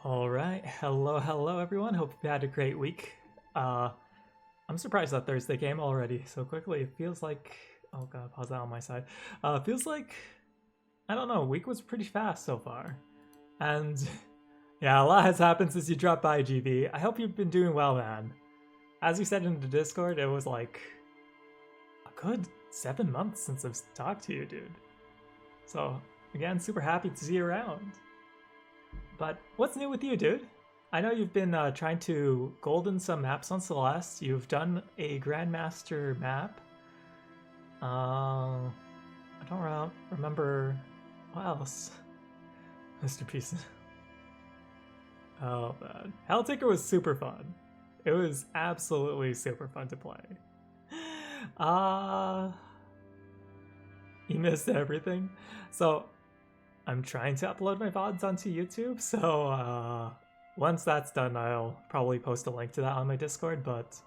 All right, hello everyone. Hope you had a great week. I'm surprised that Thursday came already so quickly. It feels like, oh god, pause that on my side. Feels like, I don't know, week was pretty fast so far. And yeah, a lot has happened since you dropped by, GB. I hope you've been doing well, man. As you said in the Discord, it was like a good 7 months since I've talked to you, dude. So again, super happy to see you around. But what's new with you, dude? I know you've been trying to golden some maps on Celeste. You've done a Grandmaster map. I don't remember what else. Mr. Peace. Oh man, Helltaker was super fun. It was absolutely super fun to play. You missed everything. So I'm trying to upload my VODs onto YouTube, so once that's done, I'll probably post a link to that on my Discord, but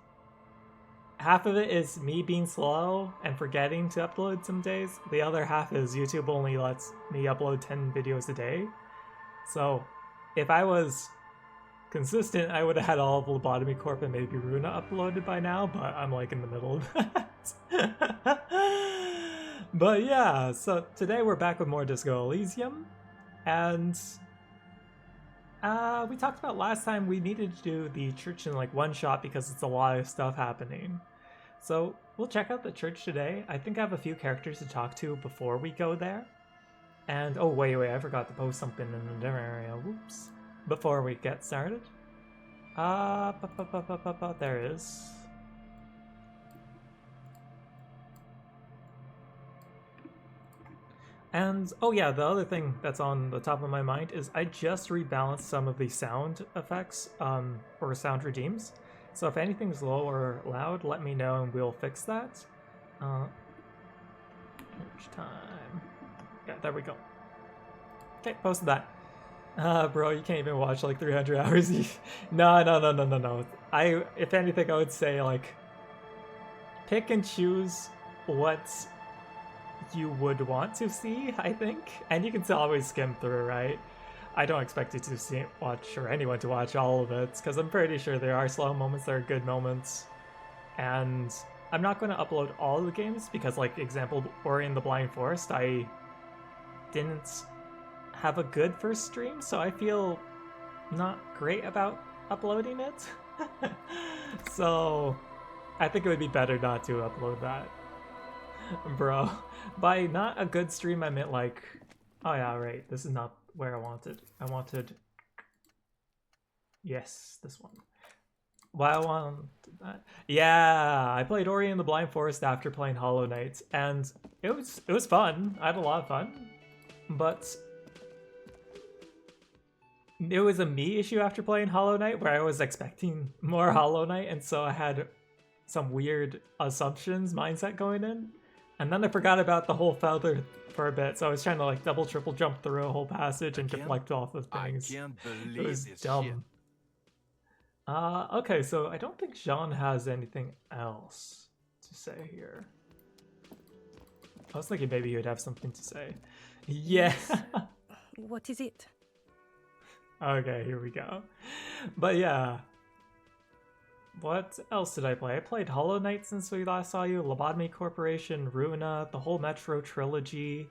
half of it is me being slow and forgetting to upload some days. The other half is YouTube only lets me upload 10 videos a day. So if I was consistent, I would have had all of Lobotomy Corp and maybe Runa uploaded by now, but I'm like in the middle of that. But yeah, so today we're back with more Disco Elysium, and we talked about last time we needed to do the church in like one shot because it's a lot of stuff happening. So we'll check out the church today. I think I have a few characters to talk to before we go there. And oh wait, I forgot to post something in a different area. Whoops. Before we get started. There it is. And oh yeah, the other thing that's on the top of my mind is I just rebalanced some of the sound effects or sound redeems. So if anything's low or loud, let me know and we'll fix that. Which time? Yeah, there we go. Okay, posted that. Bro, you can't even watch like 300 hours. No. If anything, I would say like pick and choose what you would want to see, I think, and you can still always skim through, right? I don't expect you to watch or anyone to watch all of it because I'm pretty sure there are slow moments, there are good moments, and I'm not going to upload all of the games because, like, example, Ori and the Blind Forest, I didn't have a good first stream, so I feel not great about uploading it. So I think it would be better not to upload that. Bro, by not a good stream, I meant like, oh yeah, right, this is not where I wanted, yes, this one. Why I wanted that? Yeah, I played Ori and the Blind Forest after playing Hollow Knight, and it was fun. I had a lot of fun, but it was a me issue after playing Hollow Knight where I was expecting more Hollow Knight, and so I had some weird assumptions mindset going in. And then I forgot about the whole feather for a bit, so I was trying to like double, triple jump through a whole passage and deflect off of things. I can't believe It was this dumb. shit. Okay, so I don't think Jean has anything else to say here. I was thinking maybe he would have something to say. Yeah. What is it? Okay, here we go. But yeah. What else did I play? I played Hollow Knight since we last saw you, Lobotomy Corporation, Runa, the whole Metro trilogy,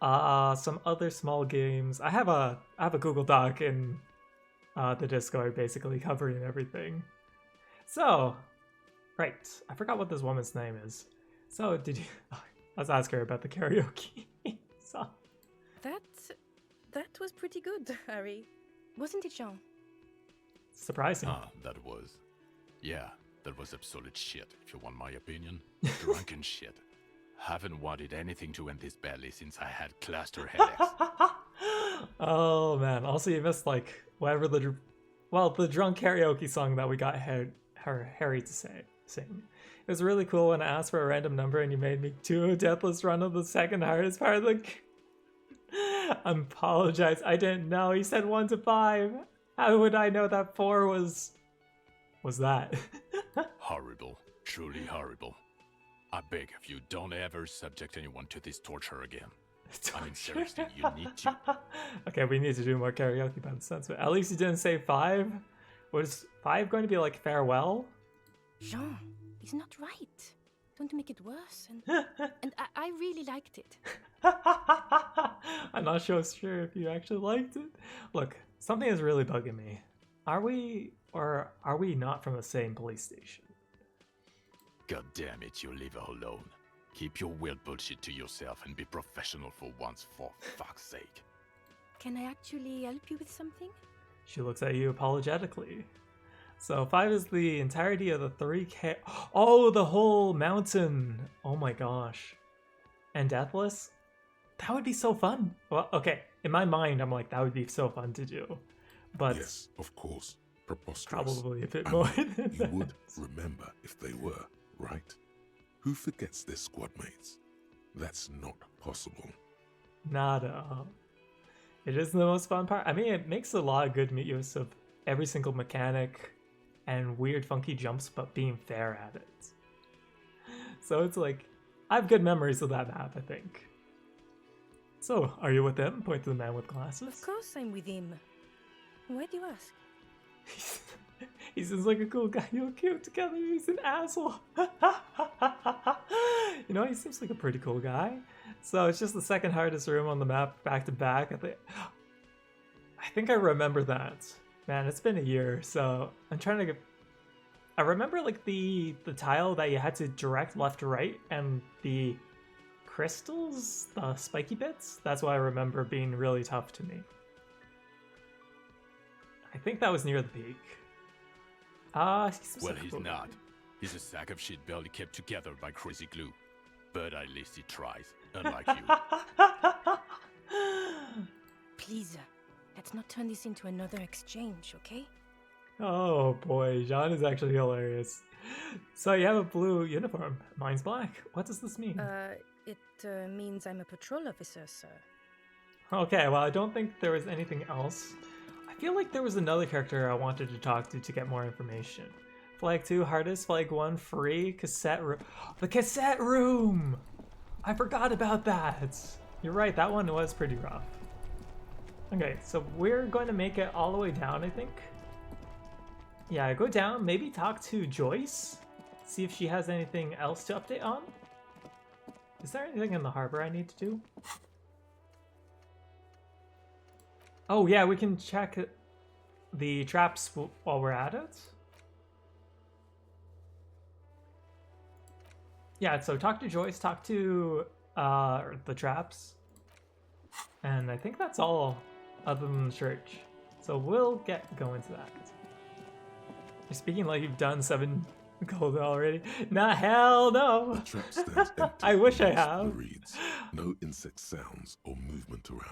some other small games. I have a Google Doc in the Discord basically covering everything. So, right, I forgot what this woman's name is. So did you? Let's ask her about the karaoke song. That was pretty good, Harry. Wasn't it, Jean? Surprising. That was absolute shit, if you want my opinion. Drunken shit. Haven't wanted anything to end this badly since I had cluster headaches. Oh man, also you missed like whatever the drunk karaoke song that we got Harry to sing. It was really cool when I asked for a random number and you made me do a deathless run of the second hardest part of the I apologize, I didn't know. He said 1 to 5. How would I know that 4 was that? Horrible. Truly horrible. I beg of you, don't ever subject anyone to this torture again. I mean, seriously, you need to. Okay, we need to do more karaoke by the sense of it. At least you didn't say 5. Was 5 going to be like farewell? Jean, he's not right. Don't make it worse. And I really liked it. I'm not so sure if you actually liked it. Look, something is really bugging me. Are we or are we not from the same police station? God damn it, you leave her alone. Keep your weird bullshit to yourself and be professional for once, for fuck's sake. Can I actually help you with something? She looks at you apologetically. So 5 is the entirety of the 3K. Oh, the whole mountain. Oh my gosh. And Deathless? That would be so fun. Well, okay. In my mind, I'm like, that would be so fun to do. But yes, of course. Preposterous. probably a bit And more than you that. would remember if they were, right? Who forgets their squad mates? That's not possible. Not at all. It is the most fun part. I mean, it makes a lot of good use of every single mechanic and weird funky jumps, but being fair at it. So it's like, I have good memories of that map, I think. So, are you with him? Point to the man with glasses. Of course I'm with him. Why do you ask? He seems like a cool guy. You're cute together. He's an asshole. You know, he seems like a pretty cool guy. So it's just the second hardest room on the map, back to back. I think I remember that. Man, it's been a year, so I'm trying to get. I remember like the tile that you had to direct left to right, and the crystals, the spiky bits. That's why I remember being really tough to me. I think that was near the peak. Well, he's not. He's a sack of shit barely kept together by crazy glue. But at least he tries, unlike you. Please, let's not turn this into another exchange, okay? Oh boy, Jean is actually hilarious. So you have a blue uniform. Mine's black. What does this mean? It means I'm a patrol officer, sir. Okay, well, I don't think there was anything else. I feel like there was another character I wanted to talk to get more information. Flag 2, hardest. Flag 1, free. Cassette room. The cassette room! I forgot about that. You're right, that one was pretty rough. Okay, so we're going to make it all the way down, I think. Yeah, go down, maybe talk to Joyce. See if she has anything else to update on. Is there anything in the harbor I need to do? Oh yeah, we can check the traps while we're at it. Yeah, so talk to Joyce, talk to the traps. And I think that's all other than the church. So we'll get going to that. You're speaking like you've done 7 gold already. Nah, hell no! The trap stands empty. I wish I past have. The reeds. No insect sounds or movement around.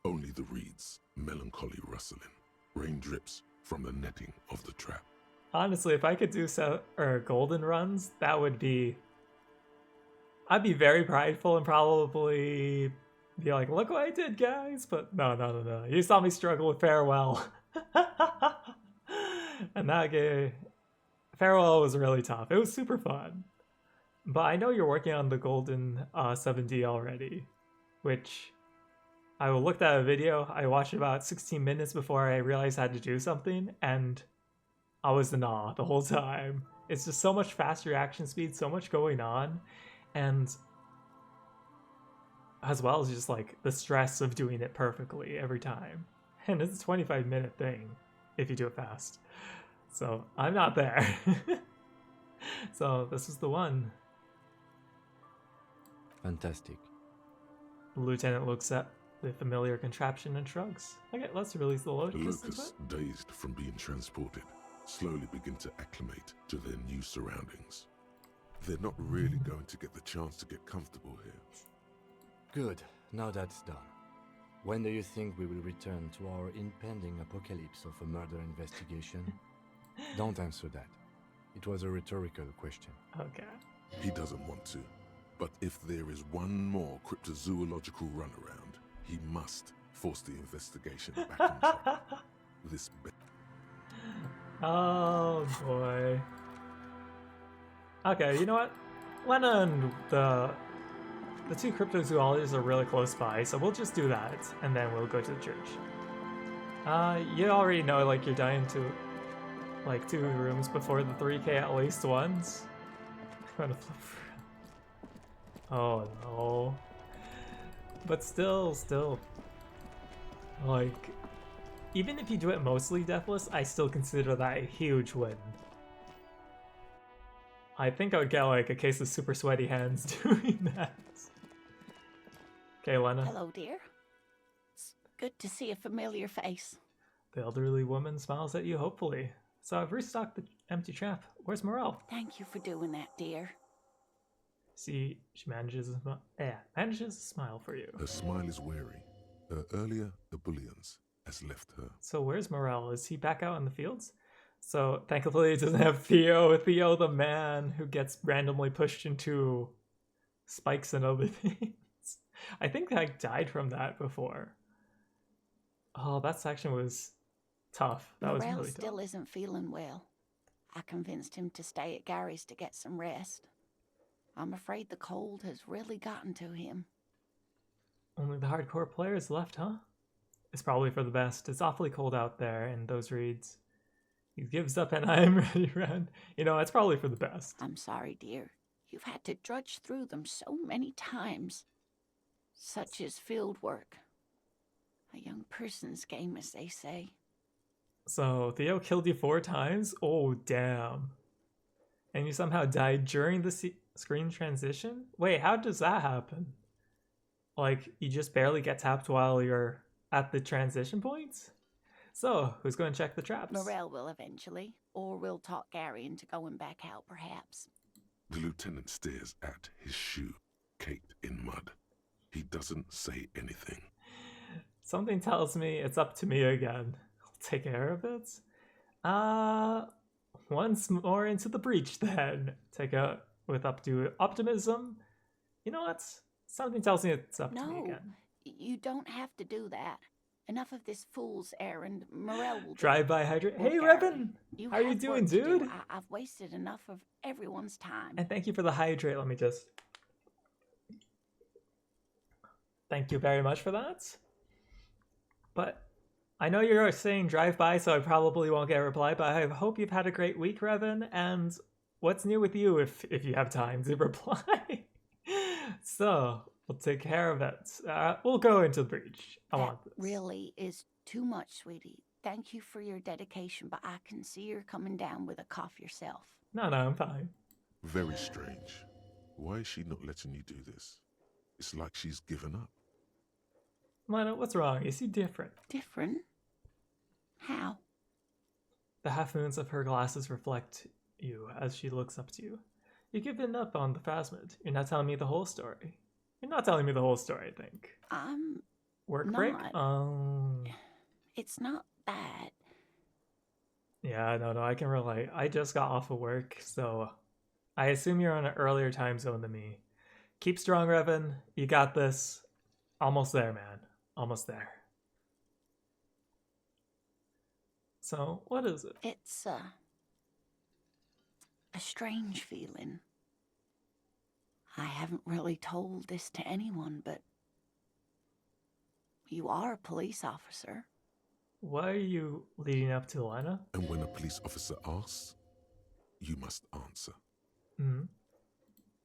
Only the reeds, melancholy rustling. Rain drips from the netting of the trap. Honestly, if I could do golden runs, that would be... I'd be very prideful and probably be like, look what I did, guys! But no. You saw me struggle with Farewell. And that game... Farewell was really tough. It was super fun. But I know you're working on the golden 7D already, which... I looked at a video, I watched it about 16 minutes before I realized I had to do something, and I was in awe the whole time. It's just so much fast reaction speed, so much going on, and as well as just like the stress of doing it perfectly every time. And it's a 25-minute thing if you do it fast. So I'm not there. So this is the one. Fantastic. The lieutenant looks at the familiar contraption and shrugs. Okay, let's release the The locusts. locusts, dazed from being transported, slowly begin to acclimate to their new surroundings. They're not really going to get the chance to get comfortable here. Good. Now that's done. When do you think we will return to our impending apocalypse of a murder investigation? Don't answer that. It was a rhetorical question. Okay. He doesn't want to, but if there is one more cryptozoological runaround, he must force the investigation back on track. This Oh boy. Okay, you know what? Why don't the The two cryptozoologists are really close by, so we'll just do that, and then we'll go to the church. You already know, like, you're dying to, like, 2 rooms before the 3K at least once. I'm gonna flip around. Oh no. But still, like, even if you do it mostly deathless, I still consider that a huge win. I think I would get, like, a case of super sweaty hands doing that. Okay, Lena. Hello, dear. It's good to see a familiar face. The elderly woman smiles at you hopefully. So I've restocked the empty trap. Where's Morel? Thank you for doing that, dear. See, she manages a smile for you. Her smile is wary. Her earlier ebullience has left her. So where's Morel? Is he back out in the fields? So thankfully it doesn't have Theo. Theo, the man who gets randomly pushed into spikes and other things. I think I died from that before. Oh, that section was tough. That was Morel really still tough. isn't feeling well. I convinced him to stay at Gary's to get some rest. I'm afraid the cold has really gotten to him. Only the hardcore players left, huh? It's probably for the best. It's awfully cold out there in those reeds. He gives up and I'm ready round. You know, it's probably for the best. I'm sorry, dear. You've had to drudge through them so many times. Such is field work. A young person's game, as they say. So, Theo killed you 4 times? Oh, damn. And you somehow died during the screen transition? Wait, how does that happen? Like, you just barely get tapped while you're at the transition points? So, who's going to check the traps? Morel will eventually, or we'll talk Gary into going back out, perhaps. The lieutenant stares at his shoe, caked in mud. He doesn't say anything. Something tells me it's up to me again. I'll take care of it. Once more into the breach then. Take out with up to optimism. You know what? Something tells me it's up to me No, again. you don't have to do that. Enough of this fool's errand. Morel will do Drive it. by hydrate. Or Hey, Gary. Revan! How are you have doing, work to do. dude? I've wasted enough of everyone's time. And thank you for the hydrate. Let me just... Thank you very much for that. But I know you're saying drive by, so I probably won't get a reply, but I hope you've had a great week, Revan, and what's new with you if you have time to reply? So, we'll take care of it. We'll go into the breach. I want this. Really is too much, sweetie. Thank you for your dedication, but I can see you're coming down with a cough yourself. No, I'm fine. Very strange. Why is she not letting you do this? It's like she's given up. Lana, what's wrong? Is he different? Different? How? The half moons of her glasses reflect you as she looks up to you. You've given up on the phasmid. You're not telling me the whole story. You're not telling me the whole story, I think. I'm Work not. break? It's not that. Yeah, no, I can relate. I just got off of work, so I assume you're on an earlier time zone than me. Keep strong, Revan. You got this. Almost there, man. Almost there. So, what is it? It's a strange feeling. I haven't really told this to anyone, but you are a police officer. Why are you leading up to Lena? And when a police officer asks, you must answer. Hmm.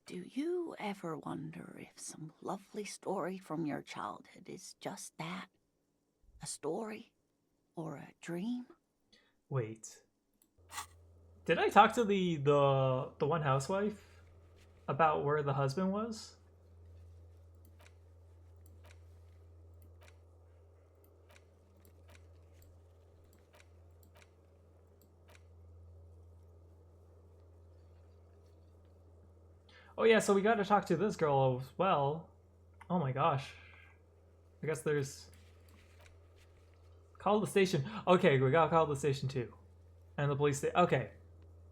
Do you ever wonder if some lovely story from your childhood is just that? A story? Or a dream? Wait. Did I talk to the one housewife about where the husband was? Oh yeah, so we got to talk to this girl as well. Oh my gosh. I guess there's... Call the station. Okay, we gotta call the station too. And the police station. Okay.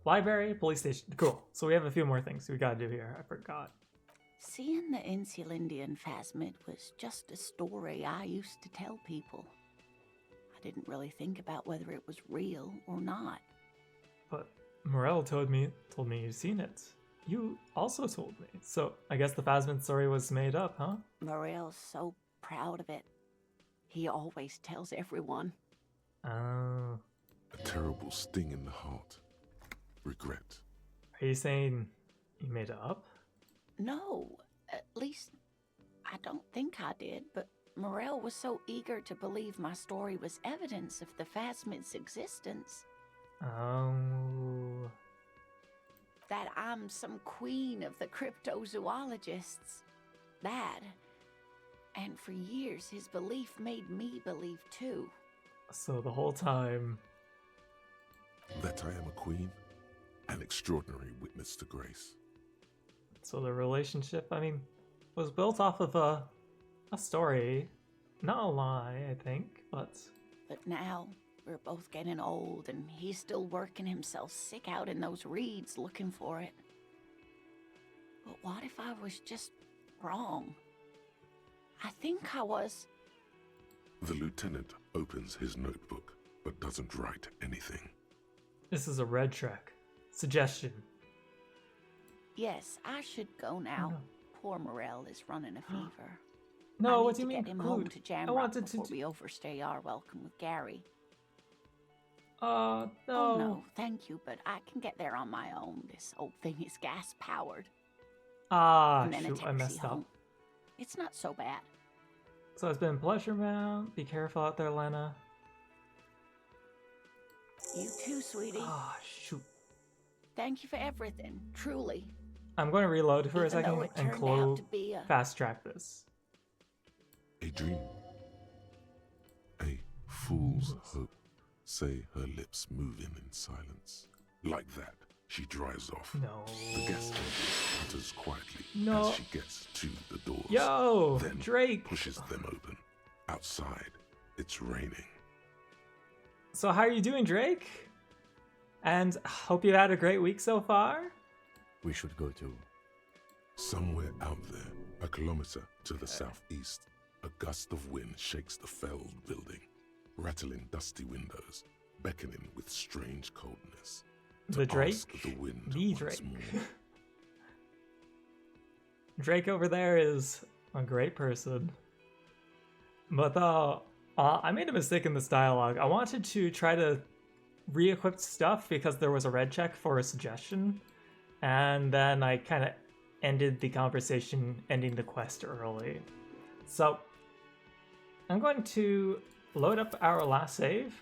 Library, police station. Cool. So we have a few more things we gotta do here. I forgot. Seeing the Insulindian phasmid was just a story I used to tell people. I didn't really think about whether it was real or not. But Morel told me you've seen it. you also told me. So I guess the Phasmid story was made up, huh? Morel's so proud of it. He always tells everyone. Oh. A terrible sting in the heart. Regret. Are you saying you made it up? No, at least I don't think I did, but Morel was so eager to believe my story was evidence of the Phasmid's existence. Oh. That I'm some queen of the cryptozoologists. That. And for years, his belief made me believe too. So the whole time. That I am a queen, an extraordinary witness to grace. So the relationship, I mean, was built off of a story. Not a lie, I think, but... But now, we're both getting old, and he's still working himself sick out in those reeds looking for it. But what if I was just wrong? I think I was. The lieutenant opens his notebook, but doesn't write anything. This is a red track. Suggestion. Yes, I should go now. No. Poor Morel is running a fever. No, I what need do you to mean? get him home Good. to Jamrock I wanted to before we overstay our welcome with Gary. No. Oh no, thank you, but I can get there on my own. This old thing is gas powered. Ah, And then a shoot, I taxi messed home. up. It's not so bad. So it's been a pleasure, man. Be careful out there, Lena. You too, sweetie. Ah, shoot. Thank you for everything, truly. I'm going to reload for a Even though second it and turned out to close be a... fast track this. A dream. A fool's hope. Say her lips moving in silence. Like that, she drives off. No. The guest enters quietly No. as she gets to the doors. Yo, Then Drake. pushes them open. Outside, it's raining. So how are you doing, Drake? And hope you've had a great week so far. We should go to. Somewhere out there, a kilometer to the southeast, a gust of wind shakes the felled building, rattling dusty windows, beckoning with strange coldness. The Drake? Ask the wind The once Drake. more. Drake over there is a great person. But I made a mistake in this dialogue. I wanted to try to re-equip stuff because there was a red check for a suggestion. And then I kind of ended the conversation ending the quest early. So I'm going to load up our last save.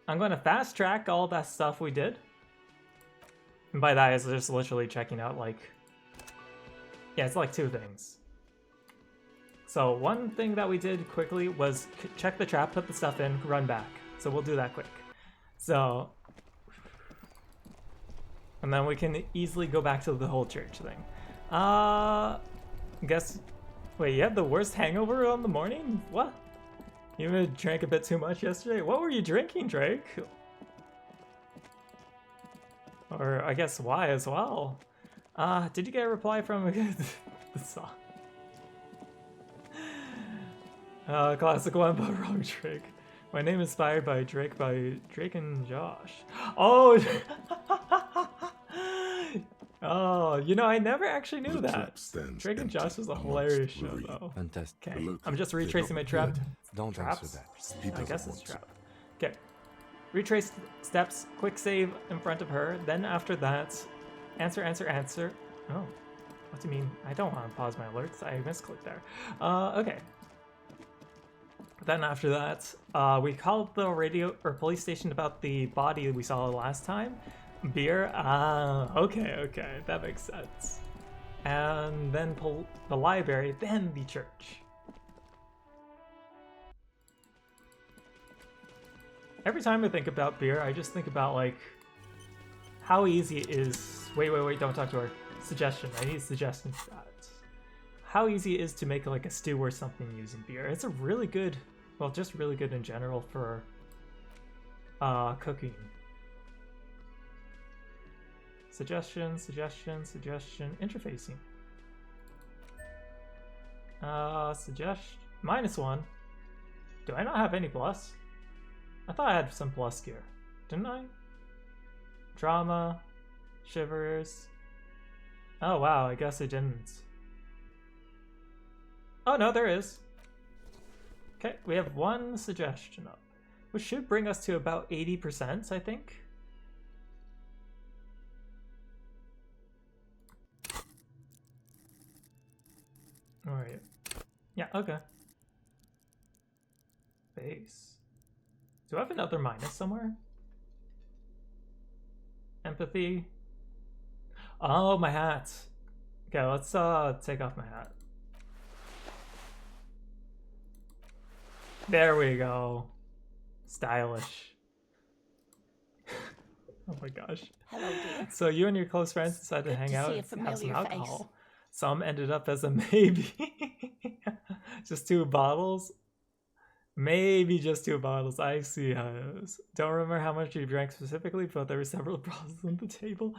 I'm going to fast track all that stuff we did. And by that, it's just literally checking out, like... Yeah, it's like 2 things. So one thing that we did quickly was check the trap, put the stuff in, run back. So we'll do that quick. So... And then we can easily go back to the whole church thing. Guess... Wait, you had the worst hangover on the morning? What? You drank a bit too much yesterday? What were you drinking, Drake? Or I guess why as well? Did you get a reply from the song? Classic one, but wrong Drake. My name is inspired by Drake and Josh. Oh! Oh, you know, I never actually knew The that. trap stands Drake and empty Josh was a amongst hilarious the show, reed. though. Fantastic. Okay, Look, I'm just they're retracing not my trap. good. Don't Traps? answer that. He I doesn't guess want it's to. trap. Okay. Retrace steps, quick save in front of her. Then after that, answer. Oh, what do you mean? I don't want to pause my alerts. I misclicked there. Okay. Then after that, we called the radio or police station about the body we saw last time. Beer. Okay, that makes sense. And then the library, then the church. Every time I think about beer, I just think about, like, how easy it is... Wait, don't talk to her. Suggestion. I need suggestions for that. How easy it is to make, like, a stew or something using beer. It's a really good... Well, just really good in general for cooking. Suggestion, interfacing. -1. Do I not have any plus? I thought I had some plus gear. Didn't I? Drama. Shivers. Oh wow, I guess I didn't. Oh no, there is. Okay, we have one suggestion up, which should bring us to about 80%, I think. Alright. Yeah, okay. Base. Do I have another minus somewhere? Empathy. Oh, my hat. Okay, let's take off my hat. There we go. Stylish. Oh my gosh. Hello, dear. So you and your close friends decided to Good hang to out see a and have some familiar face. alcohol. Some ended up as a maybe. Just 2 bottles? Maybe just 2 bottles. I see how it is. Don't remember how much you drank specifically, but there were several bottles on the table.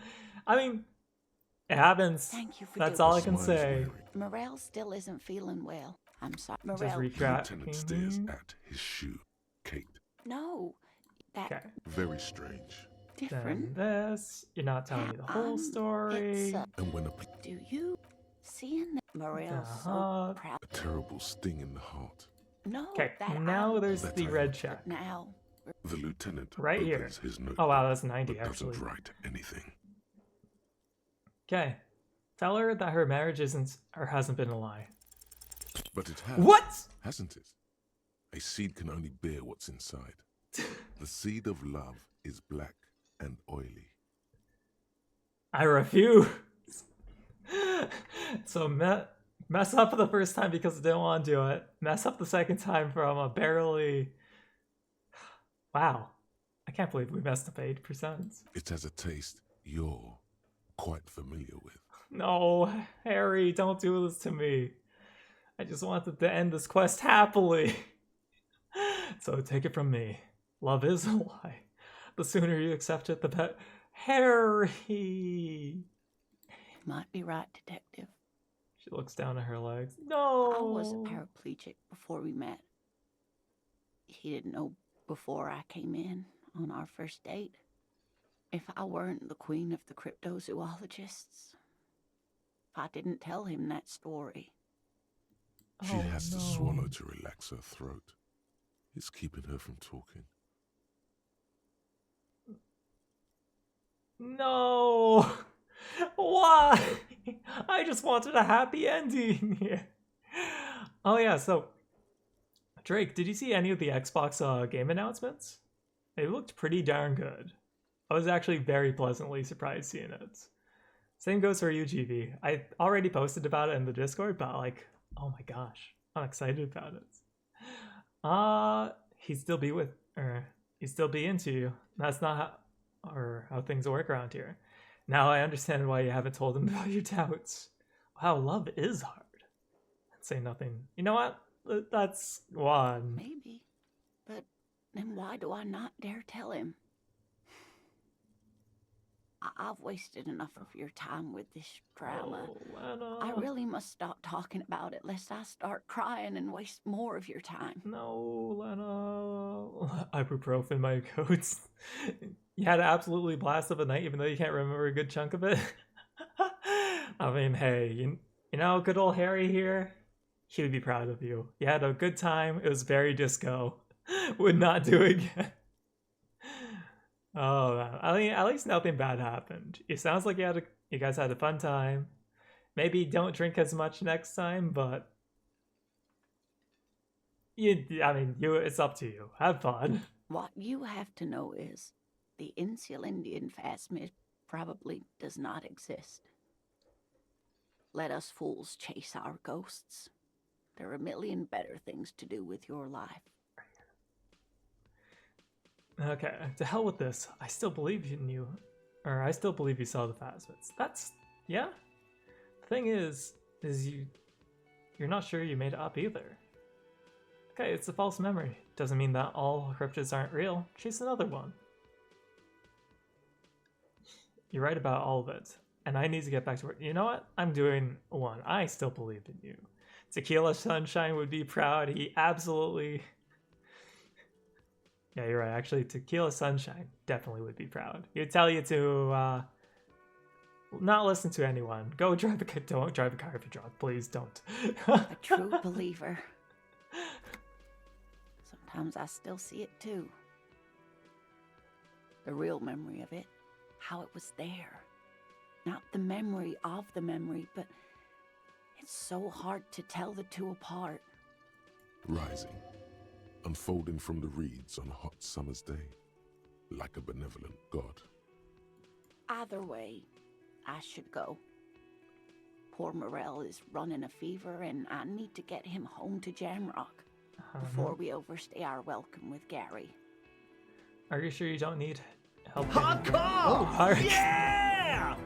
I mean, it happens. Thank you for That's doing all I this. can Smiles say. Mary. Morel still isn't feeling well. I'm sorry. Just Morel. Lieutenant stares retracting. at his shoe. Kate. No, that Okay. Very strange. Then different. this. You're not telling me the whole story. It's, And when do you seeing that Morel's Uh-huh. so proud? a terrible sting in the heart, No, Okay, that now I'm- there's That the I- red check. now. the lieutenant Right here. opens his notebook, Oh wow, that's 90 but actually. doesn't write anything. Okay. Tell her that her marriage isn't or hasn't been a lie. But it has. What? Hasn't it? A seed can only bear what's inside. The seed of love is black and oily. I refuse. So mess up the first time because I didn't want to do it. Mess up the second time from a barely. Wow, I can't believe we messed up 8%. It has a taste you're quite familiar with. No, Harry, don't do this to me. I just wanted to end this quest happily. So take it from me. Love is a lie. The sooner you accept it, the better. Harry! Might be right, detective. She looks down at her legs. No! I was a paraplegic before we met. He didn't know before I came in on our first date. If I weren't the queen of the cryptozoologists, if I didn't tell him that story, She Oh, has to no. swallow to relax her throat. It's keeping her from talking. No! Why? I just wanted a happy ending here. Oh yeah, so Drake, did you see any of the Xbox game announcements? They looked pretty darn good. I was actually very pleasantly surprised seeing it. Same goes for UGV. I already posted about it in the Discord, but like, oh my gosh, I'm excited about it. He'd still be into you. That's not how things work around here. Now I understand why you haven't told him about your doubts. Wow, love is hard. Say nothing. You know what? That's one. maybe. But then why do I not dare tell him? I've wasted enough of your time with this drama. Oh, Lena. I really must stop talking about it lest I start crying and waste more of your time. No, Lena. Ibuprofen my coats. You had an absolutely blast of a night, even though you can't remember a good chunk of it. I mean, hey, you know, good old Harry here. He would be proud of you. You had a good time. It was very disco. Would not do it again. Oh, man. I mean, at least nothing bad happened. It sounds like you guys had a fun time. Maybe don't drink as much next time, but it's up to you. Have fun. What you have to know is the Insulindian phasmid probably does not exist. Let us fools chase our ghosts. There are a million better things to do with your life. Okay, to hell with this. I still believe in you. Or I still believe you saw the phasmids. That's yeah. The thing is you're not sure you made it up either. Okay, it's a false memory. Doesn't mean that all cryptids aren't real. Chase another one. You're right about all of it. And I need to get back to work. You know what? I'm doing one. I still believe in you. Tequila Sunshine would be proud. He absolutely... Yeah, you're right. Actually, Tequila Sunshine definitely would be proud. He'd tell you to not listen to anyone. Go drive a car. Don't drive a car if you're drunk. Please don't. A true believer. Sometimes I still see it too. The real memory of it, how it was there. Not the memory of the memory, but it's so hard to tell the two apart. Rising, unfolding from the reeds on a hot summer's day, like a benevolent god. Either way, I should go. Poor Morel is running a fever, and I need to get him home to Jamrock before we overstay our welcome with Gary. Are you sure you don't need help? Hardcore! Yeah!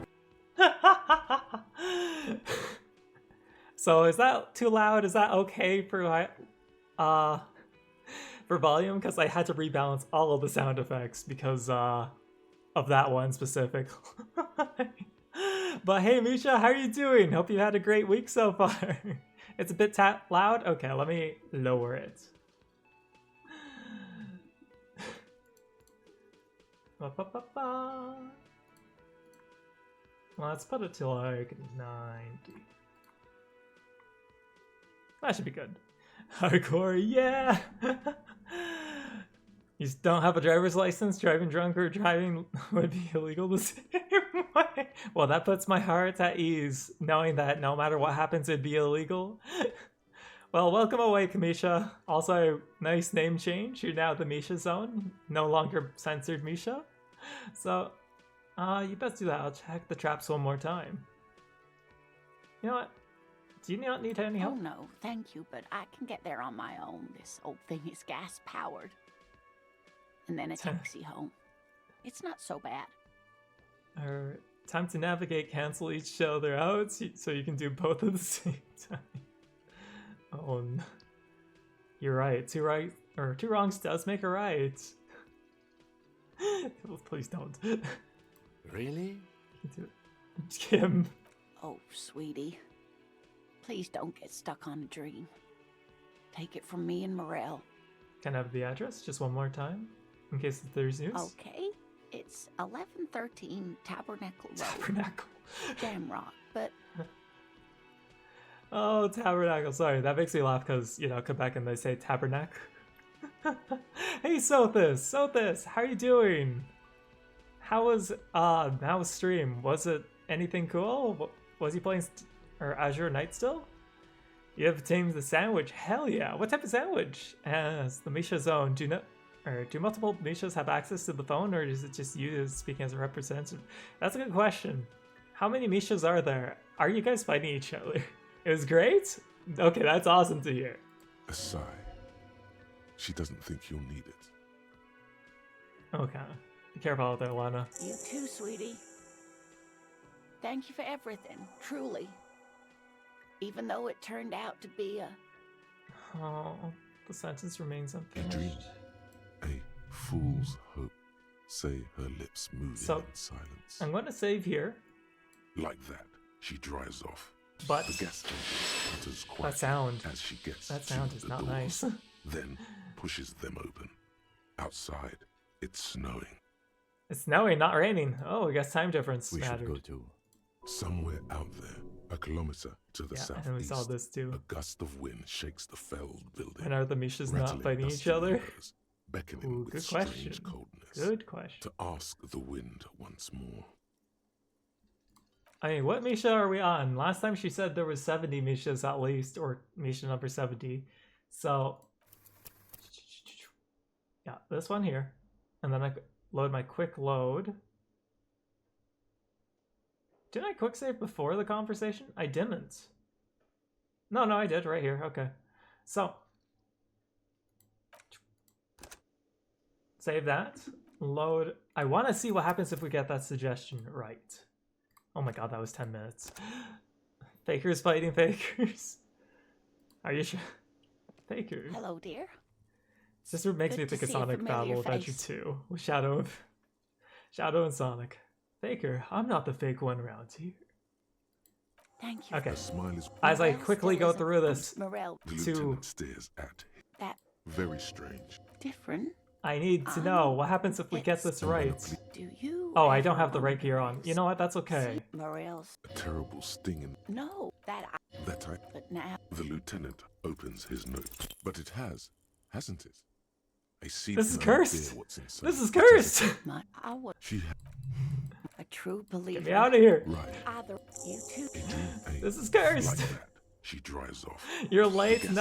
So is that too loud? Is that okay for volume? Because I had to rebalance all of the sound effects because of that one specific. But hey, Misha, how are you doing? Hope you had a great week so far. It's a bit loud? Okay, let me lower it. Let's put it to like 90. That should be good. Hardcore, yeah! You just don't have a driver's license? Driving drunk or driving would be illegal the same way. Well, that puts my heart at ease, knowing that no matter what happens, it'd be illegal. Well, welcome away, Misha. Also, nice name change. You're now the Misha Zone. No longer censored Misha. So, you best do that. I'll check the traps one more time. You know what? Do you not need any help? Oh no, thank you, but I can get there on my own. This old thing is gas-powered. And then a taxi home. It's not so bad. Alright, time to navigate, cancel each other out so you can do both at the same time. Oh no. You're right, two wrongs does make a right. Please don't. Really? Kim. Oh, sweetie. Please don't get stuck on a dream. Take it from me and Morel. Can I have the address just one more time? In case there's news? Okay. It's 1113 Tabernacle Road. Tabernacle. Jamrock, but... Oh, Tabernacle. Sorry, that makes me laugh because, you know, Quebec and they say Tabernacle. Hey, Sothis, how are you doing? How was stream? Was it anything cool? Was he playing Azure Knight still? You have tamed the sandwich. Hell yeah! What type of sandwich? As the Misha Zone, do multiple Mishas have access to the phone, or is it just you speaking as a representative? That's a good question. How many Mishas are there? Are you guys fighting each other? It was great. Okay, that's awesome to hear. A sigh. She doesn't think you'll need it. Okay. Be careful out there, Lana. You too, sweetie. Thank you for everything, truly. Even though it turned out to be a... Oh, the sentence remains A dream. unfinished. A fool's hope. Say her lips moving So, in silence. I'm going to save here, Like that, she drives off. but The gas engine utters quietly that sound as she gets that sound to is the not doors, nice. then pushes them open. Outside, it's snowing. It's snowing, not raining. Oh, I guess time difference We should mattered. go too. Somewhere out there, a kilometer to the Yeah, southeast, and we saw this too. a gust of wind shakes the felled building. And are the Mishas not rattling fighting dusty each other? windows, beckoning Ooh, with good strange question. coldness. Good question. To ask the wind once more. I mean, what Misha are we on? Last time she said there was 70 Mishas at least, or Misha number 70. So, yeah, this one here. And then I load my quick load. Didn't I quick save before the conversation? I didn't. No, I did right here. Okay. So, save that. Load. I want to see what happens if we get that suggestion right. Oh my god, that was 10 minutes. Fakers fighting fakers. Are you sure? Fakers. Hello, dear. This makes me Good to think of see a Sonic familiar Battle Adventure face. 2 with Shadow and Sonic. Faker, I'm not the fake one around here. Thank you. Okay. Her smile is As I Morel quickly still go isn't through this, Morel, The to- lieutenant stares at him. that Very strange. different? I need to know what happens if we get this right. Do you? Oh, I don't ever have the right wonder gear on. if You know what? That's okay. Morel's. A terrible sting in No, that I. that I. But now. The lieutenant opens his note. But it has, hasn't it? I see. This is no cursed. idea what's inside. This is It has cursed. I was She had a true believer. Get me out of here. right. Either you two. Adrian Payne. This is cursed. Like that, she drives off. You're late. You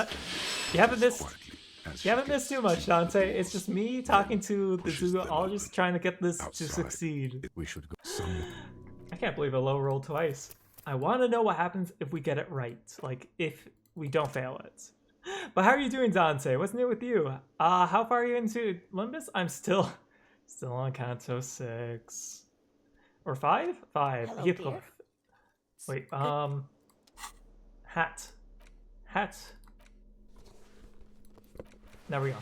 haven't missed. Quietly as You haven't she missed too gets much, Dante. It's just me talking to the pushes them zoologist open. trying to get this to Outside. succeed. We should go. someone. I can't believe I low rolled twice. I want to know what happens if we get it right. Like, if we don't fail it. But how are you doing, Dante? What's new with you? How far are you into Limbus? I'm still on Kanto 6. Or 5? 5. Hello, Heathcliff. dear. Wait, Hat. There we go.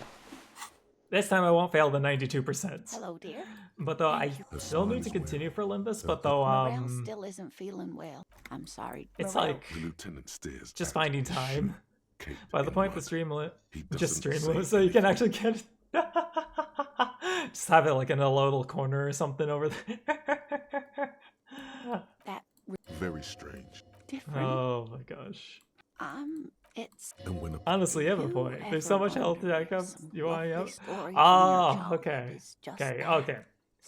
This time I won't fail the 92%. Hello, dear. But though I Her still need smile to is continue for Limbus, Her but though Morel still isn't feeling well. I'm sorry. it's Morel. like The lieutenant stares. just at finding the time. shoe caked By the in point the mud. stream He just doesn't stream say so you can anything. actually get it. Just have it like in a little corner or something over there. That Very strange. different. Oh my gosh. It's. And when a Honestly, you have a you point. There's ever so much health wonder to that if up. some You want lovely out? story from your Oh, childhood okay. is just Okay, that? okay.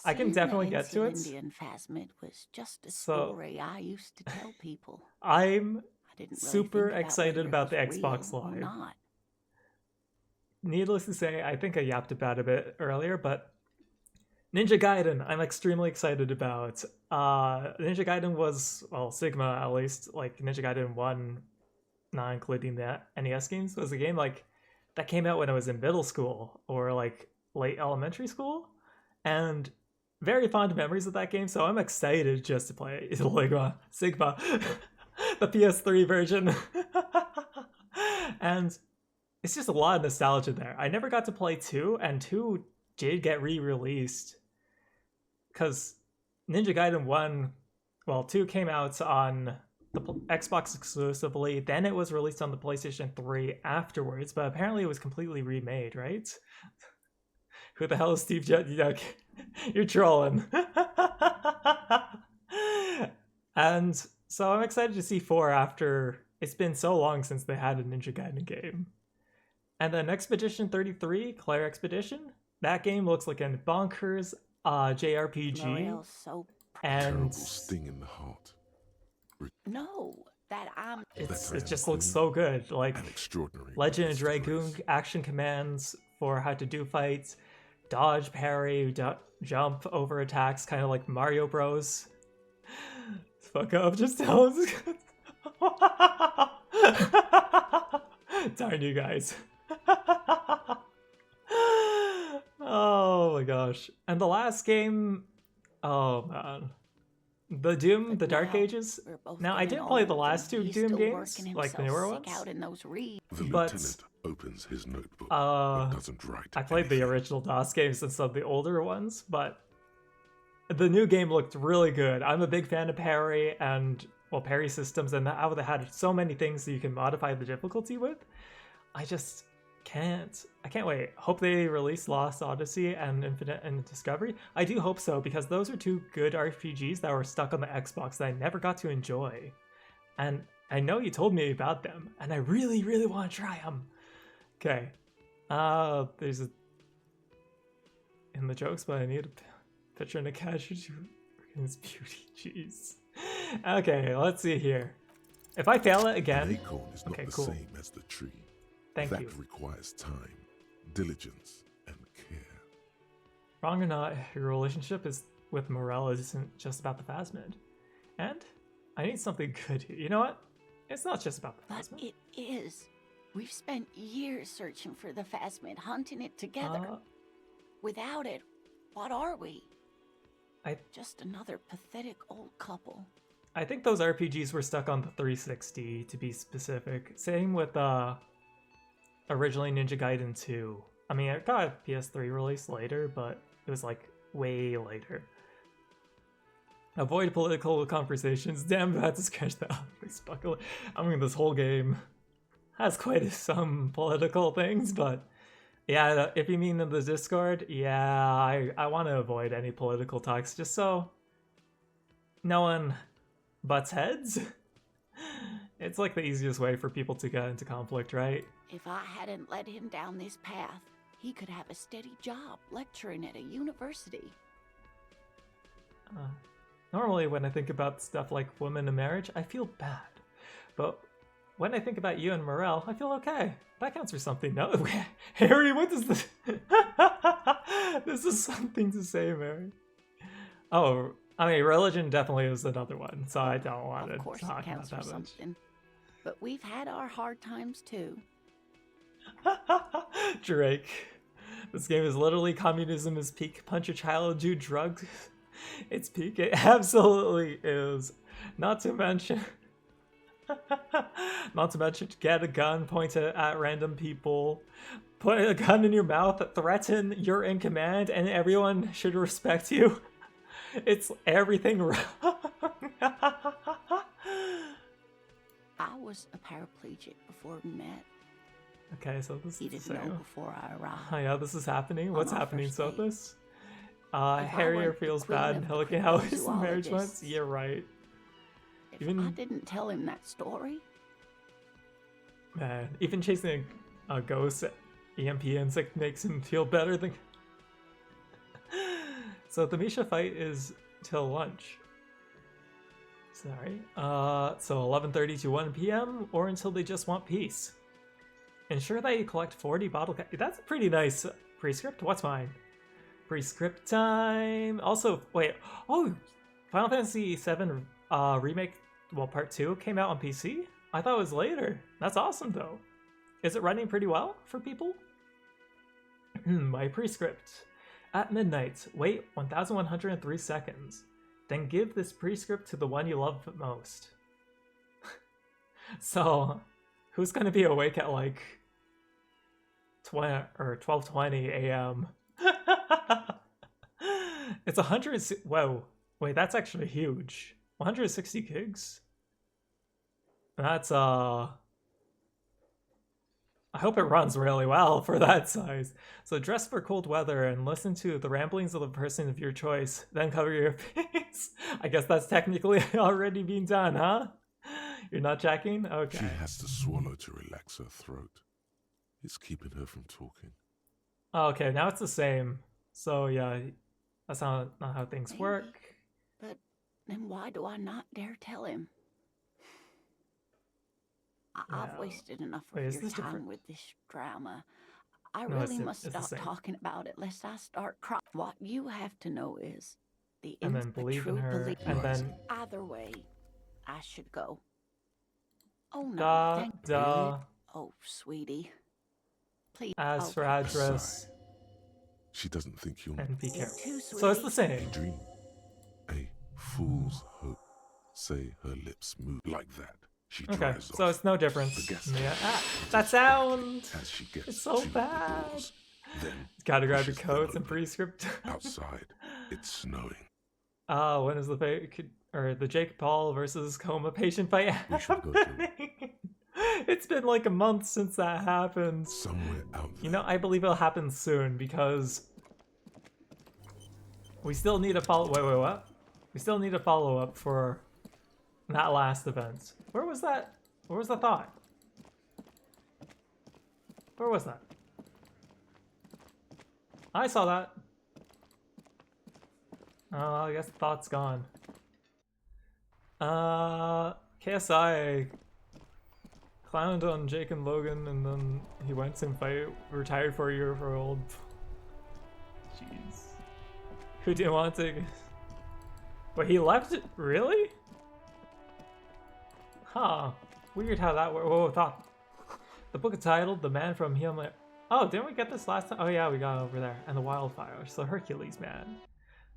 I can Saying definitely the get to it. Indian Phasmid was just a So- story I used to tell people. I'm I didn't really super think about excited whether it about the was Xbox real or Live. not. Needless to say, I think I yapped about it a bit earlier, but Ninja Gaiden, I'm extremely excited about. Ninja Gaiden was, well, Sigma at least, like Ninja Gaiden 1, not including the NES games, was a game like that came out when I was in middle school or like late elementary school, and very fond memories of that game, so I'm excited just to play Sigma, the PS3 version. And it's just a lot of nostalgia there. I never got to play 2, and 2 did get re-released. Because Ninja Gaiden 1, well, 2 came out on the Xbox exclusively, then it was released on the PlayStation 3 afterwards, but apparently it was completely remade, right? Who the hell is Steve You're trolling. And so I'm excited to see 4 after it's been so long since they had a Ninja Gaiden game. And then Expedition 33, Claire Expedition, that game looks like a bonkers JRPG. Morel's so. And terrible sting in the heart. No, that I'm. it just looks so good. Like An extraordinary. Legend of stories. Dragoon action commands for how to do fights, dodge, parry, jump over attacks, kind of like Mario Bros. Fuck up, just tell us. Darn you guys. Oh my gosh. And the last game, oh man. The Doom, the Dark Now, Ages. we're both Now, I getting didn't play the old, last and 2 he's Doom still games, working like the himself newer sick ones. out in those reeds. The But- lieutenant opens his notebook, Uh, but doesn't write. I played the anything. original DOS games instead of the older ones, but the new game looked really good. I'm a big fan of parry and, well, parry systems, and how they had so many things that you can modify the difficulty with. I just can't. I can't wait. Hope they release Lost Odyssey and Infinite and Discovery. I do hope so, because those are 2 good RPGs that were stuck on the Xbox that I never got to enjoy. And I know you told me about them, and I really, really want to try them. Okay. There's a in the jokes, but I need a picture in a cashew in his beauty. Jeez. Okay, let's see here. If I fail it An again, acorn is not okay, the cool. same as the tree. Thank that you. requires time, diligence, and care. Wrong or not, your relationship is with Morel isn't just about the Phasmid. And I need something good here. You know what? It's not just about the But Phasmid. it is. We've spent years searching for the Phasmid, hunting it together. Without it, what are we? I- Just another pathetic old couple. I think those RPGs were stuck on the 360 to be specific. Same with originally Ninja Gaiden 2. I mean, it got a PS3 release later, but it was like way later. Avoid political conversations. Damn, I had to scratch that off. I mean, this whole game has quite some political things, but Yeah, if you mean in the Discord, yeah, I want to avoid any political talks just so no one butts heads. It's like the easiest way for people to get into conflict, right? If I hadn't led him down this path, he could have a steady job lecturing at a university. Normally when I think about stuff like women and marriage, I feel bad. But when I think about you and Morel, I feel okay. That counts for something. No, Harry, what is this? This is something to say, Mary. Oh, I mean, religion definitely is another one, so I don't want to Of course, talk it counts about for that much. something. But we've had our hard times too. Drake. This game is literally communism is peak. Punch a child, do drugs. It's peak. It absolutely is. Not to mention, get a gun, point it at random people, put a gun in your mouth, threaten you're in command, and everyone should respect you. It's everything wrong. I was a paraplegic before we met. Okay, so this He is the didn't know same. before I arrived. Oh yeah, this is happening. What's our happening, first date. Sothis? If I Harrier weren't the feels queen bad. of the Looking how his marriage went. cryptozoologists. Yeah, right. If Even- I didn't tell him that story, Man, even chasing a ghost EMP insect makes him feel better than. So the Misha fight is till lunch. Sorry. So 11:30 to 1 p.m. or until they just want peace. Ensure that you collect 40 bottle. That's a pretty nice prescript. What's mine? Prescript time. Also, wait. Oh, Final Fantasy VII remake. Well, part 2 came out on PC. I thought it was later. That's awesome, though. Is it running pretty well for people? My prescript. At midnight, wait 1,103 seconds. Then give this prescript to the one you love the most. So, who's gonna be awake at like 12:20 a.m.? It's 100. Whoa, wait, that's actually huge. 160 gigs. That's I hope it runs really well for that size. So dress for cold weather and listen to the ramblings of the person of your choice. Then cover your face. I guess that's technically already been done, huh? You're not checking? She Okay. has to swallow to relax her throat. It's keeping her from talking. Okay, now it's the same. So yeah, that's not how things Maybe. work. but then why do I not dare tell him? I've Yeah. wasted enough Wait, of is your this time different? with this drama. I No, really it's must the stop same. talking about it lest I start crying. What you have to know is the And then the believe in true her, belief. and Right. then Either way, I should go. Oh no, da thank da. Oh, sweetie. Please. As oh, for address, Sigh. She doesn't think you'll and be You're careful. too So it's the sweet. same. dream. A fool's hope. Say her lips move like that. She Okay, dries so off. it's no difference. The guest Yeah. that sound! as she gets It's so to the bad. doors. Then Gotta grab your pushes them coats and open. prescript. Outside, it's snowing. When is the Jake Paul versus coma patient fight We should go to- happening? It's been like a month since that happened. Somewhere out there. You know, I believe it'll happen soon because we still need a follow. Wait, what? We still need a follow up for that last event. Where was that? Where was the thought? Where was that? I saw that. Oh, I guess the thought's gone. KSI clowned on Jake and Logan, and then he went and retired for a year for old. Jeez. Who didn't want to? But he left it? Really? Huh. Weird how that worked. Whoa, thought. The book is titled The Man from Him. Oh, didn't we get this last time? Oh yeah, we got it over there. And the wildfire. So Hercules Man.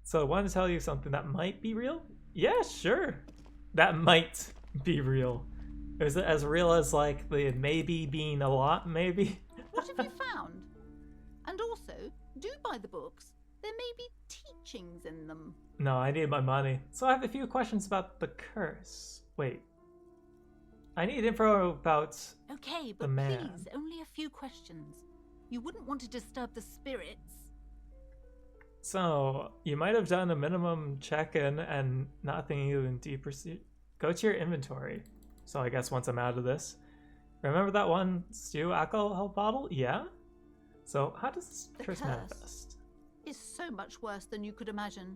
So I wanted to tell you something that might be real? Yeah, sure. That might be real. Is it as real as like the maybe being a lot, maybe? What have you found? And also, do buy the books. There may be teachings in them. No, I need my money. So I have a few questions about the curse. Wait. I need info about... Okay, The but man. please, only a few questions. You wouldn't want to disturb the spirits. So, you might have done a minimum check-in and nothing even deeper. Go to your inventory. So I guess once I'm out of this. Remember that one stew alcohol bottle? Yeah? So, how does this The curse curse manifest? is so much worse than you could imagine.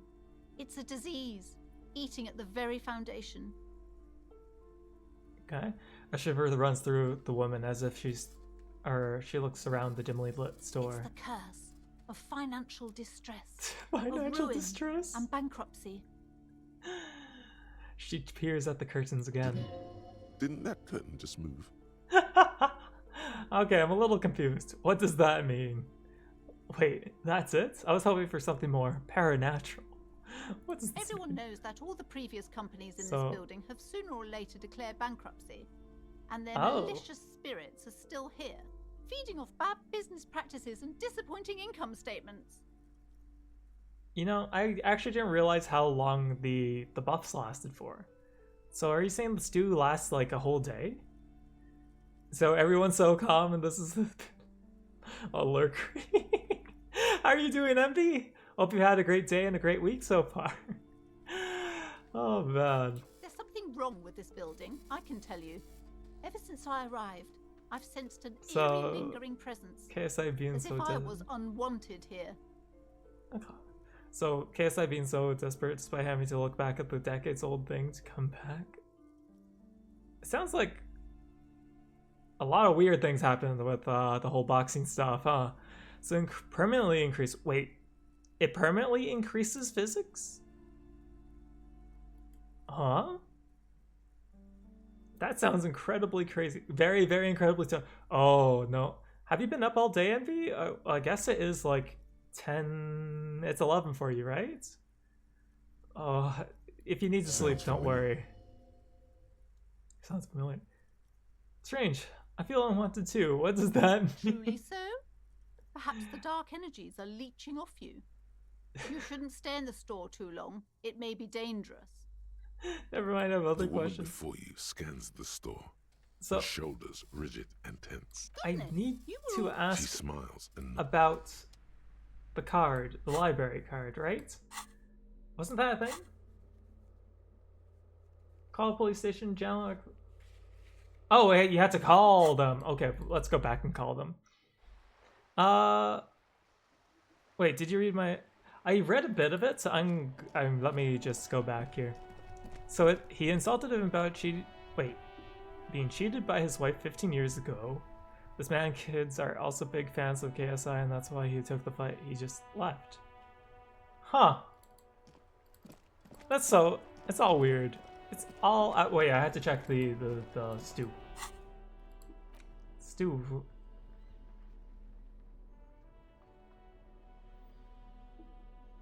It's a disease, eating at the very foundation. Okay. A shiver runs through the woman as if she looks around the dimly lit store. It's the curse of financial distress, Financial of ruin distress? and bankruptcy. She peers at the curtains again. Didn't that curtain just move? Okay, I'm a little confused. What does that mean? Wait, that's it? I was hoping for something more paranatural. What does this Everyone mean? knows that all the previous companies in So- this building have sooner or later declared bankruptcy, and their Oh. malicious spirits are still here, feeding off bad business practices and disappointing income statements. You know, I actually didn't realize how long the buffs lasted for. So are you saying the stew lasts like a whole day? So everyone's so calm and this is a lurker. How are you doing, MD? Hope you had a great day and a great week so far. Oh man. There's something wrong with this building, I can tell you. Ever since I arrived, I've sensed an So, eerie lingering presence, KSI being as so if I desperate. was unwanted here. Okay. So KSI being so desperate despite having to look back at the decades-old thing to come back. It sounds like a lot of weird things happened with the whole boxing stuff, huh? So permanently increase. Wait, it permanently increases physics? Huh? That sounds incredibly crazy. Very, very incredibly tough. Oh no. Have you been up all day, Envy? I guess it is like 10. It's 11 for you, right? Oh, if you need to sleep, don't worry. Sounds familiar. Strange. I feel unwanted too. What does that mean? Truly so? Perhaps the dark energies are leeching off you. You shouldn't stay in the store too long. It may be dangerous. Never mind, I have other The woman questions. before you scans the store, So her shoulders rigid and tense. I Goodness, need you to were all- She ask smiles and about the card, the library card, right? Wasn't that a thing? Call police station, general. Oh, wait, you had to call them. Okay, let's go back and call them. Wait, did you read my? I read a bit of it, so I'm. Let me just go back here. So he insulted him about being cheated by his wife 15 years ago. This man and kids are also big fans of KSI, and that's why he took the fight. He just left. Huh. It's all weird. It's all. Wait, I had to check the stew. Stew.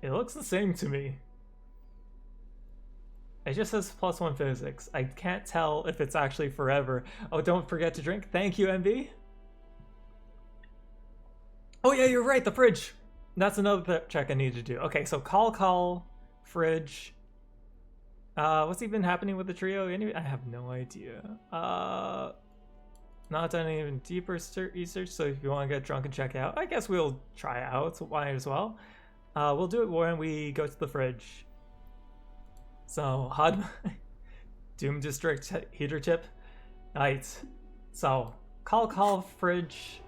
It looks the same to me. It just says +1 physics. I can't tell if it's actually forever. Oh, don't forget to drink. Thank you, MB. Oh yeah, you're right, the fridge. That's another check I need to do. Okay, so call, fridge. What's even happening with the trio? I have no idea. Not done any even deeper research, so if you want to get drunk and check out, I guess we'll try it out, so why as well. We'll do it when we go to the fridge. So, Doom District heater chip. Right. So, call, fridge.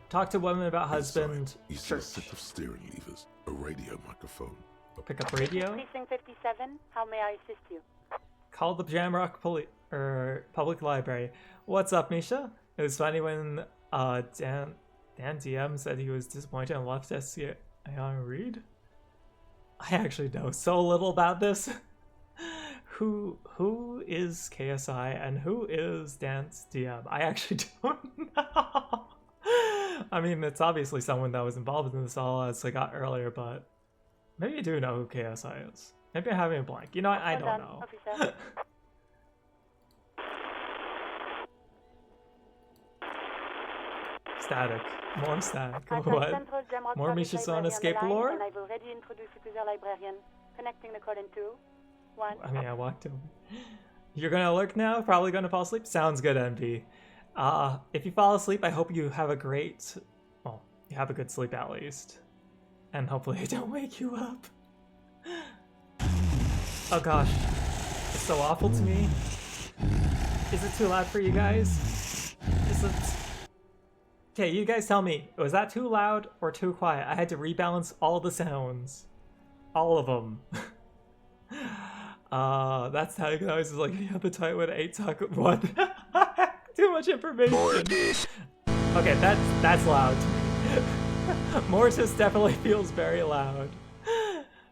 Talk to woman about husband. inside, you see a Search. set of steering levers, a radio microphone. Pick up radio. Precinct 57, how may I assist you? Call the Jamrock Public Library. What's up, Misha? It was funny when Dan DM said he was disappointed and left us here. I read. I actually know so little about this. Who is KSI and who is Dan's DM? I actually don't know. I mean, it's obviously someone that was involved in this all as I got earlier, but maybe I do know who KSI is. Maybe I'm having a blank. You know what? I Hold don't on, know. officer. Static. More static. I have What? Central Jamrock More Public Misha's Library on the escape line, lore? And I've already introduced you to the librarian. Connecting the call in 2, 1. I mean, I walked over. You're gonna lurk now? Probably gonna fall asleep? Sounds good, MP. If you fall asleep, I hope you have a great, well, you have a good sleep at least. And hopefully I don't wake you up. Oh gosh, it's so awful to me. Is it too loud for you guys? Is it... Okay, you guys tell me, was that too loud or too quiet? I had to rebalance all the sounds. All of them. That's how noises like the appetite when 8 talk. What? Too much information. Okay, that's loud to me. Mortis definitely feels very loud.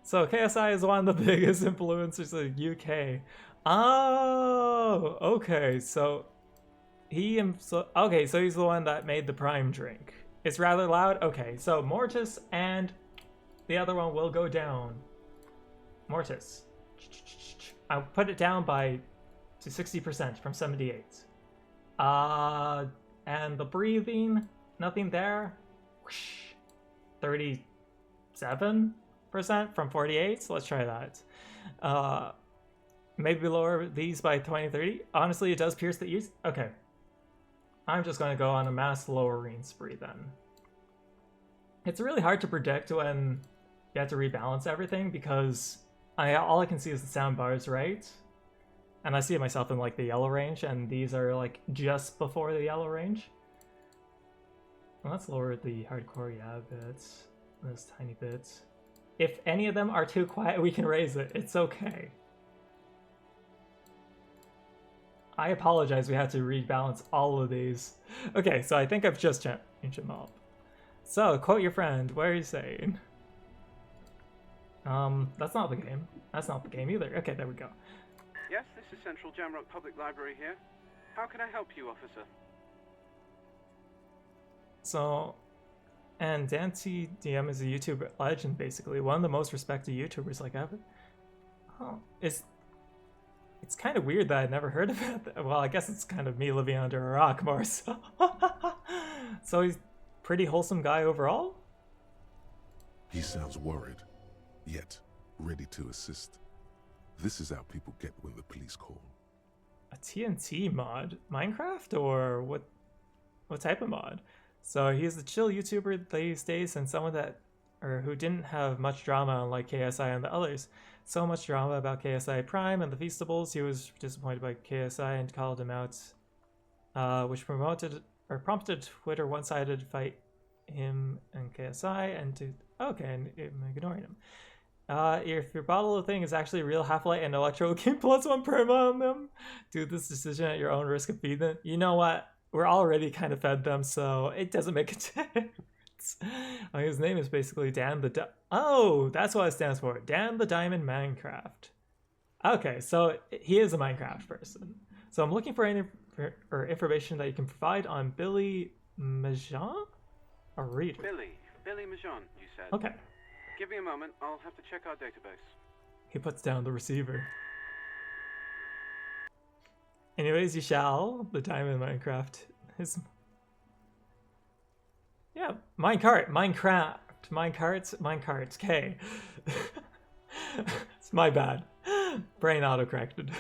So KSI is one of the biggest influencers in the UK. Oh, okay. So so he's the one that made the prime drink. It's rather loud. Okay, so Mortis and the other one will go down. Mortis. I'll put it down to 60% from 78. And the breathing, nothing there. 37% from 48. So let's try that. Maybe lower these by 20, 30. Honestly, it does pierce the ears. Okay. I'm just going to go on a mass lowering spree then. It's really hard to predict when you have to rebalance everything because all I can see is the sound bars, right? And I see myself in like the yellow range, and these are like just before the yellow range. Well, let's lower the hardcore, yeah, a bit. This tiny bit. If any of them are too quiet, we can raise it. It's okay. I apologize, we had to rebalance all of these. Okay, so I think I've just changed them up. So, quote your friend, what are you saying? That's not the game. That's not the game either. Okay, there we go. Yes, this is Central Jamrock Public Library here. How can I help you, officer? So, and Dante DM is a YouTuber legend, basically. One of the most respected YouTubers like ever. Oh, it's kind of weird that I'd never heard of it. Well, I guess it's kind of me living under a rock more, so. So he's pretty wholesome guy overall? He sounds worried, yet ready to assist. This is how people get when the police call. A TNT mod? Minecraft? Or what type of mod? So he's a chill YouTuber these days and someone who didn't have much drama unlike KSI and the others. So much drama about KSI Prime and the Feastables. He was disappointed by KSI and called him out, which prompted Twitter one-sided fight him and KSI and and ignoring him. If your bottle of thing is actually real Half-Light and Electro game +1 perma on them, do this decision at your own risk of feeding them. You know what? We're already kind of fed them, so it doesn't make a difference. His name is basically Dan the Oh, that's what it stands for. Dan the Diamond Minecraft. Okay, so he is a Minecraft person. So I'm looking for any information that you can provide on Billy Majan? A reader. Billy Majan, you said. Okay. Give me a moment, I'll have to check our database. He puts down the receiver. Anyways, you shall. The Diamond Minecraft. Yeah, Minecarts, K. It's my bad. Brain auto-corrected.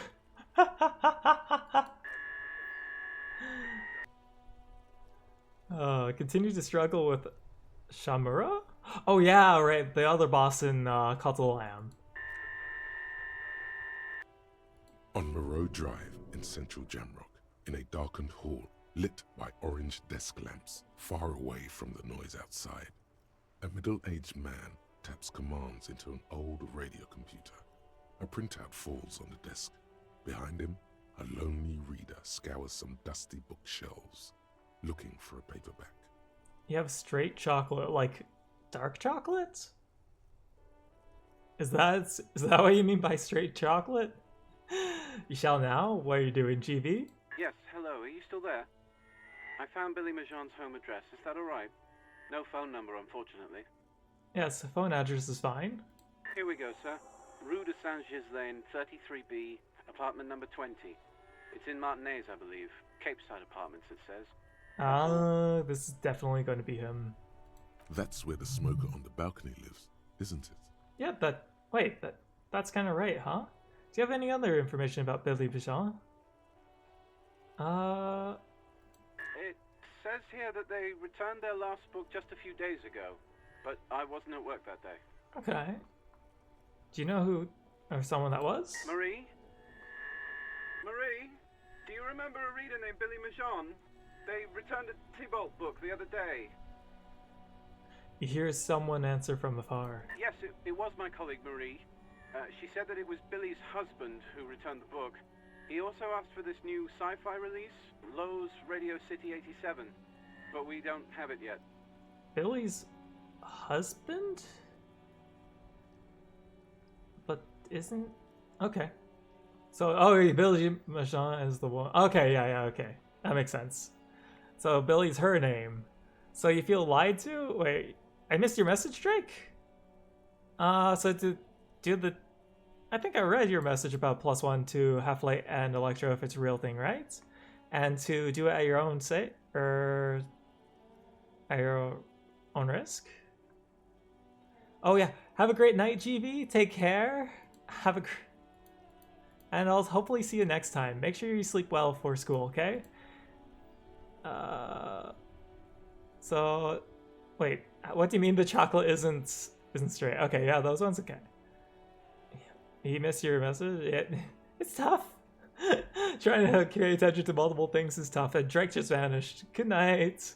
Continue to struggle with Shamura? Oh yeah, right, the other boss in Cult of the Lamb. On Moreau Drive in central Jamrock, in a darkened hall lit by orange desk lamps far away from the noise outside, a middle-aged man taps commands into an old radio computer. A printout falls on the desk. Behind him, a lonely reader scours some dusty bookshelves, looking for a paperback. You have straight chocolate, like dark chocolate? Is that what you mean by straight chocolate? You shall now? What are you doing, GV? Yes, hello, are you still there? I found Billy Majan's home address, is that alright? No phone number, unfortunately. Yes, the phone address is fine. Here we go, sir. Rue de Saint-Ghislain, 33B, apartment number 20. It's in Martinez, I believe. Capeside Apartments, it says. This is definitely going to be him. That's where the smoker on the balcony lives, isn't it? Yeah, that's kind of right, huh? Do you have any other information about Billy Majan? says here that they returned their last book just a few days ago, but I wasn't at work that day. Okay. Do you know who or someone that was? Marie? Marie? Do you remember a reader named Billy Majon? They returned a Tybalt book the other day. You hear someone answer from afar. Yes, it was my colleague Marie. She said that it was Billy's husband who returned the book. He also asked for this new sci-fi release, Lowe's Radio City 87, but we don't have it yet. Billy's husband? But isn't... Okay. So, Billy Majon is the one... Okay, yeah, okay. That makes sense. So, Billy's her name. So you feel lied to? Wait, I missed your message, Drake? So to do the... I think I read your message about +1 to Half-Light and Electro if it's a real thing, right? And to do it at your own say, or at your own risk? Oh yeah, have a great night, GV. Take care. Have a and I'll hopefully see you next time. Make sure you sleep well for school, okay? So, wait, what do you mean the chocolate isn't straight? Okay, yeah, those ones, okay. You missed your message? It's tough. Trying to pay attention to multiple things is tough, and Drake just vanished. Good night.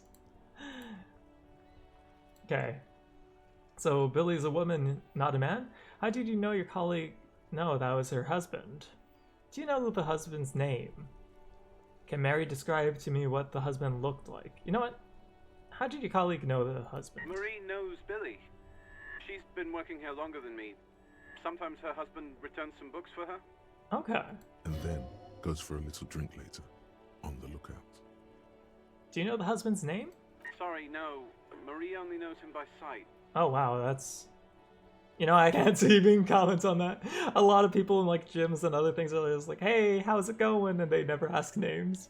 Okay. So Billy's a woman, not a man? How did you know your colleague... No, that was her husband. Do you know the husband's name? Can Mary describe to me what the husband looked like? You know what? How did your colleague know the husband? Marie knows Billy. She's been working here longer than me. Sometimes her husband returns some books for her. Okay. And then goes for a little drink later. On the lookout. Do you know the husband's name? Sorry, no. Marie only knows him by sight. Oh wow, that's... You know, I can't even comment on that. A lot of people in like gyms and other things are just like, hey, how's it going? And they never ask names.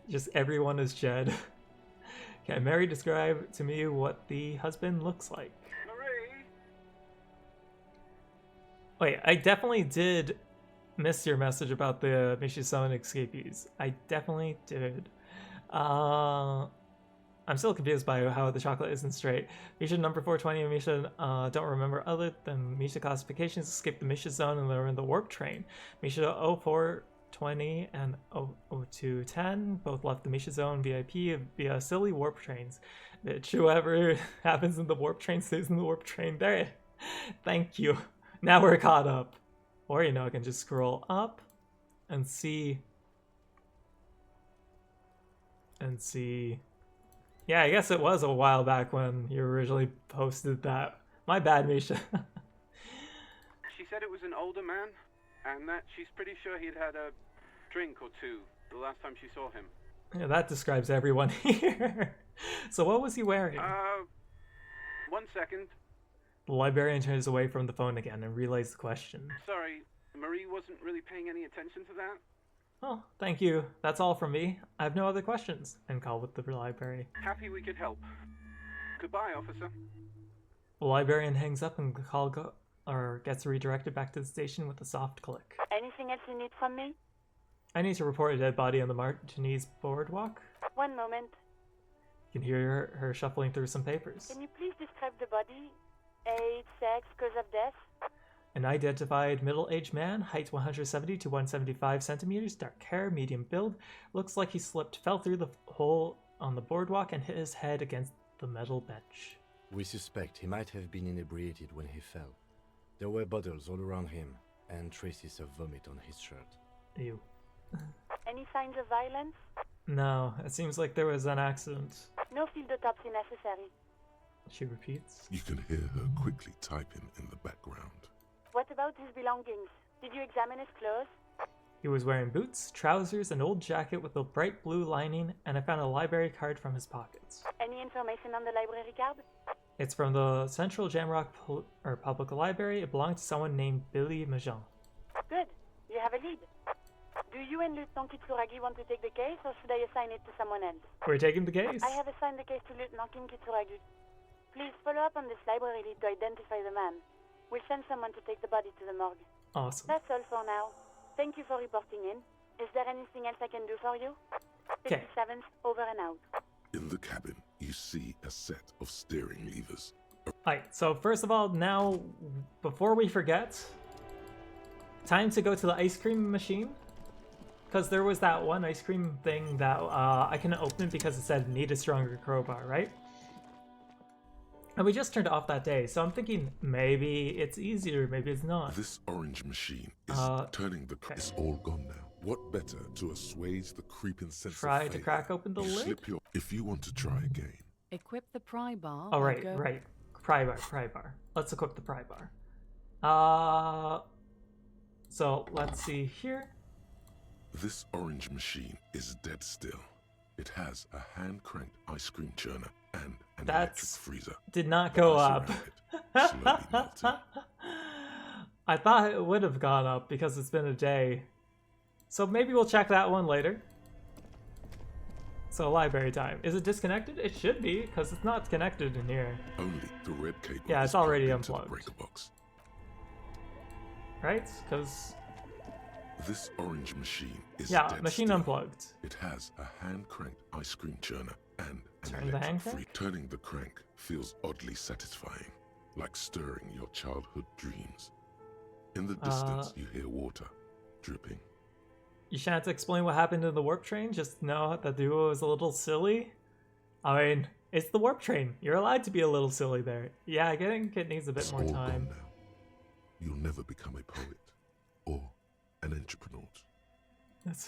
Just everyone is Jed. Can Mary describe to me what the husband looks like? Marie! Wait, I definitely did miss your message about the Misha Summon escapees. I definitely did. I'm still confused by how the chocolate isn't straight. Misha number 420 and Misha don't remember other than Misha classifications escaped the Misha zone and they're in the warp train. Misha 0420 and 0210 both left the Misha zone VIP via silly warp trains. Bitch, whoever happens in the warp train stays in the warp train. There. Thank you. Now we're caught up. Or, you know, I can just scroll up and see. Yeah, I guess it was a while back when you originally posted that. My bad, Misha. She said it was an older man, and that she's pretty sure he'd had a drink or two the last time she saw him. Yeah, that describes everyone here. So what was he wearing? 1 second. The librarian turns away from the phone again and relays the question. Sorry, Marie wasn't really paying any attention to that. Oh, thank you. That's all from me. I have no other questions. And call with the library. Happy we could help. Goodbye, officer. The librarian hangs up and the call gets redirected back to the station with a soft click. Anything else you need from me? I need to report a dead body on the Martinez boardwalk. One moment. You can hear her shuffling through some papers. Can you please describe the body? Age, sex, cause of death? An identified middle-aged man, height 170 to 175 centimeters, dark hair, medium build. Looks like he slipped, fell through the hole on the boardwalk and hit his head against the metal bench. We suspect he might have been inebriated when he fell. There were bottles all around him, and traces of vomit on his shirt. Ew. Any signs of violence? No, it seems like there was an accident. No field autopsy necessary. She repeats. You can hear her quickly typing in the background. What about his belongings? Did you examine his clothes? He was wearing boots, trousers, an old jacket with a bright blue lining, and I found a library card from his pockets. Any information on the library card? It's from the Central Jamrock Public Library. It belonged to someone named Billy Majon. Good. You have a lead. Do you and Lieutenant Kitsuragi want to take the case, or should I assign it to someone else? We're taking the case. I have assigned the case to Lieutenant Kim Kitsuragi. Please follow up on this library lead to identify the man. We'll send someone to take the body to the morgue. Awesome. That's all for now. Thank you for reporting in. Is there anything else I can do for you? Okay. 57th, over and out. In the cabin, you see a set of steering levers. Alright, so first of all, now, before we forget, time to go to the ice cream machine. Because there was that one ice cream thing that I couldn't open because it said need a stronger crowbar, right? And we just turned it off that day, so I'm thinking maybe it's easier, maybe it's not. This orange machine is turning the... okay. It's all gone now. What better to assuage the creeping sense Try of to crack open the you lid? slip your... If you want to try again, Equip the pry bar. Oh, by right, go- right. Pry bar. Let's equip the pry bar. So let's see here. this orange machine is dead still. It has a hand-cranked ice cream churner and an electric freezer. Did not The go ice up. around it slowly melting. I thought it would have gone up because it's been a day. So maybe we'll check that one later. So library time. Is it disconnected? It should be, because it's not connected in here. Only the red cable. Yeah, is it's already plugged into the unplugged. breaker box. Right? Because... This orange machine is yeah, dead machine still. unplugged. It has a hand-cranked ice cream churner and an Turn the hand electric crank? Turning the crank feels oddly satisfying, like stirring your childhood dreams. In the distance, you hear water dripping. You shan't explain what happened in the warp train? Just know that the duo is a little silly? I mean, it's the warp train. You're allowed to be a little silly there. Yeah, I think it needs a bit It's more all time. gone now. You'll never become a poet or an entrepreneur.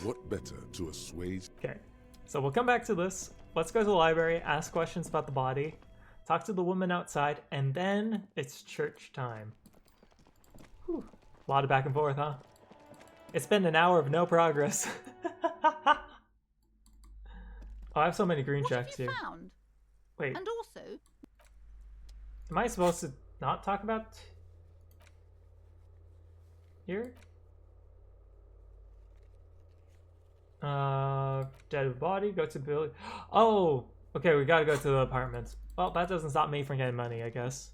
What better to assuage? Okay, so we'll come back to this. Let's go to the library, ask questions about the body, talk to the woman outside, and then it's church time. Whew. A lot of back and forth, huh? It's been an hour of no progress. Oh, I have so many green What checks have you here. found? Wait, And also, am I supposed to not talk about here? Dead body, go to Billy. Oh, okay, we gotta go to the apartment. Well, that doesn't stop me from getting money, I guess.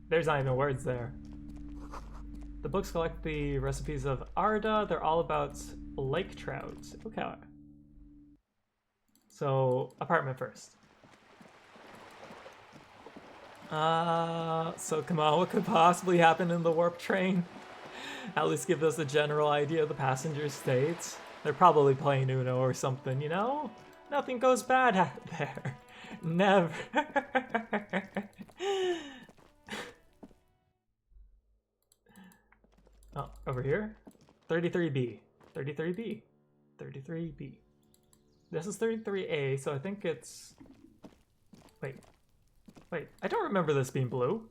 There's not even words there. The books collect the recipes of Arda. They're all about lake trout. Okay. So, apartment first. So come on, what could possibly happen in the warp train? At least give us a general idea of the passenger state. They're probably playing Uno or something, you know? Nothing goes bad out there. Never. Oh, over here? 33B. 33B. 33B. This is 33A, so I think it's... Wait. Wait, I don't remember this being blue.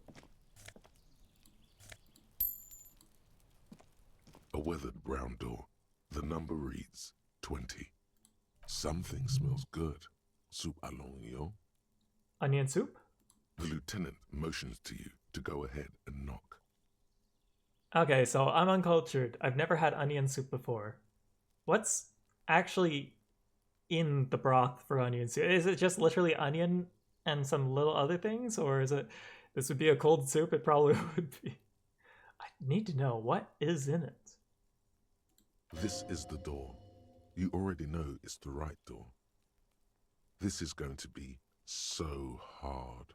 A weathered brown door. The number reads 20. Something smells good. Soup à l'oignon. Onion soup? The lieutenant motions to you to go ahead and knock. Okay, so I'm uncultured. I've never had onion soup before. What's actually in the broth for onion soup? Is it just literally onion and some little other things? Or is it, this would be a cold soup? It probably would be. I need to know, what is in it? This is the door. You already know it's the right door. This is going to be so hard.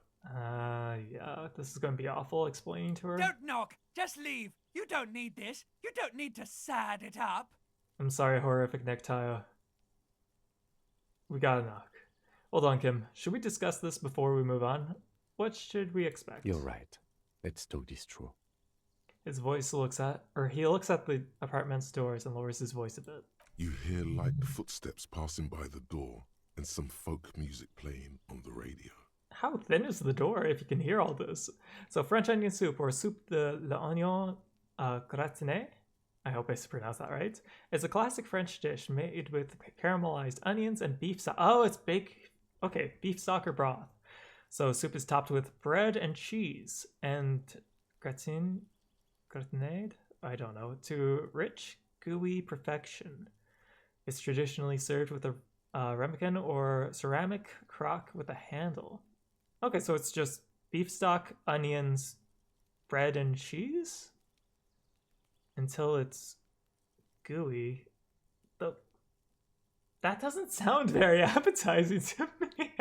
Yeah, this is going to be awful explaining to her. Don't knock. Just leave. You don't need this. You don't need to sad it up. I'm sorry, horrific necktie. We gotta knock. Hold on, Kim. Should we discuss this before we move on? What should we expect? You're right. Let's talk this through. His voice looks at, or he looks at the apartment's doors and lowers his voice a bit. You hear light footsteps passing by the door and some folk music playing on the radio. How thin is the door if you can hear all this? So French onion soup, or soup de l'oignon gratiné, I hope I pronounced that right, is a classic French dish made with caramelized onions and beef stock. Oh, it's beef stock or broth. So soup is topped with bread and cheese and gratinade? I don't know, to rich, gooey perfection. It's traditionally served with a ramekin or ceramic crock with a handle. Okay, so it's just beef stock, onions, bread, and cheese? Until it's gooey. that doesn't sound very appetizing to me.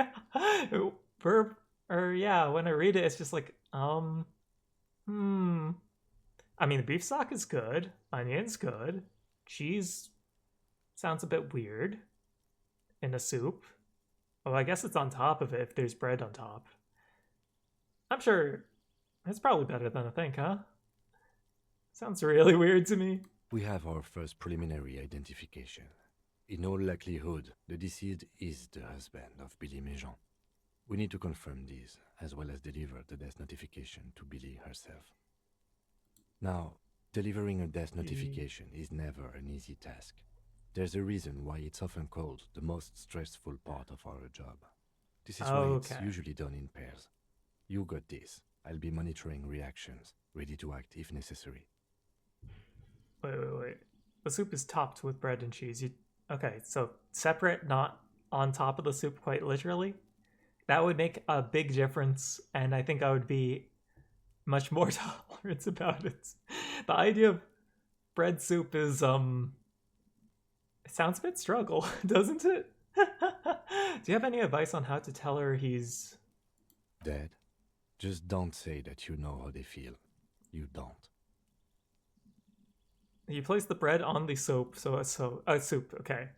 Yeah, when I read it, it's just like, I mean, the beef stock is good, onion's good, cheese sounds a bit weird in a soup. Well, I guess it's on top of it if there's bread on top. I'm sure it's probably better than I think, huh? Sounds really weird to me. We have our first preliminary identification. In all likelihood, the deceased is the husband of Billy Méjean. We need to confirm this, as well as deliver the death notification to Billy herself. Now, delivering a death notification is never an easy task. There's a reason why it's often called the most stressful part of our job. This is why it's usually done in pairs. You got this. I'll be monitoring reactions, ready to act if necessary. Wait. The soup is topped with bread and cheese. Okay, so separate, not on top of the soup quite literally. That would make a big difference, and I think I would be much more tolerant about it. The idea of bread soup is, it sounds a bit struggle, doesn't it? Do you have any advice on how to tell her he's... dead? Just don't say that you know how they feel. You don't. You place the bread on the soap, soup, okay.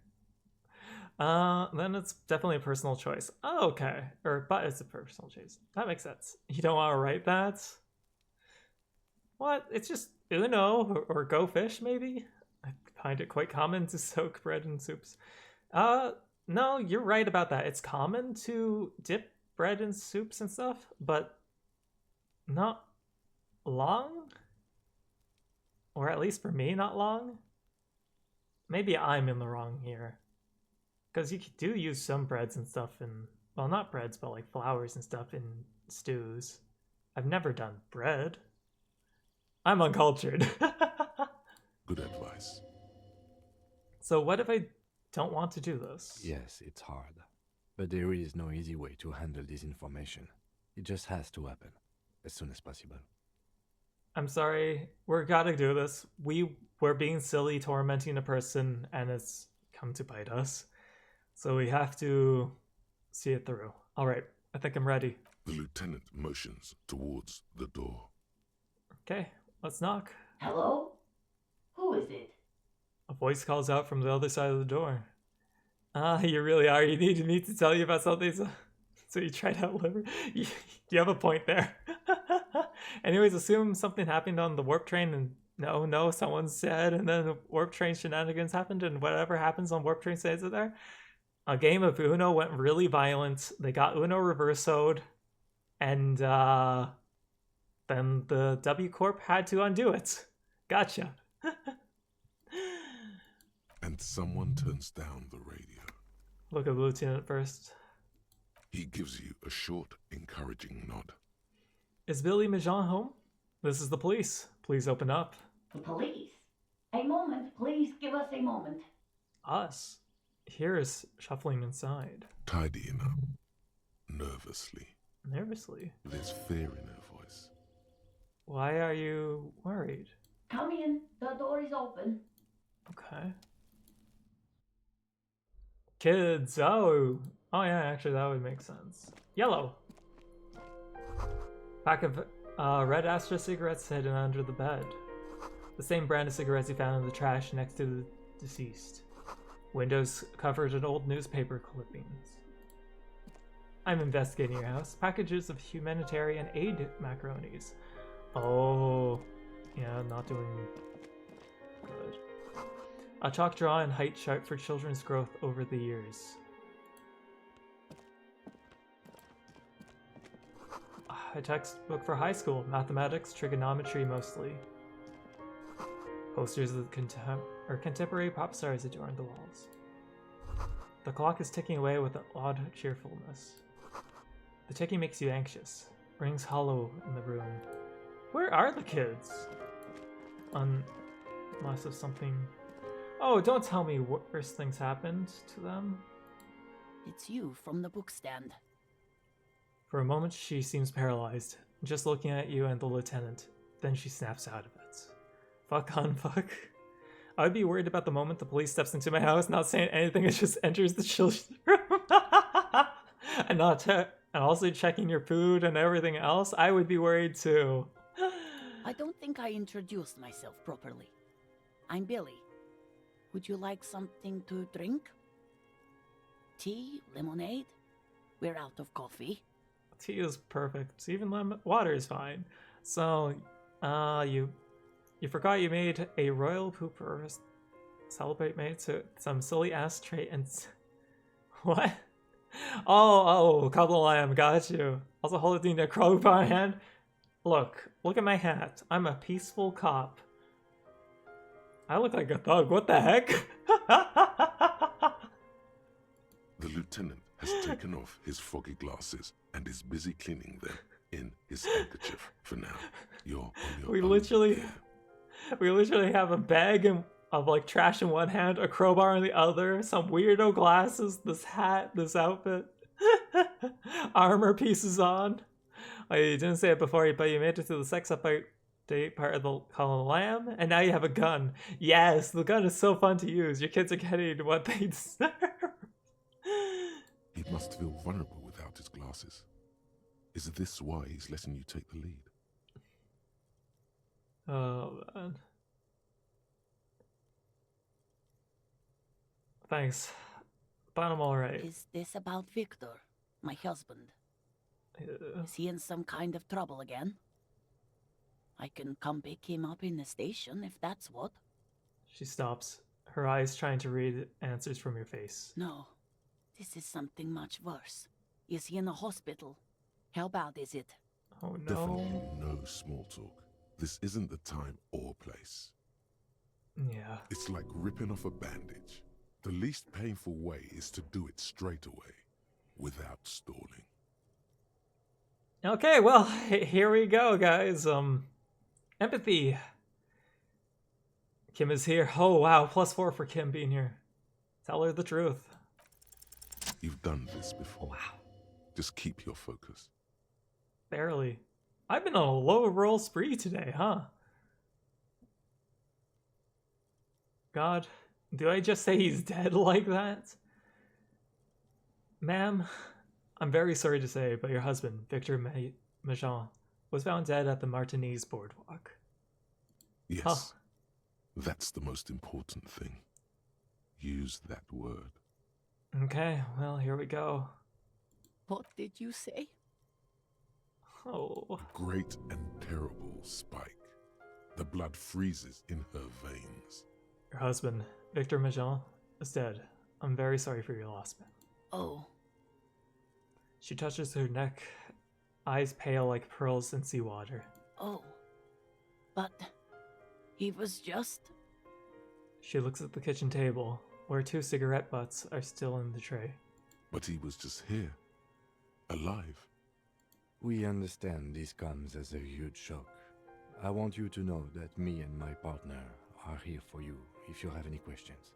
Then it's definitely a personal choice. Oh, okay. But it's a personal choice. That makes sense. You don't want to write that? What? It's just Uno or Go Fish, maybe? I find it quite common to soak bread in soups. No, you're right about that. It's common to dip bread in soups and stuff, but not long? Or at least for me, not long? Maybe I'm in the wrong here. Because you do use some breads and stuff in... Well, not breads, but like flours and stuff in stews. I've never done bread. I'm uncultured. Good advice. So what if I don't want to do this? Yes, it's hard. But there is no easy way to handle this information. It just has to happen. As soon as possible. I'm sorry, we're gotta do this. We're being silly, tormenting a person, and it's come to bite us. So we have to see it through. Alright, I think I'm ready. The lieutenant motions towards the door. Okay, let's knock. Hello? Who is it? A voice calls out from the other side of the door. You really are. You needed me to tell you about something, so you tried to outlive her. You have a point there. Anyways, assume something happened on the warp train and no, someone said, and then the warp train shenanigans happened, and whatever happens on warp train stays there. A game of Uno went really violent. They got Uno reversoed, and then the W Corp had to undo it. Gotcha. And someone turns down the radio. Look at the lieutenant first. He gives you a short, encouraging nod. Is Billy Méjean home? This is the police. Please open up. The police? A moment, please give us a moment. Us? Here is shuffling inside. Tidying up. Nervously. Nervously? There's fear in her voice. Why are you worried? Come in. The door is open. Okay. Kids. Oh yeah, actually that would make sense. Yellow. Pack of red Astra cigarettes hidden under the bed. The same brand of cigarettes you found in the trash next to the deceased. Windows covered in old newspaper clippings. I'm investigating your house. Packages of humanitarian aid macaronis. Oh, yeah, not doing good. A chalk draw and height chart for children's growth over the years. A textbook for high school, mathematics, trigonometry mostly. Posters of contemporary pop stars adorn the walls. The clock is ticking away with an odd cheerfulness. The ticking makes you anxious. Rings hollow in the room. Where are the kids? Unless of something... Oh, don't tell me worse things happened to them. It's you from the book stand. For a moment, she seems paralyzed, just looking at you and the lieutenant. Then she snaps out of it. Fuck on fuck. I'd be worried about the moment the police steps into my house, not saying anything, and just enters the children's room. And also checking your food and everything else. I would be worried too. I don't think I introduced myself properly. I'm Billy. Would you like something to drink? Tea? Lemonade? We're out of coffee. Tea is perfect. Even water is fine. So, you forgot you made a royal pooper. Celebrate mate to some silly ass trait and what? Oh, Cobble Lamb, got you. Also holding a crowbar in hand. Look at my hat. I'm a peaceful cop. I look like a thug. What the heck? The lieutenant has taken off his foggy glasses and is busy cleaning them in his handkerchief. For now, you're on your We own literally here. have a bag of like trash in one hand, a crowbar in the other, some weirdo glasses, this hat, this outfit, armor pieces on. Oh, you didn't say it before, but you made it to the sex update part of the Call of the Lamb, and now you have a gun. Yes, the gun is so fun to use. Your kids are getting what they deserve. He must feel vulnerable without his glasses. Is this why he's letting you take the lead? Oh, man. Thanks. But I'm alright. Is this about Victor, my husband? Is he in some kind of trouble again? I can come pick him up in the station if that's what. She stops, her eyes trying to read answers from your face. No, this is something much worse. Is he in the hospital? How bad is it? Oh no. Definitely no small talk. This isn't the time or place. Yeah. It's like ripping off a bandage. The least painful way is to do it straight away, without stalling. Okay, well, here we go, guys. Empathy. Kim is here. Oh, wow, +4 for Kim being here. Tell her the truth. You've done this before. Wow. Just keep your focus. Barely. I've been on a low roll spree today, huh? God, do I just say he's dead like that? Ma'am, I'm very sorry to say, but your husband, Victor Majan, was found dead at the Martinez boardwalk. Yes. Huh. That's the most important thing. Use that word. Okay, well, here we go. What did you say? Oh. Great and terrible spike. The blood freezes in her veins. Your husband, Victor Majan, is dead. I'm very sorry for your loss, man. Oh. She touches her neck, eyes pale like pearls in seawater. Oh. But he was just... She looks at the kitchen table, where 2 cigarette butts are still in the tray. But he was just here. Alive. We understand this comes as a huge shock. I want you to know that me and my partner are here for you if you have any questions.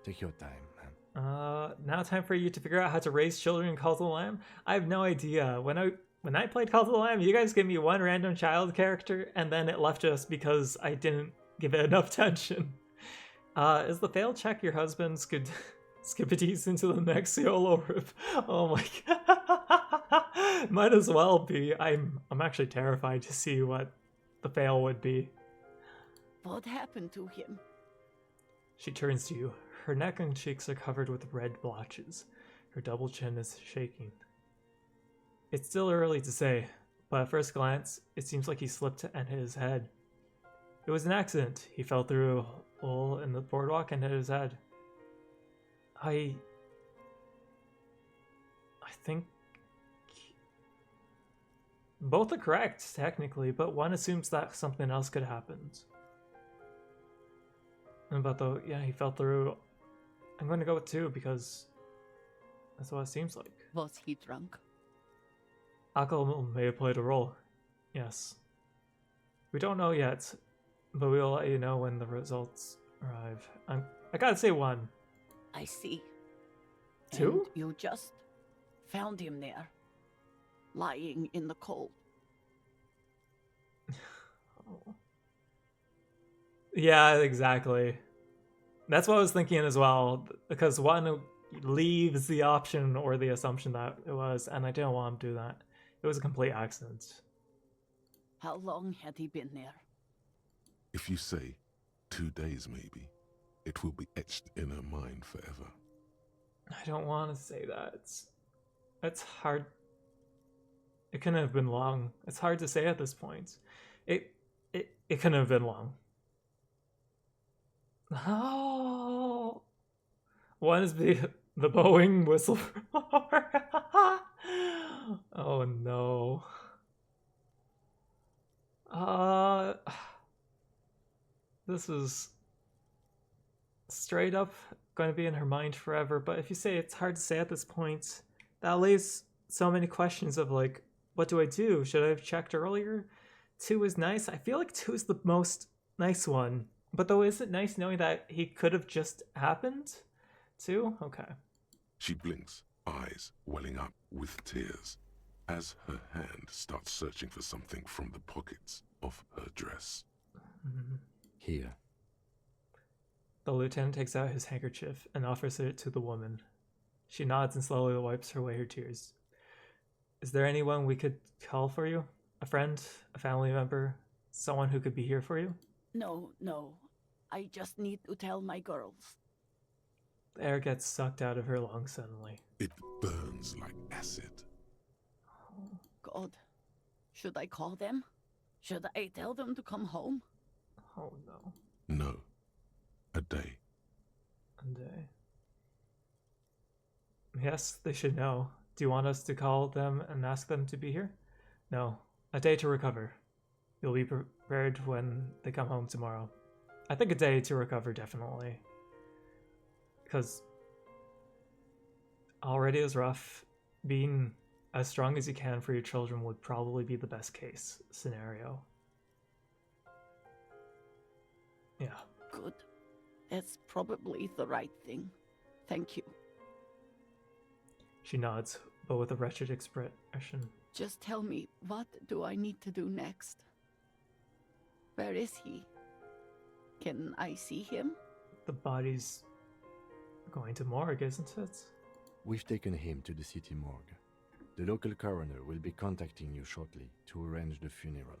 Take your time, man. Now time for you to figure out how to raise children in Call of the Lamb? I have no idea. When I played Call of the Lamb, you guys gave me one random child character, and then it left us because I didn't give it enough attention. Is the fail check your husband's good skippities into the next YOLO rip? Oh my god. Might as well be. I'm actually terrified to see what the fail would be. What happened to him? She turns to you. Her neck and cheeks are covered with red blotches. Her double chin is shaking. It's still early to say, but at first glance, it seems like he slipped and hit his head. It was an accident. He fell through a hole in the boardwalk and hit his head. I think both are correct, technically, but one assumes that something else could have happened. But though, yeah, he fell through. I'm going to go with 2 because that's what it seems like. Was he drunk? Alcohol may have played a role. Yes. We don't know yet, but we will let you know when the results arrive. I gotta say 1. I see. 2? And you just found him there, lying in the cold. Oh. Yeah, exactly. That's what I was thinking as well, because one leaves the option or the assumption that it was, and I didn't want him to do that. It was a complete accident. How long had he been there? If you say 2 days maybe, it will be etched in her mind forever. I don't want to say that. It's hard. It couldn't have been long. It's hard to say at this point. It couldn't have been long. Oh, one is the Boeing whistleblower. Oh no. This is straight up going to be in her mind forever. But if you say it's hard to say at this point, that leaves so many questions of like, what do I do? Should I have checked earlier? 2 is nice. I feel like 2 is the most nice one. But though, is it nice knowing that he could have just happened? 2? Okay. She blinks, eyes welling up with tears, as her hand starts searching for something from the pockets of her dress. Here. The lieutenant takes out his handkerchief and offers it to the woman. She nods and slowly wipes away her tears. Is there anyone we could call for you? A friend? A family member? Someone who could be here for you? No. I just need to tell my girls. The air gets sucked out of her lungs suddenly. It burns like acid. God. Should I call them? Should I tell them to come home? Oh no. No. A day. A day. Yes, they should know. Do you want us to call them and ask them to be here? No. A day to recover. You'll be prepared when they come home tomorrow. I think a day to recover, definitely. Because already is rough. Being as strong as you can for your children would probably be the best case scenario. Yeah. Good. That's probably the right thing. Thank you. She nods, but with a wretched expression. Just tell me, what do I need to do next? Where is he? Can I see him? The body's going to morgue, isn't it? We've taken him to the city morgue. The local coroner will be contacting you shortly to arrange the funeral.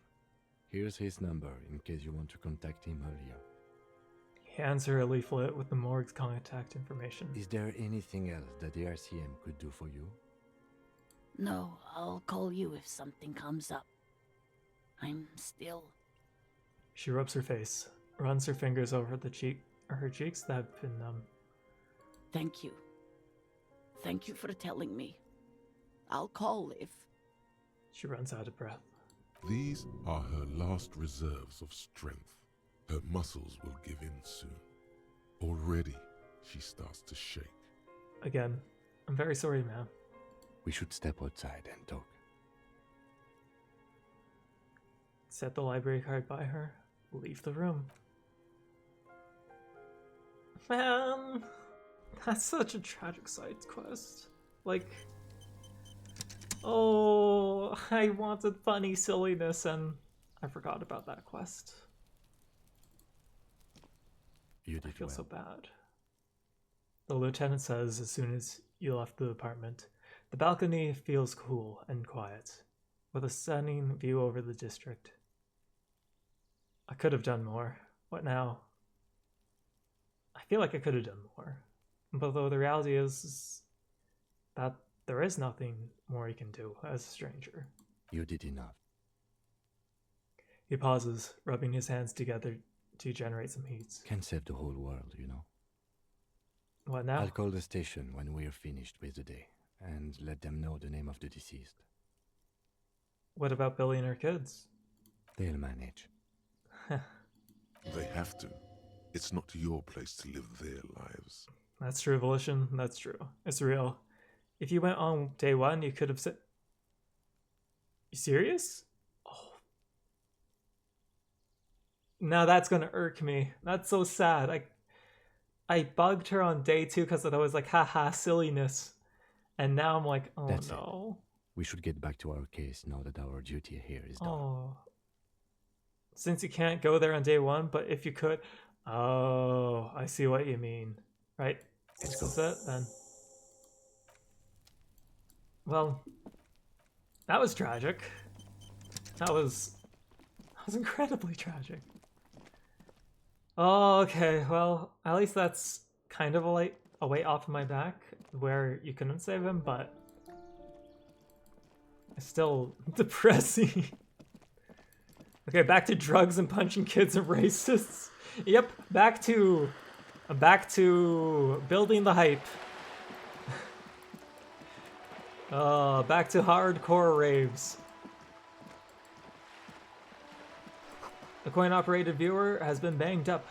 Here's his number in case you want to contact him earlier. He hands her a leaflet with the morgue's contact information. Is there anything else that the RCM could do for you? No, I'll call you if something comes up. I'm still... She rubs her face, runs her fingers over her cheeks that have been numb. Thank you. Thank you for telling me. I'll call if... She runs out of breath. These are her last reserves of strength. Her muscles will give in soon. Already, she starts to shake. Again, I'm very sorry, ma'am. We should step outside and talk. Set the library card by her. Leave the room. Man, that's such a tragic side quest. Like, oh, I wanted funny silliness and I forgot about that quest. I feel so bad. The lieutenant says as soon as you left the apartment, the balcony feels cool and quiet, with a stunning view over the district. I could have done more. What now? I feel like I could have done more. But though the reality is that there is nothing more you can do as a stranger. You did enough. He pauses, rubbing his hands together to generate some heat. Can save the whole world, you know. What now? I'll call the station when we're finished with the day, and let them know the name of the deceased. What about Billy and her kids? They'll manage. They have to. It's not your place to live their lives. That's true, Volition. That's true. It's real. If you went on day 1, you could have said... You serious? Oh. Now that's gonna irk me. That's so sad. I bugged her on day 2 because I was like, haha, silliness. And now I'm like, oh That's no. It. We should get back to our case now that our duty here is done. Oh. Since you can't go there on day 1, but if you could... Oh, I see what you mean. Right. This is it then. Well, that was tragic. That was incredibly tragic. Oh, okay. Well, at least that's kind of a weight off of my back where you couldn't save him, but it's still depressing. Okay, back to drugs and punching kids and racists. Yep, back to building the hype. Back to hardcore raves. The coin-operated viewer has been banged up.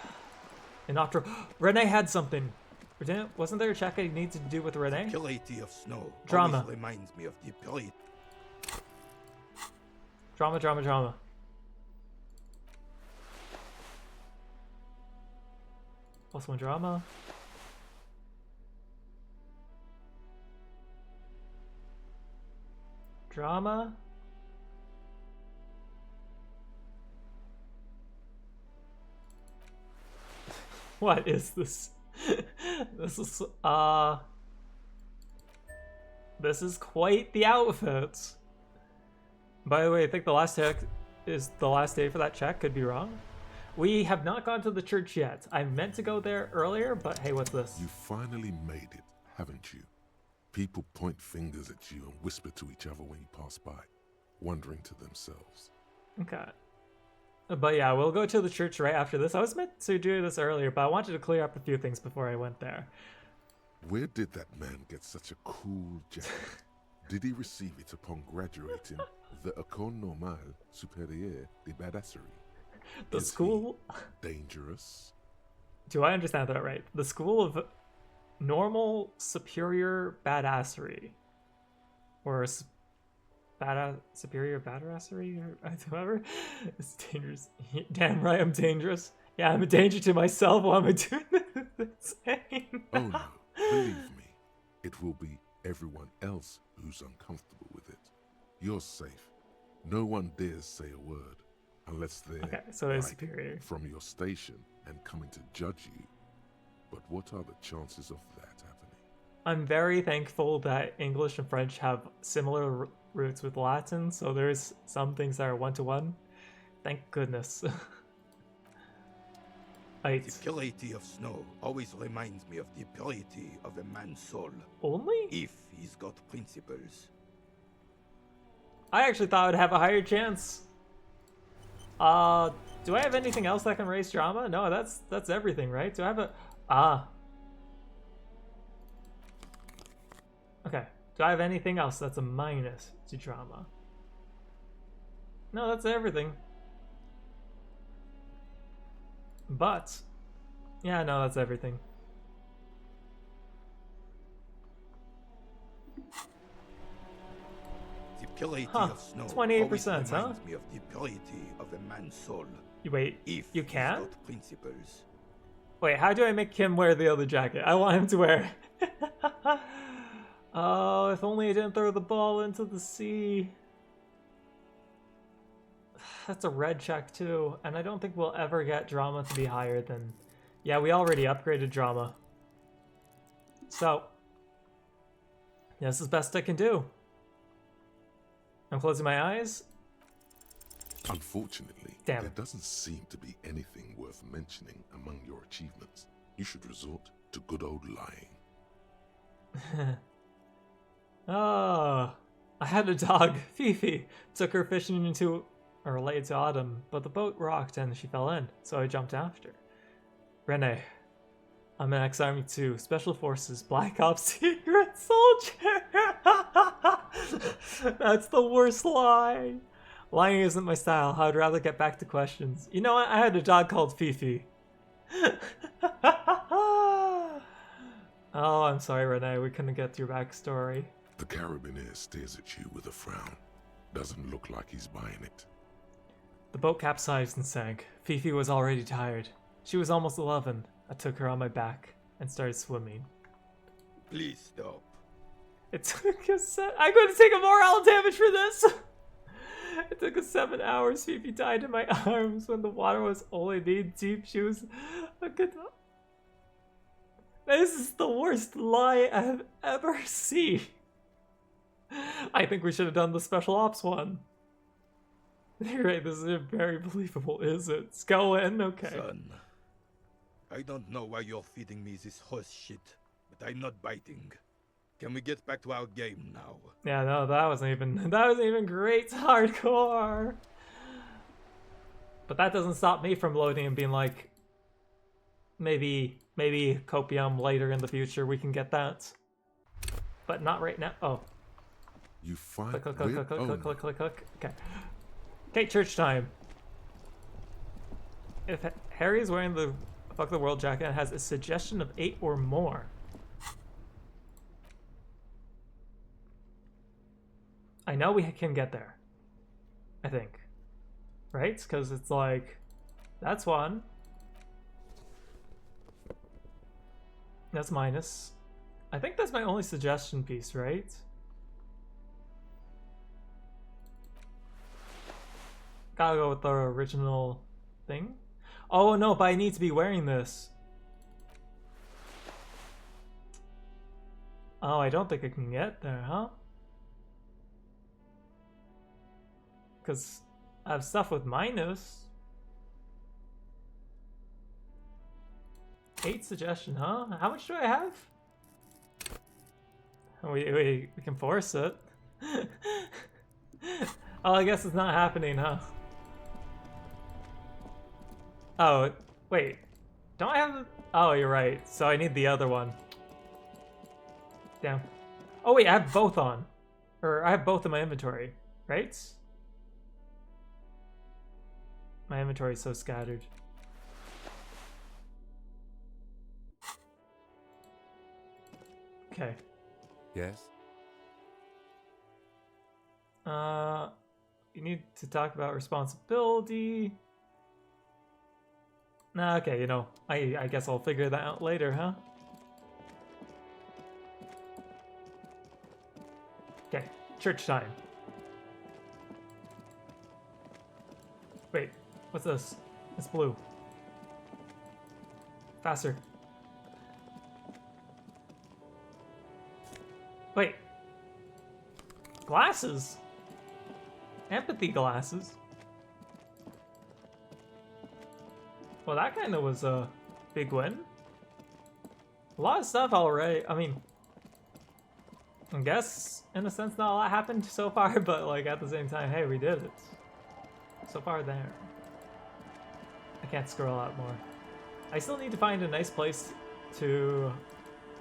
And after Renee had something. Wasn't there a check I need to do with Renee? Purity of snow Drama. always reminds me of the purity. Drama. +1 drama. Drama. What is this? This is quite the outfit. By the way, I think the last check is the last day for that check. Could be wrong. We have not gone to the church yet. I meant to go there earlier, but hey, what's this? You finally made it, haven't you? People point fingers at you and whisper to each other when you pass by, wondering to themselves. Okay. But yeah, we'll go to the church right after this. I was meant to do this earlier, but I wanted to clear up a few things before I went there. Where did that man get such a cool jacket? Did he receive it upon graduating the École Normale Supérieure de Badasserie? The school... dangerous? Do I understand that right? The School of Normal Superior Badassery. Or Superior Badassery? Or whatever? It's dangerous. Damn right I'm dangerous. Yeah, I'm a danger to myself while I'm doing this. Oh no, believe me. It will be everyone else who's uncomfortable with it. You're safe. No one dares say a word. Unless they're superior from your station and coming to judge you. But what are the chances of that happening? I'm very thankful that English and French have similar roots with Latin, so there's some things that are one-to-one. Thank goodness. The purity of snow always reminds me of the purity of a man's soul. Only? If he's got principles. I actually thought I'd have a higher chance. Do I have anything else that can raise drama? No, that's everything, right? Do I have a... Okay. Do I have anything else that's a minus to drama? No, that's everything. But... yeah, no, that's everything. The purity of snow 28%, huh? reminds me of the purity of a man's soul. Wait, if you can? He's got principles. Wait, how do I make him wear the other jacket? I want him to wear... Oh, if only I didn't throw the ball into the sea. That's a red check too, and I don't think we'll ever get drama to be higher than... Yeah, we already upgraded drama. So, this is best I can do. I'm closing my eyes. Unfortunately, Damn. there doesn't seem to be anything worth mentioning among your achievements. You should resort to good old lying. Oh, I had a dog, Fifi. Took her fishing into or late to autumn, but the boat rocked and she fell in, so I jumped after. Renee, I'm an ex-Army 2, Special Forces, Black Ops Secret Soldier. That's the worst lie. Lying isn't my style. I'd rather get back to questions. You know what? I had a dog called Fifi. Oh, I'm sorry, Renee. We couldn't get your backstory. The carabiner stares at you with a frown. Doesn't look like he's buying it. The boat capsized and sank. Fifi was already tired. She was almost 11. I took her on my back and started swimming. Please stop. It took a set. I'm going to take a morale damage for this. It took us 7 hours. Phoebe died in my arms when the water was only knee deep. She was a good. This is the worst lie I've ever seen. I think we should have done the special ops one. You're right, this isn't very believable, is it? Let's go in, okay. Son, I don't know why you're feeding me this horse shit, but I'm not biting. Can we get back to our game now? Yeah, no, that wasn't even great hardcore. But that doesn't stop me from loading and being like, maybe copium later in the future we can get that. But not right now. Oh. You find click. Okay. Okay, church time. If Harry is wearing the Fuck the World jacket and has a suggestion of 8 or more. I know we can get there. I think. Right? Because it's like, that's 1. That's minus. I think that's my only suggestion piece, right? Gotta go with the original thing. Oh no, but I need to be wearing this. Oh, I don't think I can get there, huh? Because I have stuff with minus. 8 suggestion, huh? How much do I have? We can force it. Oh, I guess it's not happening, huh? Oh, wait. Don't I have... Oh, you're right. So I need the other one. Damn. Oh, wait, I have both on. Or I have both in my inventory, right? My inventory is so scattered. Okay. Yes? You need to talk about responsibility. Nah, okay, you know, I guess I'll figure that out later, huh? Okay, church time. Wait, what's this? It's blue. Faster. Wait. Glasses? Empathy glasses? Well, that kind of was a big win. A lot of stuff already. I mean, I guess in a sense not a lot happened so far, but like at the same time, hey, we did it. So far there. I can't scroll out more. I still need to find a nice place to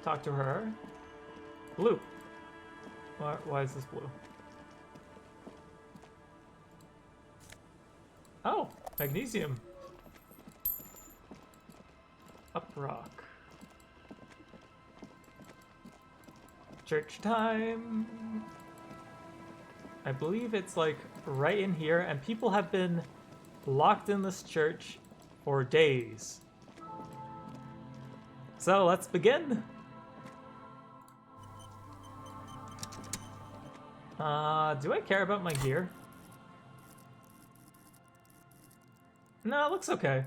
talk to her. Blue. Why is this blue? Oh, magnesium. Up rock. Church time. I believe it's like right in here, and people have been locked in this church for days. So let's begin. Do I care about my gear? No, it looks okay.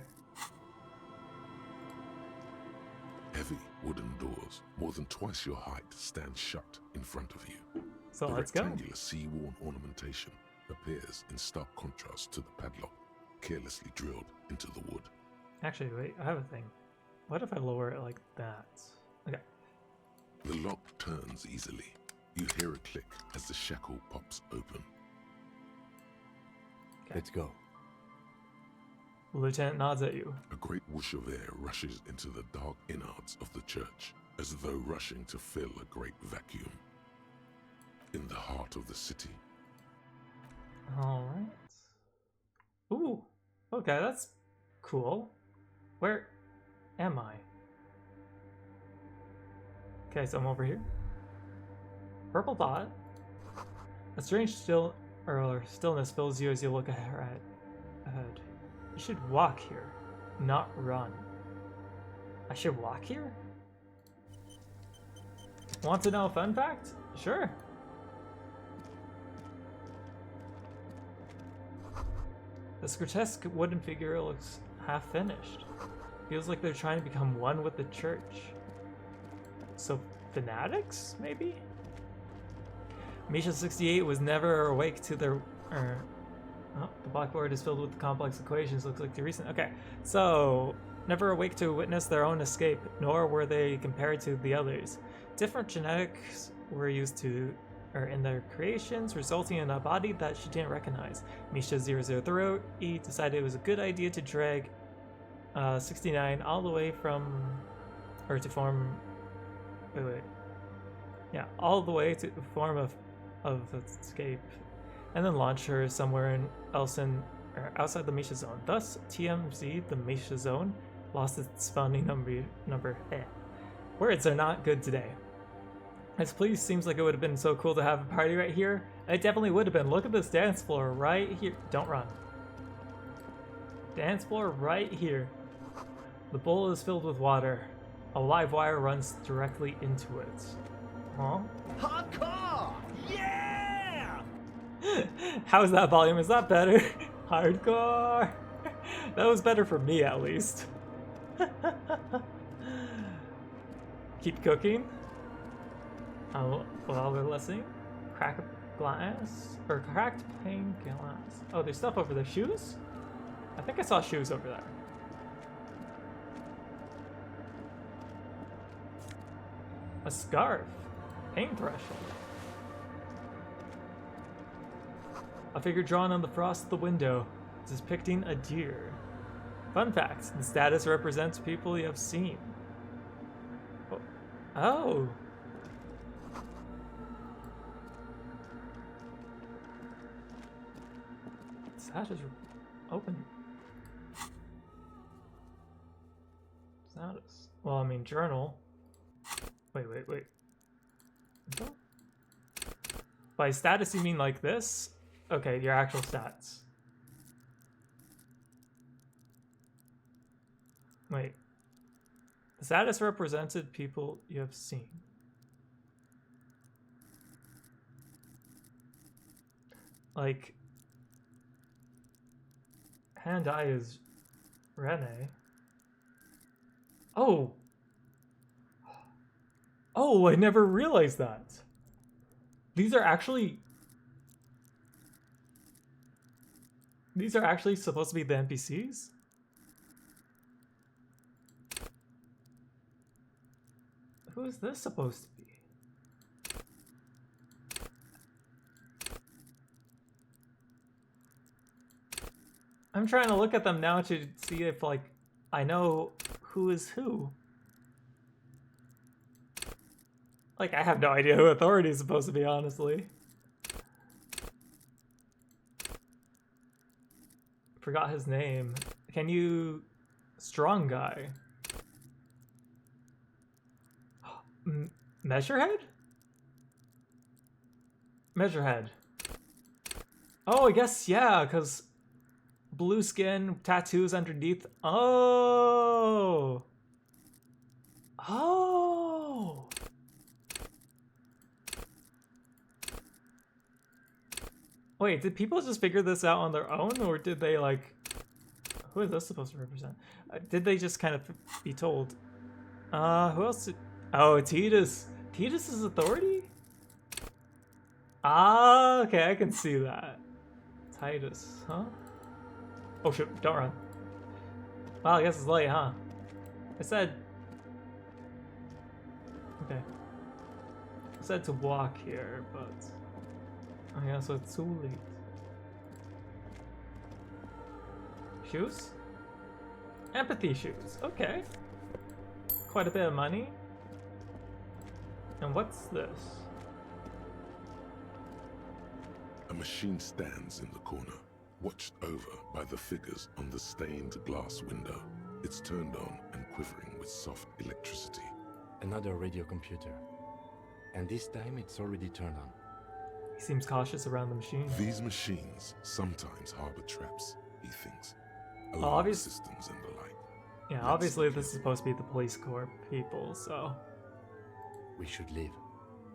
Heavy wooden doors, more than twice your height, stand shut in front of you. So the let's go. rectangular sea-worn ornamentation appears in stark contrast to the padlock, carelessly drilled into the wood. Actually, wait, I have a thing. What if I lower it like that? Okay. The lock turns easily. You hear a click as the shackle pops open. Okay. Let's go. Lieutenant nods at you. A great whoosh of air rushes into the dark innards of the church, as though rushing to fill a great vacuum. In the heart of the city. Alright. Ooh, okay, that's cool. Where am I? Okay, so I'm over here. Purple dot. A strange stillness fills you as you look ahead. You should walk here, not run. I should walk here? Want to know a fun fact? Sure. This grotesque wooden figure looks half finished. Feels like they're trying to become one with the church. So, fanatics, maybe? Misha 68 was never awake to their... oh, the blackboard is filled with complex equations. Looks like the recent... Okay, so... Never awake to witness their own escape, nor were they compared to the others. Different genetics were used to... in their creations, resulting in a body that she didn't recognize. Misha 003 decided it was a good idea to drag 69 all the way from... to form... Wait. Yeah, all the way to the form of escape, and then launch her somewhere else outside the Misha zone. Thus, TMZ, the Misha zone, lost its founding number. Words are not good today. This place seems like it would have been so cool to have a party right here. It definitely would have been. Look at this dance floor right here. Don't run. Dance floor right here. The bowl is filled with water. A live wire runs directly into it. Huh? Hardcore! Yeah! How's that volume? Is that better? Hardcore! That was better for me, at least. Keep cooking. Oh, while we're listening. Crack a glass? Or cracked pane glass. Oh, there's stuff over there. Shoes? I think I saw shoes over there. A scarf. Pain threshold. A figure drawn on the frost of the window is depicting a deer. Fun fact, the status represents people you have seen. Oh. Status open. Status. Well, I mean, journal. Wait. By status, you mean like this? Okay, your actual stats. Wait. The status represented people you have seen. Like, hand-eye is Rene. Oh! Oh, I never realized that. These are actually supposed to be the NPCs? Who is this supposed to be? I'm trying to look at them now to see if, like, I know who is who. Like, I have no idea who Authority is supposed to be, honestly. Forgot his name. Can you... Strong guy. Measurehead? Measurehead. Oh, I guess, yeah, because blue skin, tattoos underneath. Oh! Oh! Wait, did people just figure this out on their own, or did they, like... Who is this supposed to represent? Did they just kind of be told? Who else did... Oh, Titus. Titus is Authority? Ah, okay, I can see that. Titus, huh? Oh shit, don't run. Well, I guess it's late, huh? I said... Okay. I said to walk here, but... I guess it's too late. Shoes? Empathy shoes, okay. Quite a bit of money. And what's this? A machine stands in the corner, watched over by the figures on the stained glass window. It's turned on and quivering with soft electricity. Another radio computer. And this time it's already turned on. He seems cautious around the machine. These machines sometimes harbor traps, he thinks. Well, Alarm systems and the like. Yeah, obviously this is supposed to be the police corps people, so... We should leave.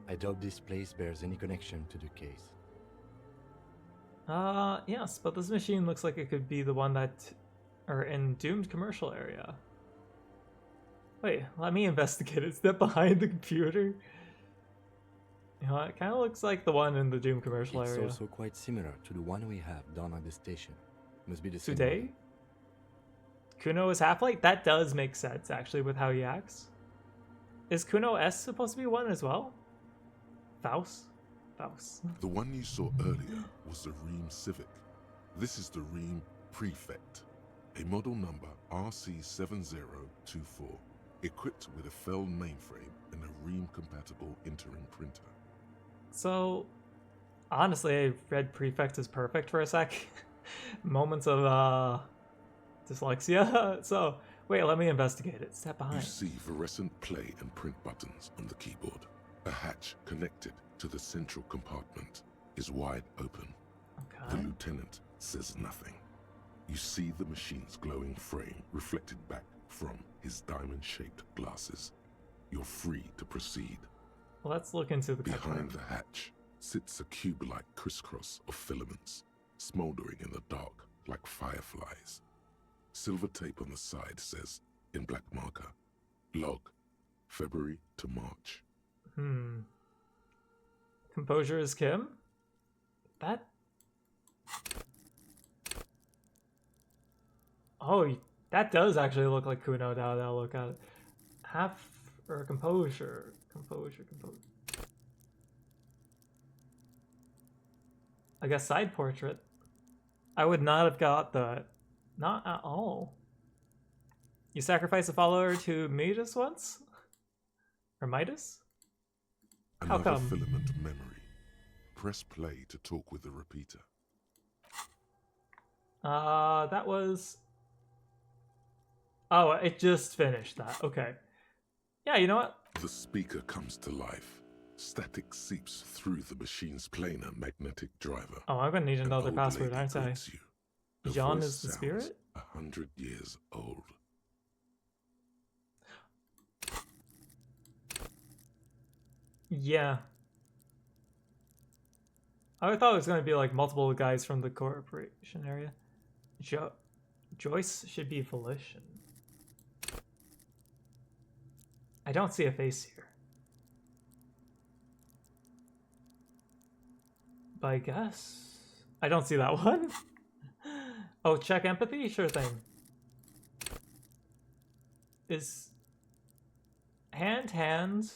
I doubt this place bears any connection to the case. Yes, but this machine looks like it could be the one that are in doomed commercial area. Wait, let me investigate it. Step behind the computer. You know, it kind of looks like the one in the doomed commercial It's area. also quite similar to the one we have down at the station. Must be the same. Today? one. Kuno is half-light? That does make sense, actually, with how he acts. Is Kuno S supposed to be one as well? Faust? Faust. The one you saw earlier was the Ream Civic. This is the Ream Prefect, a model number RC7024, equipped with a Feld mainframe and a Ream-compatible interim printer. So, honestly, I read Prefect is perfect for a sec. Moments of, dyslexia. So, wait, let me investigate it. Step You behind. see fluorescent play and print buttons on the keyboard. A hatch connected to the central compartment is wide open. Okay. The lieutenant says nothing. You see the machine's glowing frame reflected back from his diamond-shaped glasses. You're free to proceed. Well, let's look into the Behind the hatch sits a cube-like crisscross of filaments, smoldering in the dark like fireflies. Silver tape on the side says, in black marker, log, February to March. Composure is Kim? That... Oh, that does actually look like Kuno now that I look at it. Composure. I guess side portrait. I would not have got that. Not at all. You sacrifice a follower to Midas once? Or Midas? How Another come? filament memory. Press play to talk with the repeater. That was... Oh, it just finished that. Okay. Yeah, you know what? The speaker comes to life. Static seeps through the machine's planar magnetic driver. Oh, I'm gonna need An another old password, lady aren't I? greets you. Her Jean voice is the sounds spirit? 100 years old. Yeah. I thought it was going to be like multiple guys from the corporation area. Joyce should be Volition. I don't see a face here. But I guess... I don't see that one. Oh, check empathy? Sure thing. Is... Hand...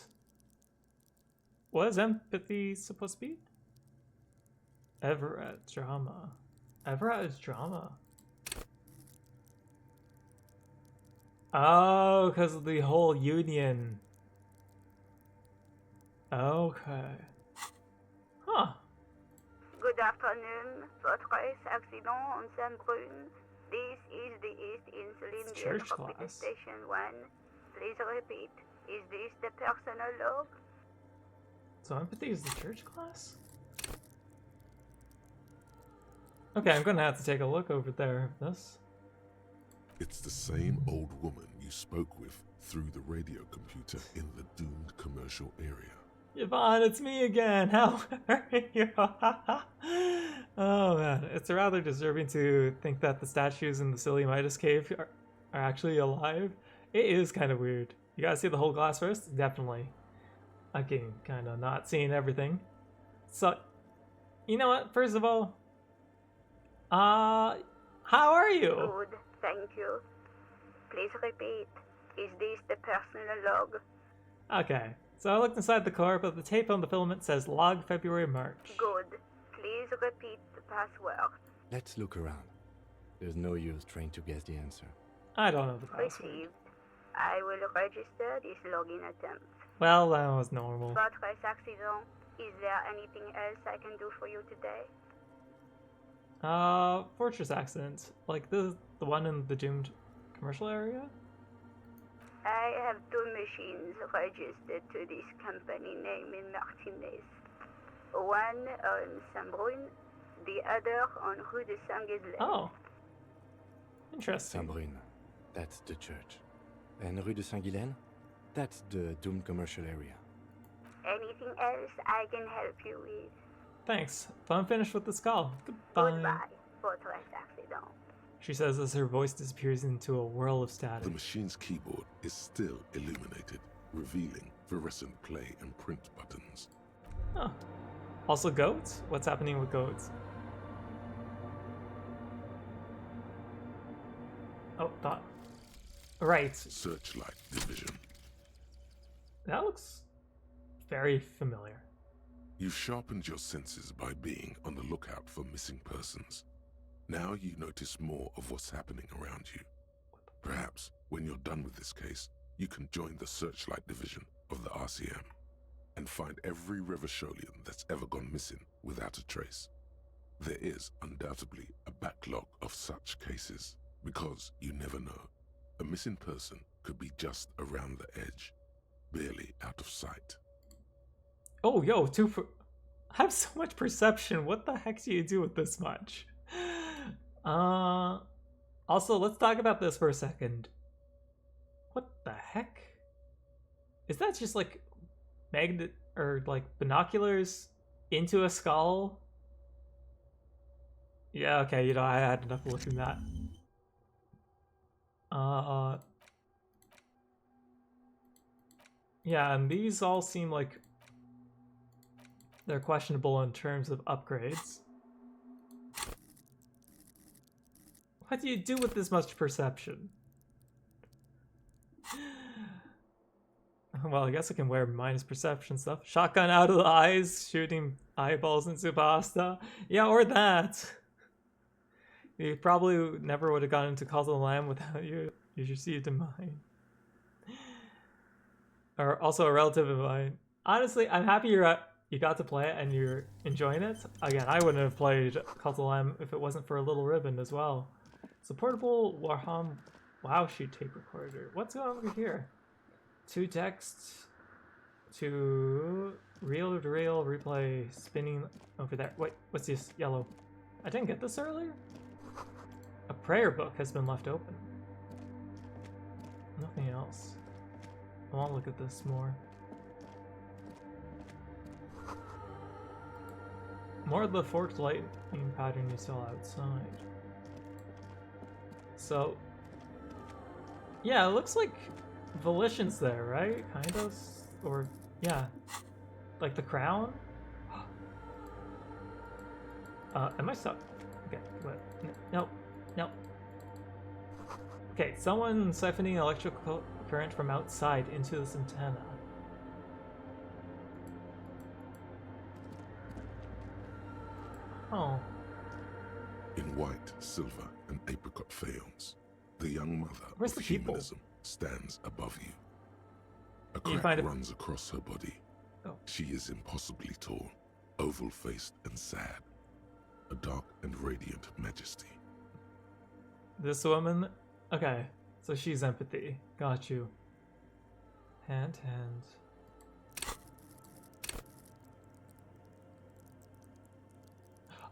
What is empathy supposed to be? Everett drama. Everett is drama. Oh, because of the whole union. Okay. Huh. Good afternoon. Votre accident on Saint-Brune. This is the East Insulindian Church Rapid class. Station 1. Please repeat. Is this the personal log? So empathy is the church class? Okay, I'm gonna have to take a look over there at this. It's the same old woman you spoke with through the radio computer in the doomed commercial area. Yvonne, it's me again. How are you? Oh man, it's rather disturbing to think that the statues in the silly Midas cave are actually alive. It is kind of weird. You gotta see the whole glass first? Definitely. I can kind of not seeing everything. So, you know what? First of all, how are you? Good, thank you. Please repeat. Is this the personal log? Okay, so I looked inside the core, but the tape on the filament says log February March. Good. Please repeat the password. Let's look around. There's no use trying to guess the answer. I don't know the password. Received. I will register this login attempt. Well, that was normal. Votre accident. Is there anything else I can do for you today? Fortress accident. Like the one in the doomed commercial area? I have two machines registered to this company name in Martinez. One on Saint-Brune, the other on Rue de Saint-Ghislain. Oh. Interesting. Saint-Brune, that's the church. And Rue de Saint-Ghislain, that's the doomed commercial area. Anything else I can help you with? Thanks, but I'm finished with this call. Goodbye. Goodbye, votre accident. She says as her voice disappears into a whirl of The static. machine's keyboard is still illuminated, revealing fluorescent play and print buttons. Oh. Also goats? What's happening with goats? Oh, thought. Right. Searchlight Division. That looks very familiar. You've sharpened your senses by being on the lookout for missing persons. Now you notice more of what's happening around you. Perhaps, when you're done with this case, you can join the Searchlight Division of the RCM and find every Revacholian that's ever gone missing without a trace. There is undoubtedly a backlog of such cases, because you never know. A missing person could be just around the edge, barely out of sight. Oh, yo, I have so much perception. What the heck do you do with this much? Also, let's talk about this for a second. What the heck? Is that just like magnet or like binoculars into a skull? Yeah, okay, you know, I had enough of looking at that. Yeah, and these all seem like they're questionable in terms of upgrades. What do you do with this much perception? Well, I guess I can wear minus perception stuff. Shotgun out of the eyes, shooting eyeballs into pasta. Yeah, or that. You probably never would have gotten into Call of the Lamb without you received in mine. Or also a relative of mine. Honestly, I'm happy you got to play it and you're enjoying it. Again, I wouldn't have played Call of the Lamb if it wasn't for a little ribbon as well. It's a portable Warham Wow Shoot tape recorder. What's going on over here? 2 texts to reel-to-reel replay spinning over there. Wait, what's this yellow? I didn't get this earlier? A prayer book has been left open. Nothing else. I want to look at this more. More of the forked lightning pattern you saw outside. So, yeah, it looks like Volition's there, right? Kind of? Or, yeah. Like the crown? Am I stuck? Okay, what? No, no. Okay, someone siphoning electrical current from outside into this antenna. Oh. In white, silver, and apricot faience, the young mother Where's of the people? humanism stands above you. A You crack find it- runs across her body. Oh. She is impossibly tall, oval-faced and sad. A dark and radiant majesty. This woman? Okay, so she's empathy. Got you. Hand.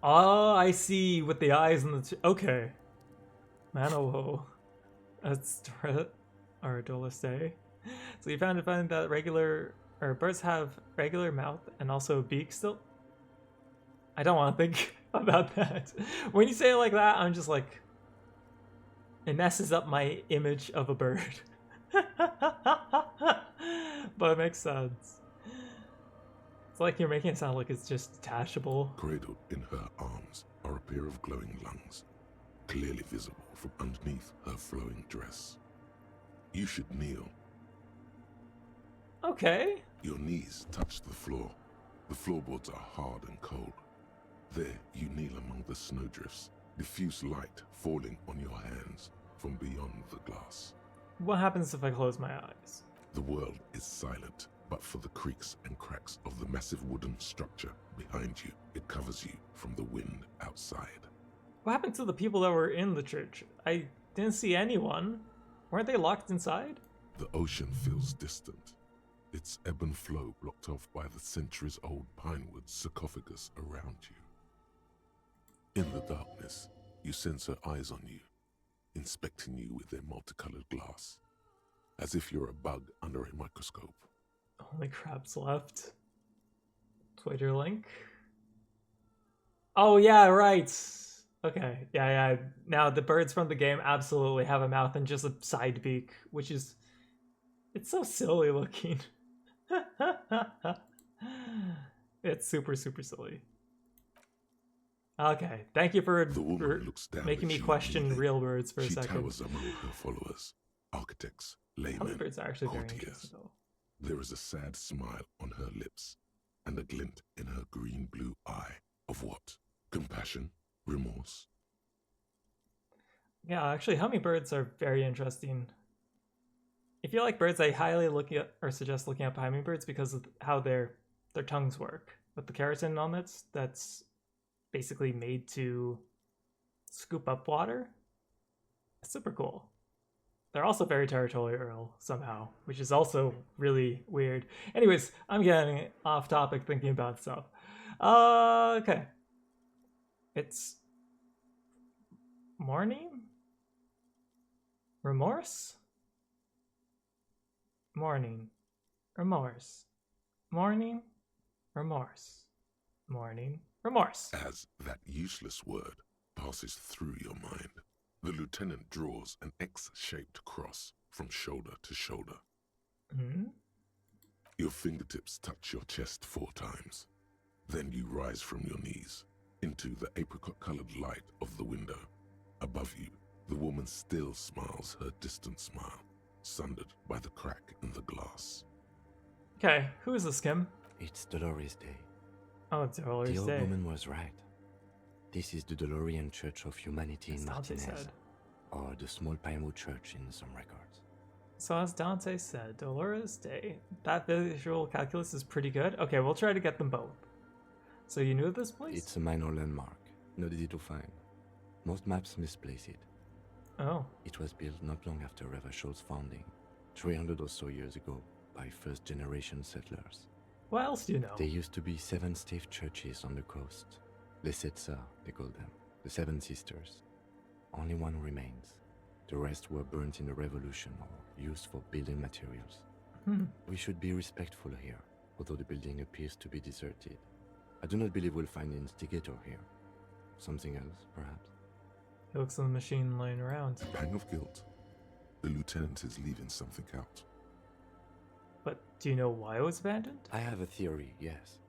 Oh, I see, with the eyes and the... Okay. Manowo. That's or Doliste. So you find that birds have regular mouth and also a beak still? I don't want to think about that. When you say it like that, I'm just like... It messes up my image of a bird. But it makes sense. It's like you're making it sound like it's just detachable. Cradled in her arms are a pair of glowing lungs, clearly visible from underneath her flowing dress. You should kneel. Okay. Your knees touch the floor. The floorboards are hard and cold. There you kneel among the snowdrifts, diffuse light falling on your hands from beyond the glass. What happens if I close my eyes? The world is silent, but for the creaks and cracks of the massive wooden structure behind you, it covers you from the wind outside. What happened to the people that were in the church? I didn't see anyone. Weren't they locked inside? The ocean feels distant, its ebb and flow blocked off by the centuries-old pinewood sarcophagus around you. In the darkness, you sense her eyes on you, inspecting you with their multicolored glass, as if you're a bug under a microscope. Only crabs left. Twitter link. Oh yeah, right. Okay, yeah. Now the birds from the game absolutely have a mouth and just a side beak, which is it's so silly looking. It's super silly. Okay, thank you for The woman looks down making at me you question leaving. real birds for a She second. towers among her followers, architects, laymen, Hummingbirds are actually very courtiers. interesting though. There is a sad smile on her lips, and a glint in her green-blue eye. Of what? Compassion? Remorse? Yeah, actually, hummingbirds are very interesting. If you like birds, I highly suggest looking up hummingbirds because of how their tongues work. With the keratin on it, that's basically made to scoop up water. It's super cool. They're also very territorial somehow, which is also really weird. Anyways, I'm getting off topic thinking about stuff. Okay. It's morning? Remorse? Morning. Remorse. Morning. Remorse. Morning. Remorse. As that useless word passes through your mind, the lieutenant draws an X-shaped cross from shoulder to shoulder. Hmm? Your fingertips touch your chest 4 times. Then you rise from your knees into the apricot-colored light of the window. Above you, the woman still smiles her distant smile, sundered by the crack in the glass. Okay, who is this, Kim? It's Dolores Day. Oh, it's Dolores The old Day. woman was right. This is the Dolorian Church of Humanity in Dante Martinez, said. or the Small Pinewood Church in some records. So as Dante said, Dolores Day. That visual calculus is pretty good. Okay, we'll try to get them both. So you knew this place? It's a minor landmark, not easy to find. Most maps misplace it. Oh. It was built not long after Revachol's founding, 300 or so years ago, by first-generation settlers. What else do you know? There used to be 7 stave churches on the coast. Les Sept Sœurs, they call them. The 7 Sisters. Only one remains. The rest were burnt in the revolution or used for building materials. We should be respectful here, although the building appears to be deserted. I do not believe we'll find the instigator here. Something else, perhaps? He looks at the machine laying around. Pang of guilt. The lieutenant is leaving something out. But do you know why it was abandoned? I have a theory, yes.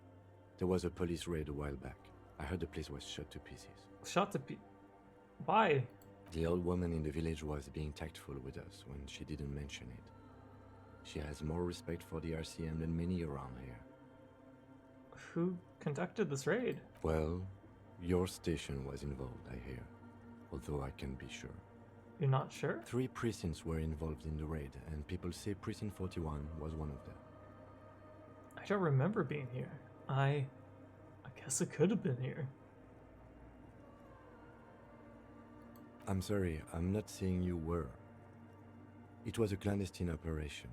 There was a police raid a while back. I heard the place was shot to pieces. Shot to Why? The old woman in the village was being tactful with us when she didn't mention it. She has more respect for the RCM than many around here. Who conducted this raid? Well, your station was involved, I hear. Although I can't be sure. You're not sure? 3 precincts were involved in the raid, and people say Precinct 41 was one of them. I don't remember being here. I guess it could have been here. I'm sorry, I'm not saying you were. It was a clandestine operation.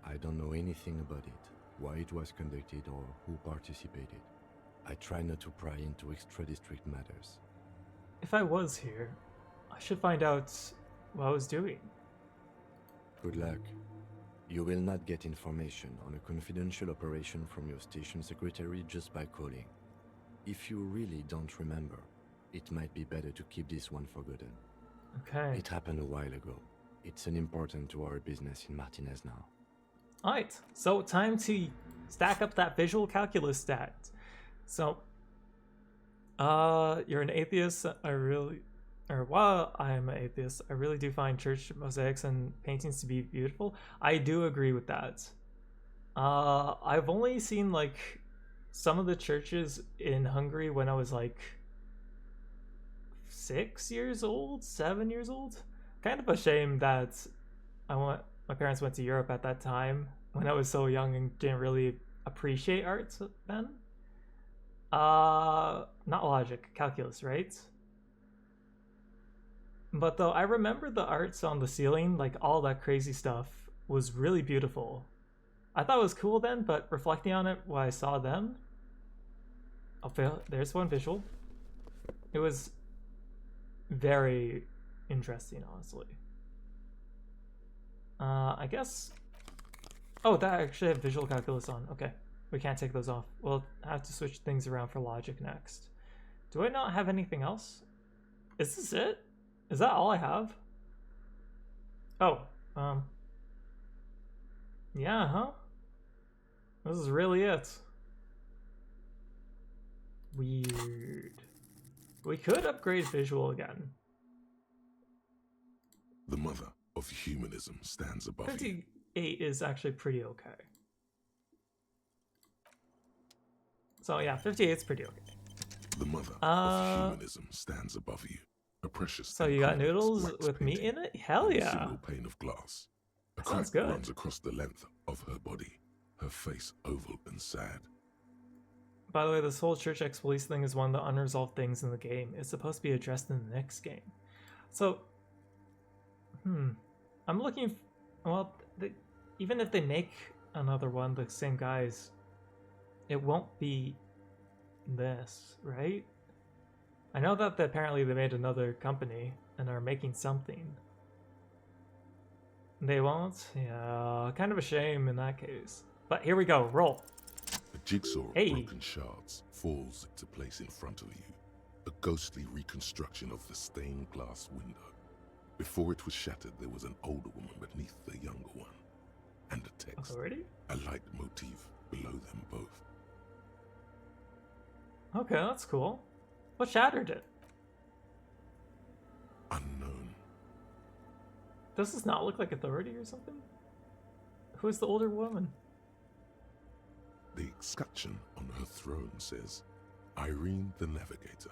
I don't know anything about it, why it was conducted or who participated. I try not to pry into extra-district matters. If I was here, I should find out what I was doing. Good luck. You will not get information on a confidential operation from your station secretary just by calling. If you really don't remember, it might be better to keep this one forgotten. Okay. It happened a while ago. It's important to our business in Martinez now. Alright, so time to stack up that visual calculus stat. So, you're an atheist. While I'm an atheist, I really do find church mosaics and paintings to be beautiful. I do agree with that. I've only seen like some of the churches in Hungary when I was like 6 years old, 7 years old. Kind of a shame that my parents went to Europe at that time when I was so young and didn't really appreciate art then. Not logic, calculus, right? But though I remember the arts on the ceiling, like all that crazy stuff, was really beautiful. I thought it was cool then, but reflecting on it when I saw them, there's one visual. It was very interesting, honestly. I guess. Oh, that actually had visual calculus on. Okay, we can't take those off. We'll have to switch things around for logic next. Do I not have anything else? Is this it? Is that all I have? Oh, yeah, huh? This is really it. Weird. We could upgrade visual again. The mother of humanism stands above you. 58 is actually pretty okay. So yeah, 58 is pretty okay. The mother of humanism stands above you. A precious. So you got noodles with meat in it? Hell yeah! A single pane of glass. A Sounds crack good. runs across the length of her body. Her face oval and sad. By the way, this whole church ex-police thing is one of the unresolved things in the game. It's supposed to be addressed in the next game. So, I'm looking. Well, even if they make another one, the same guys, it won't be this, right? I know that apparently they made another company and are making something. They won't? Yeah, kind of a shame in that case. But here we go, roll. A jigsaw of broken shards falls into place in front of you. A ghostly reconstruction of the stained glass window. Before it was shattered, there was an older woman beneath the younger one. And a text. Already? A light motif below them both. Okay, that's cool. What shattered it? Unknown. Does this not look like Authority or something? Who is the older woman? The escutcheon on her throne says, Irene the Navigator.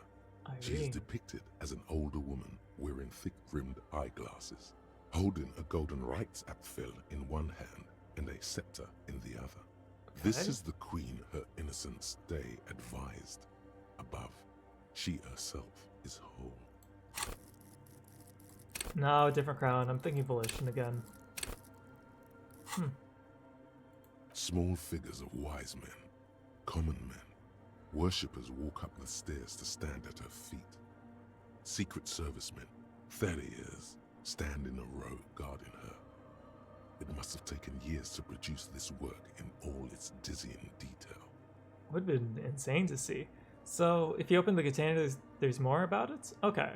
She is Irene. depicted as an older woman wearing thick-rimmed eyeglasses, holding a golden rights apfel in one hand and a scepter in the other. This Okay. is the queen her innocence day advised. Above, she herself is whole. No, different crown. I'm thinking Volition again. Small figures of wise men, common men, worshippers walk up the stairs to stand at her feet. Secret servicemen, 30 years, stand in a row guarding her. It must have taken years to produce this work in all its dizzying detail. Would have been insane to see. So, if you open the container, there's more about it? Okay.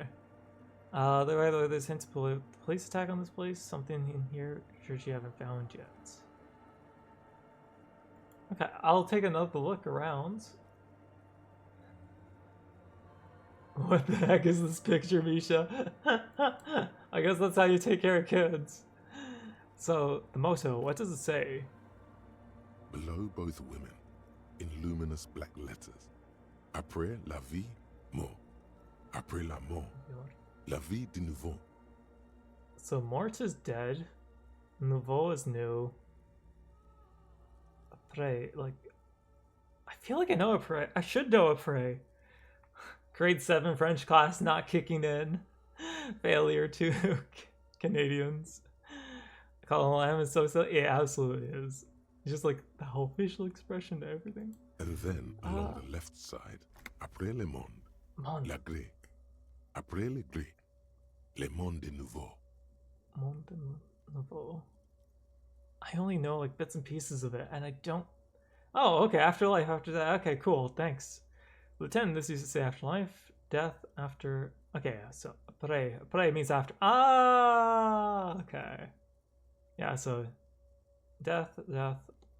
There's hints of police attack on this place. Something in here church you haven't found yet. Okay, I'll take another look around. What the heck is this picture, Misha? I guess that's how you take care of kids. So, the motto, what does it say? Below both women, in luminous black letters, après la vie, mort. Après la mort, la vie de nouveau. So, mort is dead. Nouveau is new. Après, like... I feel like I know après. I should know après. Grade 7 French class not kicking in. Failure to Canadians. Colin Lamb is so silly. It absolutely is. Just like the whole facial expression to everything. And then, along the left side, après le monde, la gré. Après le gré, le monde de nouveau. Monde Nouveau. I only know like bits and pieces of it, and I don't... Oh, okay, afterlife after that. Okay, cool, thanks. Lieutenant, this used to say afterlife, death, after... Okay, so après. Après means after. Ah, okay. Yeah, so death,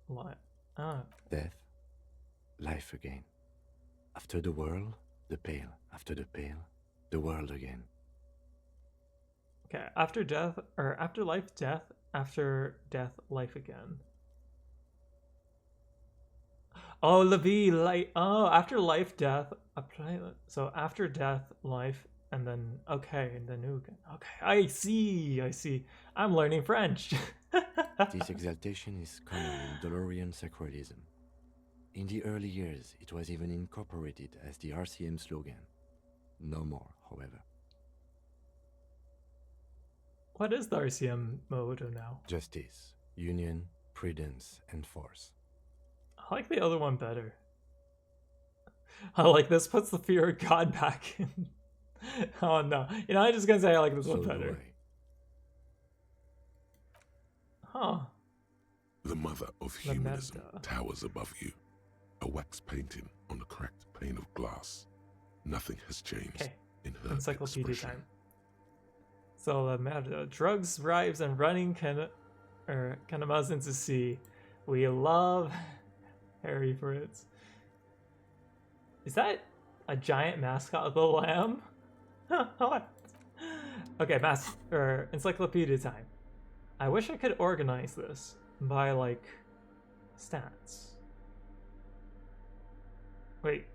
life. Ah. Death, life again. After the world, the pale. After the pale, the world again. Okay, after death, or after life, death, after death, life again. Oh, la vie, life. Oh, after life, death. So after death, life, and then, okay, and then new again. Okay, I see. I'm learning French. This exaltation is common in Dolorian sacralism. In the early years, it was even incorporated as the RCM slogan. No more, however. What is the RCM motto now? Justice, union, prudence, and force. I like the other one better. I like this puts the fear of God back in. Oh no. You know, I'm just gonna say I like this one better. Huh. The mother of humanism towers above you. A wax painting on a cracked pane of glass. Nothing has changed Okay. in her Encyclopedia expression. time. So the matter drugs, bribes, and running canamas into sea. We love Harry for it. Is that a giant mascot of the lamb? What? Okay, encyclopedia time. I wish I could organize this by like stats. Wait,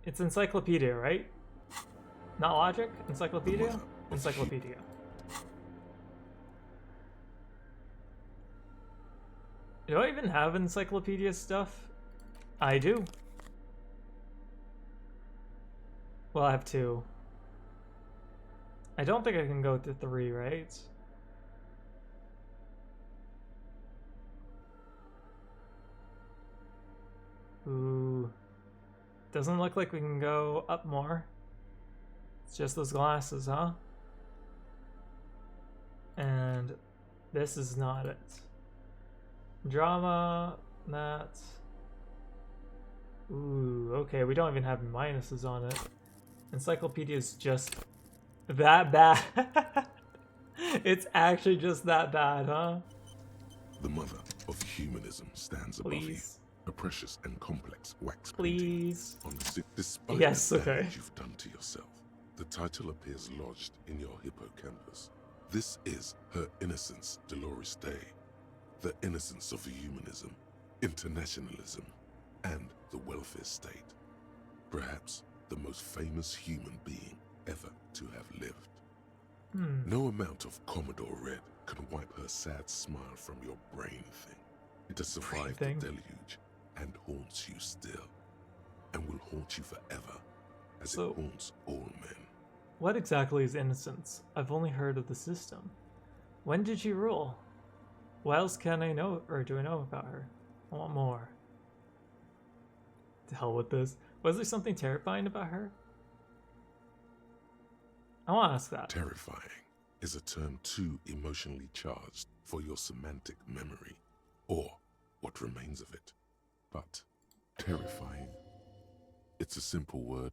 it's encyclopedia, right? Not logic? Encyclopedia? Encyclopedia. Do I even have encyclopedia stuff? I do. Well, I have 2. I don't think I can go to 3, right? Ooh. Doesn't look like we can go up more. It's just those glasses, huh? And this is not it. Drama, that. Ooh, okay, we don't even have minuses on it. Encyclopedia is just that bad. It's actually just that bad, huh? The mother of humanism stands above you. A precious and complex wax Please. On the despite yes, the okay. damage you've done to yourself, the title appears lodged in your hippocampus. This is her innocence, Dolores Day. The innocence of humanism, internationalism, and the welfare state. Perhaps the most famous human being ever to have lived. No amount of Commodore Red can wipe her sad smile from your brain thing. It has survived the deluge and haunts you still, and will haunt you forever, as it haunts all men. What exactly is innocence? I've only heard of the system. When did she rule? What else can I know, or do I know about her? I want more. To hell with this. Was there something terrifying about her? I want to ask that. Terrifying is a term too emotionally charged for your semantic memory, or what remains of it. But terrifying, it's a simple word.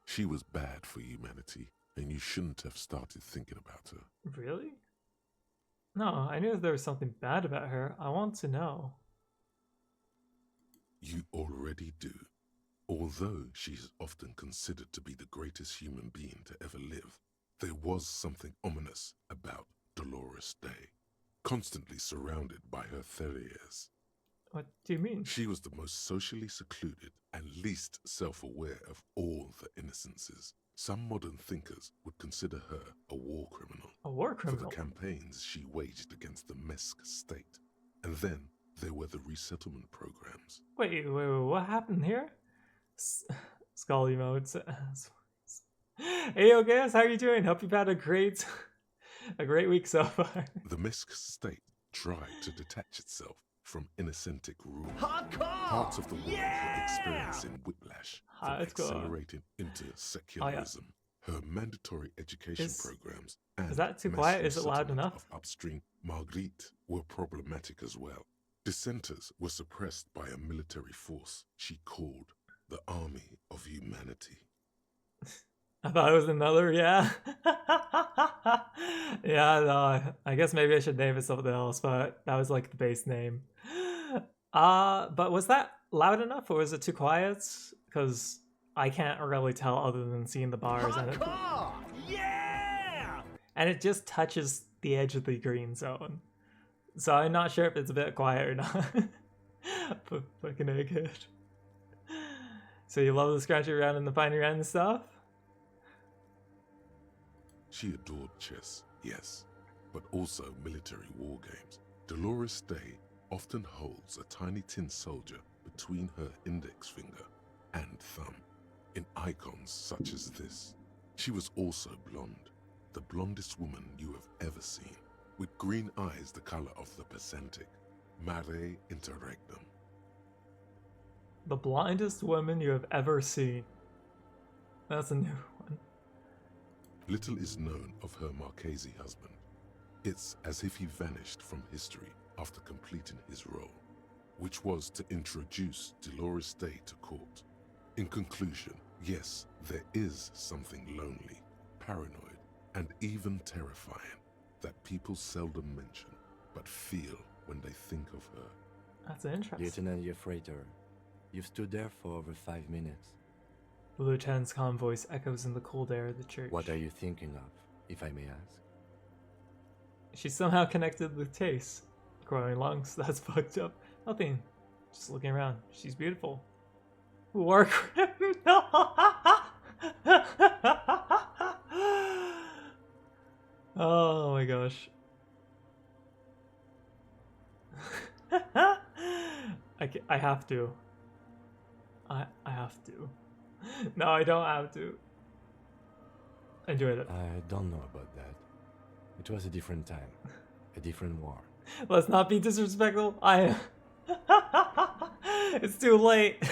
She was bad for humanity, and you shouldn't have started thinking about her. Really? No, I knew there was something bad about her. I want to know. You already do. Although she is often considered to be the greatest human being to ever live, there was something ominous about Dolores Day, constantly surrounded by her terriers. What do you mean? She was the most socially secluded and least self-aware of all the innocences. Some modern thinkers would consider her a war criminal. A war criminal? For the campaigns she waged against the Mesk state. And then there were the resettlement programs. Wait, what happened here? Scully mode. Hey, yo guys, how are you doing? Hope you've had a great week so far. The Mesk state tried to detach itself from innocentic rule. Hardcore! Parts of the world were experiencing whiplash from accelerating into secularism. Her mandatory education programs and is that too quiet? Is it loud enough? Of upstream Marguerite were problematic as well. Dissenters were suppressed by a military force she called the Army of Humanity. I thought it was another, yeah. Yeah, no, I guess maybe I should name it something else, but that was like the base name. But was that loud enough or was it too quiet? Because I can't really tell other than seeing the bars and it. Yeah! And it just touches the edge of the green zone. So I'm not sure if it's a bit quiet or not. But fucking egghead. So you love the scratching around and the finding around and stuff? She adored chess, yes, but also military war games. Dolores Day often holds a tiny tin soldier between her index finger and thumb, in icons such as this. She was also blonde, the blondest woman you have ever seen, with green eyes the color of the Pacific, mare interregnum. The blindest woman you have ever seen. That's a new one. Little is known of her Marchese husband. It's as if he vanished from history after completing his role, which was to introduce Dolores Day to court. In conclusion, yes, there is something lonely, paranoid, and even terrifying that people seldom mention, but feel when they think of her. That's interesting. Lieutenant Yefrater, you've stood there for over 5 minutes. The lieutenant's calm voice echoes in the cold air of the church. What are you thinking of, if I may ask? She's somehow connected with taste. Growing lungs, that's fucked up. Nothing. Just looking around. She's beautiful. War Oh my gosh. I have to. I have to. No, I don't have to. Enjoyed it. I don't know about that. It was a different time. A different war. Let's not be disrespectful. It's too late.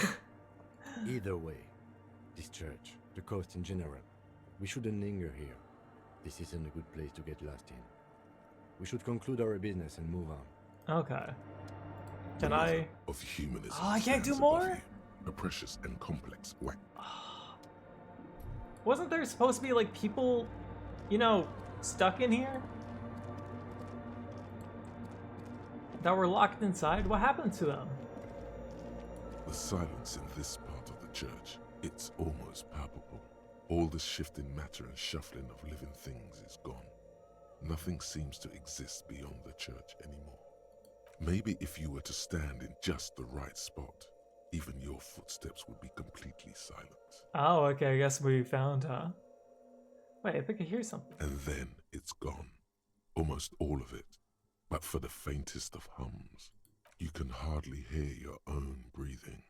Either way, this church, the coast in general, we shouldn't linger here. This isn't a good place to get lost in. We should conclude our business and move on. Okay. Can I? Of humanism. Oh, I can't do stands more? above you, a precious and complex whack. Wasn't there supposed to be like people, you know, stuck in here? That were locked inside? What happened to them? The silence in this part of the church, it's almost palpable. All the shifting matter and shuffling of living things is gone. Nothing seems to exist beyond the church anymore. Maybe if you were to stand in just the right spot, even your footsteps would be completely silent. Oh, okay, I guess we found, Wait, I think I hear something. And then it's gone. Almost all of it. But for the faintest of hums, you can hardly hear your own breathing.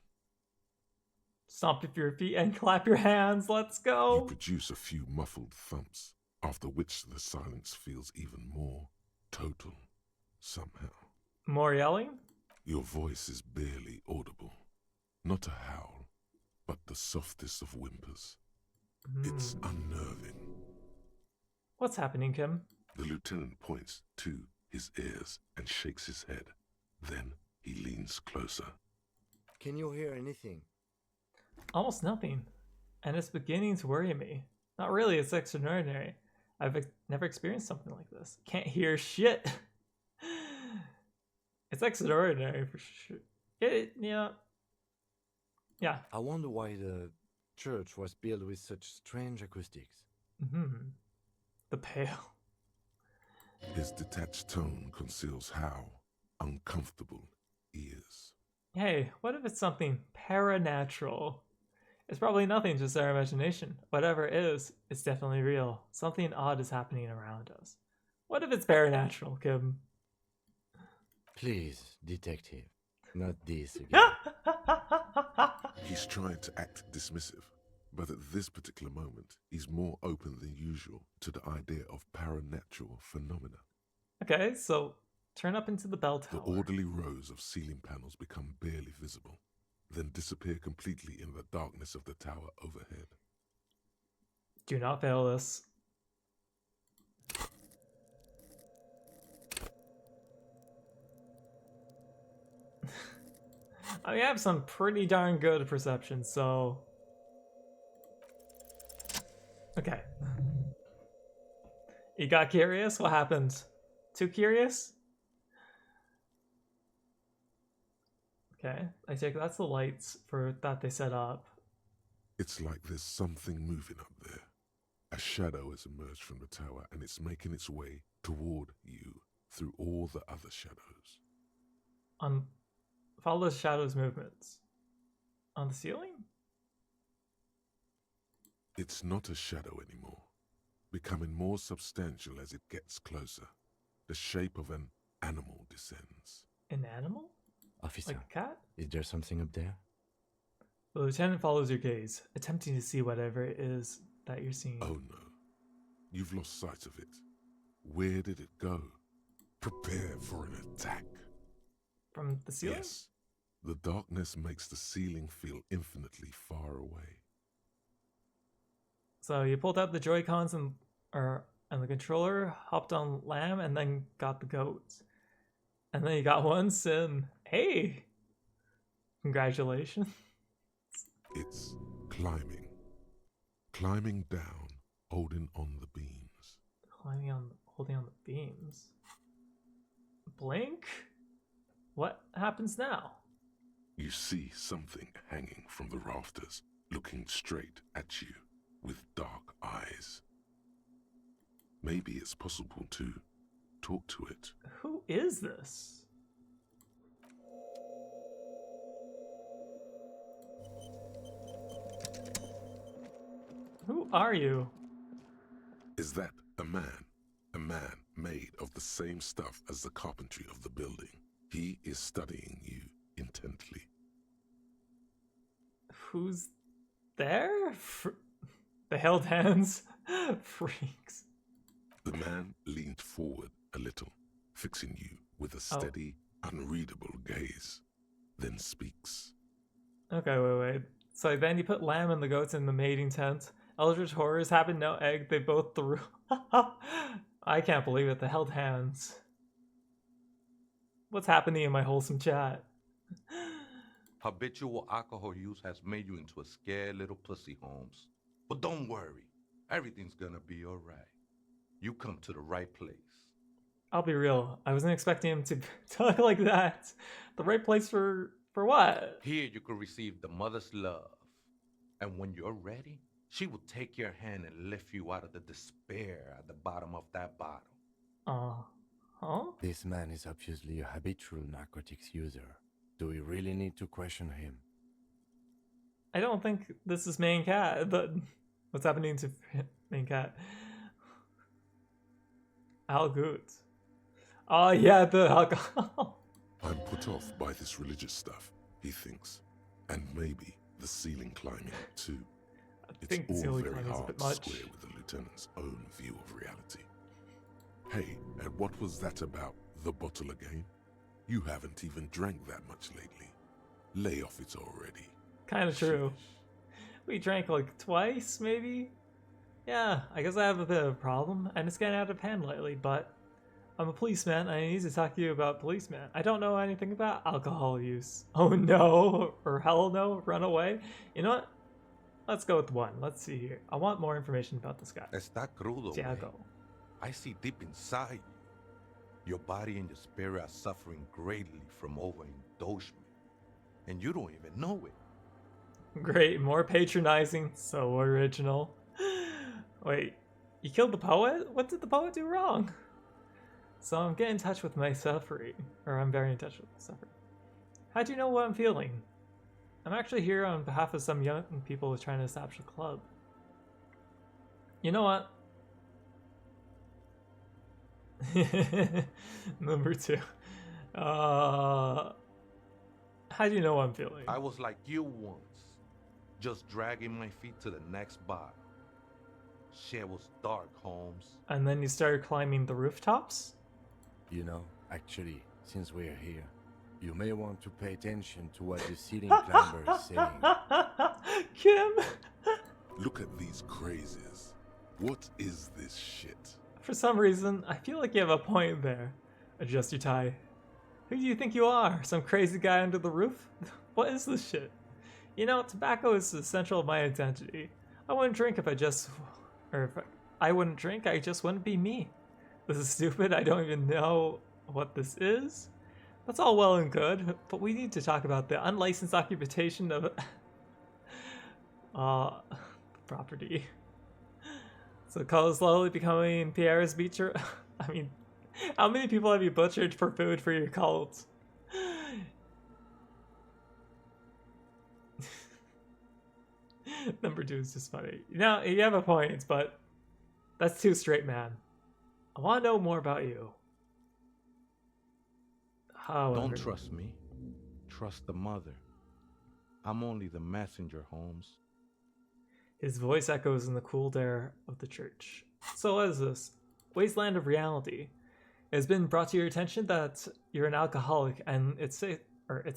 Stomp with your feet and clap your hands, let's go! You produce a few muffled thumps, after which the silence feels even more total, somehow. More yelling? Your voice is barely audible. Not a howl, but the softest of whimpers. It's unnerving. What's happening, Kim? The lieutenant points to his ears and shakes his head. Then he leans closer. Can you hear anything? Almost nothing. And it's beginning to worry me. Not really, it's extraordinary. I've never experienced something like this. Can't hear shit. It's extraordinary for sure. Yeah. I wonder why the church was built with such strange acoustics. The pale. His detached tone conceals how uncomfortable he is. Hey, what if it's something paranatural? It's probably nothing, just our imagination. Whatever it is, it's definitely real. Something odd is happening around us. What if it's paranatural, Kim? Please, detective, not this again. He's trying to act dismissive, but at this particular moment, he's more open than usual to the idea of paranatural phenomena. Okay, so turn up into the bell tower. The orderly rows of ceiling panels become barely visible, then disappear completely in the darkness of the tower overhead. Do not fail this. I mean, I have some pretty darn good perception, so... Okay. You got curious? What happened? Too curious? Okay, I take that's the lights for that they set up. It's like there's something moving up there. A shadow has emerged from the tower and it's making its way toward you through all the other shadows. Follow the shadow's movements. On the ceiling? It's not a shadow anymore, becoming more substantial as it gets closer. The shape of an animal descends. An animal? Officer, like a cat? Is there something up there? The lieutenant follows your gaze, attempting to see whatever it is that you're seeing. Oh no, you've lost sight of it. Where did it go? Prepare for an attack. From the ceiling? Yes. The darkness makes the ceiling feel infinitely far away. So you pulled out the Joy-Cons and the controller, hopped on Lamb, and then got the goats. And then you got one sin. Hey! Congratulations. It's Climbing. Climbing down, holding on the beams. Climbing on, holding on the beams. Blink? What happens now? You see something hanging from the rafters, looking straight at you with dark eyes. Maybe it's possible to talk to it. Who is this? Who are you? Is that a man? A man made of the same stuff as the carpentry of the building. He is studying you intently. Who's there? They held hands. Freaks. The man leaned forward a little, fixing you with a steady, unreadable gaze, then speaks. Okay, wait. So then you put lamb and the goats in the mating tent. Eldritch horrors happened, no egg, they both threw. I can't believe it, they held hands. What's happening in my wholesome chat? Habitual alcohol use has made you into a scared little pussy, Holmes. But don't worry, everything's gonna be alright. You come to the right place. I'll be real, I wasn't expecting him to talk like that. The right place for what? Here you can receive the mother's love. And when you're ready, she will take your hand and lift you out of the despair at the bottom of that bottle. Huh? This man is obviously a habitual narcotics user. Do we really need to question him? I don't think this is main cat. What's happening to main cat? Al Good. Oh yeah, the alcohol. I'm put off by this religious stuff, he thinks. And maybe the ceiling climbing, too. It's all very hard to square with the lieutenant's own view of reality. Hey, and what was that about the bottle again? You haven't even drank that much lately. Lay off it already. Kind of true. We drank like twice, maybe? Yeah, I guess I have a bit of a problem, and it's getting out of hand lately, but I'm a policeman, and I need to talk to you about policeman. I don't know anything about alcohol use. Oh no, or hell no, run away. You know what? Let's go with one. Let's see here. I want more information about this guy. Está crudo, Tiago. I see deep inside you. Your body and your spirit are suffering greatly from overindulgence, and you don't even know it. Great, more patronizing, so original. Wait, you killed the poet? What did the poet do wrong? So I'm getting in touch with my suffering, or I'm very in touch with my suffering. How do you know what I'm feeling? I'm actually here on behalf of some young people trying to establish a club. You know what? Number 2. How do you know what I'm feeling? I was like you once, just dragging my feet to the next bottle. Shit was dark, Holmes. And then you started climbing the rooftops? You know, actually, since we're here, you may want to pay attention to what the ceiling climber is saying. Kim! Look at these crazes. What is this shit? For some reason, I feel like you have a point there. Adjust your tie. Who do you think you are? Some crazy guy under the roof? What is this shit? You know, tobacco is essential to my identity. I wouldn't drink if I just... Or if I wouldn't drink, I just wouldn't be me. This is stupid, I don't even know what this is. That's all well and good, but we need to talk about the unlicensed occupation of... property. So Cole is slowly becoming Pierre's beacher. I mean, how many people have you butchered for food for your cult? Number 2 is just funny. You know, you have a point, but that's too straight, man. I want to know more about you. Don't trust me. Trust the mother. I'm only the messenger, Holmes. His voice echoes in the cool air of the church. So what is this? Wasteland of reality. It has been brought to your attention that you're an alcoholic and it's a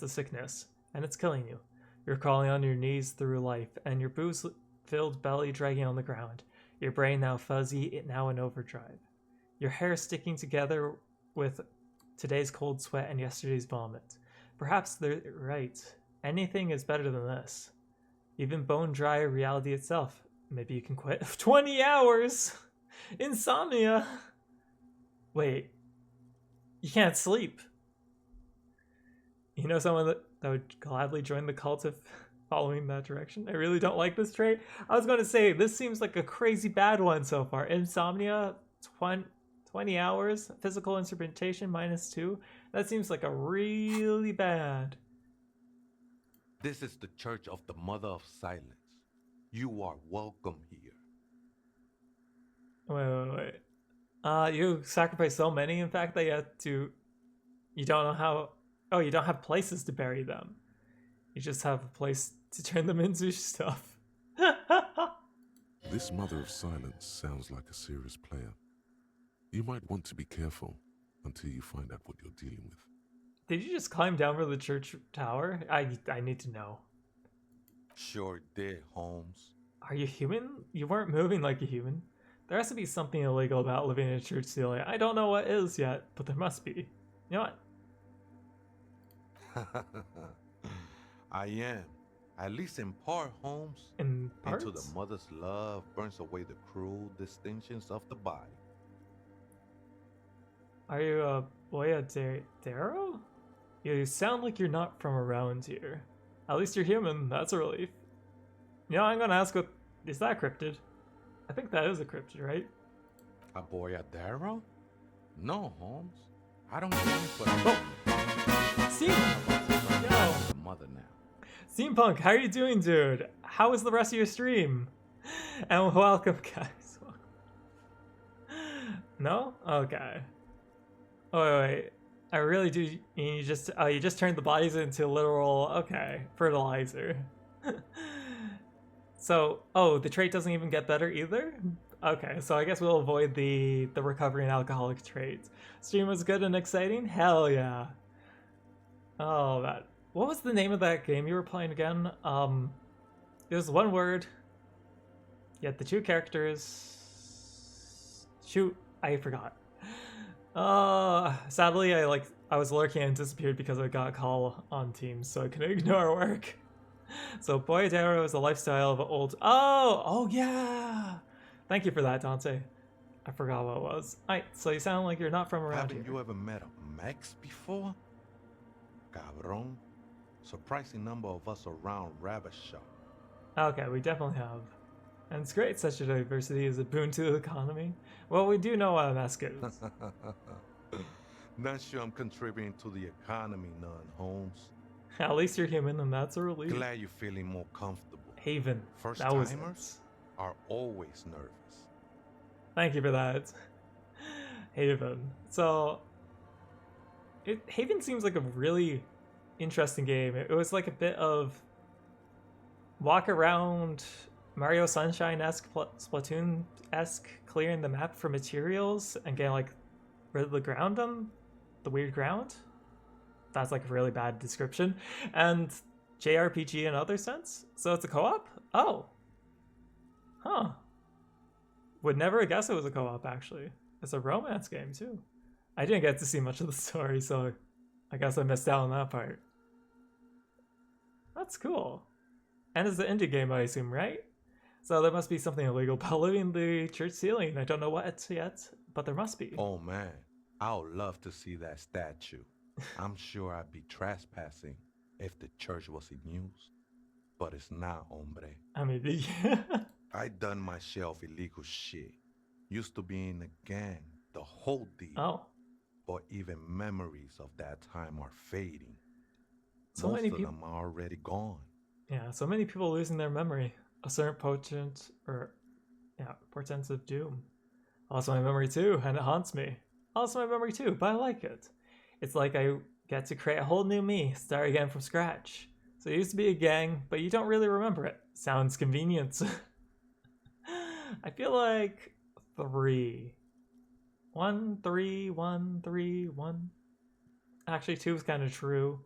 sickness, and it's killing you. You're crawling on your knees through life, and your booze-filled belly dragging on the ground. Your brain now fuzzy, now in overdrive. Your hair sticking together with today's cold sweat and yesterday's vomit. Perhaps they're right. Anything is better than this. Even bone dry reality itself. Maybe you can quit. 20 hours! Insomnia! Wait. You can't sleep. You know someone that would gladly join the cult if following that direction? I really don't like this trait. I was going to say, this seems like a crazy bad one so far. Insomnia, 20 hours, physical instrumentation, -2. That seems like a really bad. This is the Church of the Mother of Silence. You are welcome here. Wait. You sacrificed so many, in fact, that you had to... You don't know how... Oh, you don't have places to bury them. You just have a place to turn them into stuff. This Mother of Silence sounds like a serious player. You might want to be careful until you find out what you're dealing with. Did you just climb down from the church tower? I need to know. Sure did, Holmes. Are you human? You weren't moving like a human. There has to be something illegal about living in a church ceiling. I don't know what is yet, but there must be. You know what? I am. At least in part, Holmes. In parts? Into the mother's love burns away the cruel distinctions of the body. Are you a boy Darrow? You sound like you're not from around here. At least you're human, that's a relief. You know, I'm gonna ask what... Is that a cryptid? I think that is a cryptid, right? A Boyadero? No, Holmes. I don't care for the mother now. Steampunk, how are you doing, dude? How was the rest of your stream? And welcome, guys. No? Okay. Oh, wait. I really do. You just turned the bodies into literal, okay, fertilizer. So, oh, the trait doesn't even get better either? Okay, so I guess we'll avoid the recovery and alcoholic traits. Stream was good and exciting? Hell yeah. Oh, that. What was the name of that game you were playing again? It was one word. Yet the two characters. Shoot, I forgot. Sadly, I was lurking and disappeared because I got a call on Teams, so I couldn't ignore work. So Boyadero is a lifestyle of old. Oh yeah. Thank you for that, Dante. I forgot what it was. Alright, so you sound like you're not from around Haven't here. you ever met a Mex before? Cabron. Surprising number of us around Rabbit Shop. Okay, we definitely have. And it's great, such a diversity is a boon to the economy. Well, we do know what a mask is. Not sure I'm contributing to the economy none, Holmes. At least you're human, and that's a relief. Glad you're feeling more comfortable. Haven. First that was timers are always nervous. Thank you for that. Haven. So, Haven seems like a really interesting game. It was like a bit of walk around Mario Sunshine-esque, Splatoon-esque, clearing the map for materials and getting like rid of the ground on the weird ground. That's like a really bad description. And JRPG in other sense. So it's a co-op? Oh. Huh. Would never guess it was a co-op, actually. It's a romance game, too. I didn't get to see much of the story, so I guess I missed out on that part. That's cool. And it's an indie game, I assume, right? So there must be something illegal about living the church ceiling. I don't know what yet, but there must be. Oh man, I would love to see that statue. I'm sure I'd be trespassing if the church was in use. But it's not, hombre. I mean, I done my share of illegal shit. Used to be in a gang, the whole deal. Oh. But even memories of that time are fading. So Most many of people them are already gone. Yeah, so many people losing their memory. A certain portent of doom. Also my memory too, and it haunts me. Also my memory too, but I like it. It's like I get to create a whole new me, start again from scratch. So it used to be a gang, but you don't really remember it. Sounds convenient. I feel like 3. 1, 3, 1, 3, 1. Actually, 2 is kind of true.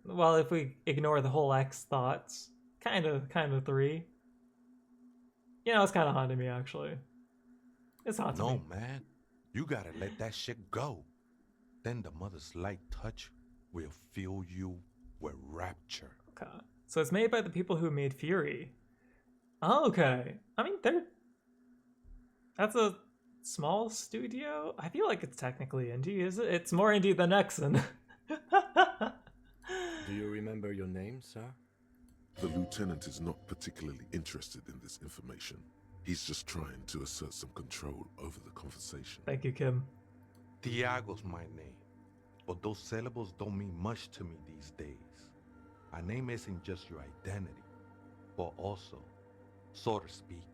Well, if we ignore the whole X thoughts, kind of 3. You know, it's kind of haunting me, actually. It's haunting me. No, man. You gotta let that shit go. Then the mother's light touch will fill you with rapture. Okay. So it's made by the people who made Fury. Oh, okay. I mean, that's a small studio? I feel like it's technically indie, is it? It's more indie than Exon. Do you remember your name, sir? The lieutenant is not particularly interested in this information. He's just trying to assert some control over the conversation. Thank you, Kim. Tiago's my name, but those syllables don't mean much to me these days. A name isn't just your identity, but also, so to speak.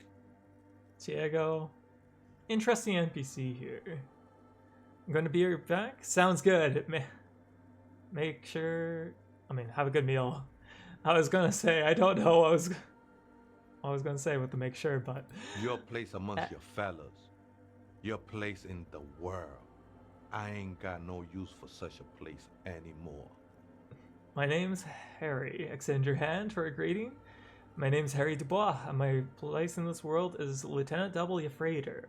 Tiago. Interesting NPC here. I'm gonna be right back. Sounds good. Make sure. I mean, have a good meal. I was gonna say I don't know what I was gonna say with the make sure, but Your place amongst your fellows. Your place in the world. I ain't got no use for such a place anymore. My name's Harry. Extend your hand for a greeting. My name's Harry Dubois, and my place in this world is Lieutenant W. Freighter.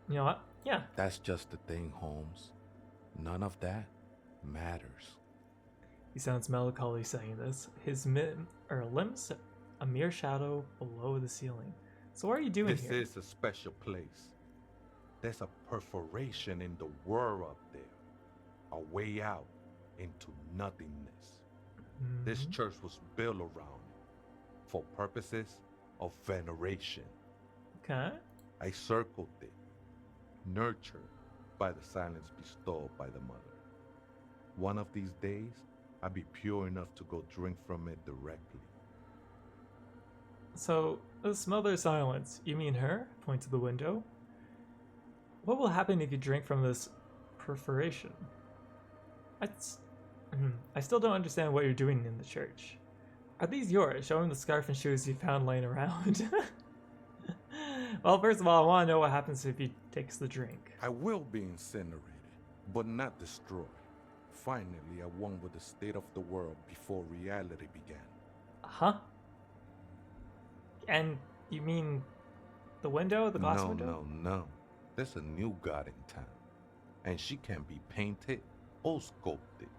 You know what? Yeah. That's just the thing, Holmes. None of that matters. He sounds melancholy saying this. His limbs a mere shadow below the ceiling. So what are you doing here? This is a special place. There's a perforation in the world up there. A way out into nothingness. This church was built around it for purposes of veneration. Okay. I circled it, nurtured by the silence bestowed by the mother. One of these days, I'll be pure enough to go drink from it directly. So, this mother silence, you mean her? Point to the window. What will happen if you drink from this perforation? I still don't understand what you're doing in the church. Are these yours? Show him the scarf and shoes you found laying around. Well, first of all, I want to know what happens if he takes the drink. I will be incinerated, but not destroyed. Finally, I won with the state of the world before reality began. Huh? And you mean the window, the glass window? No. There's a new god in town, and she can be painted or sculpted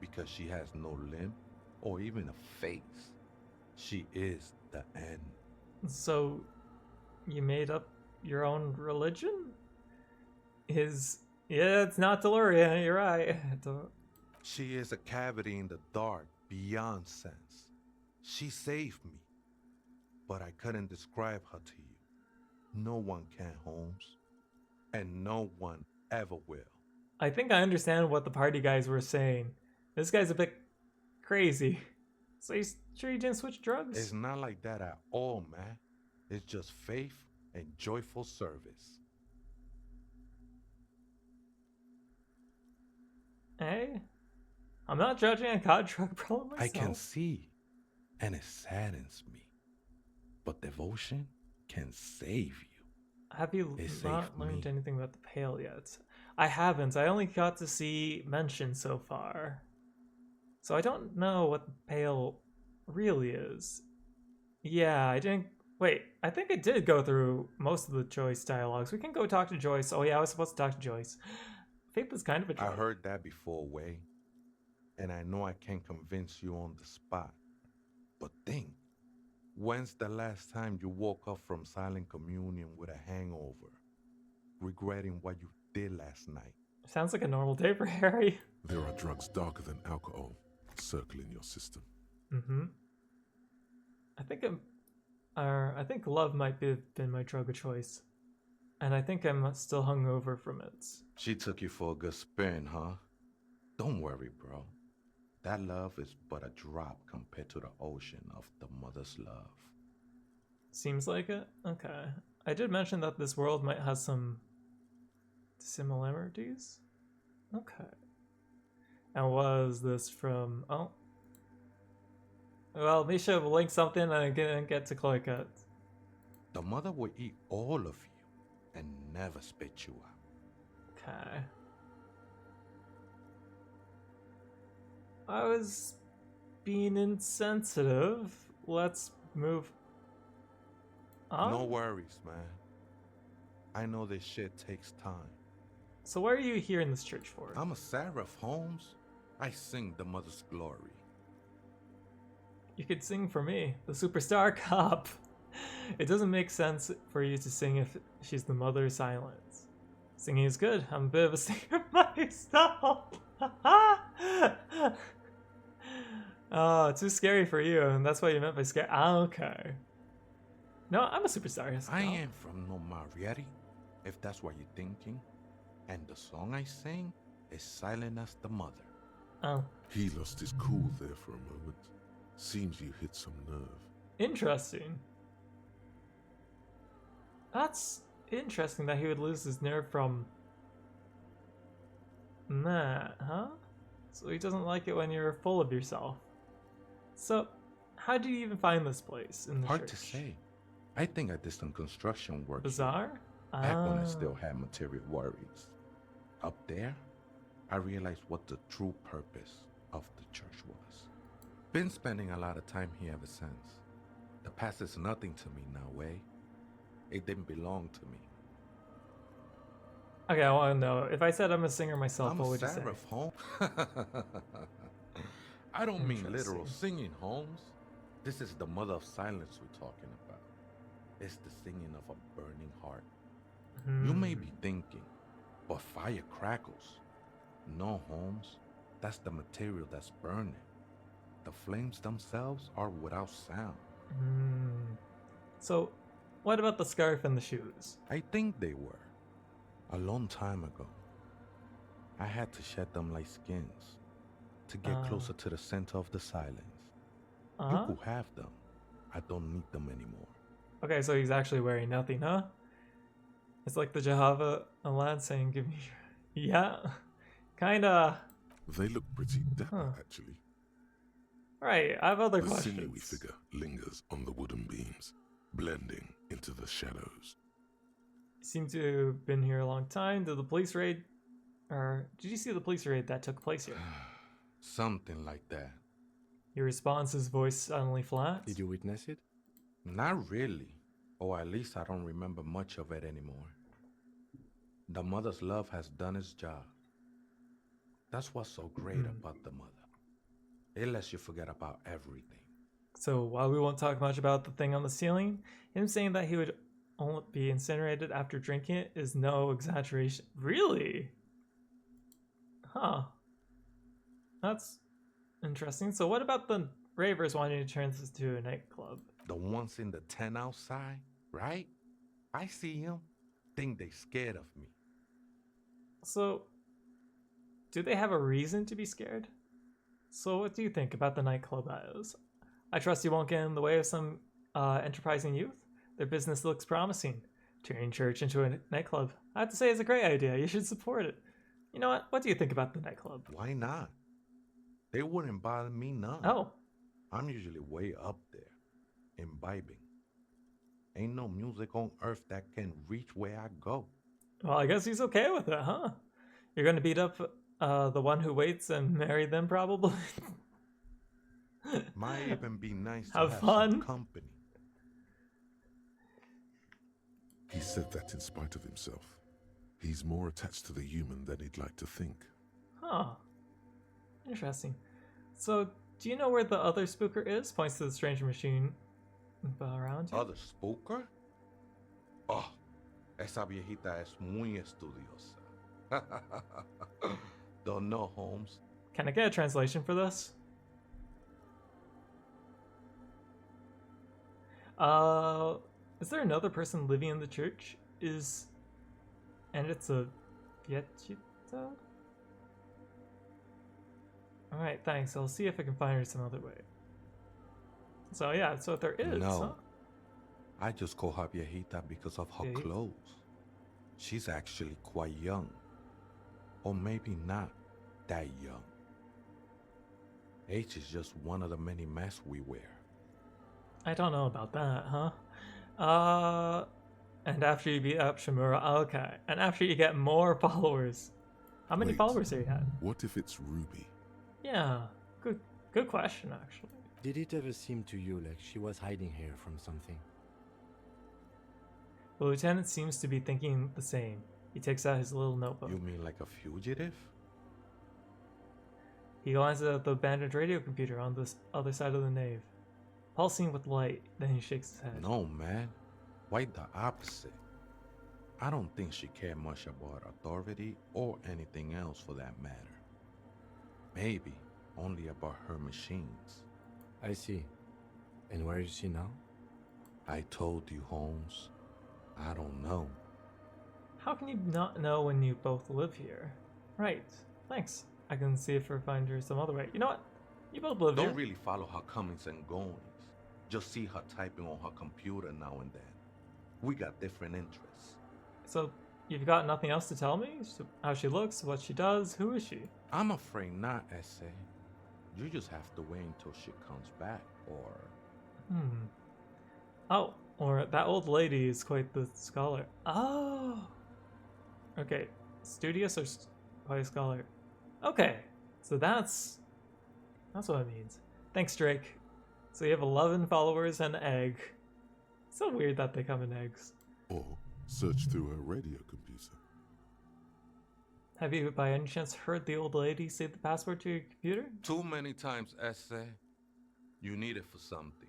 because she has no limb or even a face. She is the end. So, you made up your own religion? Yeah, it's not Deloria, you're right. She is a cavity in the dark beyond sense. She saved me, but I couldn't describe her to you. No one can, Holmes, and no one ever will. I think I understand what the party guys were saying. This guy's a bit crazy. So you sure you didn't switch drugs? It's not like that at all, man. It's just faith and joyful service. Hey, I'm not judging a god drug problem myself. I can see, and it saddens me. But devotion can save you. Have you not learned anything about the Pale yet? I haven't. I only got to see mention so far. So I don't know what the Pale really is. Yeah, I didn't... Wait, I think I did go through most of the Joyce dialogues. We can go talk to Joyce. Oh yeah, I was supposed to talk to Joyce. Faith is kind of a drug. I heard that before, Way. And I know I can't convince you on the spot. But think, when's the last time you woke up from silent communion with a hangover, regretting what you did last night? Sounds like a normal day for Harry. There are drugs darker than alcohol circling your system. Mm-hmm. I think love might have been my drug of choice. And I think I'm still hungover from it. She took you for a good spin, huh? Don't worry, bro. That love is but a drop compared to the ocean of the mother's love. Seems like it? Okay. I did mention that this world might have some similarities? Okay. And was this from... Oh. Well, Misha linked something and I didn't get to click it. The mother will eat all of you and never spit you out. Okay. I was being insensitive. Let's move on. No worries, man. I know this shit takes time. So what are you here in this church for? I'm a seraph, Holmes. I sing the mother's glory. You could sing for me, the superstar cop. It doesn't make sense for you to sing if she's the mother of silence. Singing is good. I'm a bit of a singer myself. Oh, too scary for you, and that's what you meant by scary. Okay. No, I'm a superstar. Yes, I no. ain't from no Marietta, if that's what you're thinking. And the song I sing is silent as the mother. Oh. He lost his cool there for a moment. Seems you hit some nerve. Interesting. That's interesting that he would lose his nerve from that, huh? So he doesn't like it when you're full of yourself. So, how did you even find this place in the Hard church? to say. I think I did some construction work. Bizarre? Back when I still had material worries. Up there, I realized what the true purpose of the church was. Been spending a lot of time here ever since. The past is nothing to me now, eh? It didn't belong to me. Okay, I want to know. If I said I'm a singer myself, I'm what a would you say? seraph, Holmes. I don't mean literal singing, Holmes. This is the mother of silence we're talking about. It's the singing of a burning heart. You may be thinking, but fire crackles. No, Holmes. That's the material that's burning. The flames themselves are without sound. So, what about the scarf and the shoes? I think they were. A long time ago. I had to shed them like skins to get closer to the center of the silence. You could have them. I don't need them anymore. Okay, so he's actually wearing nothing, huh? It's like the Jehovah lad saying, give me your... Yeah, kinda. They look pretty dapper, actually. Right, I have other The questions. sinewy figure lingers on the wooden beams, blending into the shadows. Seem to have been here a long time. Did the police raid... Or did you see the police raid that took place here? Something like that. Your response, his voice suddenly flat? Did you witness it? Not really. Or at least I don't remember much of it anymore. The mother's love has done its job. That's what's so great about the mother. It lets you forget about everything. So while we won't talk much about the thing on the ceiling, him saying that he would only be incinerated after drinking it is no exaggeration. Really? Huh. That's interesting. So what about the ravers wanting to turn this into a nightclub? The ones in the tent outside, right? I see them. Think they scared of me. So, do they have a reason to be scared? So what do you think about the nightclub IOs? I trust you won't get in the way of some enterprising youth. Their business looks promising. Turning church into a nightclub, I have to say, it's a great idea. You should support it. You know what? What do you think about the nightclub? Why not? They wouldn't bother me none. Oh. I'm usually way up there, imbibing. Ain't no music on earth that can reach where I go. Well, I guess he's okay with it, huh? You're gonna beat up the one who waits and marry them, probably? Might even be nice to have have fun. some company. He said that in spite of himself. He's more attached to the human than he'd like to think. Huh. Interesting. So, do you know where the other spooker is? Points to the strange machine around you. Other spooker? Oh, esa viejita es muy estudiosa. Don't know, Holmes. Can I get a translation for this? Is there another person living in the church? And it's a viejita? Alright, thanks. I'll see if I can find her some other way. So yeah, so there is. No. Huh? I just call her viejita because of her Viejita. clothes. She's actually quite young. Or maybe not that young. Age is just one of the many masks we wear. I don't know about that, huh? And after you beat up Shimura, okay. And after you get more followers. How many Wait, followers have you had? What if it's Ruby? Yeah, good question, actually. Did it ever seem to you like she was hiding here from something? The lieutenant seems to be thinking the same. He takes out his little notebook. You mean like a fugitive? He glances at the abandoned radio computer on the other side of the nave, pulsing with light. Then he shakes his head. No, man. Quite the opposite. I don't think she cared much about authority or anything else for that matter. Maybe only about her machines. I see. And where is she now? I told you, Holmes. I don't know. How can you not know when you both live here? Right. Thanks. I can see if I find her some other way. You know what? You both live here. Don't really follow her comings and goings. Just see her typing on her computer now and then. We got different interests. So, you've got nothing else to tell me? How she looks, what she does, who is she? I'm afraid not, Essay. You just have to wait until she comes back, or... Oh, or that old lady is quite the scholar. Oh! Okay, studious or quite a scholar? Okay, so that's what it means. Thanks, Drake. So you have 11 followers and an egg. It's so weird that they come in eggs. Or search through her radio computer. Have you by any chance heard the old lady say the password to your computer? Too many times, Essay. You need it for something.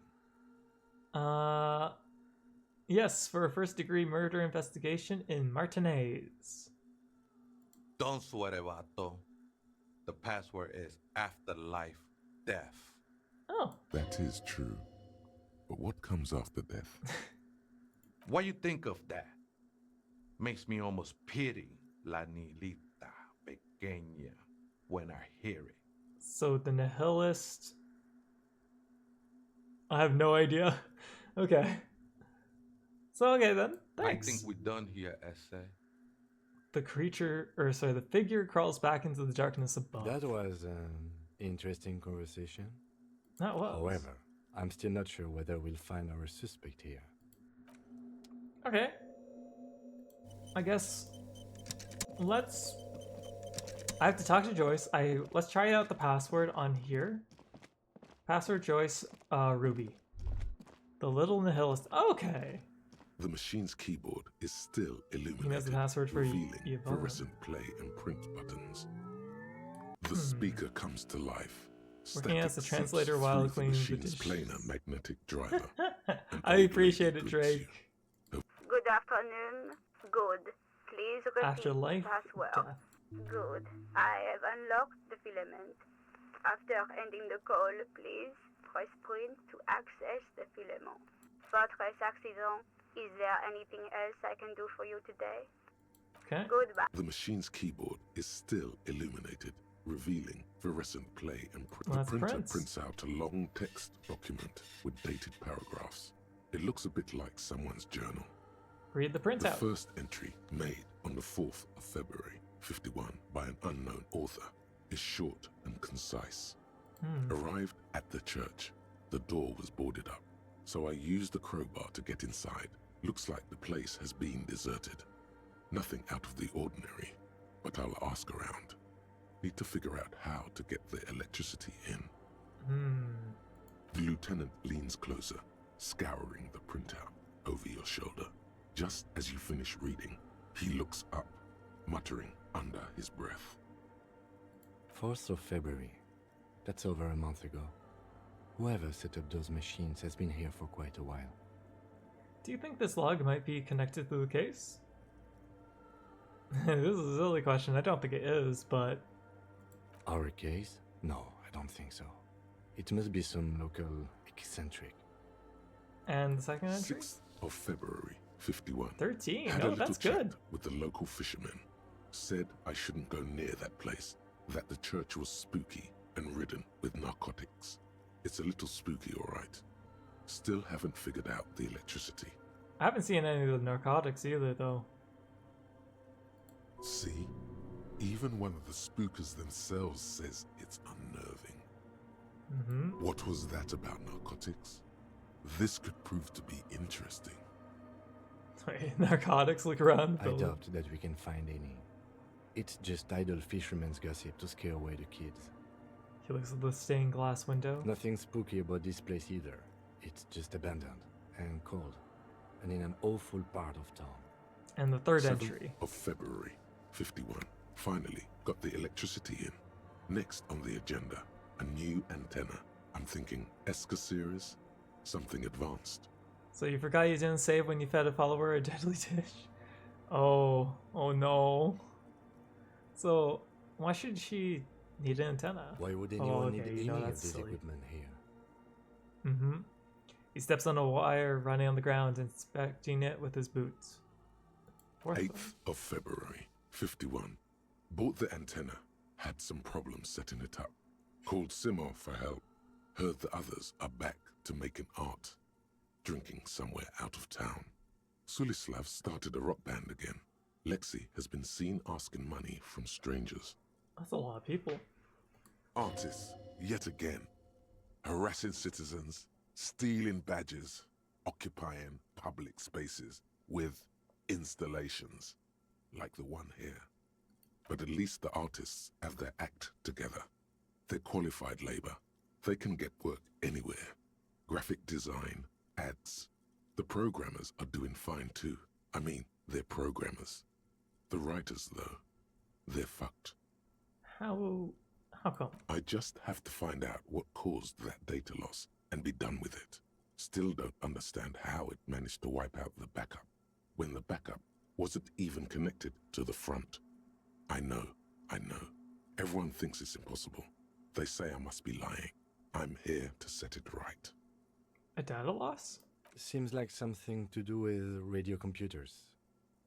Yes, for a first-degree murder investigation in Martinez. Don't sweat it, vato. The password is afterlife death. Oh. That is true. But what comes after death? What you think of that? Makes me almost pity La Nihilita Pequeña when I hear it. So the nihilist... I have no idea. Okay. So okay then, thanks. I think we're done here, Essay. The the figure crawls back into the darkness above. That was an interesting conversation. That was. However, I'm still not sure whether we'll find our suspect here. Okay. I guess I have to talk to Joyce. Let's try out the password on here. Password Joyce Ruby. The little nihilist. Okay. The machine's keyboard is still illuminated, He knows the password for revealing Yvonne. fluorescent play and print buttons. The speaker comes to life. Working as a Static translator seeps while through the cleaning the machine's dishes. planar magnetic driver. I appreciate it, Drake. Good afternoon. Good. Please repeat Afterlife the password. death. Good. I have unlocked the filament. After ending the call, please press print to access the filament. Fortress accident. Is there anything else I can do for you today? Okay. Goodbye. The machine's keyboard is still illuminated, revealing fluorescent play and Well, the that's printer Prince. prints out a long text document with dated paragraphs. It looks a bit like someone's journal. Read the The printout. first entry, made on the 4th of February, 51, by an unknown author, is short and concise. Arrived at the church. The door was boarded up, so I used the crowbar to get inside. Looks like the place has been deserted. Nothing out of the ordinary, but I'll ask around. Need to figure out how to get the electricity in. The lieutenant leans closer, scouring the printout over your shoulder. Just as you finish reading, he looks up, muttering under his breath. 4th of February. That's over a month ago. Whoever set up those machines has been here for quite a while. Do you think this log might be connected to the case? This is a silly question. I don't think it is, but... Our case? No, I don't think so. It must be some local eccentric. And the second entry? 6th of February, 51. 13. Had Oh, a little that's chat good. with the local fishermen. Said I shouldn't go near that place, that the church was spooky and ridden with narcotics. It's a little spooky, all right. Still haven't figured out the electricity. I haven't seen any of the narcotics either, though. See? Even one of the spookers themselves says it's unnerving. What was that about narcotics? This could prove to be interesting. Wait, narcotics? Look around. I doubt that we can find any. It's just idle fishermen's gossip to scare away the kids. He looks at the stained glass window. Nothing spooky about this place either. It's just abandoned and cold, and in an awful part of town. And the third 7th entry. of February, 51. Finally got the electricity in. Next on the agenda, a new antenna. I'm thinking Eska series, something advanced. So you forgot you didn't save when you fed a follower a deadly dish? Oh no. So why should she need an antenna? Why would anyone need any of that's this silly. equipment here? Mm-hmm. He steps on a wire running on the ground, inspecting it with his boots. 8th of February, 51. Bought the antenna, had some problems setting it up. Called Simon for help. Heard the others are back to making art. Drinking somewhere out of town. Sulislav started a rock band again. Lexi has been seen asking money from strangers. That's a lot of people. Artists, yet again. Harassing citizens, stealing badges, occupying public spaces with installations, like the one here. But at least the artists have their act together. They're qualified labor. They can get work anywhere. Graphic design, ads. The programmers are doing fine too. I mean, they're programmers. The writers, though, they're fucked. How come? I just have to find out what caused that data loss and be done with it. Still don't understand how it managed to wipe out the backup, when the backup wasn't even connected to the front. I know. Everyone thinks it's impossible. They say I must be lying. I'm here to set it right. A data loss? Seems like something to do with radio computers.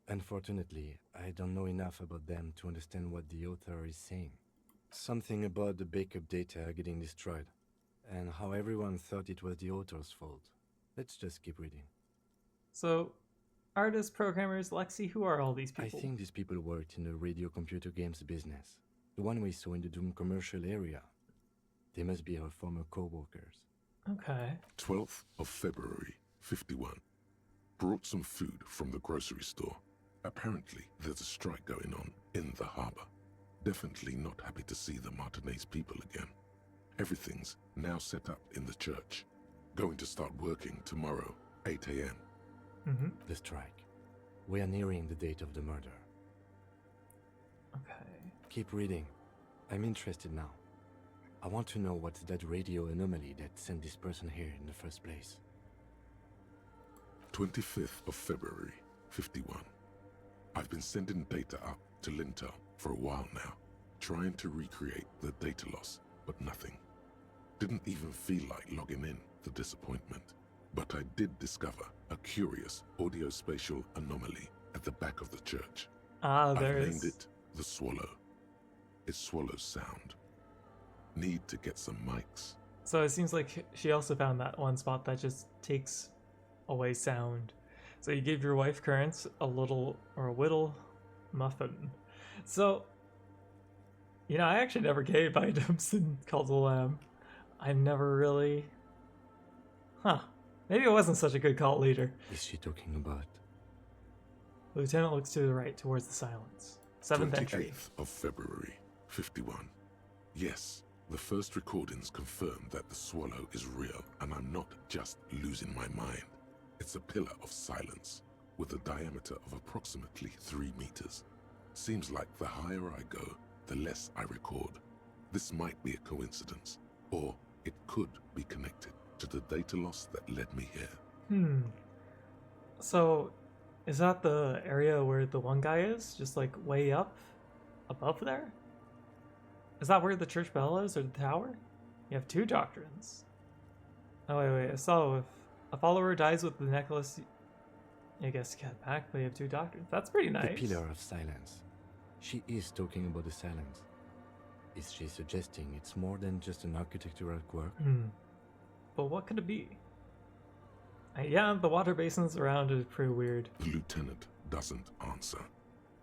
Unfortunately, I don't know enough about them to understand what the author is saying. Something about the backup data getting destroyed, and how everyone thought it was the author's fault. Let's just keep reading. So, artists, programmers, Lexi, who are all these people? I think these people worked in the radio computer games business. The one we saw in the Doom commercial area. They must be our former co-workers. Okay. 12th of February, 51. Brought some food from the grocery store. Apparently, there's a strike going on in the harbor. Definitely not happy to see the Martinez people again. Everything's now set up in the church. Going to start working tomorrow, 8 a.m. Mm-hmm. The strike. We are nearing the date of the murder. Okay. Keep reading. I'm interested now. I want to know what's that radio anomaly that sent this person here in the first place. 25th of February, 51. I've been sending data up to Lintel for a while now, trying to recreate the data loss, but nothing. Didn't even feel like logging in, the disappointment. But I did discover a curious audio-spatial anomaly at the back of the church. Ah, there I've is. named it the Swallow. It swallows sound. Need to get some mics. So it seems like she also found that one spot that just takes away sound. So you gave your wife currents a whittle muffin. So, you know, I actually never gave items in Cult of the Lamb. I never really... Maybe I wasn't such a good cult leader. Is she talking about? The lieutenant looks to the right, towards the silence. 7th entry. 28th of February, 51. Yes, the first recordings confirm that the swallow is real, and I'm not just losing my mind. It's a pillar of silence, with a diameter of approximately 3 meters. Seems like the higher I go, the less I record. This might be a coincidence, or it could be connected to the data loss that led me here. So, is that the area where the one guy is? Just like way up? Above there? Is that where the church bell is, or the tower? You have 2 doctrines. Oh, wait. I saw if a follower dies with the necklace, I guess you get back, but you have 2 doctrines. That's pretty nice. The pillar of silence. She is talking about the silence. Is she suggesting it's more than just an architectural quirk? But what could it be? Yeah, the water basins around it is pretty weird. The lieutenant doesn't answer.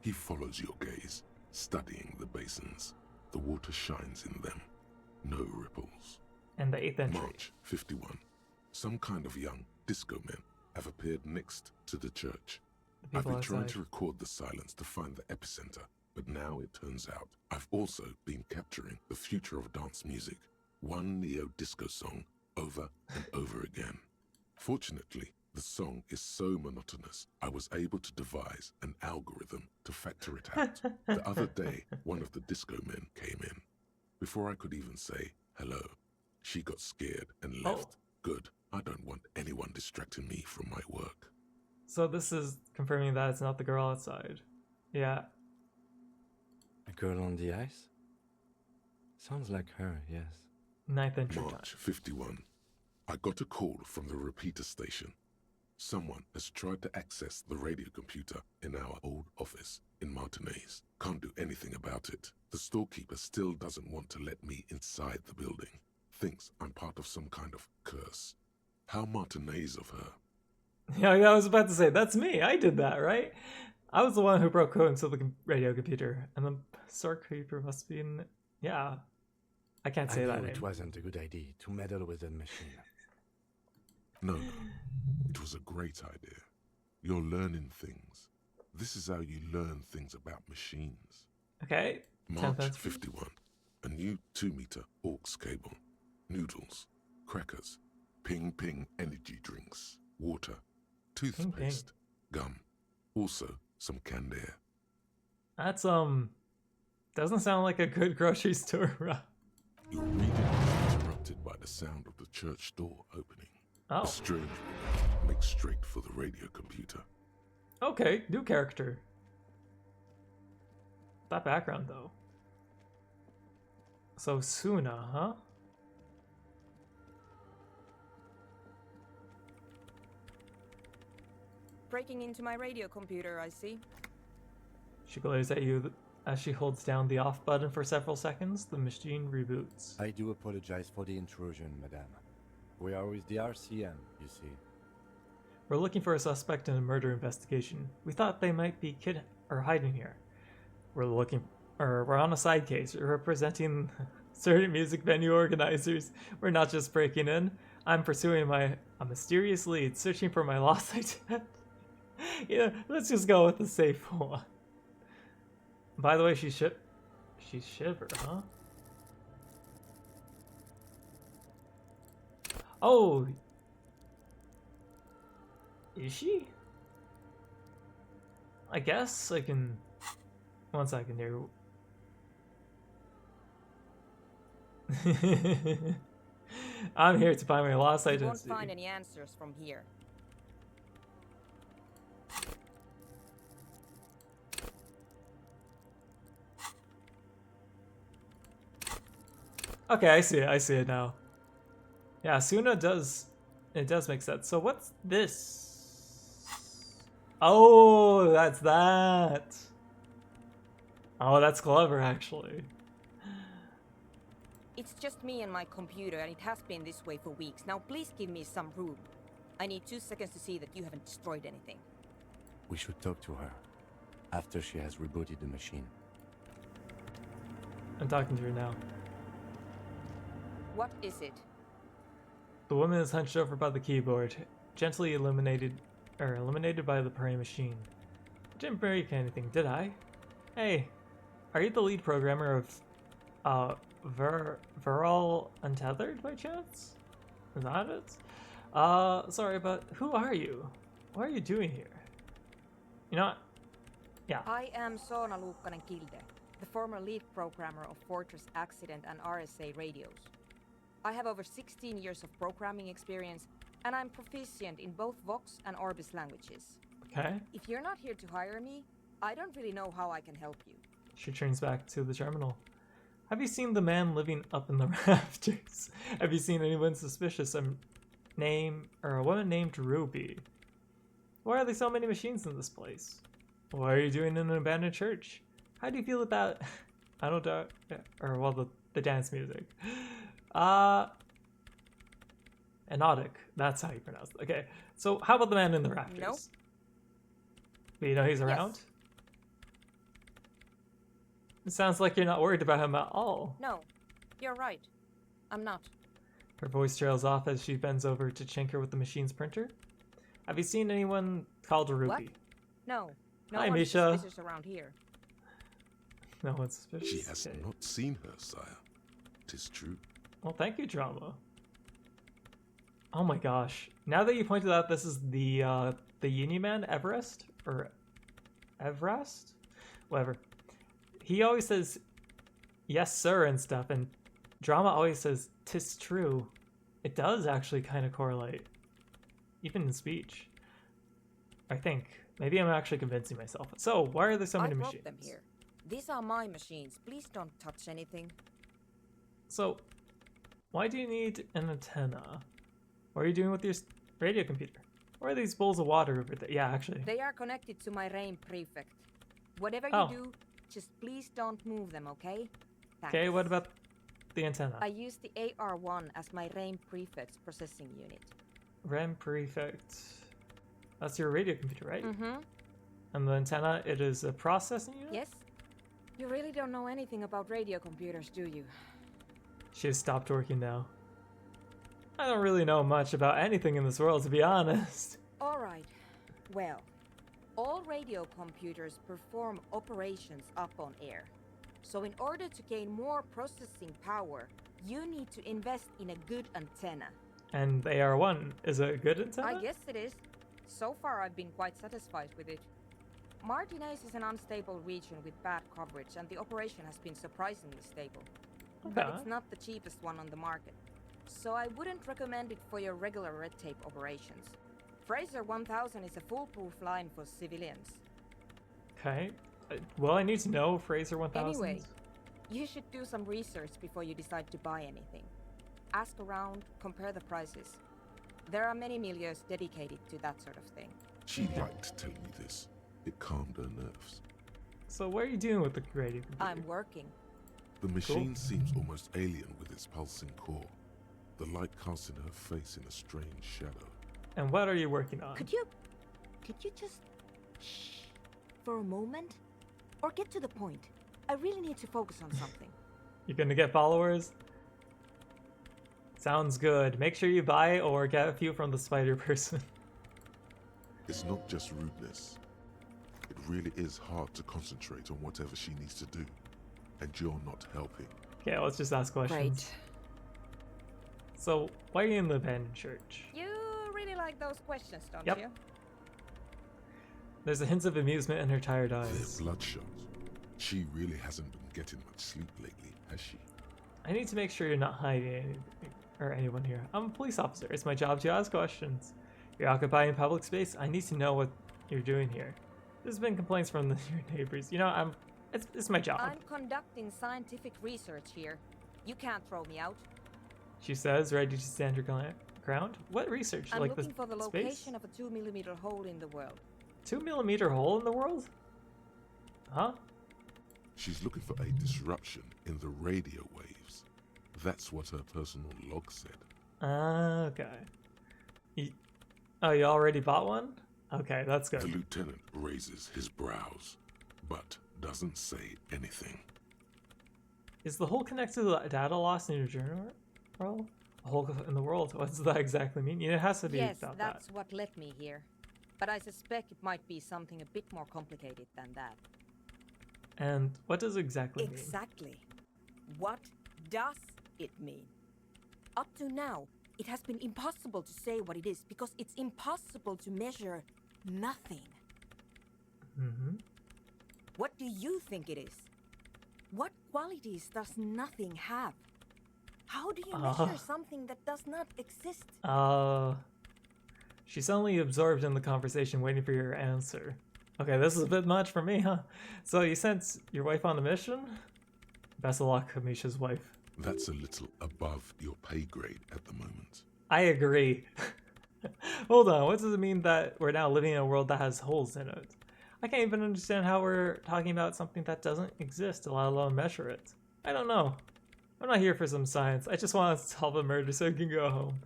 He follows your gaze, studying the basins. The water shines in them. No ripples. And the 8th entry. March 51. Some kind of young disco men have appeared next to the church. I've been trying to record the silence to find the epicenter, but now it turns out I've also been capturing the future of dance music, one neo-disco song over and over again. Fortunately, the song is so monotonous, I was able to devise an algorithm to factor it out. The other day, one of the disco men came in. Before I could even say hello, she got scared and left. Good. I don't want anyone distracting me from my work. So this is confirming that it's not the girl outside. Yeah. A girl on the ice? Sounds like her, yes. 9th entry time. March 51. I got a call from the repeater station. Someone has tried to access the radio computer in our old office in Martinez. Can't do anything about it. The storekeeper still doesn't want to let me inside the building. Thinks I'm part of some kind of curse. How Martinez of her. Yeah, I was about to say, that's me. I did that, right? I was the one who broke code into the radio computer. And the storekeeper must be in... Yeah. I can't say I that knew name. it wasn't a good idea to meddle with the machine. No. It was a great idea. You're learning things. This is how you learn things about machines. Okay. March 51. A new 2-meter aux cable. Noodles. Crackers. Ping Ping energy drinks. Water. Toothpaste. Gum. Also some canned air. That's, doesn't sound like a good grocery store run. Your reading is interrupted by the sound of the church door opening. Oh. A strange woman makes straight for the radio computer. Okay, new character. That background, though. So, Suna, huh? Breaking into my radio computer, I see. She glares at you as she holds down the off button for several seconds. The machine reboots. I do apologize for the intrusion, madame. We are with the RCM, you see. We're looking for a suspect in a murder investigation. We thought they might be hiding here. We're on a side case. We're representing certain music venue organizers. We're not just breaking in. I'm pursuing a mysterious lead, searching for my lost identity. Yeah, let's just go with the safe one. By the way, she's Shiver, huh? Oh! Is she? I guess I can... One second here. I'm here to find my lost identity. You won't find any answers from here. Okay, I see it now. Yeah, Suna does make sense. So what's this? Oh, that's that. Oh, that's clever, actually. It's just me and my computer, and it has been this way for weeks. Now please give me some room. I need 2 seconds to see that you haven't destroyed anything. We should talk to her after she has rebooted the machine. I'm talking to her now. What is it? The woman is hunched over by the keyboard, gently eliminated by the prey machine. I didn't break anything, did I? Hey, are you the lead programmer of Viral Untethered by chance? Is that it? Sorry, but who are you? What are you doing here? You know what? Yeah. I am Soona Luukkanen-Kilde, the former lead programmer of Fortress Accident and RSA radios. I have over 16 years of programming experience, and I'm proficient in both Vox and Orbis languages. Okay. If you're not here to hire me, I don't really know how I can help you. She turns back to the terminal. Have you seen the man living up in the rafters? Have you seen anyone suspicious? A woman named Ruby. Why are there so many machines in this place? What are you doing in an abandoned church? How do you feel about the dance music? Anodic. That's how you pronounce it. Okay. So how about the man in the rafters? Nope. Do you know he's around? Yes. It sounds like you're not worried about him at all. No, you're right. I'm not. Her voice trails off as she bends over to tinker with the machine's printer. Have you seen anyone called Ruby? What? No. No Hi, one's Misha. suspicious around here. No one's suspicious. She has not seen her, sire. 'Tis true. Well, thank you, Drama. Oh my gosh. Now that you pointed out this is the Union Man, Everest? Or Everest? Whatever. He always says yes sir and stuff, and Drama always says, "'Tis true." It does actually kind of correlate. Even in speech. I think. Maybe I'm actually convincing myself. So, why are there so many I machines? brought them here. These are my machines. Please don't touch anything. So, why do you need an antenna? What are you doing with your radio computer? Why are these bowls of water over there? Yeah, actually. They are connected to my RAIN prefect. Whatever Oh. you do, just please don't move them, okay? Thanks. Okay, what about the antenna? I use the AR1 as my RAIN prefect's processing unit. RAM prefect. That's your radio computer, right? Mm-hmm. And the antenna, it is a processing unit? Yes? You really don't know anything about radio computers, do you? She has stopped working now. I don't really know much about anything in this world, to be honest. Alright. Well, all radio computers perform operations up on air. So in order to gain more processing power, you need to invest in a good antenna. And the AR1 is a good antenna? I guess it is. So far I've been quite satisfied with it. Martinez is an unstable region with bad coverage, and the operation has been surprisingly stable. But Okay. it's not the cheapest one on the market. So I wouldn't recommend it for your regular red tape operations. Fraser 1000 is a foolproof line for civilians. Okay. Well, I need to know Fraser 1000. Anyway, you should do some research before you decide to buy anything. Ask around, compare the prices. There are many milieus dedicated to that sort of thing. She liked telling me this. It calmed her nerves. So what are you doing with the radio computer? I'm working. The machine seems almost alien with its pulsing core. The light casting her face in a strange shadow. And what are you working on? Could you just shh for a moment? Or get to the point. I really need to focus on something. You're gonna get followers? Sounds good. Make sure you buy or get a few from the spider person. It's not just rudeness. It really is hard to concentrate on whatever she needs to do. And you're not helping. Okay, let's just ask questions. Great. So, why are you in the abandoned church? You really like those questions, don't Yep. you? There's a hint of amusement in her tired eyes. They're bloodshot. She really hasn't been getting much sleep lately, has she? I need to make sure you're not hiding anything or anyone here. I'm a police officer. It's my job to ask questions. You're occupying public space. I need to know what you're doing here. There's been complaints from your neighbors. You know, it's my job. I'm conducting scientific research here. You can't throw me out. She says, ready to stand her ground. What research? I'm like looking for the space? location of a 2mm hole in the world. 2mm hole in the world? Huh? She's looking for a disruption in the radio waves. That's what her personal log said. Okay. Oh, you already bought one? Okay, that's good. The lieutenant raises his brows, but doesn't say anything. Is the hole connected to the data loss in your journal? A hole in the world? What does that exactly mean? It has to be Yes, about that's that. what led me here. But I suspect it might be something a bit more complicated than that. And what does it exactly mean? Exactly. What does it mean? Up to now, it has been impossible to say what it is because it's impossible to measure nothing. Mm-hmm. What do you think it is? What qualities does nothing have? How do you measure something that does not exist? She's only absorbed in the conversation waiting for your answer. Okay, this is a bit much for me, huh? So you sent your wife on a mission? Best of luck, Amisha's wife. That's a little above your pay grade at the moment. I agree. Hold on, what does it mean that we're now living in a world that has holes in it? I can't even understand how we're talking about something that doesn't exist, let alone measure it. I don't know. I'm not here for some science. I just want to solve a murder so I can go home.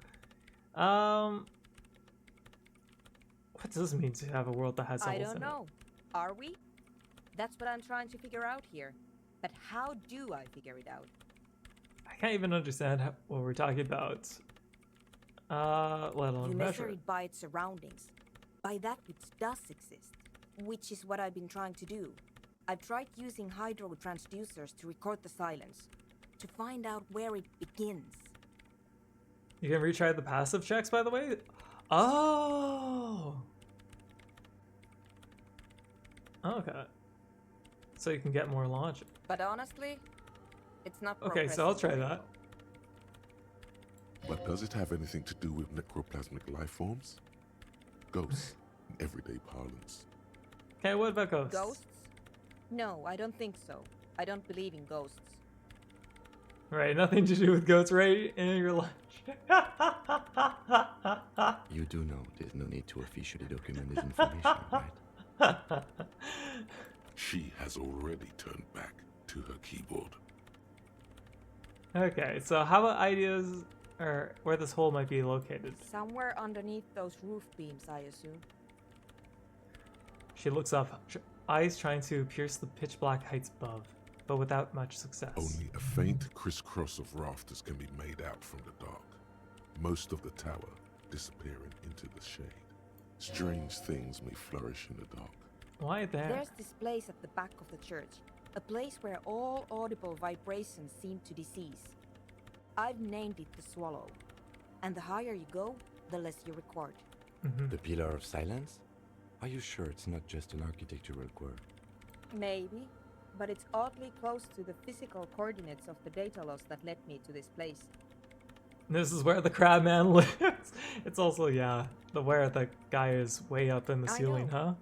What does it mean to have a world that has holes I in don't it? know. Are we? That's what I'm trying to figure out here. But how do I figure it out? I can't even understand what we're talking about. Let alone You measure measure it by its surroundings, by that which does exist, which is what I've been trying to do. I've tried using hydro transducers to record the silence, to find out where it begins. You can retry the passive checks, by the way? Oh! Okay. So you can get more logic. But honestly, It's not Okay, so I'll progressing try very that. But does it have anything to do with necroplasmic life forms? Ghosts, in everyday parlance. Okay, what about ghosts? Ghosts? No, I don't think so. I don't believe in ghosts. Right, nothing to do with ghosts, right? In your lunch. You do know there's no need to officially document this information, right? She has already turned back to her keyboard. Okay, so how about ideas or where this hole might be located? Somewhere underneath those roof beams, I assume. She looks up, eyes trying to pierce the pitch black heights above, but without much success. Only a faint crisscross of rafters can be made out from the dark. Most of the tower disappearing into the shade. Strange things may flourish in the dark. Why there? There's this place at the back of the church. A place where all audible vibrations seem to decease. I've named it the Swallow. And the higher you go, the less you record. The Pillar of Silence? Are you sure it's not just an architectural quirk? Maybe, but it's oddly close to the physical coordinates of the data loss that led me to this place. This is where the crab man lives. It's also, yeah, where the guy is way up in the ceiling, huh?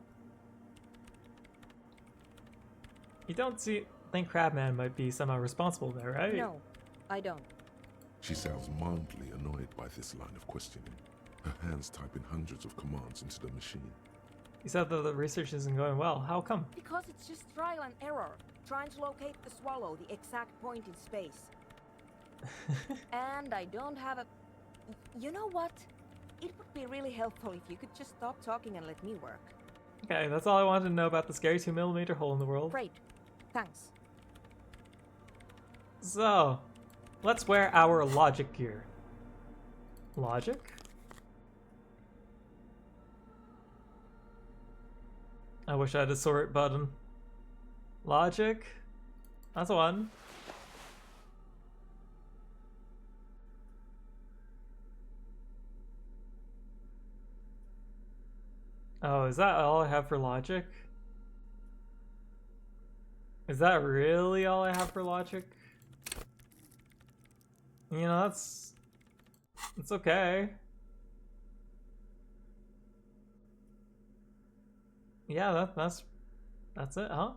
You don't think Crabman might be somehow responsible there, right? No, I don't. She sounds mildly annoyed by this line of questioning, her hands typing hundreds of commands into the machine. You said that the research isn't going well. How come? Because it's just trial and error, trying to locate the Swallow, the exact point in space. And I don't have a... You know what? It would be really helpful if you could just stop talking and let me work. Okay, that's all I wanted to know about the scary 2mm hole in the world. Great. Thanks. So, let's wear our logic gear. Logic? I wish I had a sort button. Logic? That's one. Oh, is that all I have for logic? Is that really all I have for logic? You know, it's okay. Yeah, that's it, huh?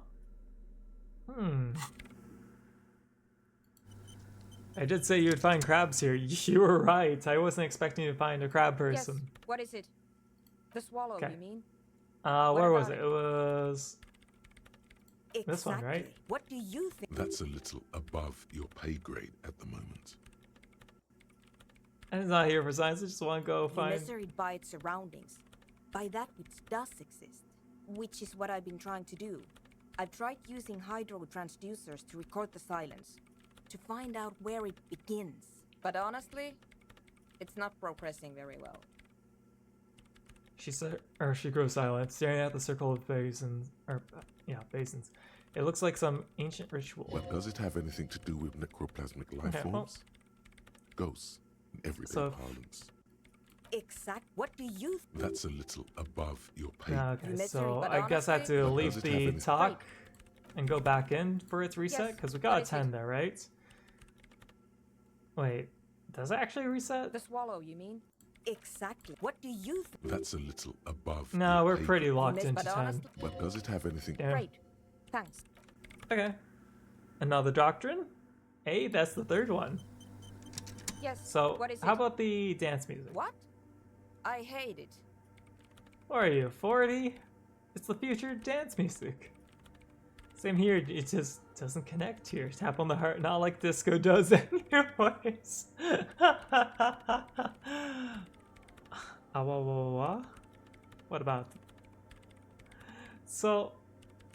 I did say you would find crabs here. You were right. I wasn't expecting to find a crab person. Yes. What is it? The Swallow, you mean? Where was it? It was exactly. This one, right? What do you think? That's a little above your pay grade at the moment. I'm not here for science. I just want to go You find. measure it by its surroundings, by that which does exist, which is what I've been trying to do. I've tried using hydro transducers to record the silence, to find out where it begins. But honestly, it's not progressing very well. She grows silent, staring at the circle of basins, basins. It looks like some ancient ritual. But does it have anything to do with necroplasmic life forms? Ghosts, in everyday parlance. Exact. What do you think? That's a little above your pay. Okay, so I guess I have to leave the talk and go back in for its reset, because we got a 10 there, right? Wait, does it actually reset? The Swallow, you mean? Exactly. What do you think? That's a little above. No, we're pay pretty grade. locked into 10. But does it have anything? Great. Thanks. Okay. Another doctrine? Hey, that's the third one. Yes. So, what is how it? about the dance music? What? I hate it. What are you, 40? It's the future dance music. Same here, it just doesn't connect here. Tap on the heart, not like disco does anyways. What about? So,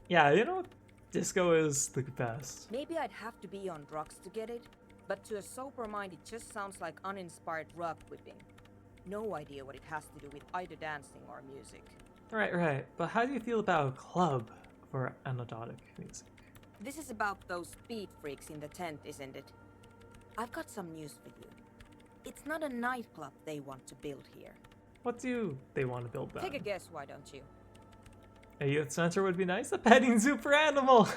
yeah, you know, disco is the best. Maybe I'd have to be on drugs to get it, but to a sober mind, it just sounds like uninspired rug whipping. No idea what it has to do with either dancing or music. Right. But how do you feel about a club for anecdotic music? This is about those speed freaks in the tent, isn't it? I've got some news for you. It's not a nightclub they want to build here. What do they want to build then? Take a guess, why don't you? A youth center would be nice. A petting zoo for animals.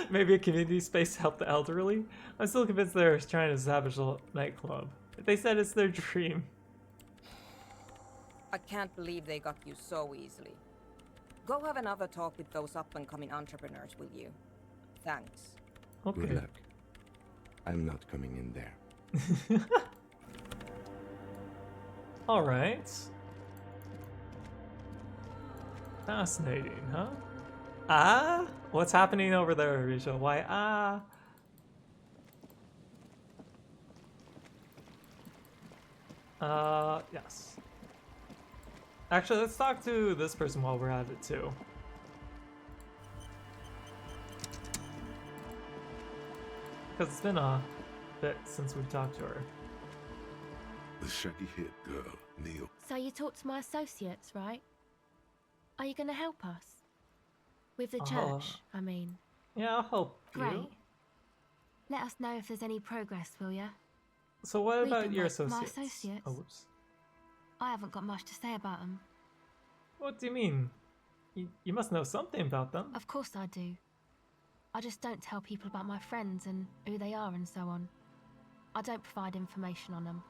Maybe a community space to help the elderly? I'm still convinced they're trying to establish a nightclub. They said it's their dream. I can't believe they got you so easily. Go have another talk with those up-and-coming entrepreneurs, will you? Thanks. Okay. Good luck. I'm not coming in there. Alright. Fascinating, huh? Ah? What's happening over there, Risha? Why ah? Yes. Actually, let's talk to this person while we're at it, too. Because it's been a bit since we've talked to her. The shaggy-haired girl, Neil. So you talked to my associates, right? Are you going to help us? With the church, I mean. Yeah, I'll help you. Great. Let us know if there's any progress, will ya? So what about your My associates? associates? Oh, whoops. I haven't got much to say about them. What do you mean? You must know something about them. Of course I do. I just don't tell people about my friends and who they are and so on. I don't provide information on them.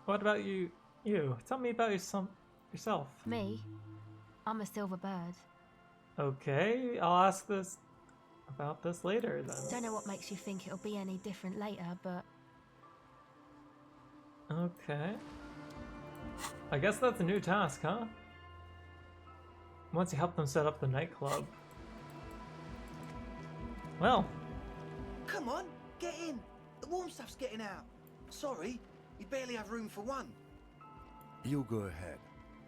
What about you? Tell me about yourself. Me? I'm a silver bird. Okay, I'll ask about this later then. Don't know what makes you think it'll be any different later, but... Okay. I guess that's a new task, huh? Once you help them set up the nightclub. Well. Come on, get in. The warm stuff's getting out. Sorry, we barely have room for one. You go ahead.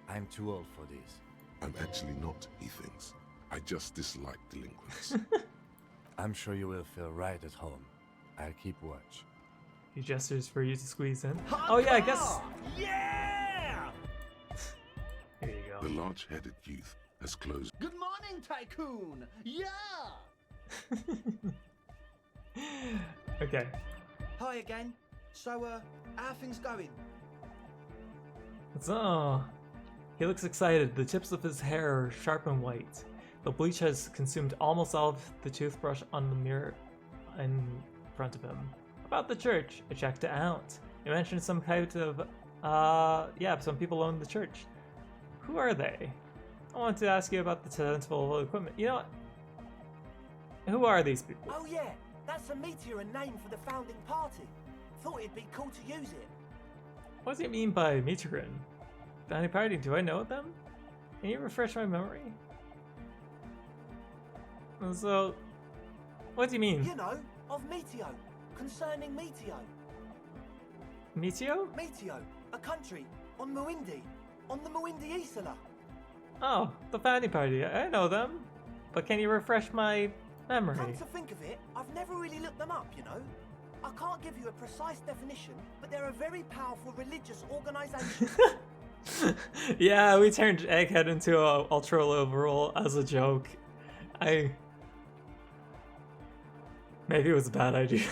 I'm too old for this. I'm actually not, he thinks. I just dislike delinquents. I'm sure you will feel right at home. I'll keep watch. He gestures for you to squeeze in. Hot Oh yeah, I guess. car! Yeah! Here you go. The large-headed youth has closed. Good morning, Tycoon! Yeah! Okay. Hi again. So, how are things going? So, he looks excited. The tips of his hair are sharp and white. The bleach has consumed almost all of the toothbrush on the mirror in front of him. About the church, I checked it out. It mentioned some kind of, yeah, some people own the church. Who are they? I want to ask you about the tentable equipment. You know what? Who are these people? Oh yeah, that's a meteor and name for the founding party. Thought it'd be cool to use it. What does he mean by Meteorin? Founding party, do I know them? Can you refresh my memory? So, what do you mean? You know, of Meteo, concerning Meteo. Meteo? Meteo, a country, on Muindi, on the Muindi Isla. Oh, the founding party, I know them. But can you refresh my memory? Come to think of it, I've never really looked them up, you know. I can't give you a precise definition, but they're a very powerful religious organization. Yeah, we turned Egghead into a ultra liberal as a joke. Maybe it was a bad idea.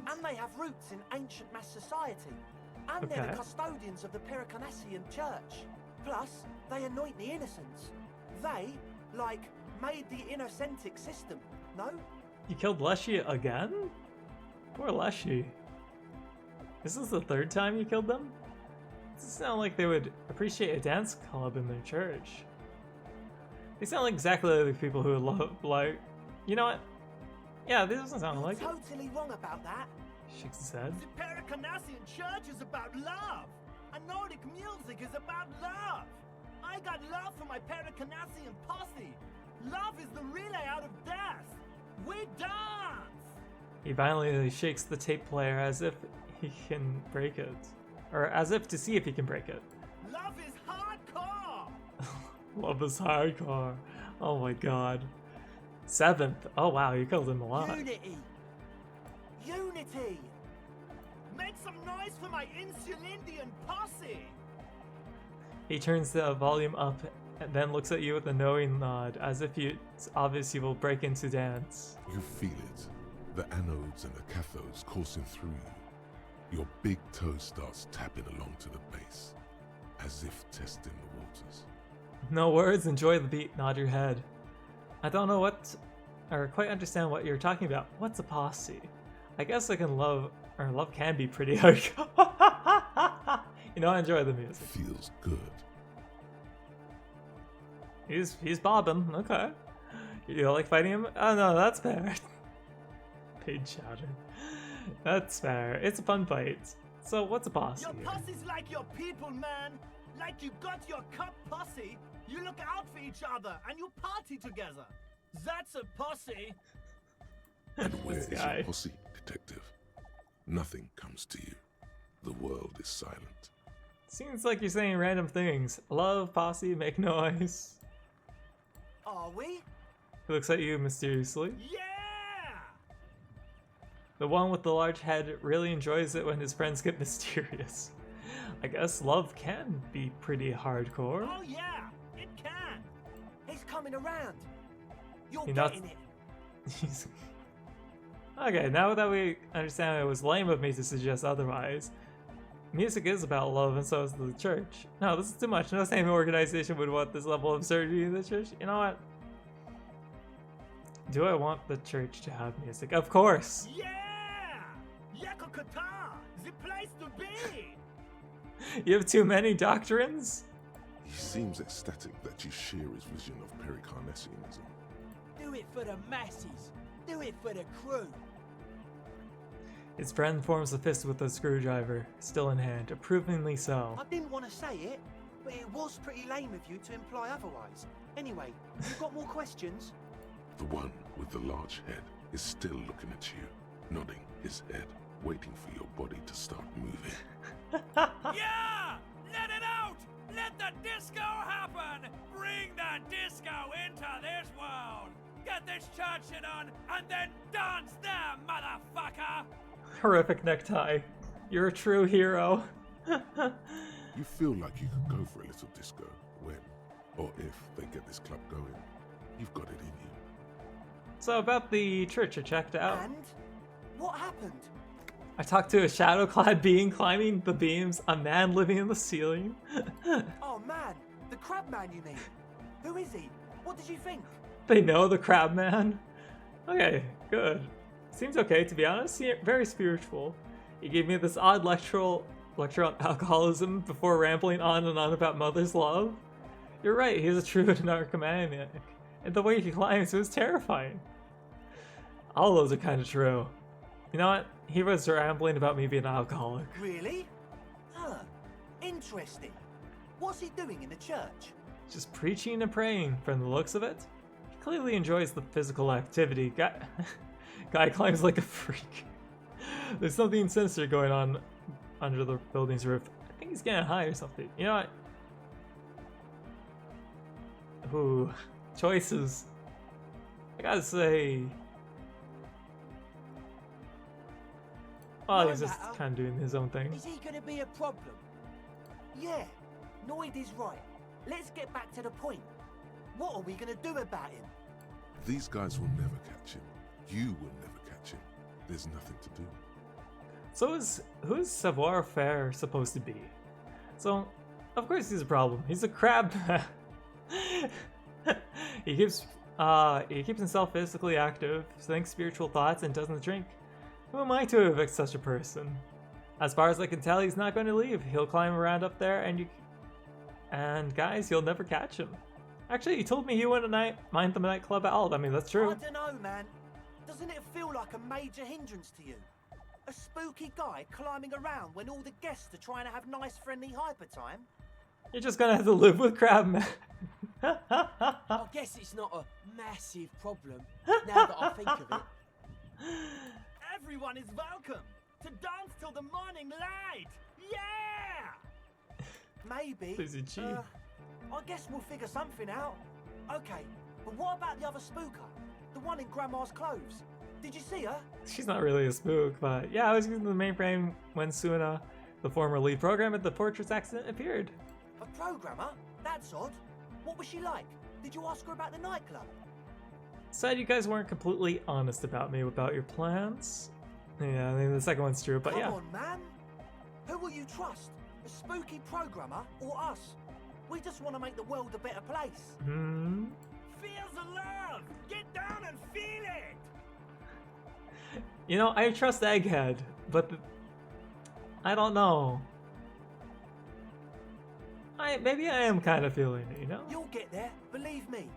And they have roots in ancient mass society. And they're the custodians of the Pericarnassian church. Plus, they anoint the innocents. They, like, made the innocentic system, no? You killed Leshy again? Poor Leshy. Is this the third time you killed them? It doesn't sound like they would appreciate a dance club in their church. They sound like exactly like people who would love, like... You know what? Yeah, this doesn't sound like You're totally wrong about that. Shakes his head. The Pericarnassian church is about love. And Nordic music is about love. I got love for my Pericarnassian posse. Love is the relay out of death. We dance! He violently shakes the tape player as if he can break it. Or as if to see if he can break it. Love is hardcore! Love is hardcore. Oh my god. 7th. Oh wow, you killed him a lot. Unity! Unity! Make some noise for my Insulindian posse! He turns the volume up and then looks at you with a knowing nod, as if it's obvious you will break into dance. You feel it. The anodes and the cathodes coursing through you. Your big toe starts tapping along to the bass. as if testing the waters. No words, enjoy the beat, nod your head. I don't know what, or quite understand what you're talking about. What's a posse? I guess I can love, or love can be pretty hard. You know, I enjoy the music. Feels good. He's bobbing, okay. You like fighting him? Oh no, that's fair. Paid chatter. That's fair. It's a fun fight. So what's a posse? Your posse's like your people, man. Like you got your cup posse. You look out for each other and you party together. That's a posse. And where is guy. your posse, detective? Nothing comes to you. The world is silent. Seems like you're saying random things. Love, posse, make noise. Are we? He looks at you mysteriously. Yeah! The one with the large head really enjoys it when his friends get mysterious. I guess love can be pretty hardcore. Oh yeah, it can. He's coming around. You're You're getting not- it. Okay, now that we understand it was lame of me to suggest otherwise, music is about love and so is the church. No, this is too much. No sane organization would want this level of absurdity in the church. You know what? Do I want the church to have music? Of course! Yeah! Yakokata! The place to be! You have too many doctrines? He seems ecstatic that you share his vision of Pericarnassianism. Do it for the masses. Do it for the crew. His friend forms a fist with a screwdriver, still in hand, approvingly so. I didn't want to say it, but it was pretty lame of you to imply otherwise. Anyway, you got more questions? The one with the large head is still looking at you, nodding his head, waiting for your body to start moving. Yeah! Let it out! Let the disco happen! Bring the disco into this world! Get this church shit on, and then dance there, motherfucker! Horrific necktie. You're a true hero. You feel like you could go for a little disco when, or if they get this club going. You've got it in you. So about the church I checked out. And? What happened? I talked to a shadow-clad being climbing the beams, a man living in the ceiling. Oh man, the crab man you mean? Who is he? What did you think? They know the crab man? Okay, good. Seems okay, to be honest. Very spiritual. He gave me this odd lecture on alcoholism before rambling on and on about mother's love. You're right, he's a true narcomaniac. And the way he climbs was terrifying. All those are kind of true. You know what? He was rambling about me being an alcoholic. Really? Huh. Interesting. What's he doing in the church? Just preaching and praying, from the looks of it. He clearly enjoys the physical activity. Guy climbs like a freak. There's something sinister going on under the building's roof. I think he's getting high or something. You know what? Ooh, choices. I gotta say... Well, he's just kind of doing his own thing. Is he going to be a problem? Yeah, Noid is right. Let's get back to the point. What are we going to do about him? These guys will never catch him. You will never catch him. There's nothing to do. So who's Savoir-Faire supposed to be? So, of course he's a problem. He's a crab man. He keeps himself physically active, thinks spiritual thoughts, and doesn't drink. Who am I to evict such a person? As far as I can tell, he's not going to leave. He'll climb around up there, and guys, you'll never catch him. Actually, he told me he wouldn't mind the nightclub at all. I mean, that's true. I don't know, man. Doesn't it feel like a major hindrance to you? A spooky guy climbing around when all the guests are trying to have nice, friendly hyper time? You're just gonna have to live with Crabman. I guess it's not a massive problem, now that I think of it. Everyone is welcome to dance till the morning light. Yeah! Maybe. I guess we'll figure something out. Okay, but what about the other spooker? The one in Grandma's clothes? Did you see her? She's not really a spook, but yeah, I was using the mainframe when Suna, the former lead programmer at the Fortress accident, appeared. A programmer? That's odd. What was she like? Did you ask her about the nightclub? Said you guys weren't completely honest about me about your plans. Yeah, I mean the second one's true, but yeah. Come on, man. Who will you trust? The spooky programmer or us? We just want to make the world a better place. Hmm. Feel the love! Get down and feel it! You know, I trust Egghead, but I don't know. Maybe I am kind of feeling it, you know? You'll get there, believe me.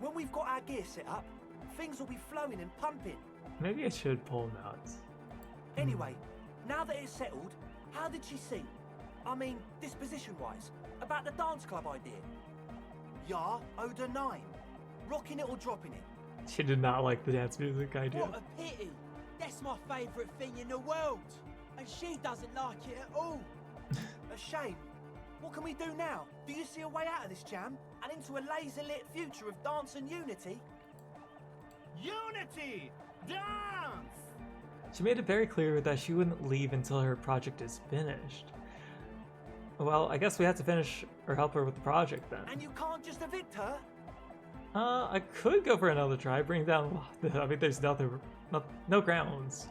When we've got our gear set up, things will be flowing and pumping. Maybe I should pull nuts. Anyway, now that it's settled, how did she see? I mean, disposition-wise, about the dance club idea. Yeah, Oda 9. Rocking it or dropping it? She did not like the dance music idea. What a pity. That's my favourite thing in the world. And she doesn't like it at all. A shame. What can we do now? Do you see a way out of this jam? And into a laser-lit future of dance and unity? Unity! Dance! She made it very clear that she wouldn't leave until her project is finished. Well, I guess we have to finish or help her with the project then. And you can't just evict her? I could go for another try, bring down... I mean, there's no grounds.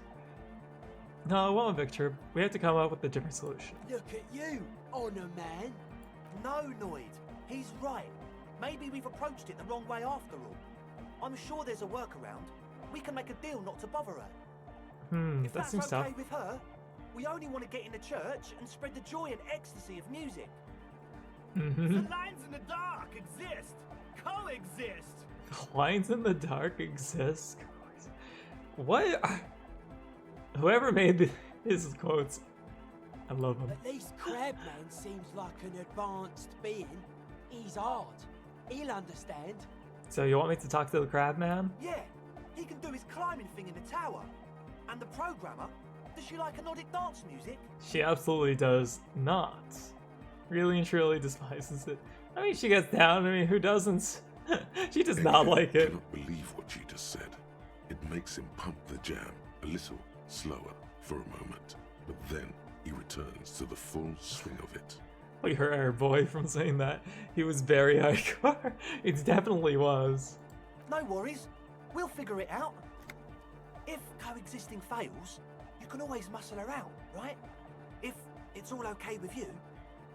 No, I won't evict her. We have to come up with a different solution. Look at you, Honor Man. No, Noid. He's right. Maybe we've approached it the wrong way after all. I'm sure there's a workaround. We can make a deal not to bother her. If That that's seems okay tough. with her, we only want to get in the church and spread the joy and ecstasy of music. The lines in the dark exist! Coexist! Lines in the dark exist? What? Whoever made his quotes, I love him. At least Crabman seems like an advanced being. He's hard. He'll understand. So you want me to talk to the crab man? Yeah, he can do his climbing thing in the tower. And the programmer, does she like Nordic dance music? She absolutely does not. Really and truly despises it. I mean, she gets down. I mean, who doesn't? She does not like it. I cannot believe what she just said. It makes him pump the jam a little slower for a moment, but then he returns to the full swing of it. We heard our boy from saying that. He was very hardcore. It definitely was. No worries, we'll figure it out. If coexisting fails, you can always muscle her out, right? If it's all okay with you,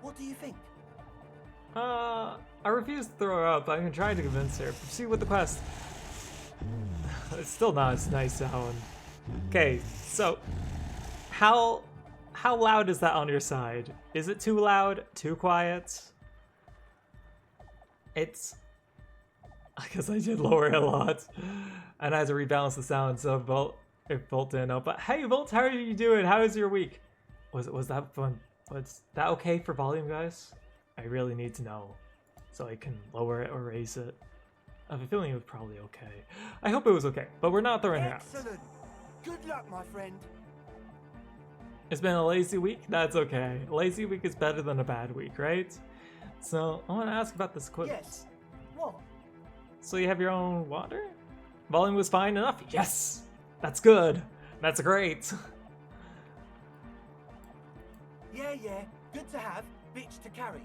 what do you think? I refuse to throw her up. I can try to convince her. Proceed with the quest. It's still not as nice sound. Okay, so how loud is that on your side? Is it too loud? Too quiet? It's... I guess I did lower it a lot. And I had to rebalance the sound, so Volt didn't know. But hey, Volt, how are you doing? How is your week? Was that fun? Was that okay for volume, guys? I really need to know, so I can lower it or raise it. I have a feeling it was probably okay. I hope it was okay, but we're not throwing it out. Excellent. Good luck, my friend. It's been a lazy week? That's okay. A lazy week is better than a bad week, right? So, I want to ask about this equipment. Yes. What? So you have your own water? Volume was fine enough? Yes! That's good! That's great! Yeah, good to have, bitch to carry.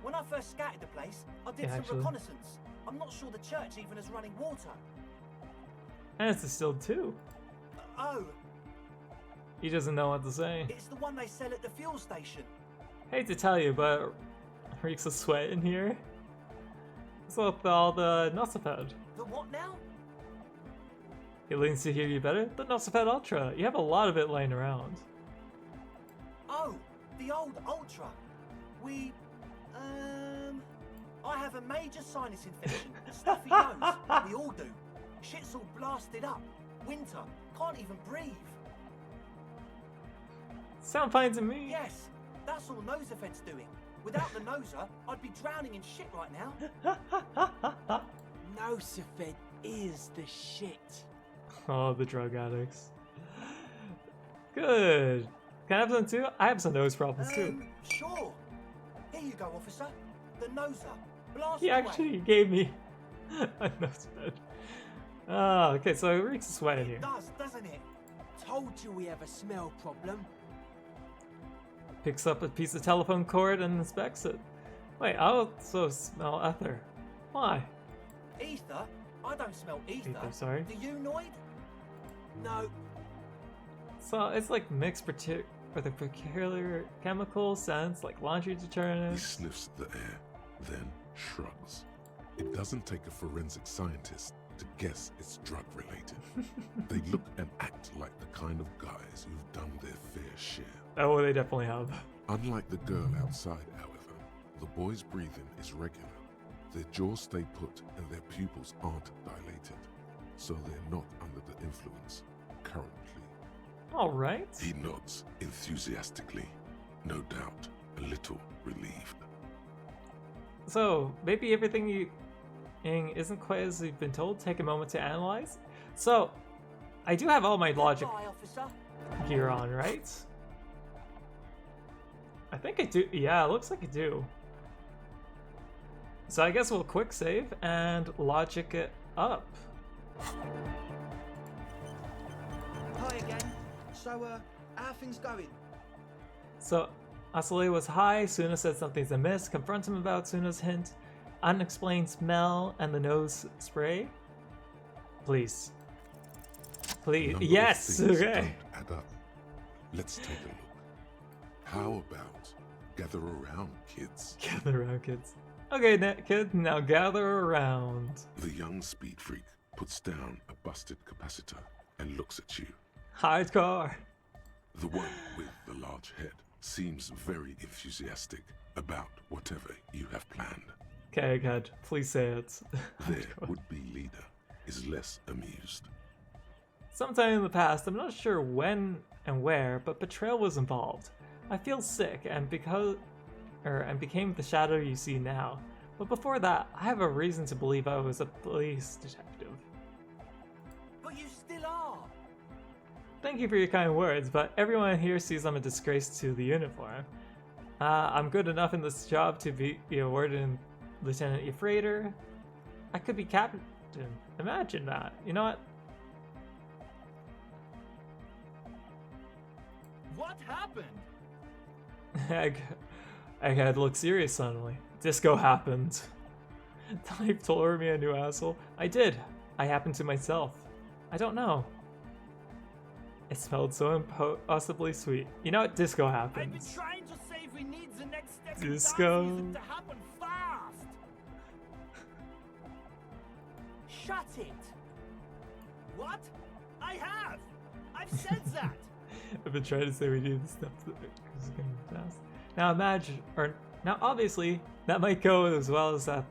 When I first scouted the place, I did some actually. reconnaissance. I'm not sure the church even has running water. And it's distilled too. Oh, He doesn't know what to say. it's the one they sell at the fuel station. Hate to tell you, but reeks of sweat in here. What's up with all the Nosoped? The what now? It leans to hear you better? The Nosoped Ultra. You have a lot of it laying around. Oh, the old Ultra. I have a major sinus infection, stuffy nose. We all do. Shit's all blasted up. Winter. Can't even breathe. Sound fine to me. Yes, that's all Nosoped's doing. Without the noser, I'd be drowning in shit right now. Nosophed is the shit. Oh, the drug addicts. Good. Can I have some too? I have some nose problems too. Sure. Here you go, officer. The noser. Blast He away. actually gave me a nose bed. Oh, okay, so it reeks of sweat in here. It does, doesn't it? Told you we have a smell problem. Picks up a piece of telephone cord and inspects it. Wait, I also smell ether. Why? Ether? I don't smell ether. Ether, sorry. Do you, Noid? No. So it's like mixed or the peculiar chemical scents like laundry detergent? He sniffs the air, then shrugs. It doesn't take a forensic scientist to guess it's drug-related. They look and act like the kind of guys who've done their fair share. Oh, they definitely have. Unlike the girl outside, however, the boy's breathing is regular. Their jaws stay put and their pupils aren't dilated, so they're not under the influence currently. All right. He nods enthusiastically, no doubt a little relieved. So, maybe everything you isn't quite as you've been told. Take a moment to analyze. So, I do have all my logic gear on, right? I think I do. Yeah, it looks like I do. So I guess we'll quick save and logic it up. Hi again. So, how are things going? So, Asale was high, Suna said something's amiss, confront him about Suna's hint, unexplained smell, and the nose spray. Please. Please. Yes! Okay. Don't add up. Let's take a look. How about gather around, kids? Gather around, kids. Okay, kid, now gather around. The young speed freak puts down a busted capacitor and looks at you. Hardcore. The one with the large head seems very enthusiastic about whatever you have planned. Okay, God, please say it. Their would-be leader is less amused. Sometime in the past, I'm not sure when and where, but betrayal was involved. I feel sick and became the shadow you see now. But before that, I have a reason to believe I was a police detective. But you still are. Thank you for your kind words, but everyone here sees I'm a disgrace to the uniform. I'm good enough in this job to be awarded Lieutenant Euphrator. I could be captain. Imagine that. You know what? What happened? Egghead looked serious suddenly. Disco happened. Type told me a new asshole. I did. I happened to myself. I don't know. It smelled so impossibly sweet. You know what? Disco happened. I've been trying to say we need the next step Disco. to happen fast. Shut it. What? I have. I've said that. I've been trying to say we need the steps that is going fast. Now imagine, now obviously that might go as well as that,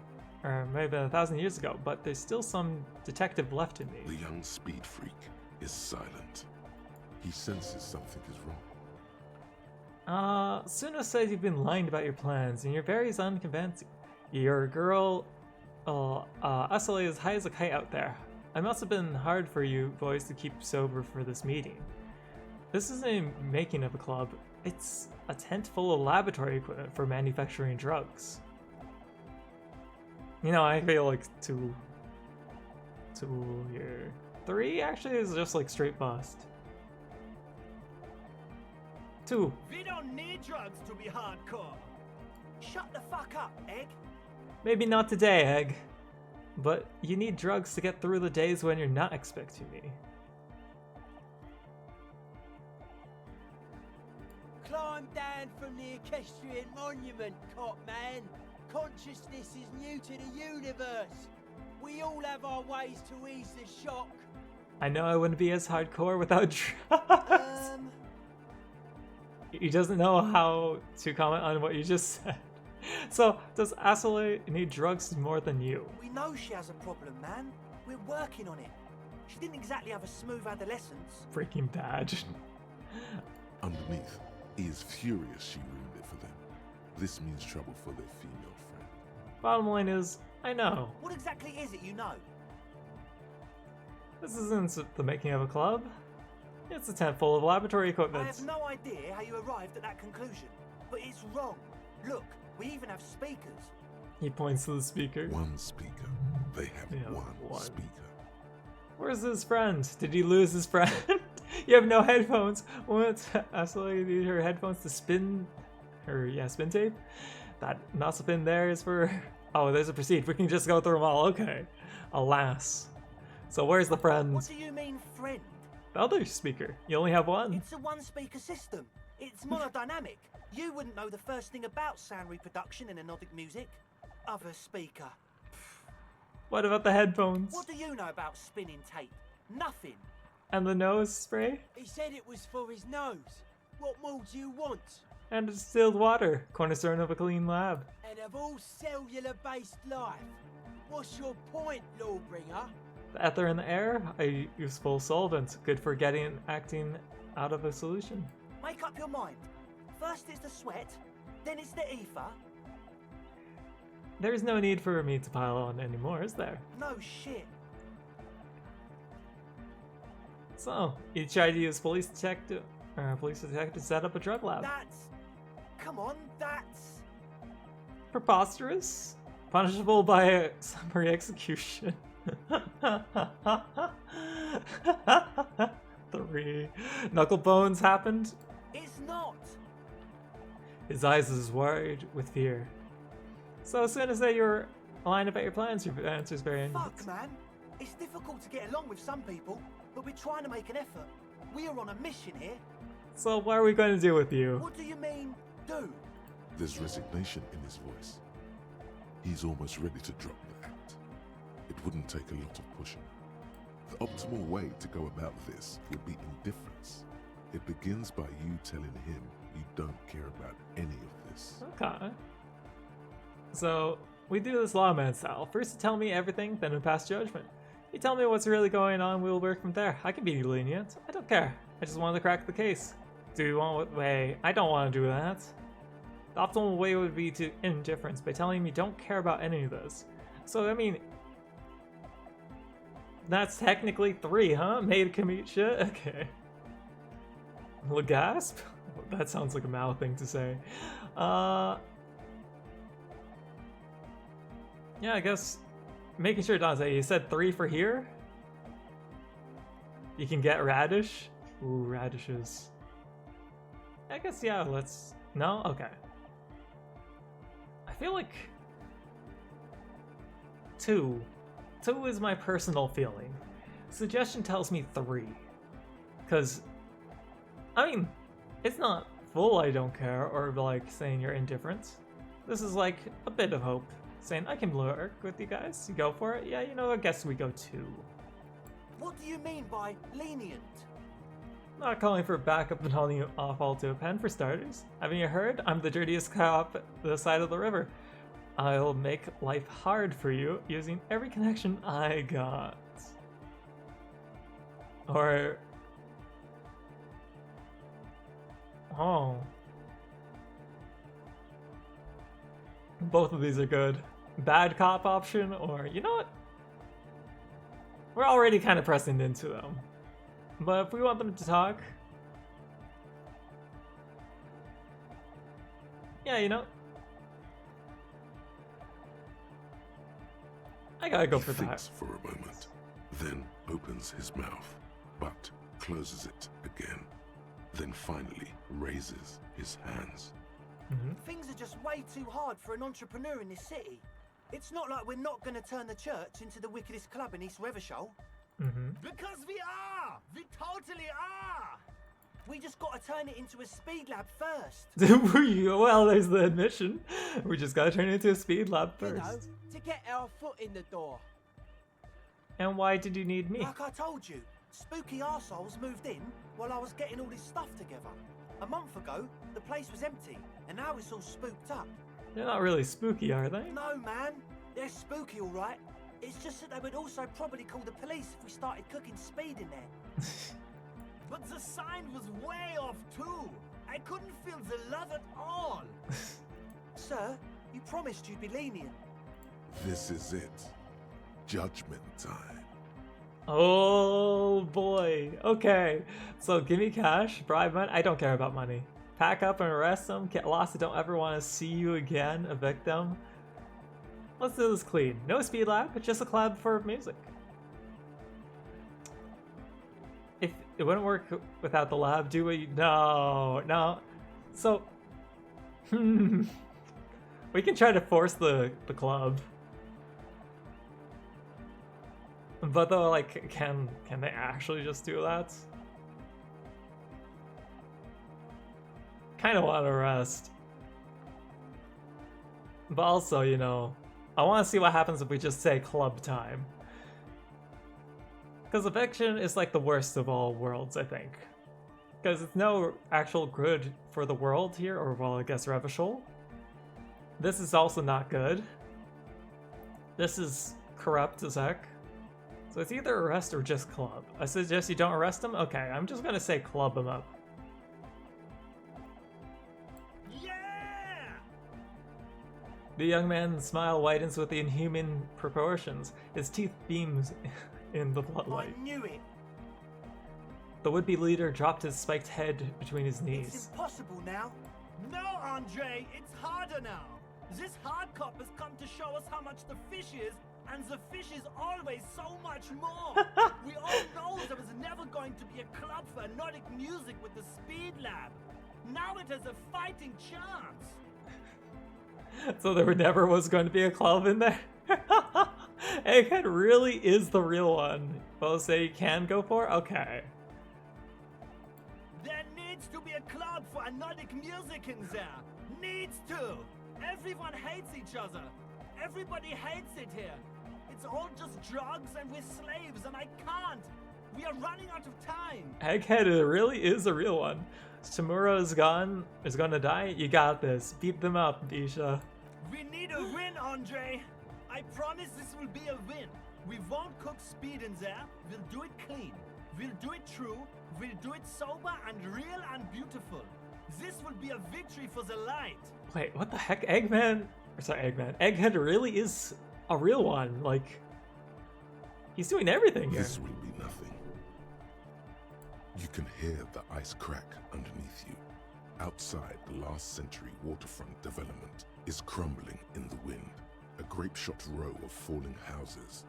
or maybe 1,000 years ago, but there's still some detective left in me. The young speed freak is silent. He senses something is wrong. Suna says you've been lying about your plans, and you're very unconvincing. Your girl, Asale is high as a kite out there. It must have been hard for you boys to keep sober for this meeting. This isn't a making of a club, it's a tent full of laboratory equipment for manufacturing drugs. You know, I feel like 2 here. 3 actually is just like straight bust. 2. We don't need drugs to be hardcore. Shut the fuck up, Egg. Maybe not today, Egg. But you need drugs to get through the days when you're not expecting me. Climb down from the equestrian monument, cop man. Consciousness is new to the universe. We all have our ways to ease the shock. I know I wouldn't be as hardcore without drugs. He doesn't know how to comment on what you just said. So, does Asale need drugs more than you? We know she has a problem, man. We're working on it. She didn't exactly have a smooth adolescence. Freaking bad. Underneath, he is furious she ruined it for them. This means trouble for their female friend. Bottom line is, I know. What exactly is it you know? This isn't the making of a club. It's a tent full of laboratory equipment. I have no idea how you arrived at that conclusion, but it's wrong. Look, we even have speakers. He points to the speaker. One speaker. They have one speaker. Where's his friend? Did he lose his friend? You have no headphones. Won't Asale need her headphones to spin her, spin tape? That not spin there is for... Oh, there's a proceed. We can just go through them all. Okay. Alas. So where's the friend? What do you mean, friend? The other speaker. You only have one. It's a one-speaker system. It's monodynamic. You wouldn't know the first thing about sound reproduction in anodic music. Other speaker. What about the headphones? What do you know about spinning tape? Nothing. And the nose spray? He said it was for his nose. What more do you want? And distilled water, cornerstone of a clean lab. And of all cellular-based life, what's your point, Lawbringer? The ether in the air, a useful solvent, good for getting acting out of a solution. Make up your mind. First it's the sweat, then it's the ether. There's no need for me to pile on anymore, is there? No shit. So, you tried to use police detective to set up a drug lab. Come on, that's... Preposterous? Punishable by a summary execution. 3. Knuckle bones happened? It's not. His eyes is wide with fear. So as soon as you're aligned about your plans, your answer's very... Fuck, man. It's difficult to get along with some people, but we're trying to make an effort. We are on a mission here. So what are we going to do with you? What do you mean, do? There's resignation in his voice. He's almost ready to drop the act. It wouldn't take a lot of pushing. The optimal way to go about this would be indifference. It begins by you telling him you don't care about any of this. Okay. So, we do this lawman style. First you tell me everything, then we pass judgment. You tell me what's really going on, we'll work from there. I can be lenient. I don't care. I just want to crack the case. Do you want what way? I don't want to do that. The optimal way would be to indifference by telling me you don't care about any of this. So, I mean... That's technically 3, huh? Made a commute shit? Okay. Gasp? That sounds like a Mao thing to say. Yeah, I guess making sure Dante, you said 3 for here? You can get radish? Ooh, radishes. I guess, yeah, let's... No? Okay. I feel like... 2. 2 is my personal feeling. Suggestion tells me 3. Because, I mean, it's not full I don't care, or like saying you're indifferent. This is like a bit of hope. Saying, I can work with you guys. You go for it? Yeah, you know, I guess we go 2. What do you mean by lenient? Not calling for backup and hauling you off all to a pen for starters. Haven't you heard? I'm the dirtiest cop this side of the river. I'll make life hard for you using every connection I got. Or... Oh. Both of these are good. Bad cop option, or you know what? We're already kind of pressing into them. But if we want them to talk... Yeah, you know... I gotta go for that. He thinks for a moment, then opens his mouth, but closes it again. Then finally raises his hands. Things are just way too hard for an entrepreneur in this city. It's not like we're not going to turn the church into the wickedest club in East Revershoal. Because we are! We totally are! We just got to turn it into a speed lab first. Well, there's the admission. We just gotta turn it into a speed lab first. You know, to get our foot in the door. And why did you need me? Like I told you, spooky arseholes moved in while I was getting all this stuff together. A month ago, the place was empty, and now it's all spooked up. They're not really spooky, are they? No, man. They're spooky, all right. It's just that they would also probably call the police if we started cooking speed in there. But the sign was way off, too. I couldn't feel the love at all. Sir, you promised you'd be lenient. This is it. Judgment time. Oh boy. Okay. So give me cash, bribe money. I don't care about money. Pack up and arrest them. Get lost. I don't ever want to see you again. Evict them. Let's do this clean. No speed lab, but just a collab for music. If it wouldn't work without the lab, do we? No. So, we can try to force the club. But though, like, can they actually just do that? kind of want to rest. But also, you know, I want to see what happens if we just say club time. Because eviction is like the worst of all worlds, I think. Because it's no actual good for the world here, or well, I guess Revachol. This is also not good. This is corrupt as heck. So it's either arrest or just club. I suggest you don't arrest him? Okay, I'm just gonna say club him up. Yeah! The young man's smile widens with the inhuman proportions. His teeth beams in the floodlight. I knew it. The would-be leader dropped his spiked head between his It's knees. impossible now. No, Andre, it's harder now. This hard cop has come to show us how much the fish is, and the fish is always so much more. We all know there was never going to be a club for Nordic music with the Speed Lab. Now it has a fighting chance. So there never was going to be a club in there? Egghead really is the real one. Both say you can go for? Okay. There needs to be a club for Nordic music in there. Needs to. Everyone hates each other. Everybody hates it here. It's all just drugs and we're slaves and I can't. We are running out of time. Egghead really is a real one. Shimura is gonna die? You got this. Beat them up, Disha. We need a win, Andre. I promise this will be a win. We won't cook speed in there. We'll do it clean. We'll do it true. We'll do it sober and real and beautiful. This will be a victory for the light. Wait, what the heck? Eggman? Or sorry, Eggman. Egghead really is a real one. Like, he's doing everything here. This will be nothing. You can hear the ice crack underneath you. Outside, the last century waterfront development is crumbling in the wind. A grape-shot row of falling houses.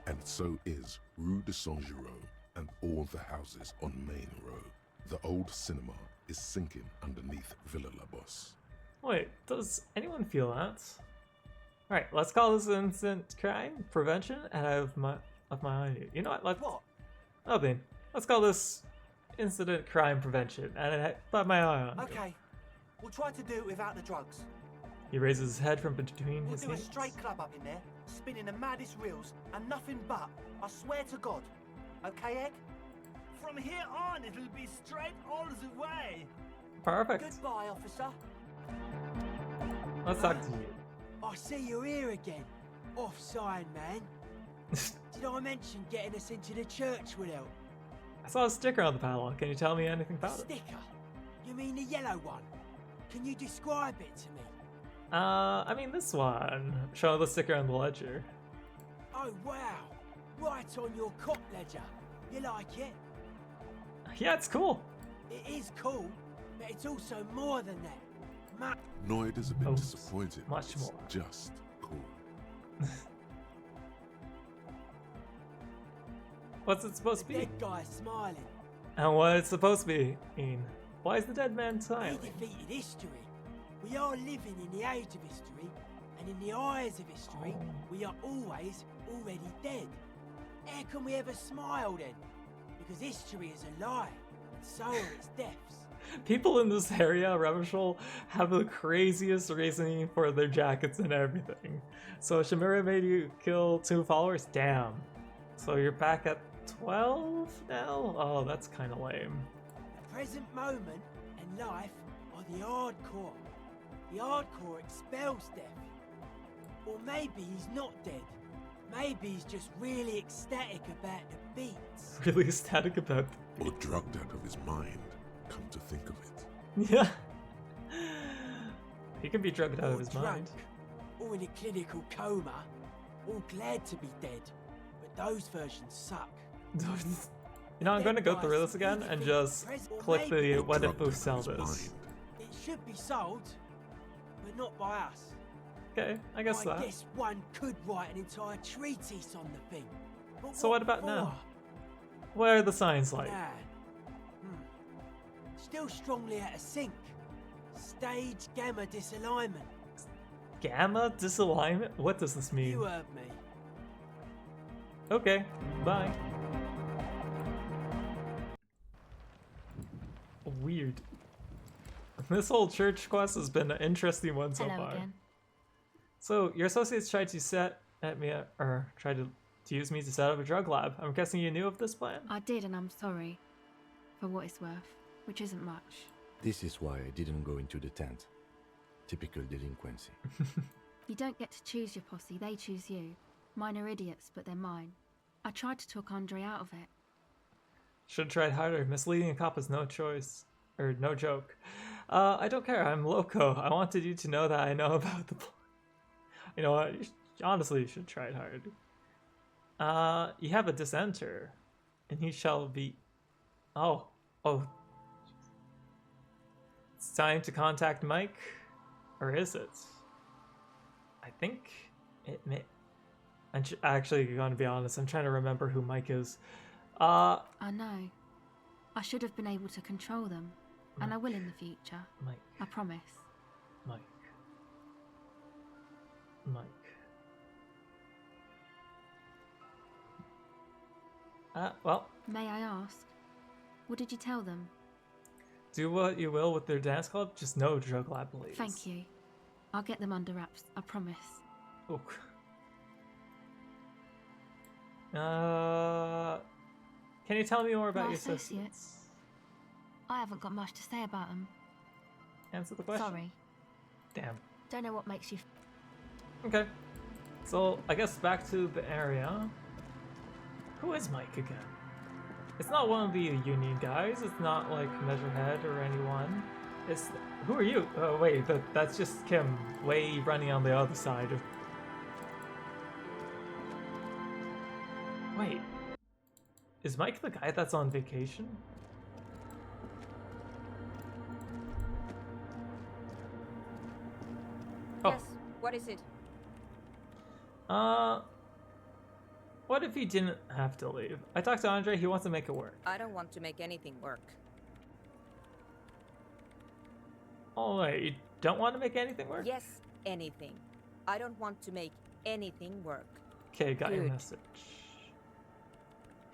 And so is Rue de Saint-Giraud and all the houses on Main Row. The old cinema is sinking underneath Villa La Bosse. Wait, does anyone feel that? Alright, let's call this instant crime prevention and of my eye on you. You know what? What? Nothing. Let's call this incident crime prevention and I put my eye on you. Okay, we'll try to do it without the drugs. He raises his head from between We'll his do a knees. straight club up in there, spinning the maddest reels, and nothing but. I swear to God. Okay, Egg? From here on, it'll be straight all the way. Perfect. Goodbye, officer. Let's talk to you. I see you're here again. Offside, man. Did I mention getting us into the church would help? I saw a sticker on the padlock. Can you tell me anything about it? Sticker? You mean the yellow one? Can you describe it to me? I mean this one. Show the sticker on the ledger. Oh, wow. Right on your cop ledger. You like it? Yeah, it's cool. It is cool, but it's also more than that. Noid is a bit disappointed. Much It's more. just cool. What's it supposed to be? Dead guy's smiling. And what it's supposed to be, Ian? Why is the dead man We smiling? defeated history. We are living in the age of history, and in the eyes of history, we are always already dead. How can we ever smile then? Because history is a lie, and so are its deaths. People in this area, Revachol, have the craziest reasoning for their jackets and everything. So Shimura made you kill 2 followers? Damn. So you're back at 12 now? Oh, that's kind of lame. The present moment and life are the hardcore. The hardcore expels death. Or maybe he's not dead. Maybe he's just really ecstatic about the beats. Really ecstatic about Or drugged out of his mind, come to think of it. Yeah. He can be drugged out of his drunk, mind. Or in a clinical coma. Or glad to be dead. But those versions suck. You know, I'm going to go through this again and just click the what if we sell this. It should be sold, but not by us. Okay, I guess that. guess one could write an entire treatise on the thing. But So what about for? now? What are the signs like? Nah. Still strongly out of sync. Stage gamma disalignment. Gamma disalignment? What does this mean? You heard me. Okay, bye. Weird. This whole church quest has been an interesting one so Hello far. again. So, your associates tried to tried to use me to set up a drug lab. I'm guessing you knew of this plan? I did, and I'm sorry. For what it's worth, which isn't much. This is why I didn't go into the tent. Typical delinquency. You don't get to choose your posse, they choose you. Mine are idiots, but they're mine. I tried to talk Andre out of it. Should've tried harder. Misleading a cop is no choice. Or no joke. I don't care, I'm loco. I wanted you to know that I know about the plan. You know what, honestly, you should try it hard. You have a dissenter. And he shall be... Oh. It's time to contact Mike? Or is it? I think it may... I'm actually gonna be honest, I'm trying to remember who Mike is. I know. I should have been able to control them. And I will in the future. Mike. I promise. Mike. Well. May I ask? What did you tell them? Do what you will with their dance club, just no drug lab, please. Thank you. I'll get them under wraps, I promise. Oh. Can you tell me more about My your associates? I haven't got much to say about them. Answer the question. Sorry. Damn. Don't know what makes you... Okay. So, I guess back to the area. Who is Mike again? It's not one of the union guys. It's not like Measurehead or anyone. It's... Who are you? Oh, wait. That's just Kim. Way running on the other side. Wait. Is Mike the guy that's on vacation? Yes, what is it? What if he didn't have to leave? I talked to Andre, he wants to make it work. I don't want to make anything work. Oh, wait, you don't want to make anything work? Yes, anything. I don't want to make anything work. Okay, got your message.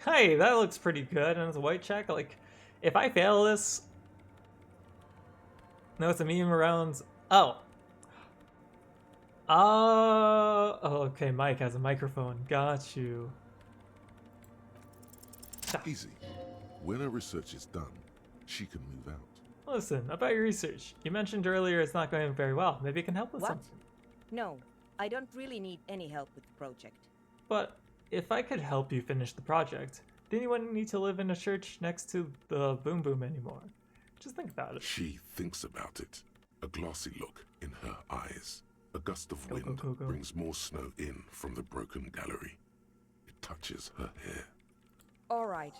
Hey, that looks pretty good, and it's a white check. Like, if I fail this... No, it's a meme around... Oh, okay, Mike has a microphone. Got you. Easy. When her research is done, she can move out. Listen, about your research. You mentioned earlier it's not going very well. Maybe you can help with What? something. No, I don't really need any help with the project. But if I could help you finish the project, then you wouldn't need to live in a church next to the Boom Boom anymore. Just think about it. She thinks about it. A glossy look in her eyes. A gust of wind go. brings more snow in from the broken gallery. It touches her hair. Alright.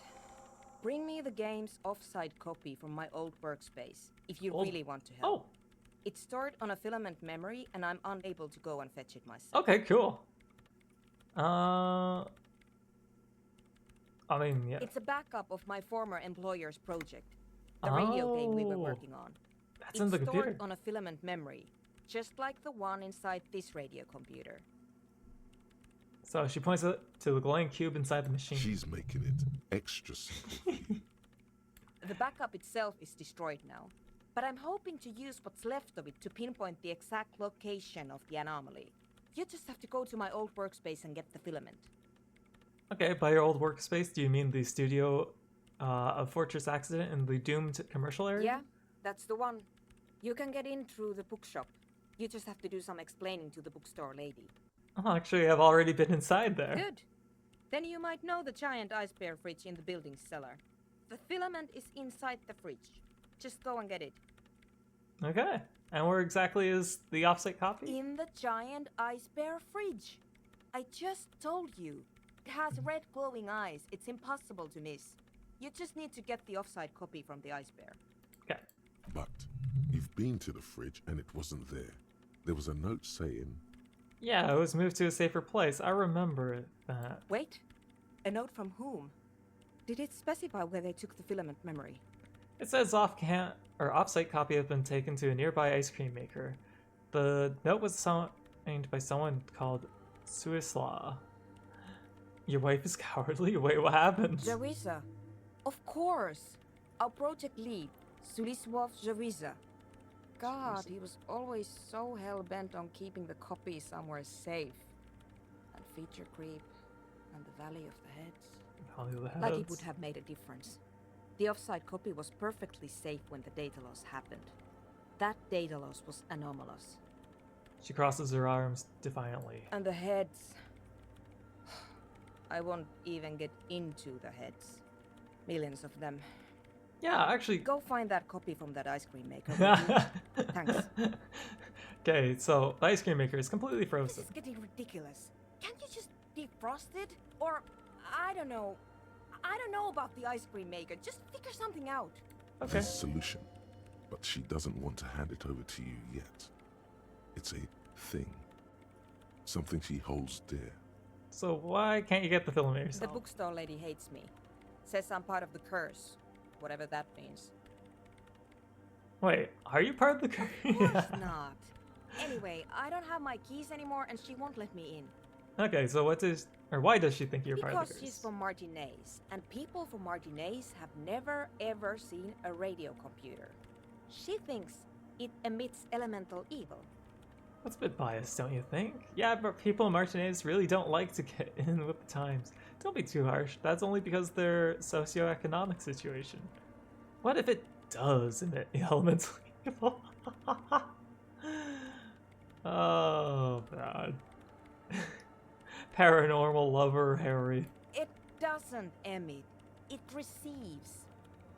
Bring me the game's offside copy from my old workspace, if you really want to help. It's stored on a filament memory, and I'm unable to go and fetch it myself. Okay, cool. I mean, yeah. It's a backup of my former employer's project. The radio game we were working on. That's in the It's computer. stored on a filament memory, just like the one inside this radio computer. So she points it to the glowing cube inside the machine. She's making it extra simple. The backup itself is destroyed now, but I'm hoping to use what's left of it to pinpoint the exact location of the anomaly. You just have to go to my old workspace and get the filament. Okay, by your old workspace, do you mean the studio of Fortress Accident in the doomed commercial area? Yeah, that's the one. You can get in through the bookshop. You just have to do some explaining to the bookstore lady. Oh, actually, I've already been inside there. Good. Then you might know the giant ice bear fridge in the building's cellar. The filament is inside the fridge. Just go and get it. Okay. And where exactly is the offsite copy? In the giant ice bear fridge. I just told you. It has red glowing eyes. It's impossible to miss. You just need to get the offside copy from the ice bear. Okay. But you've been to the fridge and it wasn't there. There was a note saying... Yeah, it was moved to a safer place. I remember that. Wait. A note from whom? Did it specify where they took the filament memory? It says offsite copy has been taken to a nearby ice cream maker. The note was signed by someone called Suislaw. Your wife is cowardly? Wait, what happened? Jawiza. Of course. Our project lead, Suliswov Jawiza. God, he was always so hell-bent on keeping the copy somewhere safe. And feature creep, and the Valley of the Heads. Valley of the Heads. Like it would have made a difference. The offside copy was perfectly safe when the data loss happened. That data loss was anomalous. She crosses her arms defiantly. And the heads... I won't even get into the heads. Millions of them. Yeah, actually... Go find that copy from that ice cream maker. Thanks. Okay, so the ice cream maker is completely frozen. This is getting ridiculous. Can't you just defrost it? Or, I don't know. I don't know about the ice cream maker. Just figure something out. Okay. There's a solution, but she doesn't want to hand it over to you yet. It's a thing. Something she holds dear. So why can't you get the film The yourself? bookstore lady hates me. Says I'm part of the curse. Whatever that means. Wait, are you part of the curse? Of course not. Anyway, I don't have my keys anymore and she won't let me in. Okay, so why does she think you're part of the Because curse? she's from Martinez, and people from Martinez have never ever seen a radio computer. She thinks it emits elemental evil. That's a bit biased, don't you think? Yeah, but people in Martinez really don't like to get in with the times. Don't be too harsh. That's only because their socioeconomic situation. What if it does emit elemental evil? Oh, God. Paranormal lover Harry. It doesn't emit. It receives.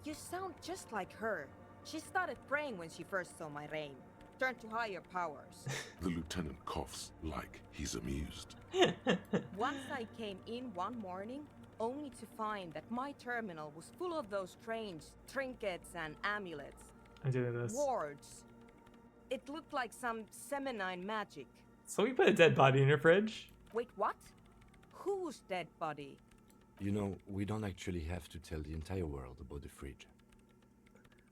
You sound just like her. She started praying when she first saw my rain. Turned to higher powers. The lieutenant coughs like he's amused. Once I came in one morning, only to find that my terminal was full of those strange trinkets and amulets. I'm doing this. Wards. It looked like some Semenine magic. So we put a dead body in her fridge? Wait, what? Whose dead body? You know, we don't actually have to tell the entire world about the fridge.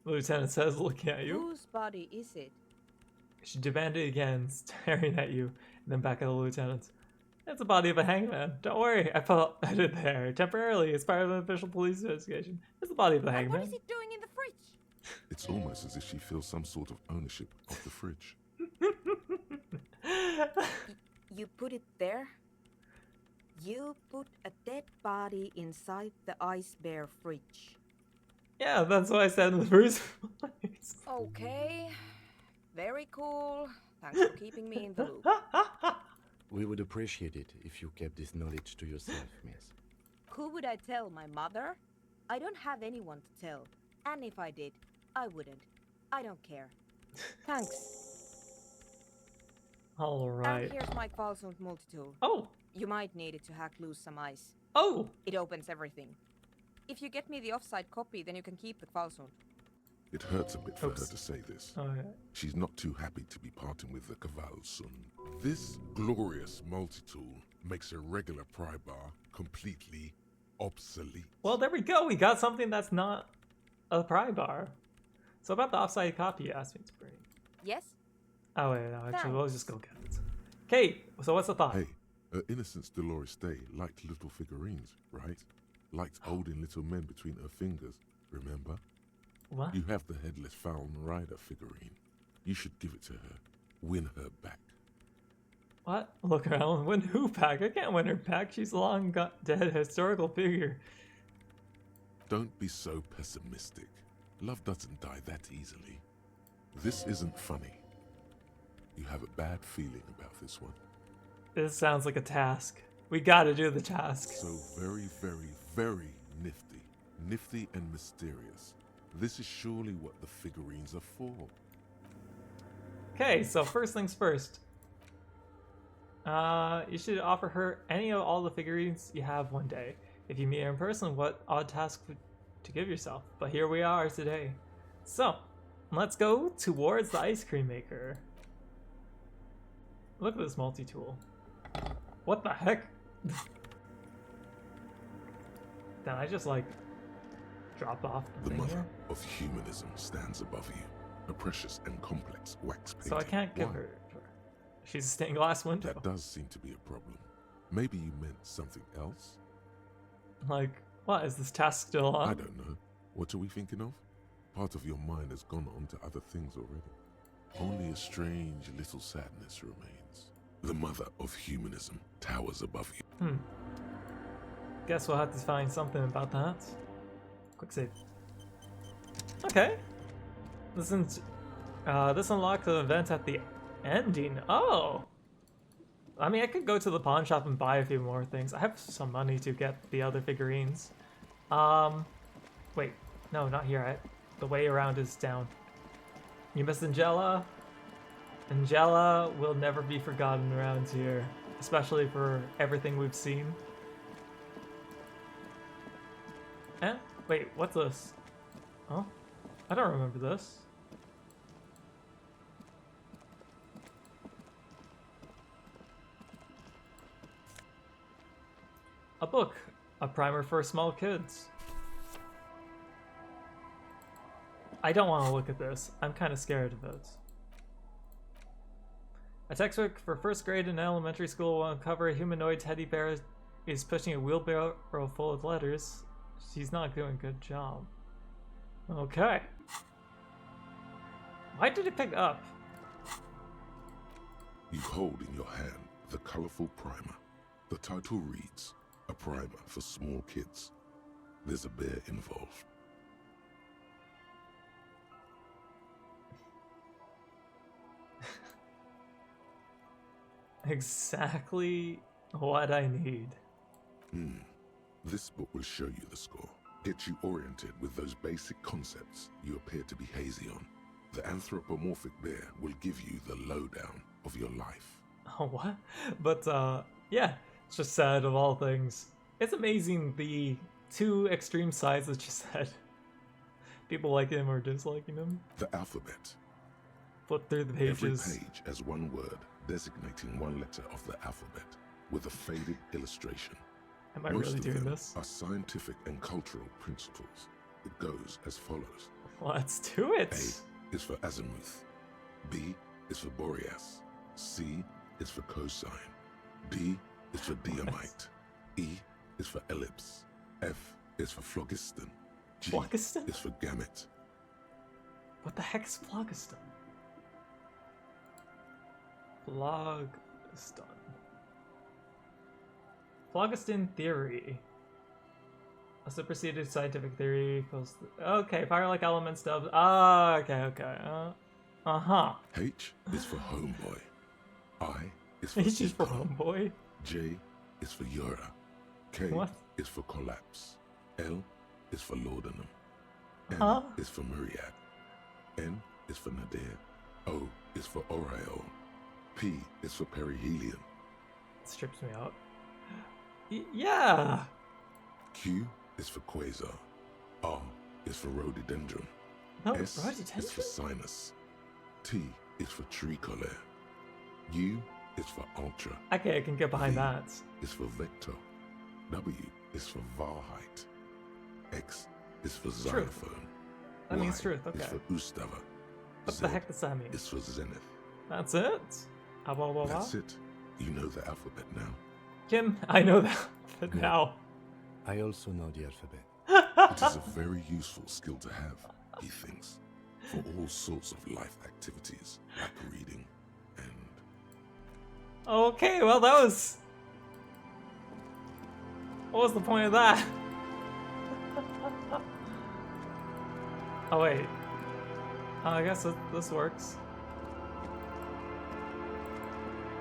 The lieutenant says, looking at you. Whose body is it? She demanded again, staring at you, and then back at the lieutenant. It's the body of a hangman. Don't worry, I put it there temporarily. It's part of an official police investigation. It's the body of the hangman. What is it doing in the fridge? It's almost as if she feels some sort of ownership of the fridge. You put it there? You put a dead body inside the ice bear fridge. Yeah, that's what I said in the first place. Okay. Very cool. Thanks for keeping me in the loop. We would appreciate it if you kept this knowledge to yourself, miss. Who would I tell? My mother? I don't have anyone to tell. And if I did, I wouldn't. I don't care. Thanks. Alright. And here's my Qualsund multi-tool. Oh! You might need it to hack loose some ice. Oh! It opens everything. If you get me the offside copy, then you can keep the Qualsund. It hurts a bit for her to say this. Okay. She's not too happy to be parting with the Qualsund. This glorious multi-tool makes a regular pry bar completely obsolete. Well, there we go. We got something that's not a pry bar. So about the offside copy you asked me to bring. Yes? Oh, wait, no, actually, we'll just go get it. Kate, so what's the thought? Hey, her Innocence Dolores Day liked little figurines, right? Liked holding little men between her fingers, remember? What? You have the Headless Fallen Rider figurine. You should give it to her. Win her back. What? Look around. Win who back? I can't win her back. She's a long dead historical figure. Don't be so pessimistic. Love doesn't die that easily. This isn't funny. You have a bad feeling about this one. This sounds like a task. We gotta do the task. So very, very, very nifty. Nifty and mysterious. This is surely what the figurines are for. Okay, so first things first. You should offer her any of all the figurines you have one day. If you meet her in person, what odd task to give yourself? But here we are today. So, let's go towards the ice cream maker. Look at this multi-tool. What the heck? Then I just like drop off the The thing mother here? of humanism stands above you. A precious and complex wax painting. So I can't give Why? her. She's a stained glass window. That does seem to be a problem. Maybe you meant something else? Like, what? Is this task still on? I don't know. What are we thinking of? Part of your mind has gone on to other things already. Only a strange little sadness remains. The mother of humanism towers above you. Guess we'll have to find something about that. Quick save. Okay. This unlocks an event at the ending. Oh! I mean, I could go to the pawn shop and buy a few more things. I have some money to get the other figurines. Wait. No, not here. The way around is down. You missed Angela? Angela will never be forgotten around here. Especially for everything we've seen. Eh? Wait, what's this? Oh? I don't remember this. A book. A primer for small kids. I don't want to look at this. I'm kind of scared of it. A textbook for first grade in elementary school will uncover a humanoid teddy bear is pushing a wheelbarrow full of letters. She's not doing a good job. Okay. Why did it pick up? You hold in your hand the colorful primer. The title reads, "A primer for small kids." There's a bear involved. Exactly what I need. This book will show you the score. Get you oriented with those basic concepts you appear to be hazy on. The anthropomorphic bear will give you the lowdown of your life. Oh, what? But, yeah, it's just sad of all things. It's amazing the two extreme sides that you said. People liking him or disliking him. The alphabet. Flip through the pages. Every page has one word designating one letter of the alphabet with a faded illustration. Am I Most really of doing them this? are scientific and cultural principles. It goes as follows. Let's do it. A is for azimuth. B is for Boreas. C is for cosine. D is for diamite. E is for ellipse. F is for phlogiston. G Phlogiston? is for gamete. What the heck is phlogiston? Phlogiston. Phlogiston theory. A superseded scientific theory equals... Okay, fire-like elements dubs... Ah, okay. Uh-huh. H is for homeboy. I is for H is for econ. homeboy? J is for Eura. K What? is for collapse. L is for laudanum. M Huh? is for myriad. N is for nadir. O is for aureole. P is for perihelion. Strips me out. Yeah! Q is for quasar. R is for rhododendron. No, S is rhododendron? for sinus. T is for tricolor. U is for ultra. Okay, I can get behind V that. is for vector. W is for Wahrheit. X is for Truth. xylophone. That Y means truth, okay. is for Ustava. What Z the heck does that mean? is for zenith. That's it? That's it. You know the alphabet now. Kim, I know that but Good. now. I also know the alphabet. It is a very useful skill to have, he thinks, for all sorts of life activities like reading and... Okay, well that was... What was the point of that? Oh wait. I guess this works.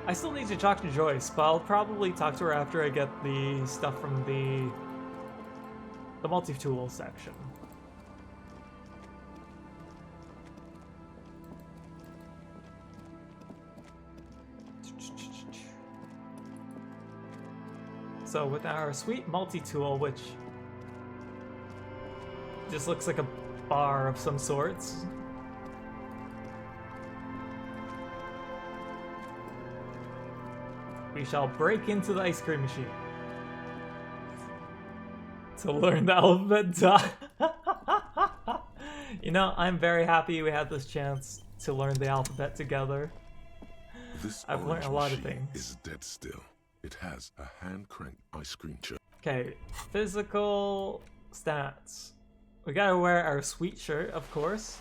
I still need to talk to Joyce, but I'll probably talk to her after I get the stuff from the multi-tool section. So with our sweet multi-tool, which just looks like a bar of some sorts. We shall break into the ice cream machine to learn the alphabet. You know, I'm very happy we had this chance to learn the alphabet together. This I've learned a lot of machine things. is dead still. It has a hand-cranked ice cream churn. Okay, physical stats. We gotta wear our sweet shirt, of course.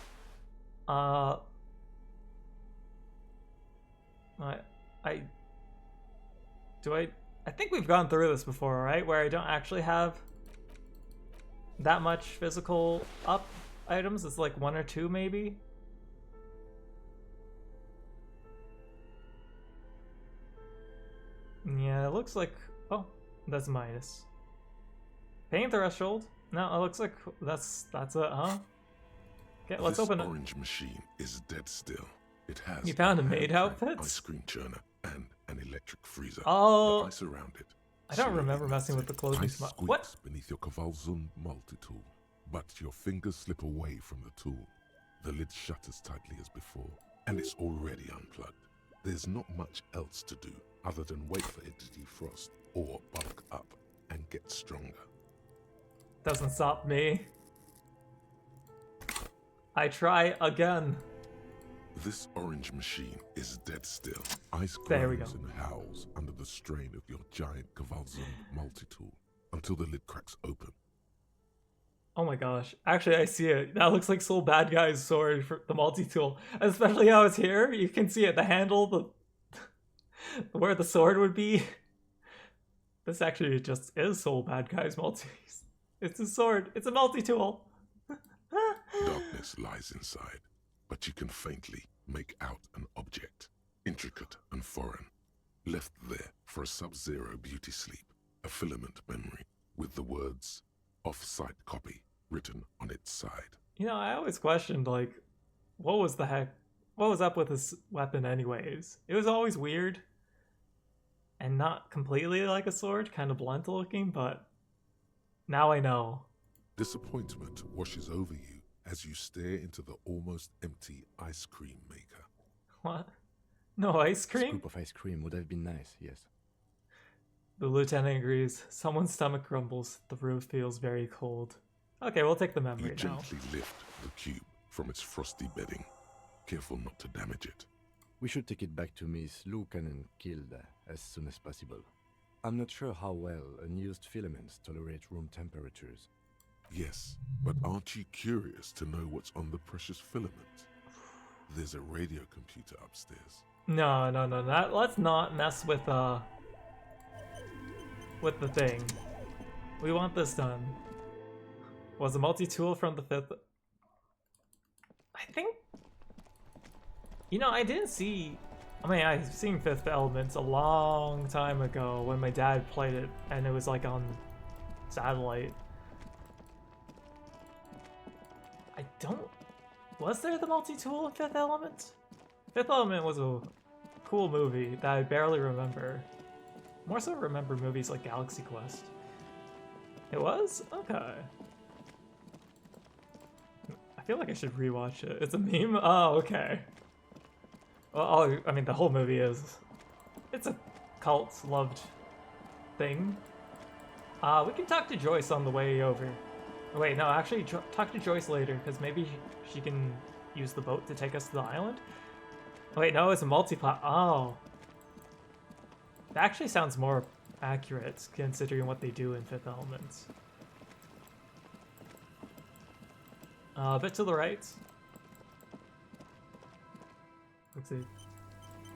I think we've gone through this before, right? Where I don't actually have that much physical up items. It's like 1 or 2 maybe. Yeah, it looks like... Oh, that's minus. Pain threshold? No, it looks like that's it, huh? Okay, let's open it. This orange machine is dead still. It has You found a maid hand-crank outfit? ice cream churner and an electric freezer. Oh, The ice around it. I don't slowly remember messing with the clothing Tight smart. squeaks What? beneath your Kavalzun multi-tool, but your fingers slip away from the tool. The lid shutters tightly as before, and it's already unplugged. There's not much else to do other than wait for it to defrost or bulk up and get stronger. Doesn't stop me. I try again. This orange machine is dead still. Ice There we groans go. and howls under the strain of your giant Kavalzun multi-tool until the lid cracks open. Oh my gosh. Actually, I see it. That looks like Soul Bad Guy's sword for the multi-tool. Especially how it's here. You can see it. The handle, where the sword would be. This actually just is Soul Bad Guy's multi. It's a sword. It's a multi-tool. Darkness lies inside, but you can faintly make out an object, intricate and foreign, left there for a sub-zero beauty sleep, a filament memory with the words "off-site copy" written on its side. You know, I always questioned, like, what was the heck? What was up with this weapon anyways? It was always weird. And not completely like a sword, kind of blunt looking, but now I know. Disappointment washes over you as you stare into the almost empty ice cream maker. What? No ice A cream? scoop of ice cream would have been nice, yes. The lieutenant agrees. Someone's stomach grumbles. The roof feels very cold. Okay, we'll take the memory You now. gently lift the cube from its frosty bedding, careful not to damage it. We should take it back to Miss Lukanen Kilda as soon as possible. I'm not sure how well unused filaments tolerate room temperatures. Yes, but aren't you curious to know what's on the precious filament? There's a radio computer upstairs. No. Let's not mess with the thing. We want this done. Was a multi-tool from the 5th? I think... You know, I didn't see... I mean, I've seen Fifth Element a long time ago when my dad played it, and it was like on satellite. I don't... Was there the multi-tool in Fifth Element? Fifth Element was a cool movie that I barely remember. More so remember movies like Galaxy Quest. It was? Okay. I feel like I should rewatch it. It's a meme? Oh, okay. Well, I mean, the whole movie is... It's a cult-loved thing. We can talk to Joyce on the way over. Wait, no, actually, talk to Joyce later, because maybe she can use the boat to take us to the island? Wait, no, it's a multi-plot. Oh. That actually sounds more accurate, considering what they do in Fifth Element. A bit to the right. Let's see.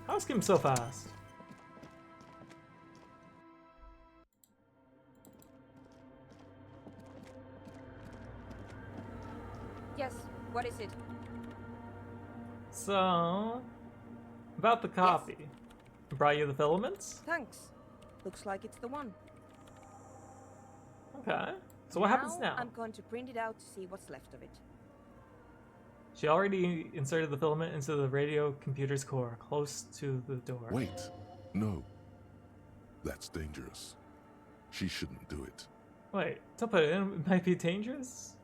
How is Kim so fast? Yes, what is it? So, about the copy. Brought you the filaments? Thanks. Looks like it's the one. Okay. So what happens now? I'm going to print it out to see what's left of it. She already inserted the filament into the radio computer's core, close to the door. Wait. No. That's dangerous. She shouldn't do it. Wait, don't put it in. It might be dangerous?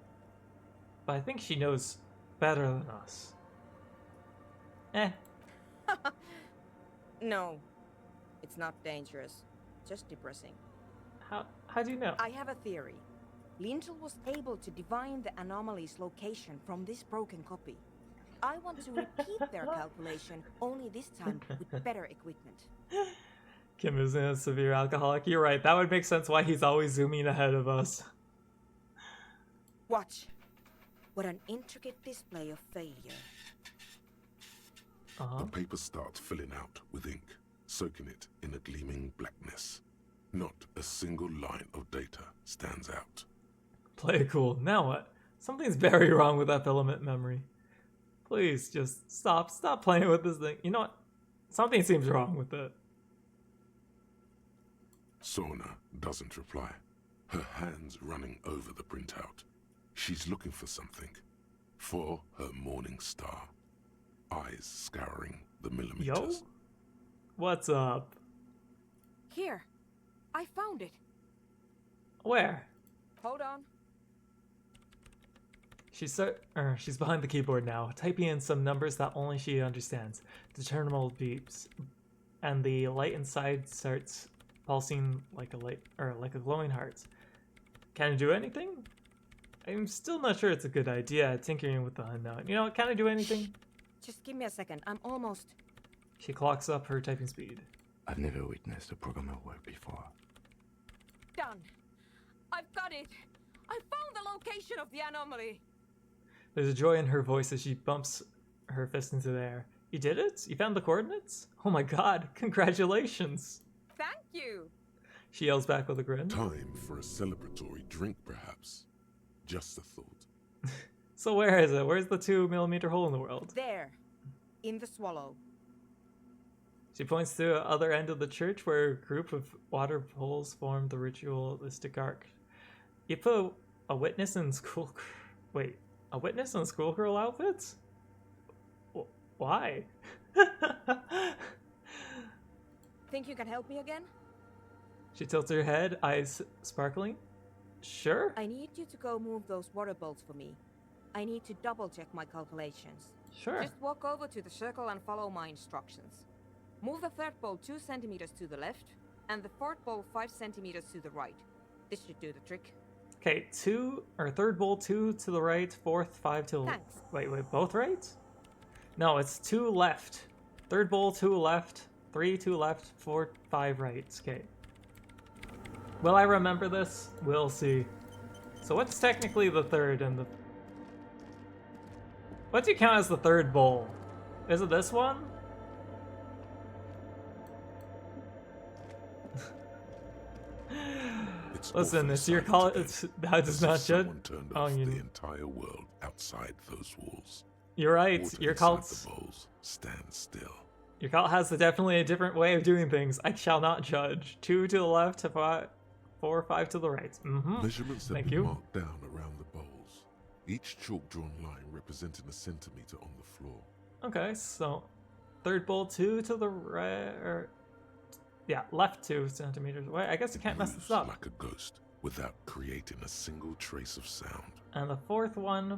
But I think she knows better than us. Eh. No, it's not dangerous. Just depressing. How do you know? I have a theory. Lintel was able to divine the anomaly's location from this broken copy. I want to repeat their calculation, only this time with better equipment. Kim isn't a severe alcoholic. You're right. That would make sense why he's always zooming ahead of us. Watch. What an intricate display of failure. The paper starts filling out with ink, soaking it in a gleaming blackness. Not a single line of data stands out. Play it cool. Now what? Something's very wrong with that filament memory. Please, just stop playing with this thing. You know what? Something seems wrong with it. Sona doesn't reply, her hands running over the printout. She's looking for something. For her morning star. Eyes scouring the millimeters. Yo? What's up? Here. I found it. Where? Hold on. She's behind the keyboard now, typing in some numbers that only she understands. The terminal beeps, and the light inside starts pulsing like a glowing heart. Can I do anything? I'm still not sure it's a good idea, tinkering with the unknown. You know, can I do anything? Just give me a second. I'm almost... She clocks up her typing speed. I've never witnessed a programmer work before. Done. I've got it. I found the location of the anomaly. There's a joy in her voice as she bumps her fist into the air. You did it? You found the coordinates? Oh my god, congratulations! Thank you! She yells back with a grin. Time for a celebratory drink, perhaps. Just a thought. So where is it? Where's the 2mm hole in the world? There. In the swallow. She points to the other end of the church where a group of water holes form the ritualistic arc. You put a witness in school... Wait, a witness in schoolgirl outfits? Why? Think you can help me again? She tilts her head, eyes sparkling. Sure. I need you to go move those water bolts for me. I need to double check my calculations. Sure. Just walk over to the circle and follow my instructions. Move the third bolt 2 centimeters to the left, and the fourth bolt 5 centimeters to the right. This should do the trick. Okay, third bowl 2 to the right, fourth 5 to the left. Thanks. Wait, both right? No, it's 2 left. Third bowl 2 left, 3 2 left, 4 5 right. Okay. Will I remember this? We'll see. So what's technically the third and the... What do you count as the third bowl? Is it this one? Listen, it's your call. That does not judge. Turned off the entire world outside those walls. You're right. Water Your inside cult. the bowls stand still. Your cult has definitely a different way of doing things. I shall not judge. 2 to the left, 4 5 to the right. Measurements have Thank been you. marked down around the bowls. Each chalk-drawn line representing a centimeter on the floor. Okay, so third bowl 2 to the right. Yeah, left 2 centimeters away. I guess you can't mess this up. Like a ghost, without creating a single trace of sound. And the fourth one,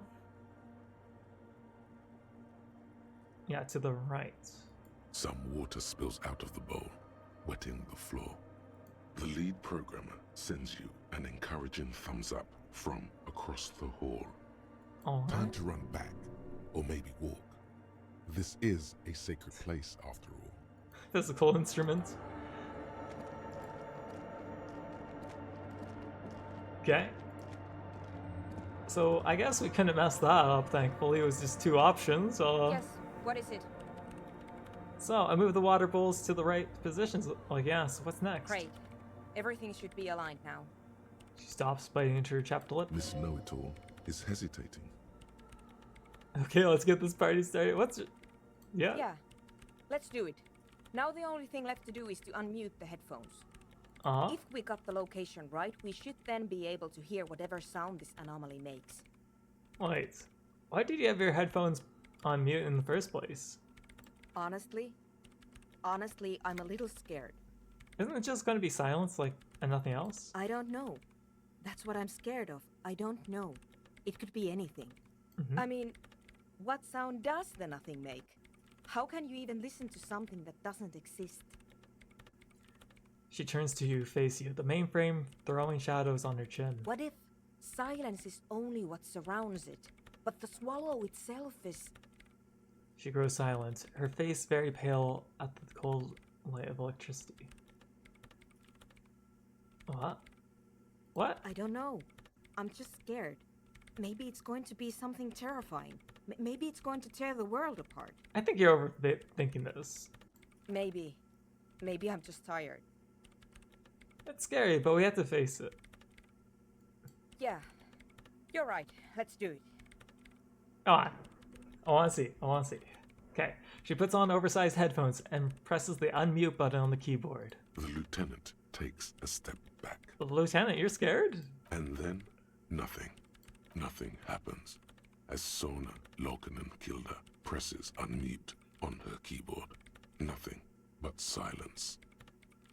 yeah, to the right. Some water spills out of the bowl, wetting the floor. The lead programmer sends you an encouraging thumbs up from across the hall. Time to run back, or maybe walk. This is a sacred place, after all. Physical instruments. Okay. So I guess we couldn't mess that up, thankfully. It was just 2 options. Yes, what is it? So I moved the water bowls to the right positions. Like, yeah, so what's next? Great. Everything should be aligned now. She stops, biting into her chapped lip. Miss Know-It-All is hesitating. Okay, let's get this party started. What's it? Yeah? Yeah. Let's do it. Now the only thing left to do is to unmute the headphones. Uh-huh. If we got the location right, we should then be able to hear whatever sound this anomaly makes. Wait. Why did you have your headphones on mute in the first place? Honestly, I'm a little scared. Isn't it just going to be silence, like, and nothing else? I don't know. That's what I'm scared of. I don't know. It could be anything. I mean, what sound does the nothing make? How can you even listen to something that doesn't exist? She turns to you, face you, the mainframe throwing shadows on her chin. What if silence is only what surrounds it, but the swallow itself is... She grows silent, her face very pale at the cold light of electricity. What? What? I don't know. I'm just scared. Maybe it's going to be something terrifying. Maybe it's going to tear the world apart. I think you're overthinking this. Maybe. Maybe I'm just tired. It's scary, but we have to face it. Yeah. You're right. Let's do it. Come on. I want to see. I want to see. Okay. She puts on oversized headphones and presses the unmute button on the keyboard. The lieutenant takes a step back. Lieutenant, you're scared? And then, nothing. Nothing happens. As Sona Lokanen-Kilda presses unmute on her keyboard. Nothing but silence.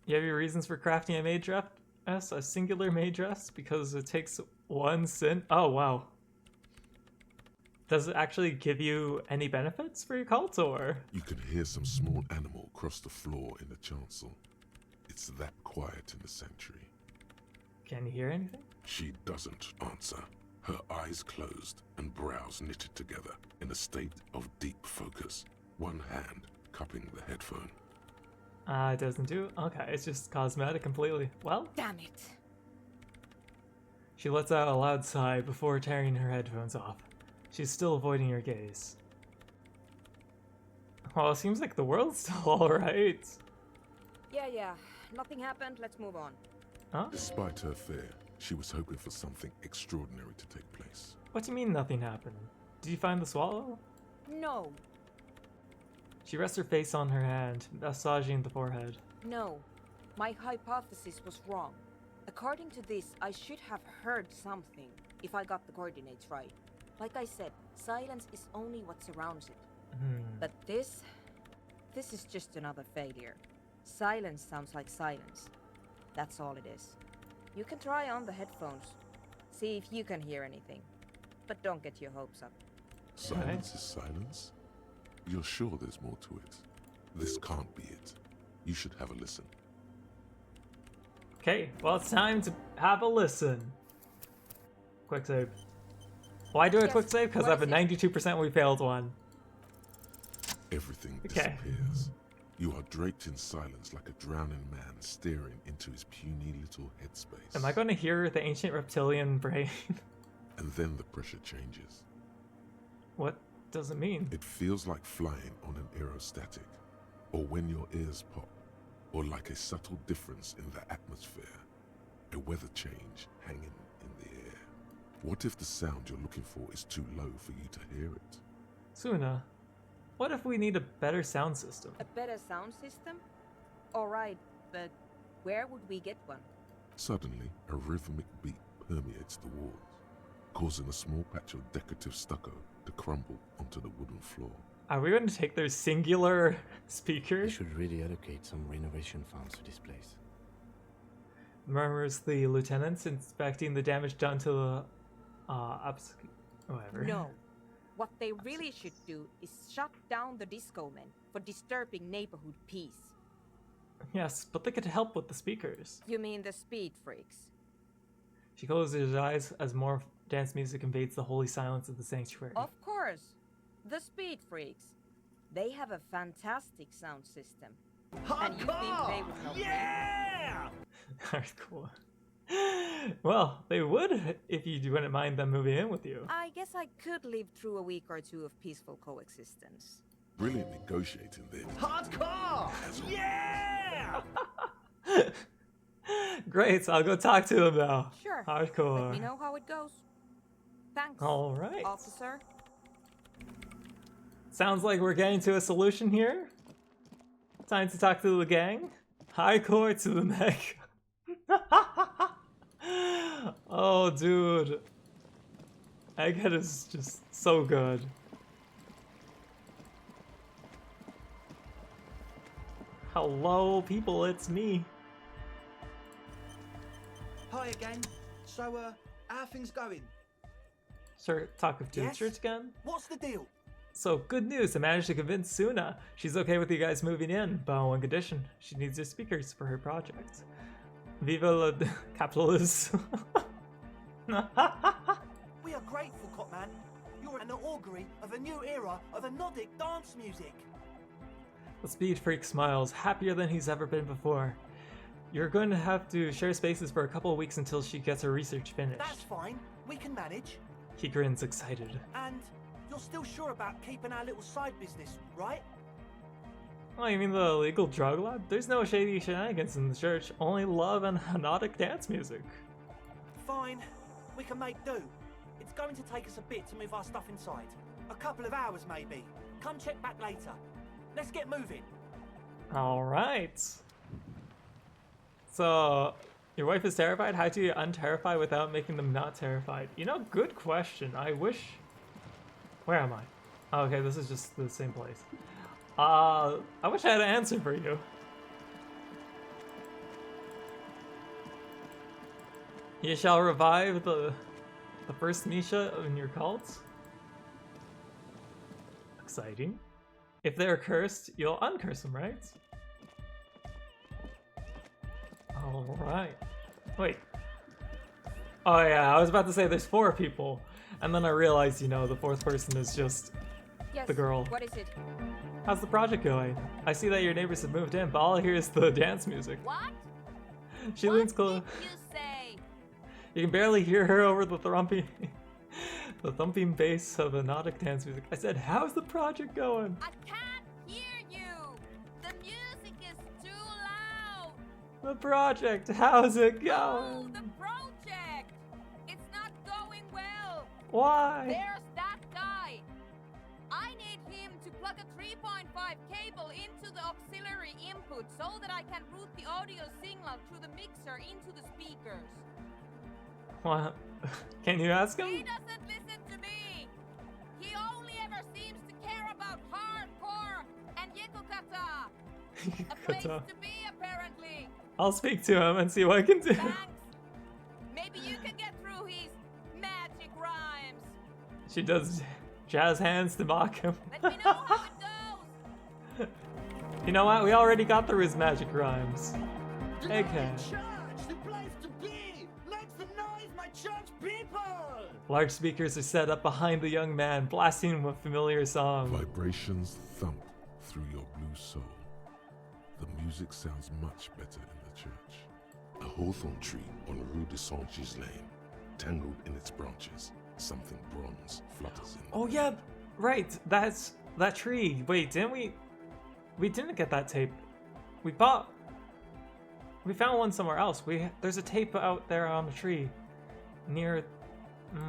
You have your reasons for crafting a maid dress? A singular maid dress? Because it takes one sin? Oh, wow. Does it actually give you any benefits for your cult, or? You can hear some small animal cross the floor in the chancel. It's that quiet in the sanctuary. Can you hear anything? She doesn't answer. Her eyes closed and brows knitted together in a state of deep focus. One hand cupping the headphone. It doesn't do. Okay, it's just cosmetic completely. Well, damn it. She lets out a loud sigh before tearing her headphones off. She's still avoiding your gaze. Well, it seems like the world's still alright. Yeah. Nothing happened. Let's move on. Huh? Despite her fear, she was hoping for something extraordinary to take place. What do you mean nothing happened? Did you find the swallow? No. She rests her face on her hand, massaging the forehead. No. My hypothesis was wrong. According to this, I should have heard something, if I got the coordinates right. Like I said, silence is only what surrounds it. But this is just another failure. Silence sounds like silence. That's all it is. You can try on the headphones. See if you can hear anything. But don't get your hopes up. Silence is silence? You're sure there's more to it? This can't be it. You should have a listen. Okay, well it's time to have a listen. Quick save. Why do a quick save? Because I have a 92% we failed one. Everything disappears. You are draped in silence like a drowning man staring into his puny little headspace. Am I going to hear the ancient reptilian brain? And then the pressure changes. What does it mean? It feels like flying on an aerostatic, or when your ears pop, or like a subtle difference in the atmosphere, a weather change hanging in the air. What if the sound you're looking for is too low for you to hear it? Suna, what if we need a better sound system? A better sound system? Alright, but where would we get one? Suddenly, a rhythmic beat permeates the walls, causing a small patch of decorative stucco to crumble onto the wooden floor. Are we going to take their singular speakers? We should really allocate some renovation funds to this place. Murmurs the lieutenant, inspecting the damage done to the whatever. No. What they really should do is shut down the disco men for disturbing neighborhood peace. Yes, but they could help with the speakers. You mean the speed freaks? She closes her eyes as more dance music invades the holy silence of the sanctuary. Of course. The speed freaks. They have a fantastic sound system. And you think they would help? Yeah! Hardcore. Well, they would if you wouldn't mind them moving in with you. I guess I could live through a week or two of peaceful coexistence. Brilliant negotiating then. Hardcore! Yeah! Great, so I'll go talk to him now. Sure. Hardcore. Let me know how it goes. Thanks. All right. Officer. Sounds like we're getting to a solution here. Time to talk to the gang. Hardcore to the neck. Oh, dude. Egghead is just so good. Hello, people, it's me. Hi again. So, how are things going? Sir, talk of Yes? church again? What's the deal? So, good news, I managed to convince Suna. She's okay with you guys moving in, but on one condition. She needs your speakers for her project. Viva la capitalism. We are grateful, Copman. You're an augury of a new era of the Nordic dance music. The speed freak smiles, happier than he's ever been before. You're going to have to share spaces for a couple of weeks until she gets her research finished. That's fine. We can manage. He grins excited. And you're still sure about keeping our little side business, right? Oh, you mean the illegal drug lab? There's no shady shenanigans in the church, only love and hypnotic dance music. Fine, we can make do. It's going to take us a bit to move our stuff inside. A couple of hours maybe. Come check back later. Let's get moving. Alright. So, your wife is terrified? How do you unterrify without making them not terrified? You know, good question. I wish... Where am I? Oh, okay, this is just the same place. I wish I had an answer for you. You shall revive the first Misha in your cult? Exciting. If they're cursed, you'll uncurse them, right? Alright. Wait. Oh yeah, I was about to say there's 4 people. And then I realized, you know, the 4th person is just the girl. What is it? How's the project going? I see that your neighbors have moved in, but all I hear is the dance music. What? She leans close. You say? You can barely hear her over the thumping bass of hypnotic dance music. I said, how's the project going? I can't hear you. The music is too loud. The project, how's it going? Oh, the project. It's not going well. Why? There's that guy. I need him to plug a 3.5 cable into the auxiliary input so that I can route the audio signal through the mixer into the speakers. What? Can you ask him? He doesn't listen to me. He only ever seems to care about hardcore and yekokata. A place to be, apparently. I'll speak to him and see what I can do. Thanks. Maybe you can get through his magic rhymes. She does jazz hands to mock him. Let me know how it goes. You know what? We already got through his magic rhymes. Egghead. Large speakers are set up behind the young man, blasting with familiar song. Vibrations thump through your blue soul. The music sounds much better in the church. A hawthorn tree on Rue de Saint-Gilles Lane, tangled in its branches, something bronze flutters in the Oh yeah, right. That's that tree. Wait, didn't we? We didn't get that tape. We found one somewhere else. There's a tape out there on the tree, near.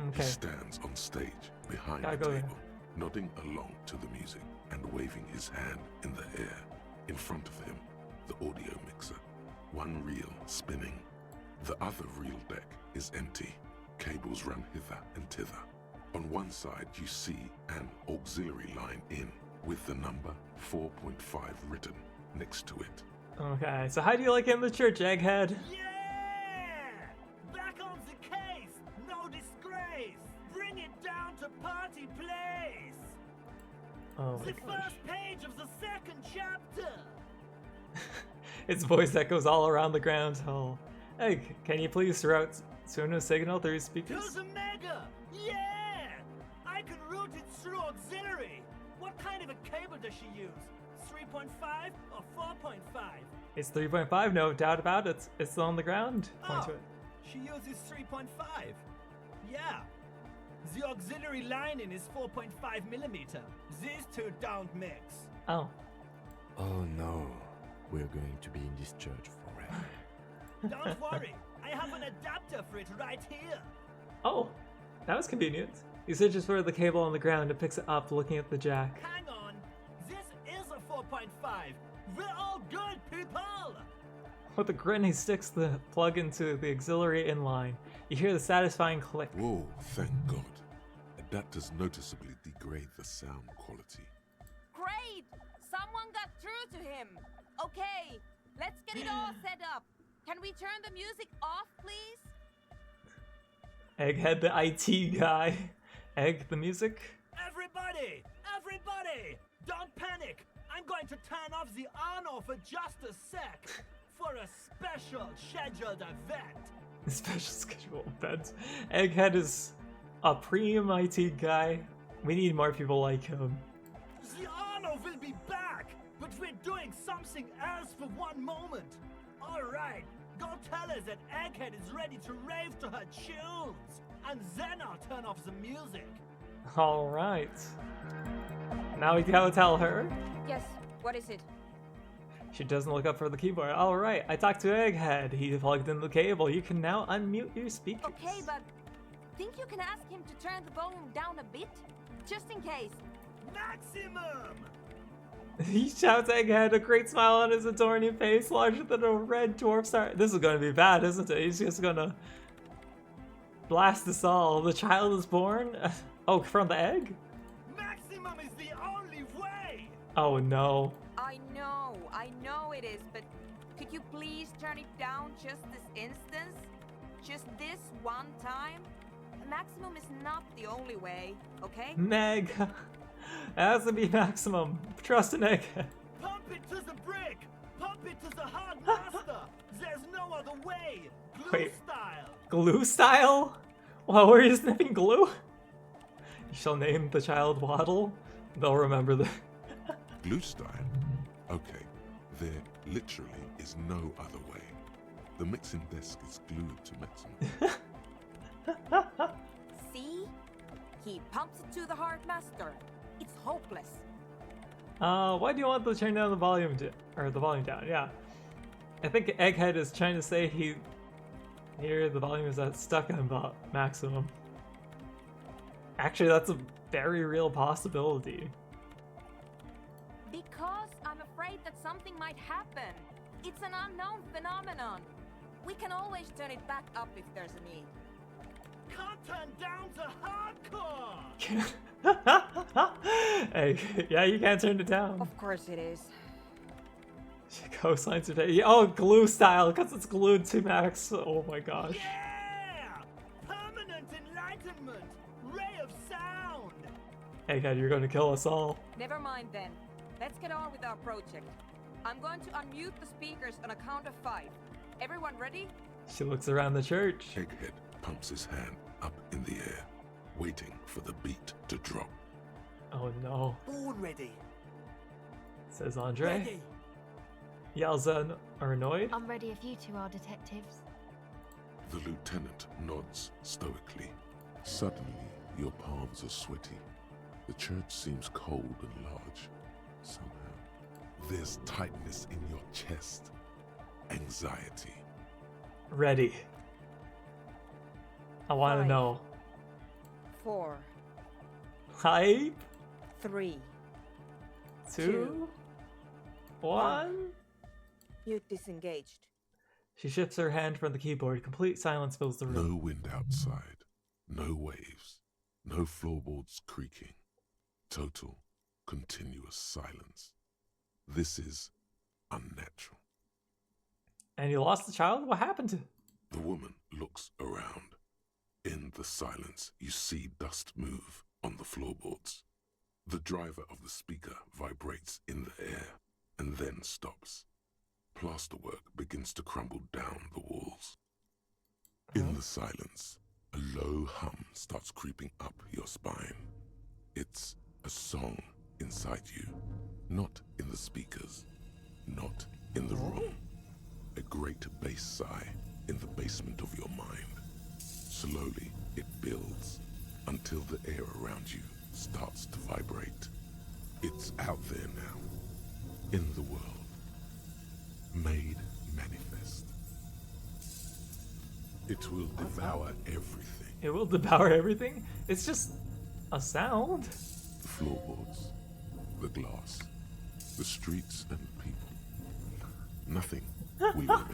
Okay. He stands on stage behind the table, nodding along to the music and waving his hand in the air. In front of him, the audio mixer, one reel spinning. The other reel deck is empty. Cables run hither and thither. On one side, you see an auxiliary line in with the number 4.5 written next to it. Okay, so how do you like it in the church, Egghead? Party place! Oh the first page of the 2nd chapter! Its voice echoes all around the ground hall. Egg, can you please route Suno's signal through speakers? To the Mega! Yeah! I can route it through auxiliary! What kind of a cable does she use? 3.5 or 4.5? It's 3.5, no doubt about it. It's on the ground. Point to it. She uses 3.5. Yeah. The auxiliary lining is 4.5mm. These two don't mix. Oh. Oh no. We're going to be in this church forever. Don't worry. I have an adapter for it right here. Oh, that was convenient. He searches for the cable on the ground and picks it up, looking at the jack. Hang on. This is a 4.5. We're all good, people. With a grin, he sticks the plug into the auxiliary inline. You hear the satisfying click. Whoa, thank God. Adapters noticeably degrade the sound quality. Great! Someone got through to him. Okay, let's get it all set up. Can we turn the music off, please? Egghead, the IT guy. Egg, the music. Everybody! Don't panic! I'm going to turn off the on-off for just a sec. For a special scheduled event. Special scheduled event. Egghead is a premium IT guy. We need more people like him. The on-off will be back, but we're doing something else for one moment. All right, Go tell her that Egghead is ready to rave to her tunes, and then I'll turn off the music. All right. Now we gotta tell her. Yes, what is it? She doesn't look up for the keyboard. All right, I talked to Egghead. He plugged in the cable. You can now unmute your speakers. Okay, but think you can ask him to turn the volume down a bit? Just in case. Maximum! He shouts Egghead, a great smile on his adorning face, larger than a red dwarf star. This is gonna be bad, isn't it? He's just gonna blast us all. The child is born? Oh, from the egg? Maximum is the only way! Oh no. I know it is, but could you please turn it down just this instance? Just this one time? Maximum is not the only way, okay? Meg! It has to be maximum. Trust an Egghead. Pump it to the brick! Pump it to the hard master! There's no other way! Glue Wait. style! Glue style? Wow, were you sniffing glue? You shall name the child Waddle. They'll remember the Glue style? Okay, there literally is no other way. The mixing desk is glued to maximum. See? He pumps it to the hard master. It's hopeless. Why do you want to turn down the volume the volume down? Yeah. I think Egghead is trying to say here the volume is at stuck on maximum. Actually, that's a very real possibility. Because I'm afraid that something might happen. It's an unknown phenomenon. We can always turn it back up if there's a need. Can't turn down to hardcore! Hey, yeah, you can't turn it down. Of course it is. Coastlines are oh, glue style, because it's glued to max. Oh my gosh. Yeah! Permanent enlightenment! Ray of sound! Egghead, you're going to kill us all. Never mind then. Let's get on with our project. I'm going to unmute the speakers on a count of 5. Everyone ready? She looks around the church. Egghead pumps his hand up in the air, waiting for the beat to drop. Oh no. Born ready. Says Andre. Ready. Yells are annoyed. I'm ready if you two are detectives. The lieutenant nods stoically. Suddenly, your palms are sweaty. The church seems cold and large. Somehow, there's tightness in your chest. Anxiety. Ready. I want to 5, know. 4, Hype. 3, 2, 1. Mute disengaged. She shifts her hand from the keyboard. Complete silence fills the room. No wind outside. No waves. No floorboards creaking. Total, continuous silence. This is unnatural. And you lost the child? What happened to... The woman looks around. In the silence, you see dust move on the floorboards. The driver of the speaker vibrates in the air and then stops. Plasterwork begins to crumble down the walls. In the silence, a low hum starts creeping up your spine. It's a song inside you, not in the speakers, not in the room. A great bass sigh in the basement of your mind. Slowly, it builds until the air around you starts to vibrate. It's out there now, in the world, made manifest. It will devour everything. It will devour everything? It's just a sound. The floorboards, the glass, the streets and people. Nothing will remain.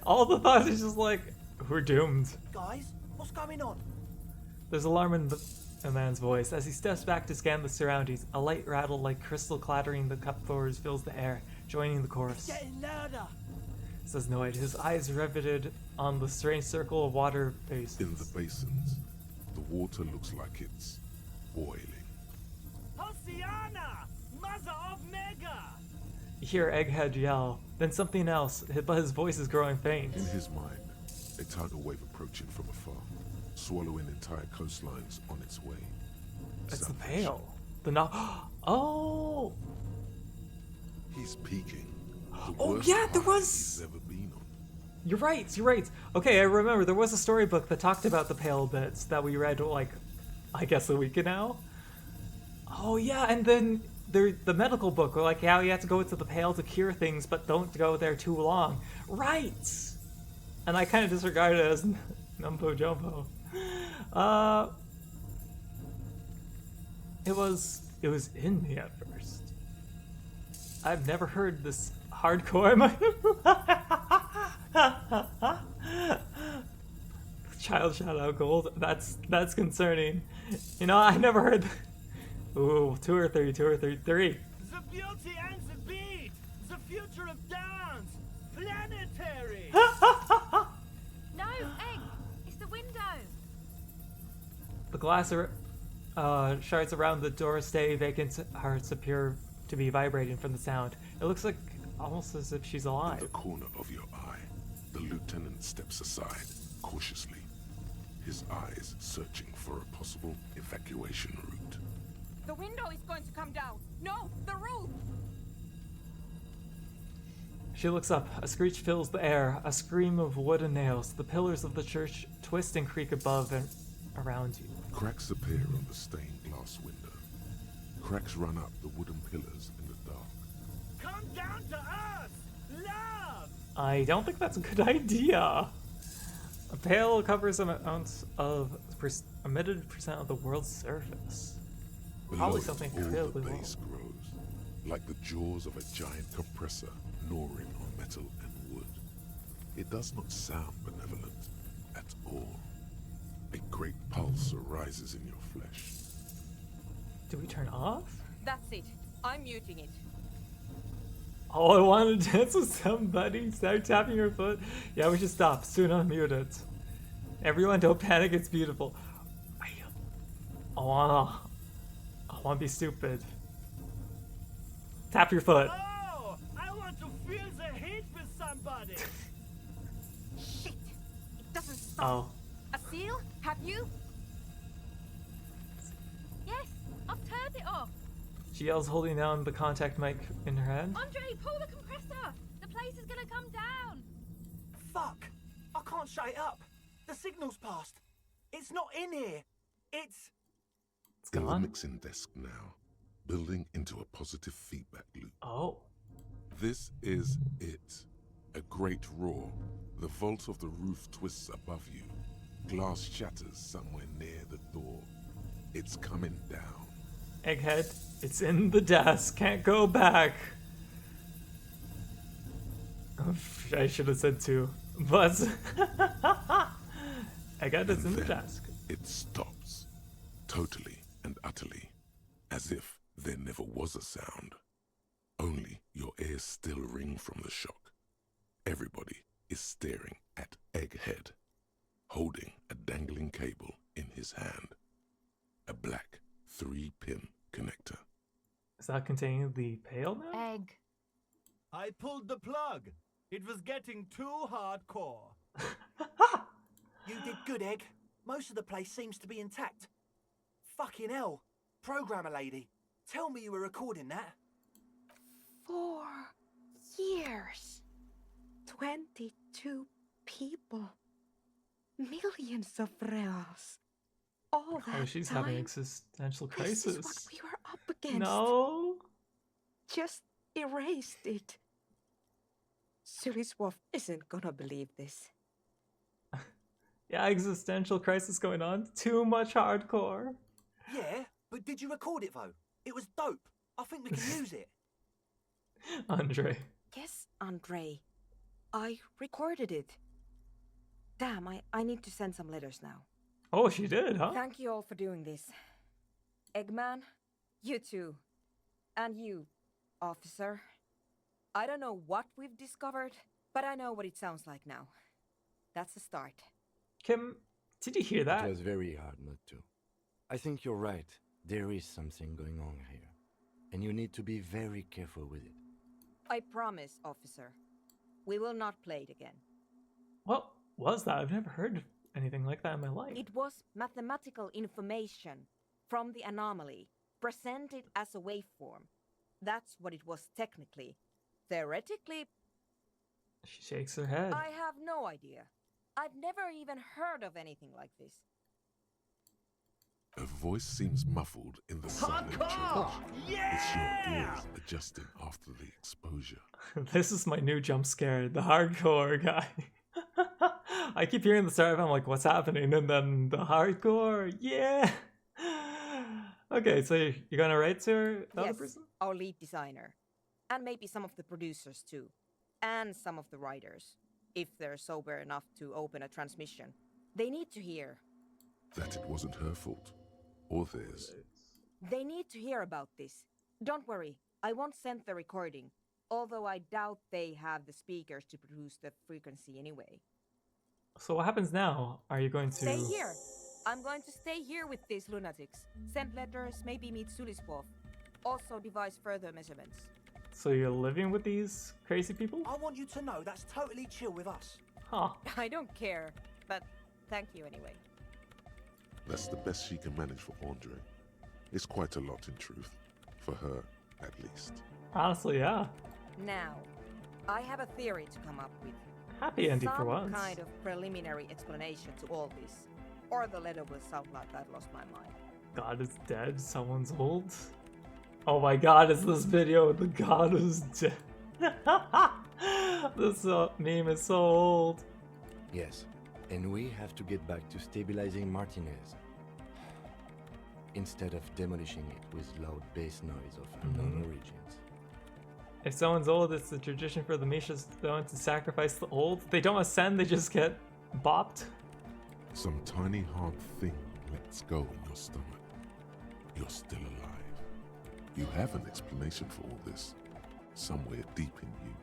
All the thoughts is just like, we're doomed. Guys, what's going on? There's alarm in a man's voice. As he steps back to scan the surroundings, a light rattle like crystal clattering the cup floors fills the air, joining the chorus. It's getting louder. Says Noid, his eyes riveted on the strange circle of water basins. In the basins, the water looks like it's boiling. Oceana! Mother of Mega! You hear Egghead yell, then something else, but his voice is growing faint. In his mind, a tidal wave approaching from afar, swallowing entire coastlines on its way. It's the Pale. The Oh! He's peaking. Oh yeah, there was... he's ever been on. You're right, you're right. Okay, I remember there was a storybook that talked about the pale bits that we read, like, I guess a week ago. Oh yeah, and then the medical book, like how you have to go into the pale to cure things, but don't go there too long. Right! And I kind of disregarded it as Numbo Jumbo. It was in me at first. I've never heard this hardcore. Child shout out gold. That's concerning. You know, I never heard. Ooh, 2 or 3, 2 or 3, 3. The beauty and the beat, the future of dance, planetary. No, Egg, it's the window. The glass shards around the door stay vacant. Hearts appear to be vibrating from the sound. It looks like almost as if she's alive. In the corner of your eye, the lieutenant steps aside, cautiously, his eyes searching for a possible evacuation route. The window is going to come down. No, the roof! She looks up. A screech fills the air. A scream of wood and nails. The pillars of the church twist and creak above and around you. Cracks appear on the stained glass window. Cracks run up the wooden pillars in the dark. Come down to us, love. I don't think that's a good idea. A pale covers an ounce of emitted percent of the world's surface. Probably Below, something all incredibly the low. base grows, like the jaws of a giant compressor gnawing on metal and wood. It does not sound benevolent at all. A great pulse arises in your flesh. Do we turn off? That's it. I'm muting it. Oh, I want to dance with somebody. Start tapping your foot. Yeah, we should stop. Soon unmute it. Everyone, don't panic. It's beautiful. I wanna be stupid. Tap your foot. Oh, I want to feel the heat with somebody. Shit! It doesn't stop. Oh. A seal? Have you? Yes, I've turned it off. She yells, holding down the contact mic in her hand. Andre, pull the compressor. The place is gonna come down. Fuck! I can't shut it up. The signal's passed. It's not in here. It's In the mixing desk now, building into a positive feedback loop. Oh. This is it. A great roar. The vault of the roof twists above you. Glass shatters somewhere near the door. It's coming down. Egghead, it's in the desk. Can't go back. I should have said 2, but Egghead, it's in the desk. It stops. Totally and utterly. As if there never was a sound. Only your ears still ring from the shock. Everybody is staring at Egghead, holding a dangling cable in his hand. A black 3-pin connector. Is that containing the pail now? Egg. I pulled the plug. It was getting too hardcore. You did good, Egg. Most of the place seems to be intact. Fucking hell. Programmer lady, tell me you were recording that. 4 years. 22 people. Millions of reals. All that Oh, she's time, having existential crisis. This is what we were up against. No. Just erased it. Suliswolf isn't gonna believe this. Yeah, existential crisis going on. Too much hardcore. Yeah, but did you record it though? It was dope. I think we can use it. Andre. Yes, Andre. I recorded it. Damn, I need to send some letters now. Oh, she did, huh? Thank you all for doing this. Eggman, you too. And you, officer. I don't know what we've discovered, but I know what it sounds like now. That's a start. Kim, did you hear that? It was very hard not to. I think you're right. There is something going on here. And you need to be very careful with it. I promise, officer. We will not play it again. What was that? I've never heard anything like that in my life. It was mathematical information from the anomaly, presented as a waveform. That's what it was technically. Theoretically, She shakes her head. I have no idea. I've never even heard of anything like this. A voice seems muffled in the silent church. It's your ears adjusting after the exposure. This is my new jump scare, the hardcore guy. I keep hearing the start of it, I'm like, what's happening? And then the hardcore, yeah! Okay, so you're gonna write to her, the other person? Our lead designer. And maybe some of the producers too. And some of the writers. If they're sober enough to open a transmission. They need to hear. That it wasn't her fault. Or theirs. They need to hear about this. Don't worry, I won't send the recording. Although I doubt they have the speakers to produce the frequency anyway. So what happens now? Are you going to... Stay here. I'm going to stay here with these lunatics. Send letters, maybe meet Sulispov. Also devise further measurements. So you're living with these crazy people? I want you to know that's totally chill with us. Huh. I don't care, but thank you anyway. That's the best she can manage for Andre. It's quite a lot in truth. For her, at least. Honestly, yeah. Now, I have a theory to come up with. Happy ending for once. Some kind of preliminary explanation to all this. Or the letter will sound like I've lost my mind. God is dead, someone's old. Oh my god, is this video? The god is dead. This meme is so old. Yes, and we have to get back to stabilizing Martinez. Instead of demolishing it with loud bass noise of unknown origins. If someone's old, it's the tradition for the Mishas to sacrifice the old. They don't ascend, they just get bopped. Some tiny hard thing lets go in your stomach. You're still alive. You have an explanation for all this. Somewhere deep in you.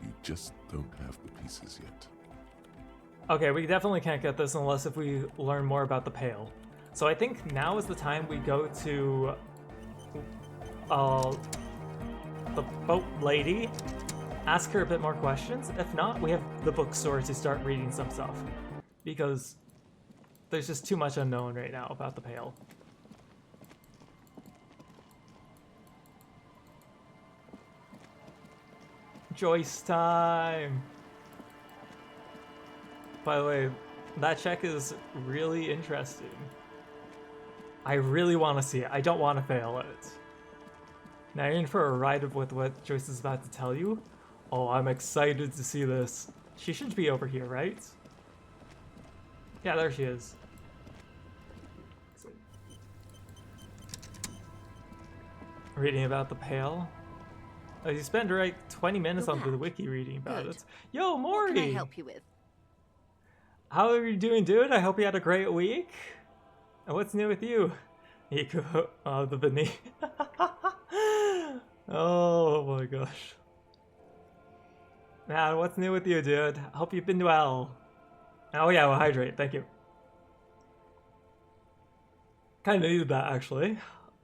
You just don't have the pieces yet. Okay, we definitely can't get this unless if we learn more about the Pale. So I think now is the time we go to the boat lady, ask her a bit more questions. If not, we have the bookstore to start reading some stuff. Because there's just too much unknown right now about the Pale. Joyce time! By the way, that check is really interesting. I really want to see it. I don't want to fail it. Now you're in for a ride with what Joyce is about to tell you. Oh, I'm excited to see this. She should be over here, right? Yeah, there she is. Reading about the Pale. Oh, you spend right 20 minutes on the wiki reading about it. Yo, Maury! What can I help you with? How are you doing, dude? I hope you had a great week. And what's new with you? Nico, the beneath. Oh my gosh. Man, what's new with you, dude? I hope you've been well. Oh yeah, well, hydrate, thank you. Kinda needed that, actually.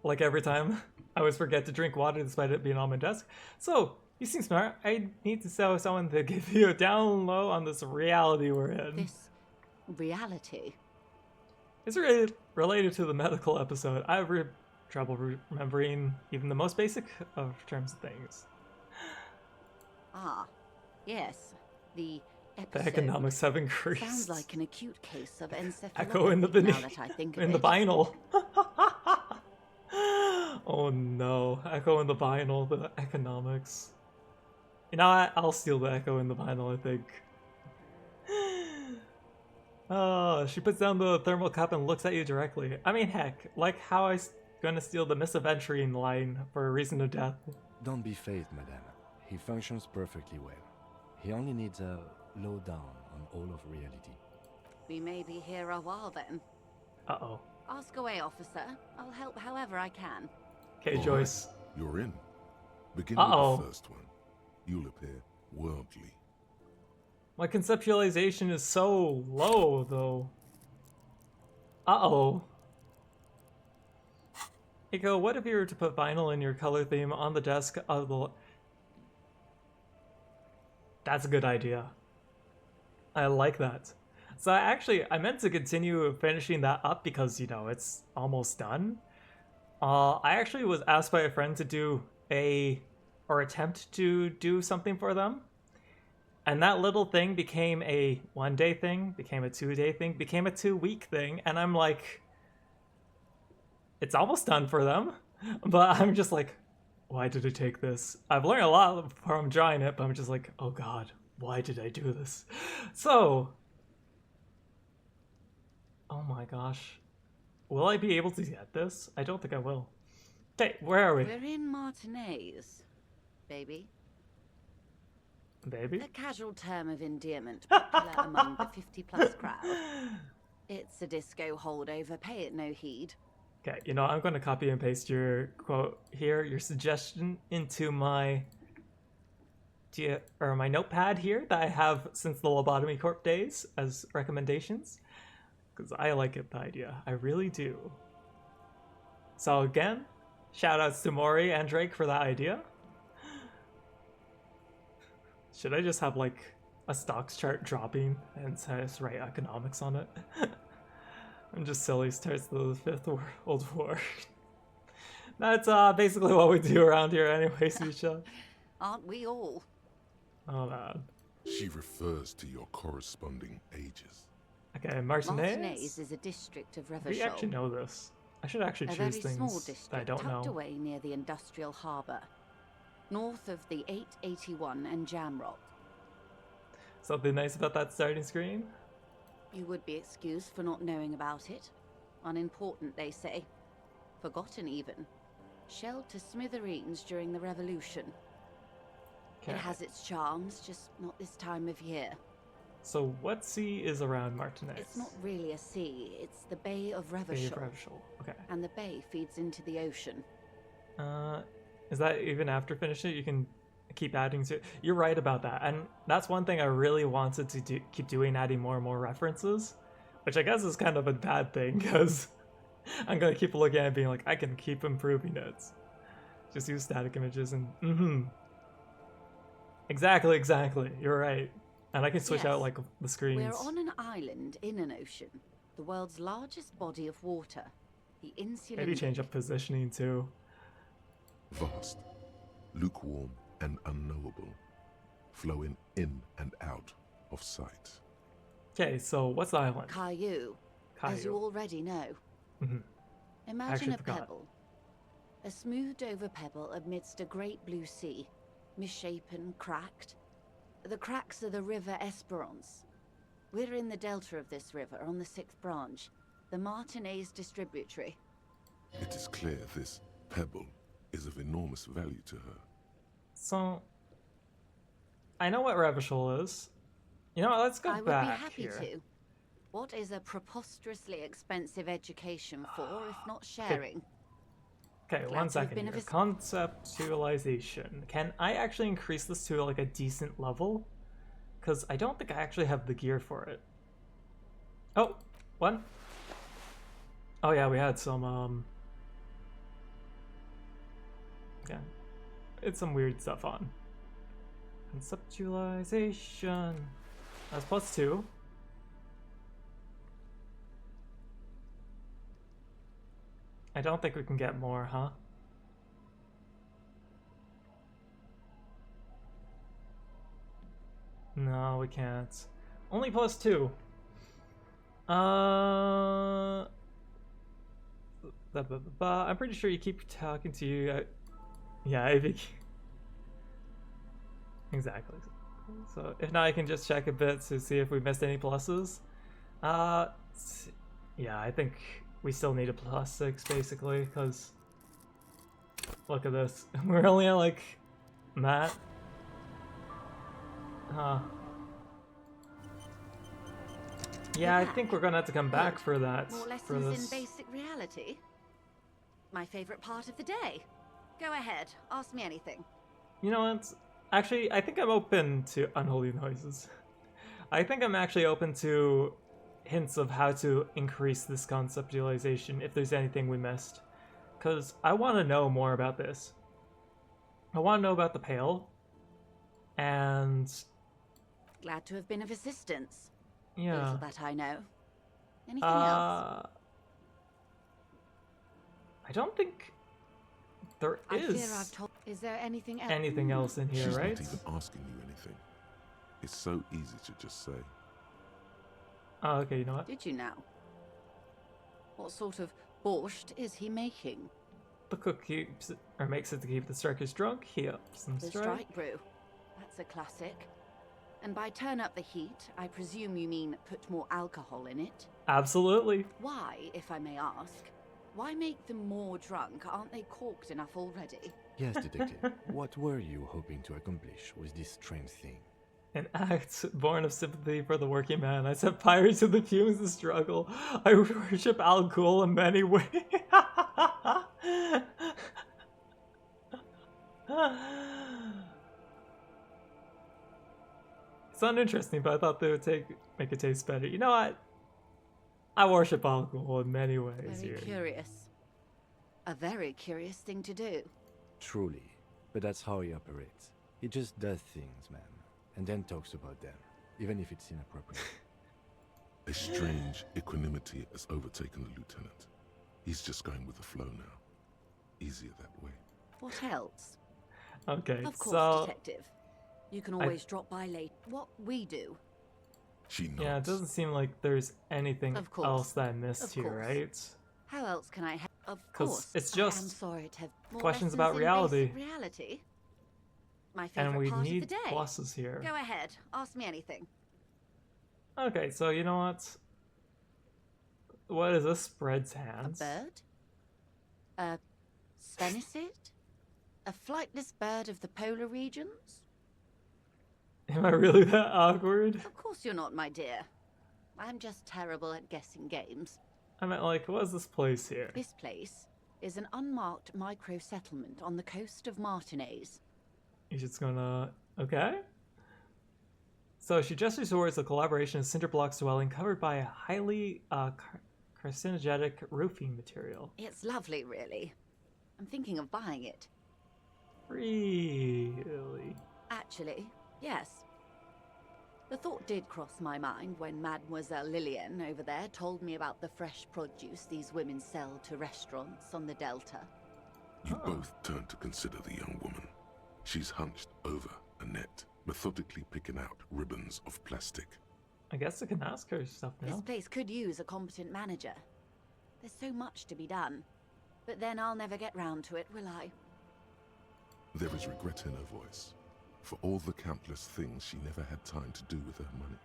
Like every time, I always forget to drink water despite it being on my desk. So, you seem smart. I need to tell someone to give you a down low on this reality we're in. This reality? It's really related to the medical episode. I have trouble remembering even the most basic of terms of things. Ah, yes. The episode. The economics have increased. Sounds like an acute case of encephalopathy. Echo in the beneath. Now that I think of in it. the vinyl. Oh no, Echo in the vinyl, the economics. You know what? I'll steal the Echo in the vinyl, I think. Oh, she puts down the thermal cup and looks at you directly. I mean, heck, like how I was gonna steal the misadventuring line for a reason of death. Don't be phased, madame. He functions perfectly well. He only needs a lowdown on all of reality. We may be here a while then. Uh-oh. Ask away, officer. I'll help however I can. Okay, Joyce. Right. You're in. Begin with the first one. You'll appear worldly. My conceptualization is so low, though. Uh-oh. Eiko, what if you were to put vinyl in your color theme on the desk of the... That's a good idea. I like that. So I meant to continue finishing that up because, you know, it's almost done. I actually was asked by a friend to do attempt to do something for them. And that little thing became a 1-day thing, became a 2-day thing, became a 2-week thing, and I'm like, it's almost done for them, but I'm just like, why did I take this? I've learned a lot from trying it, but I'm just like, oh god, why did I do this? So, oh my gosh, will I be able to get this? I don't think I will. Okay, where are we? We're in Martinez, baby. Baby? A casual term of endearment popular among the 50-plus crowd. It's a disco holdover, pay it no heed. Okay, you know, I'm going to copy and paste your quote here, your suggestion, into my my notepad here that I have since the Lobotomy Corp days as recommendations, because I like it, the idea. I really do. So again, shout outs to Maury and Drake for that idea. Should I just have like a stocks chart dropping and just write economics on it? I'm just silly, starts the 5th World War. That's basically what we do around here anyways, Misha. Aren't we all? Oh man. She refers to your corresponding ages. Okay, Martinez is a district of Revachol. We actually know this. I should actually choose a very small things district that I don't tucked know. away near the industrial harbour, north of the 881 and Jamrock. Something nice about that starting screen? You would be excused for not knowing about it. Unimportant, they say. Forgotten, even. Shelled to smithereens during the Revolution. Okay. It has its charms, just not this time of year. So what sea is around Martinez? It's not really a sea, it's the Bay of Revachol. Bay of Revachol, okay. And the bay feeds into the ocean. Is that even after finishing it, you can keep adding to it? You're right about that, and that's one thing I really wanted to keep doing, adding more and more references, which I guess is kind of a bad thing, because I'm going to keep looking at it being like, I can keep improving it. Just use static images and Exactly, you're right. And I can switch out like the screens. We're on an island in an ocean, the world's largest body of water, the Insular Maybe change up positioning too. Vast, lukewarm and unknowable, flowing in and out of sight. Okay, so what's the island? Caillou, as you already know. Imagine a pebble. A smoothed over pebble amidst a great blue sea, misshapen, cracked. The cracks are the river Esperance. We're in the delta of this river on the 6th branch, the Martinez distributary. It is clear this pebble is of enormous value to her. So, I know what Revachol is. You know what, let's go back I would be happy here. to. What is a preposterously expensive education for, if not sharing? Okay, Glad one to have second been here. of Conceptualization. Can I actually increase this to like a decent level? Because I don't think I actually have the gear for it. Oh, what? Oh yeah, we had some, yeah, it's some weird stuff on. Conceptualization. That's +2. I don't think we can get more, huh? No, we can't. Only +2. I'm pretty sure you keep talking to you. Yeah, exactly. So if not, I can just check a bit to see if we missed any pluses. Yeah, I think we still need a +6 basically, because look at this. We're only at like that. Yeah, I think we're gonna have to come back for that. More for lessons this. in basic reality? My favorite part of the day. Go ahead, ask me anything. You know what? Actually, I think I'm open to unholy noises. I think I'm actually open to hints of how to increase this conceptualization if there's anything we missed. Because I want to know more about this. I want to know about the Pale. And Glad to have been of assistance. yeah. Little that I know. Anything else? I don't think there I fear is I've told. Is there anything else? anything else in here, She's right? not even asking you anything. It's so easy to just say. Oh, okay, you know what? Did you now? What sort of borscht is he making? The cook keeps or makes it to keep the strikers drunk. He ups them The strike brew. That's a classic. And by turn up the heat, I presume you mean put more alcohol in it? Absolutely. Why, if I may ask? Why make them more drunk? Aren't they corked enough already? Yes, detective. What were you hoping to accomplish with this strange thing? An act born of sympathy for the working man. I set fire to the fumes of struggle. I worship Al Ghul in many ways. It's uninteresting, but I thought they would make it taste better. You know what? I worship Al Ghul in many ways. Very curious. A very curious thing to do. Truly. But that's how he operates. He just does things, man. And then talks about them, even if it's inappropriate. A strange equanimity has overtaken the lieutenant. He's just going with the flow now. Easier that way. What else? Okay, of course, so detective. You can always drop by late. What we do. She nods. Yeah, it doesn't seem like there's anything Of course. else that I missed Of here, course. right? How else can I? Of 'Cause course. it's I just am sorry to have more questions lessons about in reality. basic reality. My favorite And we part need of the day. pluses here. Go ahead. Ask me anything. Okay, so you know what? What is this? Spreads A hands. bird? A Svenicid? A flightless bird of the polar regions? Am I really that awkward? Of course you're not, my dear. I'm just terrible at guessing games. I meant, like, what is this place here? This place is an unmarked micro-settlement on the coast of Martinez. You're just gonna... Okay. So she gestures towards a collaboration of cinder blocks dwelling covered by a highly carcinogenic roofing material. It's lovely, really. I'm thinking of buying it. Really? Actually, yes. The thought did cross my mind when Mademoiselle Lillian over there told me about the fresh produce these women sell to restaurants on the Delta. You both turn to consider the young woman. She's hunched over a net, methodically picking out ribbons of plastic. I guess I can ask her stuff now. This place could use a competent manager. There's so much to be done. But then I'll never get round to it, will I? There is regret in her voice for all the countless things she never had time to do with her money.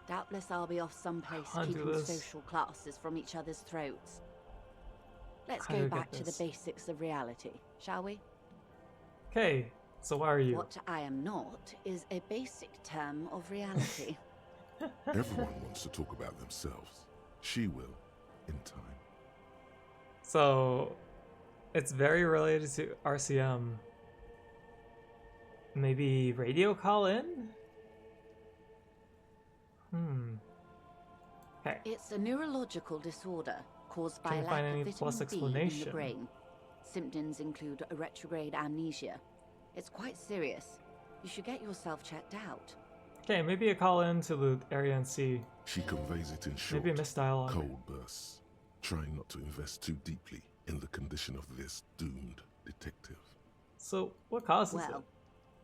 Doubtless I'll be off someplace Can't do keeping this. social classes from each other's throats. Let's How do go I get back to the this? basics of reality, shall we? Okay, so why are you? What I am not is a basic term of reality. Everyone wants to talk about themselves. She will, in time. So, it's very related to RCM. Maybe radio call in? Okay. It's a neurological disorder caused by Can a you lack find any of plus vitamin B in the explanation? brain. Symptoms include a retrograde amnesia. It's quite serious. You should get yourself checked out. Okay, maybe a call in to the area and see. She conveys it in short, Maybe a missed dialogue. cold bursts, trying not to invest too deeply in the condition of this doomed detective. So, what causes Well,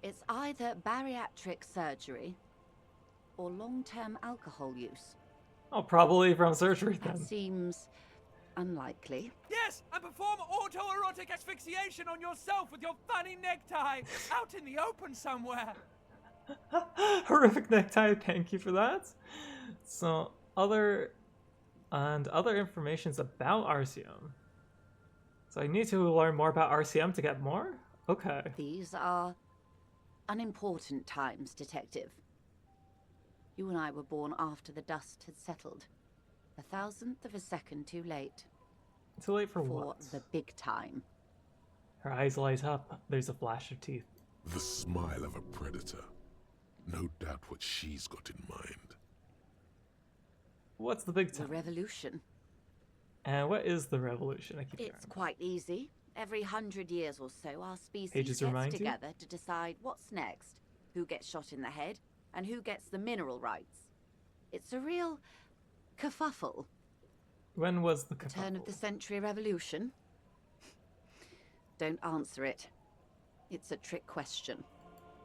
it's either bariatric surgery or long-term alcohol use. it? Oh, probably from surgery That then. seems unlikely. Yes, and perform autoerotic asphyxiation on yourself with your funny necktie out in the open somewhere. Horrific necktie, thank you for that. So, other information's about RCM. So I need to learn more about RCM to get more? Okay. These are unimportant times, Detective. You and I were born after the dust had settled. 1,000th of a second too late. Too late for For what? the big time. Her eyes light up. There's a flash of teeth. The smile of a predator. No doubt what she's got in mind. What's the big The time? revolution. And what is the revolution? I keep It's quite easy. Every 100 years or so, our species Pages gets remind you? together to decide what's next, who gets shot in the head, and who gets the mineral rights. It's a real kerfuffle. When was the Turn of the century revolution? Don't answer it. It's a trick question.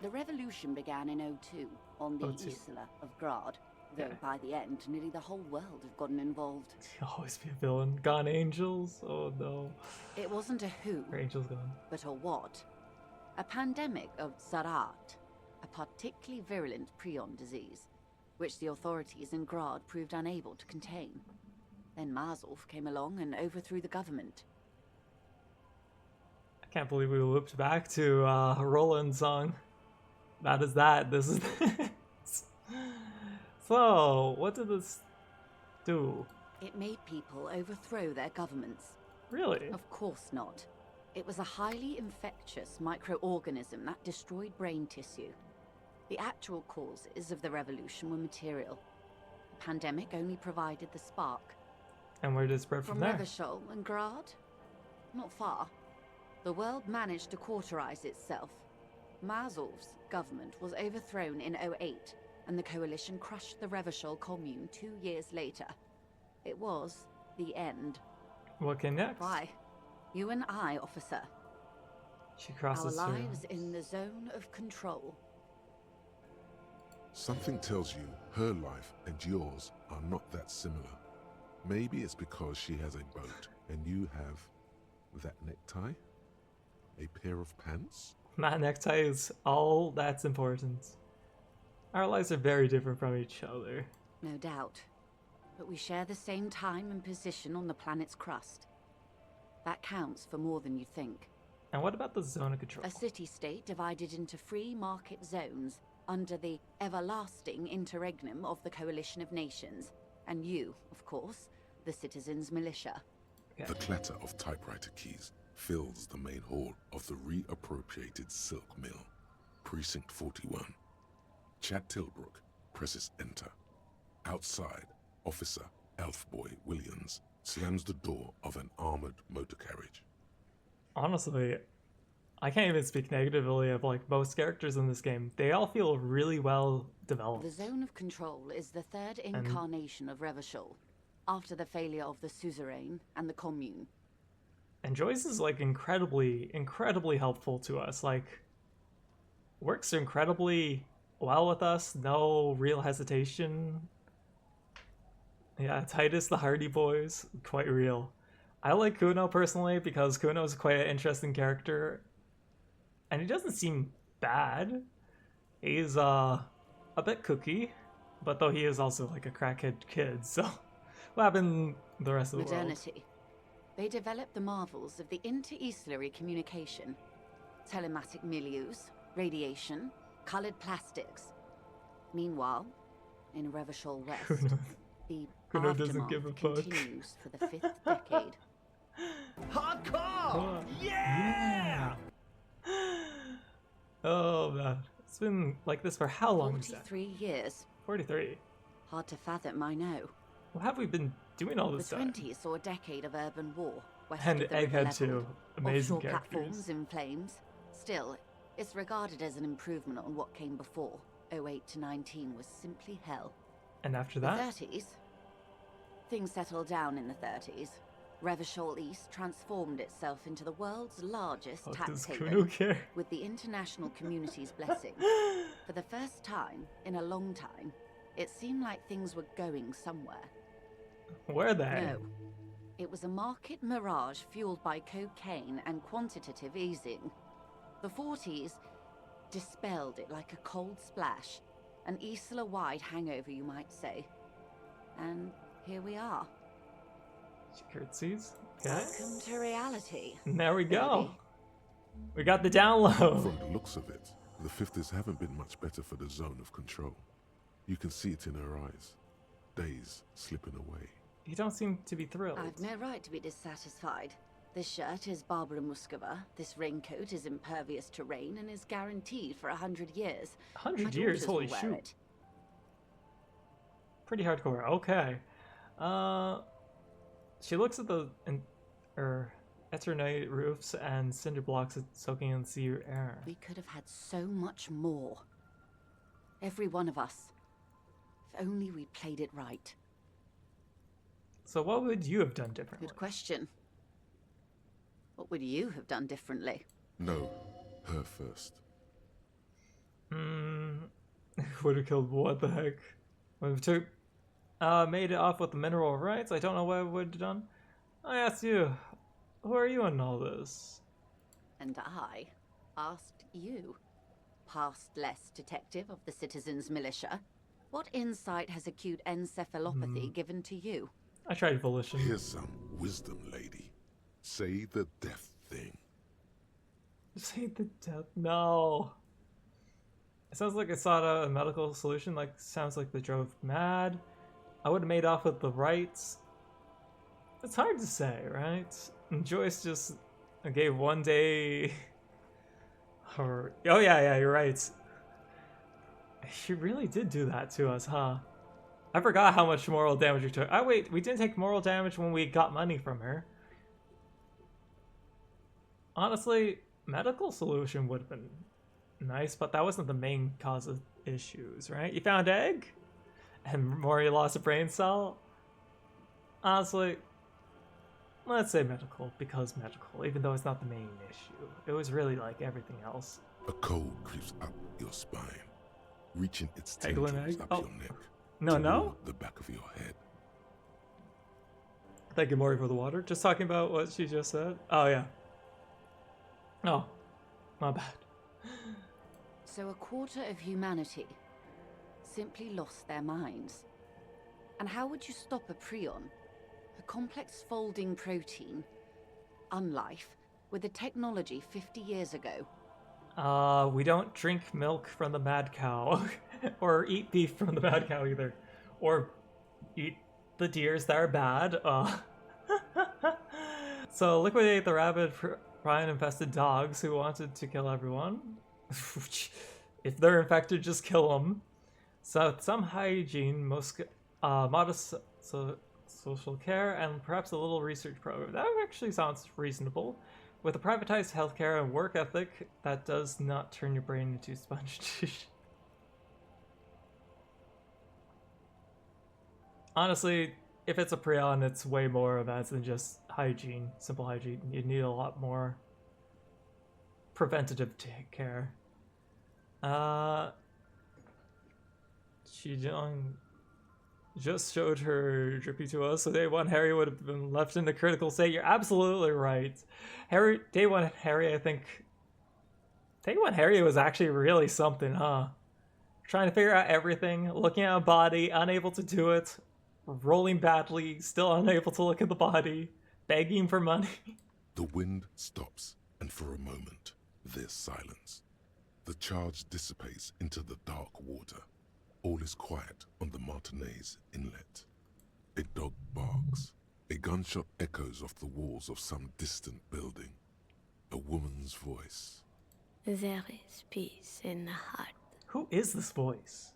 The revolution began in 02 on the Isla of Grad, though by the end, nearly the whole world had gotten involved. You always be a villain. Gone Angels? Oh no. It wasn't a who, Her Angels gone. but a what. A pandemic of Zarat, a particularly virulent prion disease, which the authorities in Grad proved unable to contain. Then Mazov came along and overthrew the government. I can't believe we looped back to Roland's song. That is that. This is this. So, what did this do? It made people overthrow their governments. Really? Of course not. It was a highly infectious microorganism that destroyed brain tissue. The actual causes of the revolution were material. The pandemic only provided the spark. And where did it spread from there? Revachol and Grad? Not far. The world managed to cauterize itself. Mazov's government was overthrown in 08, and the coalition crushed the Revachol commune 2 years later. It was the end. What came next? Why? You and I, officer. She crosses our her lives in the zone of control. Something tells you her life and yours are not that similar. Maybe it's because she has a boat and you have that necktie? A pair of pants? That necktie is all that's important. Our lives are very different from each other. No doubt. But we share the same time and position on the planet's crust. That counts for more than you think. And what about the zone of control? A city-state divided into free market zones under the everlasting interregnum of the Coalition of Nations. And you, of course, the citizens' militia. Okay. The clatter of typewriter keys fills the main hall of the reappropriated silk mill. Precinct 41. Chad Tilbrook presses enter. Outside, Officer Elfboy Williams slams the door of an armored motor carriage. Honestly, I can't even speak negatively of like most characters in this game. They all feel really well developed. The zone of control is the third incarnation of Revachol, after the failure of the suzerain and the commune. And Joyce is like incredibly helpful to us. Like, works incredibly well with us. No real hesitation. Yeah, Titus the Hardy Boys, quite real. I like Kuno personally because Kuno is quite an interesting character. And he doesn't seem bad. He's a bit kooky, but though he is also like a crackhead kid, so what happened the rest of the world? Modernity. They developed the marvels of the inter-eastlery communication. Telematic milieus, radiation, colored plastics. Meanwhile, in Revachol West, the Kuno doesn't give a fuck. Continues for the 5th decade. Hardcore! Yeah! Oh man, it's been like this for how long? 43 years. 43. Hard to fathom, I know. What have we been doing all this The time? 20s saw a decade of urban war. West And of the river Egghead too. leveled, Amazing offshore characters. platforms in flames. Still, it's regarded as an improvement on what came before. 08 to 19 was simply hell. And after The that? 30s? Things settled down in the 30s. Revachol East transformed itself into the world's largest Fuck, tax does haven, Kuno care? with the international community's blessing. For the first time in a long time, it seemed like things were going somewhere. Where they? No. It was a market mirage fueled by cocaine and quantitative easing. The 40s dispelled it like a cold splash, an Isla-wide hangover, you might say. And here we are. She curtsies. Okay. Welcome to reality. And there we go. We got the download. From the looks of it, the 50s haven't been much better for the zone of control. You can see it in her eyes. Days slipping away. You don't seem to be thrilled. I've no right to be dissatisfied. This shirt is Barbara Muscova. This raincoat is impervious to rain and is guaranteed for 100 years. 100 years? Holy will wear shoot. it. Pretty hardcore. Okay. She looks at the Eternite roofs and cinder blocks soaking in the sea air. We could have had so much more. Every one of us. If only we played it right. So what would you have done differently? Good question. What would you have done differently? No, her first. would have killed. What the heck? When we took, made it off with the mineral rights, I don't know what I would have done. I asked you, who are you in all this? And I asked you, past-less detective of the Citizens Militia, what insight has acute encephalopathy given to you? I tried volition. Here's some wisdom, lady. Say the death thing. Say the death. No. It sounds like I sought out a medical solution. Like, sounds like they drove mad. I would have made off with the rights. It's hard to say, right? And Joyce just gave 1 day. Or oh yeah, you're right. She really did do that to us, huh? I forgot how much moral damage we took. Oh wait, we didn't take moral damage when we got money from her. Honestly, medical solution would have been nice, but that wasn't the main cause of issues, right? You found egg? And Mori lost a brain cell? Honestly, let's say medical, because medical, even though it's not the main issue. It was really like everything else. A cold creeps up your spine, reaching its Egg. tendrils up your neck. No? The back of your head. Thank you, Mori, for the water. Just talking about what she just said. Oh, yeah. Oh, my bad. So a quarter of humanity simply lost their minds. And how would you stop a prion, a complex folding protein, unlife, with a technology 50 years ago? We don't drink milk from the mad cow. Or eat beef from the mad cow either. Or eat the deers that are bad. So liquidate the rabid prion-infested dogs who wanted to kill everyone. If they're infected, just kill them. So some hygiene, modest social care, and perhaps a little research program. That actually sounds reasonable. With a privatized healthcare and work ethic that does not turn your brain into sponge tissue. Honestly, if it's a prion, it's way more of that than just hygiene, simple hygiene. You need a lot more preventative care. She just showed her drippy to us, so day one Harry would have been left in a critical state. You're absolutely right. Day one Harry, I think... Day one Harry was actually really something, huh? Trying to figure out everything, looking at a body, unable to do it, rolling badly, still unable to look at the body, begging for money. The wind stops, and for a moment, there's silence. The charge dissipates into the dark water. All is quiet on the Martinez inlet. A dog barks. A gunshot echoes off the walls of some distant building. A woman's voice. There is peace in the heart. Who is this voice?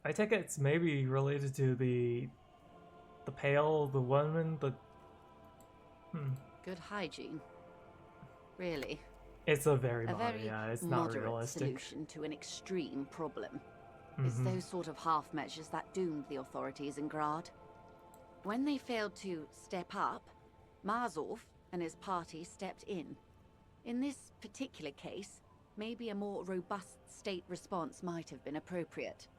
I take it it's maybe related to the pale, the woman, the... Good hygiene. Really. It's a very yeah, it's not moderate realistic. Solution to an extreme problem. It's those sort of half measures that doomed the authorities in Grad. When they failed to step up, Marzov and his party stepped in. In this particular case, maybe a more robust state response might have been appropriate.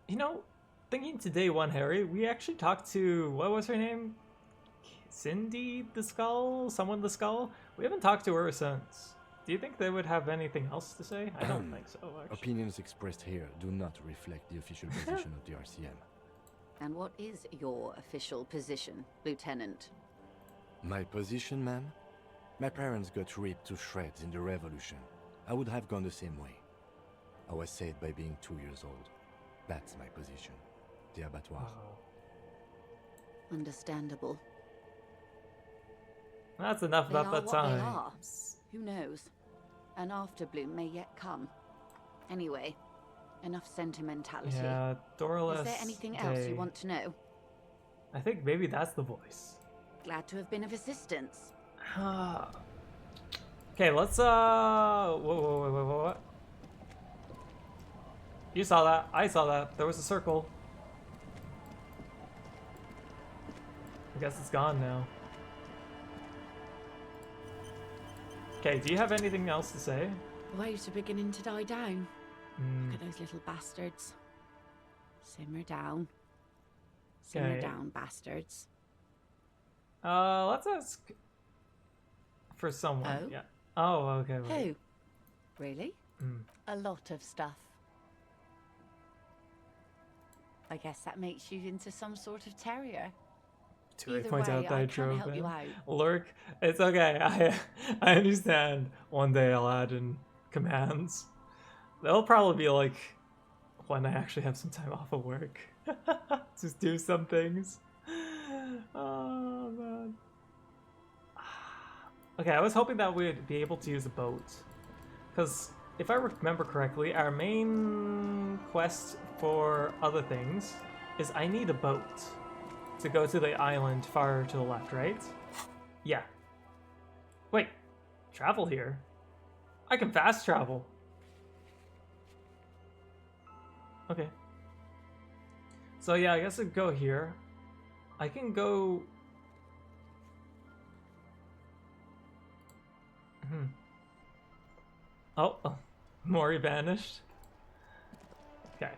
You know, thinking to day one, Harry, we actually talked to, what was her name? Cindy the Skull? Someone the Skull? We haven't talked to her since. Do you think they would have anything else to say? I don't think so, actually. Opinions expressed here do not reflect the official position of the RCM. And what is your official position, Lieutenant? My position, ma'am? My parents got ripped to shreds in the revolution. I would have gone the same way. I was saved by being 2 years old. That's my position. The abattoir. Understandable. That's enough about that time. They are. Who knows? An afterbloom may yet come. Anyway, enough sentimentality. Yeah, Dorless. Is there anything else you want to know? I think maybe that's the voice. Glad to have been of assistance. Okay, let's what? You saw that. I saw that. There was a circle. I guess it's gone now. Okay, do you have anything else to say? Waves are beginning to die down. Look at those little bastards. Simmer down. Simmer Okay. down, bastards. Let's ask for someone. Oh? Yeah. Oh, okay. Wait. Who? Really? A lot of stuff. I guess that makes you into some sort of terrier. Do I Either point way, out that I I can't drove help you in? out. Lurk. It's okay. I understand. One day I'll add in commands. They'll probably be like when I actually have some time off of work. Just do some things. Oh man. Okay, I was hoping that we'd be able to use a boat. Because if I remember correctly, our main quest for other things is I need a boat to go to the island far to the left, right? Yeah. Wait, travel here? I can fast travel. Okay. So yeah, I guess I'd go here. I can go... Oh, Mori vanished. Okay.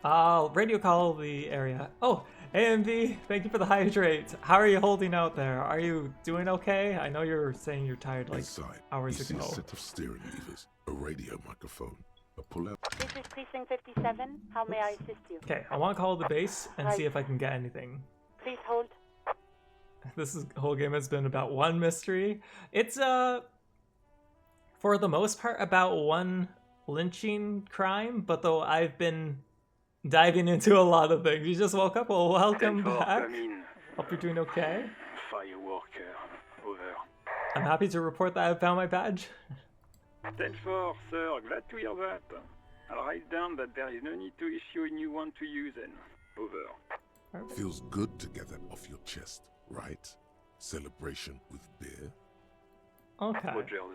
I'll radio call the area. Oh, AMV, thank you for the hydrate. How are you holding out there? Are you doing okay? I know you're saying you're tired like Inside, hours you see ago. a set of steering levers, a radio microphone, a pull-out. This is Precinct 57. How may I assist you? Okay, I want to call the base and see if I can get anything. Please hold. This whole game has been about one mystery. It's, for the most part, about one lynching crime, but though I've been diving into a lot of things. You just woke up? Well, welcome back. Hope you're doing okay. Fireworker, over. I'm happy to report that I found my badge. 10-4, sir. Glad to hear that. I'll write down that there is no need to issue a new one to you then. Over. Feels good to get that off your chest, right? Celebration with beer. Okay,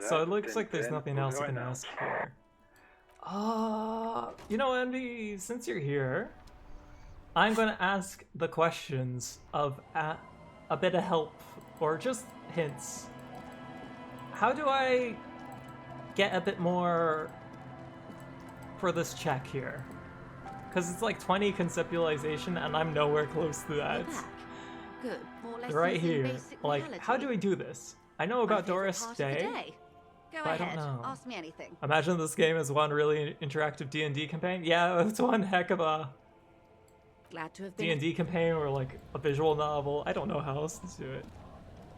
so it looks like there's nothing else I can ask here. You know, Envy, since you're here, I'm gonna ask the questions of a bit of help, or just hints. How do I get a bit more for this check here? Because it's like 20 conceptualization, and I'm nowhere close to that. Good. More lessons Right in here. basic Like, reality. how do we do this? I know about Doris Part of the Day. day. Go but I ahead. don't know. Ask me anything. Imagine this game is one really interactive D&D campaign. Yeah, it's one heck of a Glad to have been. D&D campaign or like a visual novel. I don't know how else to do it.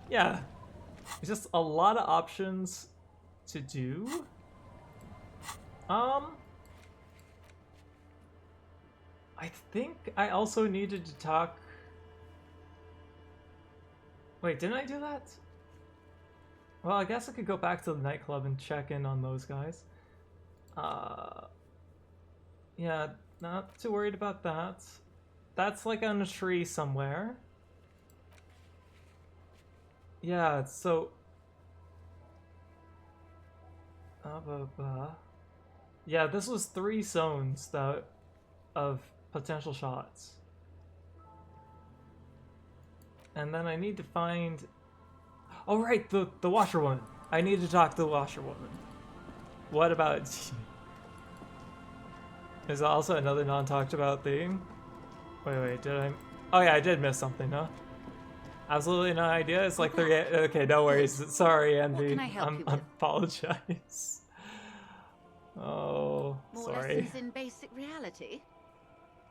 Yeah, it's just a lot of options to do. I think I also needed to talk... Wait, didn't I do that? Well, I guess I could go back to the nightclub and check in on those guys. Yeah, not too worried about that. That's like on a tree somewhere. Yeah, so... Yeah, this was 3 zones that of potential shots. And then I need to find... Oh right, the washerwoman. I need to talk to the washerwoman. What about... Is also another non-talked about thing? Wait, did I... Oh yeah, I did miss something, huh? Absolutely no idea. It's like 3... Okay, no worries. Sorry, Envy. What can I help you with? Apologize. Oh, More sorry. lessons in basic reality.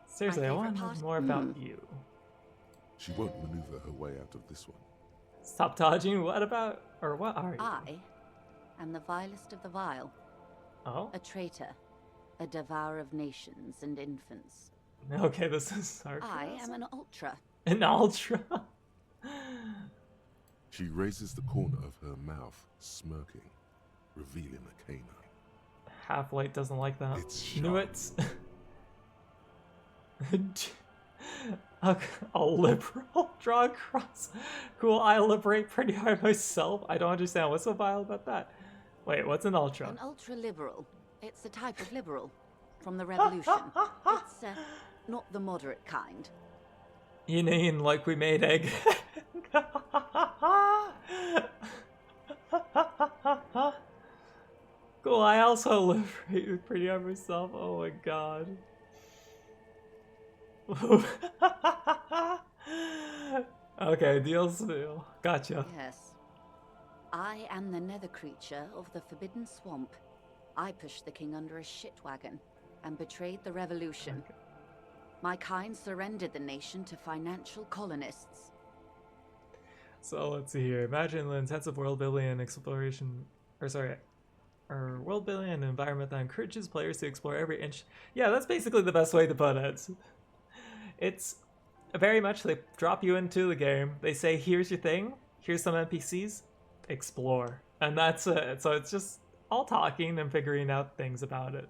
Seriously, I My want to favourite know part? more about you. She won't maneuver her way out of this one. Stop dodging. What about... Or what are you? I am the vilest of the vile. Oh? A traitor. A devourer of nations and infants. Okay, this is sarcasm. I am an ultra. An ultra? She raises the corner of her mouth, smirking, revealing a canine. Half-Light doesn't like that. It's Knew it. A liberal? Draw a cross. Cool, I liberate pretty hard myself. I don't understand. What's so vile about that? Wait, what's an ultra? An ultra-liberal. It's a type of liberal. From the revolution. It's not the moderate kind. You mean like we made egg? Cool, I also liberated pretty on myself. Oh my god. Okay, deal's deal. Gotcha. Yes. I am the nether creature of the Forbidden Swamp. I pushed the king under a shit wagon and betrayed the revolution. Okay. My kind surrendered the nation to financial colonists. So let's see here. Imagine the intensive world building and exploration, or world building and environment that encourages players to explore every inch. Yeah, that's basically the best way to put it. It's very much they drop you into the game. They say, here's your thing. Here's some NPCs. Explore. And that's it. So it's just all talking and figuring out things about it.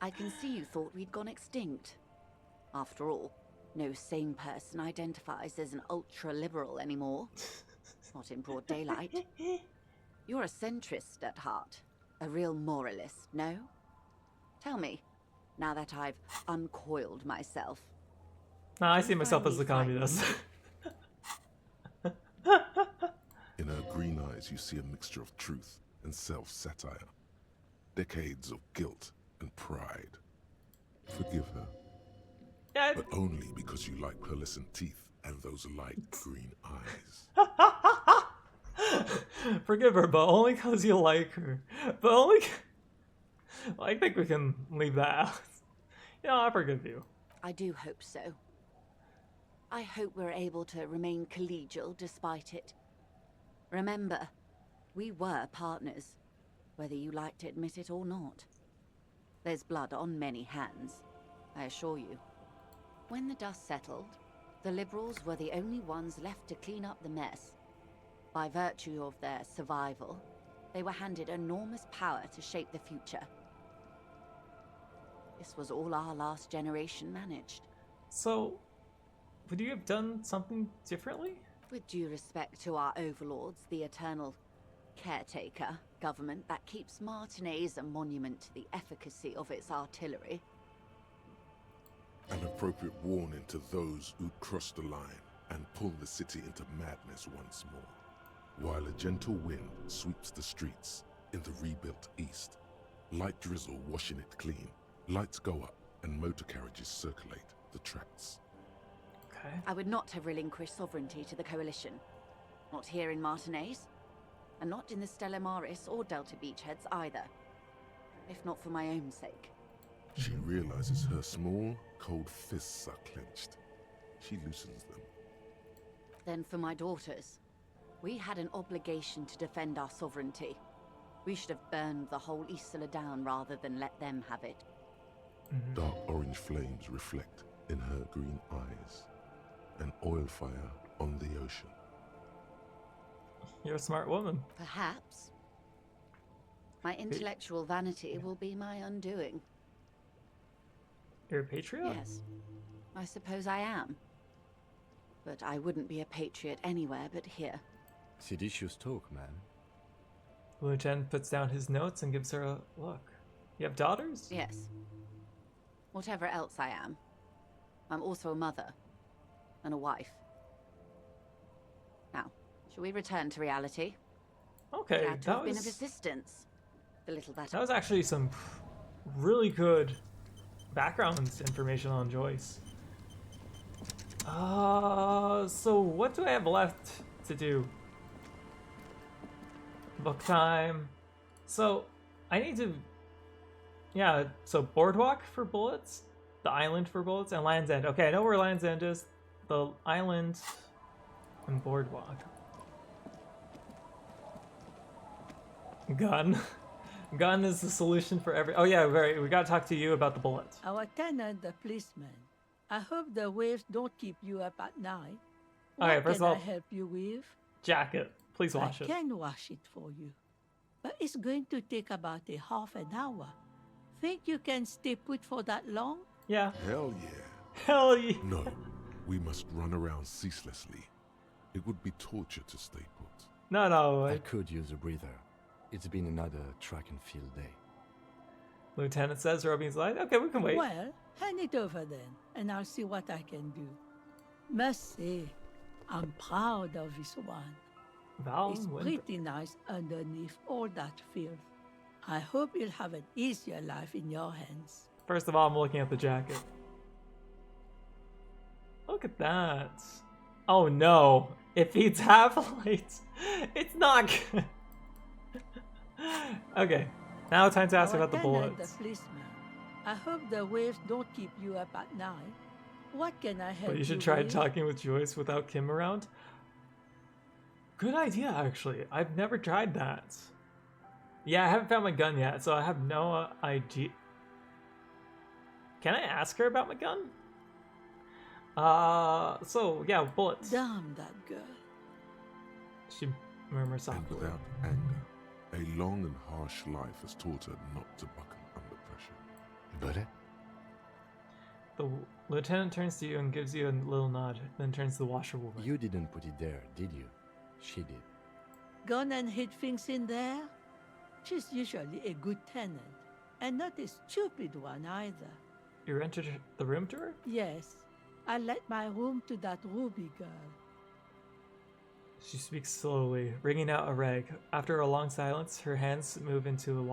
I can see you thought we'd gone extinct. After all, no sane person identifies as an ultra-liberal anymore. Not in broad daylight. You're a centrist at heart. A real moralist, no? Tell me, now that I've uncoiled myself. No, I see myself as a communist. In her green eyes, you see a mixture of truth and self-satire. Decades of guilt and pride. Forgive her. Yeah. But only because you like pearlescent teeth and those light green eyes. Forgive her, but only because you like her. But only... I think we can leave that out. Yeah, I forgive you. I do hope so. I hope we're able to remain collegial despite it. Remember, we were partners, whether you like to admit it or not. There's blood on many hands, I assure you. When the dust settled, the Liberals were the only ones left to clean up the mess. By virtue of their survival, they were handed enormous power to shape the future. This was all our last generation managed. So, would you have done something differently? With due respect to our overlords, the eternal caretaker government that keeps Martinez is a monument to the efficacy of its artillery. An appropriate warning to those who'd cross the line and pull the city into madness once more. While a gentle wind sweeps the streets in the rebuilt east, light drizzle washing it clean, lights go up and motor carriages circulate the tracks. Okay. I would not have relinquished sovereignty to the Coalition. Not here in Martinez, and not in the Stella Maris or Delta Beachheads either. If not for my own sake. She realizes her small, cold fists are clenched. She loosens them. Then for my daughters. We had an obligation to defend our sovereignty. We should have burned the whole Isla down rather than let them have it. Dark orange flames reflect in her green eyes. An oil fire on the ocean. You're a smart woman. Perhaps. My intellectual vanity will be my undoing. You're a patriot? Yes. I suppose I am. But I wouldn't be a patriot anywhere but here. Seditious talk, man. Lieutenant puts down his notes and gives her a look. You have daughters? Yes. Whatever else I am, I'm also a mother. And a wife. Now, shall we return to reality? Okay, Glad to have been of assistance. The little that was actually some really good background information on Joyce. So what do I have left to do? Book time. So I need to, yeah. So boardwalk for bullets, the island for bullets, and Land's End. Okay, I know where Land's End is. The island and boardwalk. Gun. Gun is the solution for every... Oh yeah, we gotta talk to you about the bullets. Our tenant, the policeman. I hope the waves don't keep you up at night. Okay, What first can of all, I help you with? jacket. Please wash I it. can wash it for you. But it's going to take about a half an hour. Think you can stay put for that long? Yeah. Hell yeah. Hell yeah. No, we must run around ceaselessly. It would be torture to stay put. No. I could use a breather. It's been another track and field day. Lieutenant says Robin's like, okay, we can wait. Well, hand it over then, and I'll see what I can do. Must say, I'm proud of this one. Val It's Winter. pretty nice underneath all that filth. I hope you'll have an easier life in your hands. First of all, I'm looking at the jacket. Look at that. Oh no, it feeds half-lights. It's not good. Okay, now time to ask about the bullets. The policeman. I hope the waves don't keep you up at night. What can I help you But you should with? try talking with Joyce without Kim around. Good idea, actually. I've never tried that. Yeah, I haven't found my gun yet, so I have no idea. Can I ask her about my gun? So yeah, bullets. Damn that girl. She murmurs softly. And without anger, a long and harsh life has taught her not to buckle under pressure. Got it? The lieutenant turns to you and gives you a little nod, then turns to the washerwoman. You didn't put it there, did you? She did. Gone and hid things in there? She's usually a good tenant, and not a stupid one either. You rented the room to her? Yes. I let my room to that Ruby girl. She speaks slowly, wringing out a rag. After a long silence, her hands move into a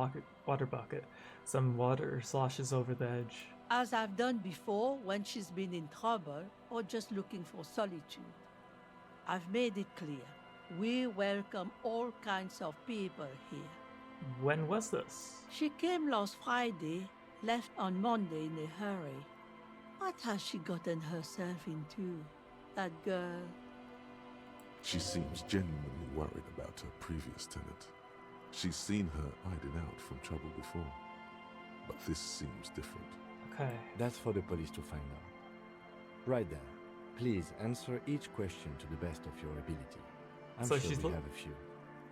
water bucket. Some water sloshes over the edge. As I've done before when she's been in trouble or just looking for solitude. I've made it clear. We welcome all kinds of people here. When was this? She came last Friday, left on Monday in a hurry. What has she gotten herself into, that girl? She seems genuinely worried about her previous tenant. She's seen her hiding out from trouble before. But this seems different. Okay. That's for the police to find out. Right there. Please answer each question to the best of your ability. I'm So sure she's we have a few.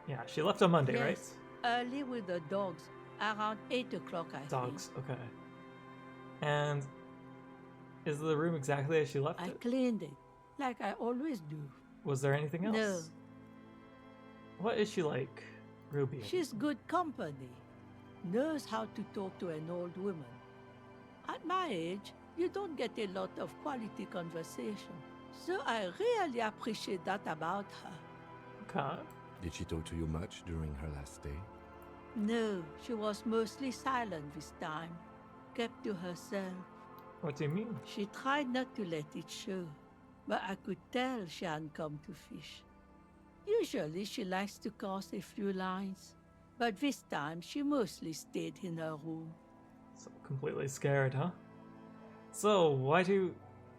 Yeah, she left on Monday, Yes, right? early with the dogs, around 8 o'clock, I Dogs, okay. And is the room exactly as she left I it? cleaned it, like I always do. Was there anything else? No. What is she like, Ruby? She's good company. Knows how to talk to an old woman. At my age, you don't get a lot of quality conversation. So I really appreciate that about her. Okay. Did she talk to you much during her last stay? No, she was mostly silent this time. Kept to herself. What do you mean? She tried not to let it show, but I could tell she hadn't come to fish. Usually she likes to cast a few lines, but this time she mostly stayed in her room. So completely scared, huh? So why do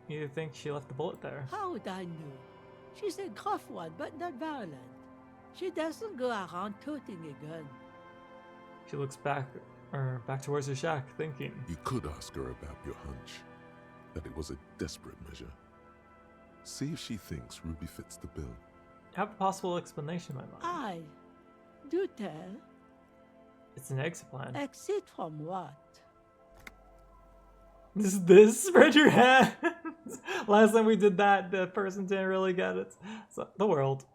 you think she left the bullet there? How would I know? She's a gruff one, but not violent. She doesn't go around toting a gun. She looks back towards her shack, thinking. You could ask her about your hunch, that it was a desperate measure. See if she thinks Ruby fits the bill. Have a possible explanation, my mind. Aye. Do tell. It's an exit plan. Exit from what? This spread your hands. Last time we did that, the person didn't really get it. So, the world.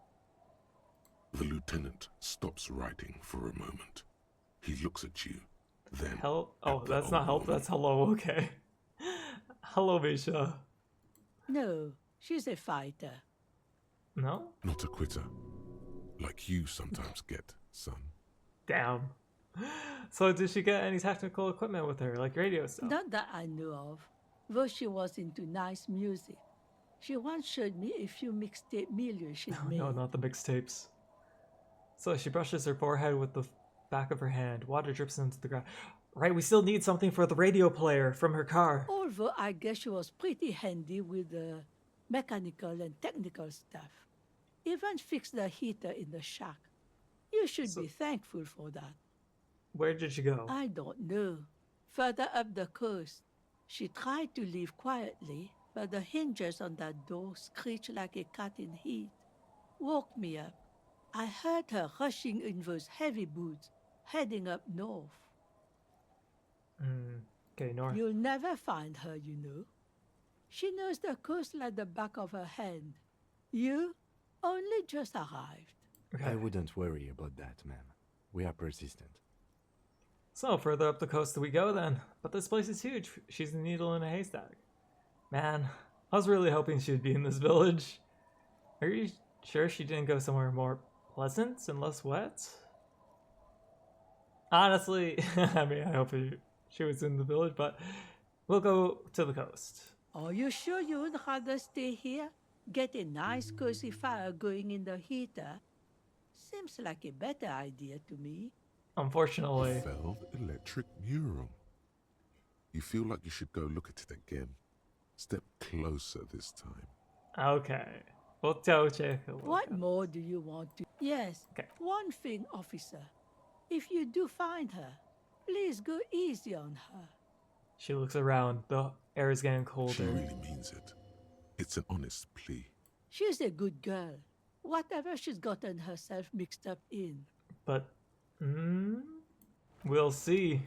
The lieutenant stops writing for a moment. He looks at you, then. Help? Oh, at the that's not old help. woman. That's hello. Okay. Hello, Misha. No, she's a fighter. No? Not a quitter, like you sometimes get, son. Damn. So did she get any technical equipment with her, like radio stuff? Not that I know of, though she was into nice music. She once showed me a few mixtape milieu she'd made. No, not the mixtapes. So she brushes her forehead with the back of her hand. Water drips into the ground. Right, we still need something for the radio player from her car. Although I guess she was pretty handy with the mechanical and technical stuff. Even fixed the heater in the shack. You should be thankful for that. Where did she go? I don't know. Further up the coast. She tried to leave quietly, but the hinges on that door screeched like a cat in heat. Woke me up. I heard her rushing in those heavy boots, heading up north. Okay, north. You'll never find her, you know. She knows the coast like the back of her hand. You only just arrived. I wouldn't worry about that, ma'am. We are persistent. So, further up the coast we go then. But this place is huge. She's a needle in a haystack. Man, I was really hoping she'd be in this village. Are you sure she didn't go somewhere more pleasant and less wet? Honestly, I mean, I hope she was in the village, but we'll go to the coast. Are you sure you would rather stay here? Get a nice cozy fire going in the heater? Seems like a better idea to me. Unfortunately. A felled electric mural. You feel like you should go look at it again. Step closer this time. Okay. We'll go check a look. What more do you want to... Yes, one thing, officer. If you do find her, please go easy on her. She looks around. The air is getting colder. She really means it. It's an honest plea. She's a good girl. Whatever she's gotten herself mixed up in. But, we'll see.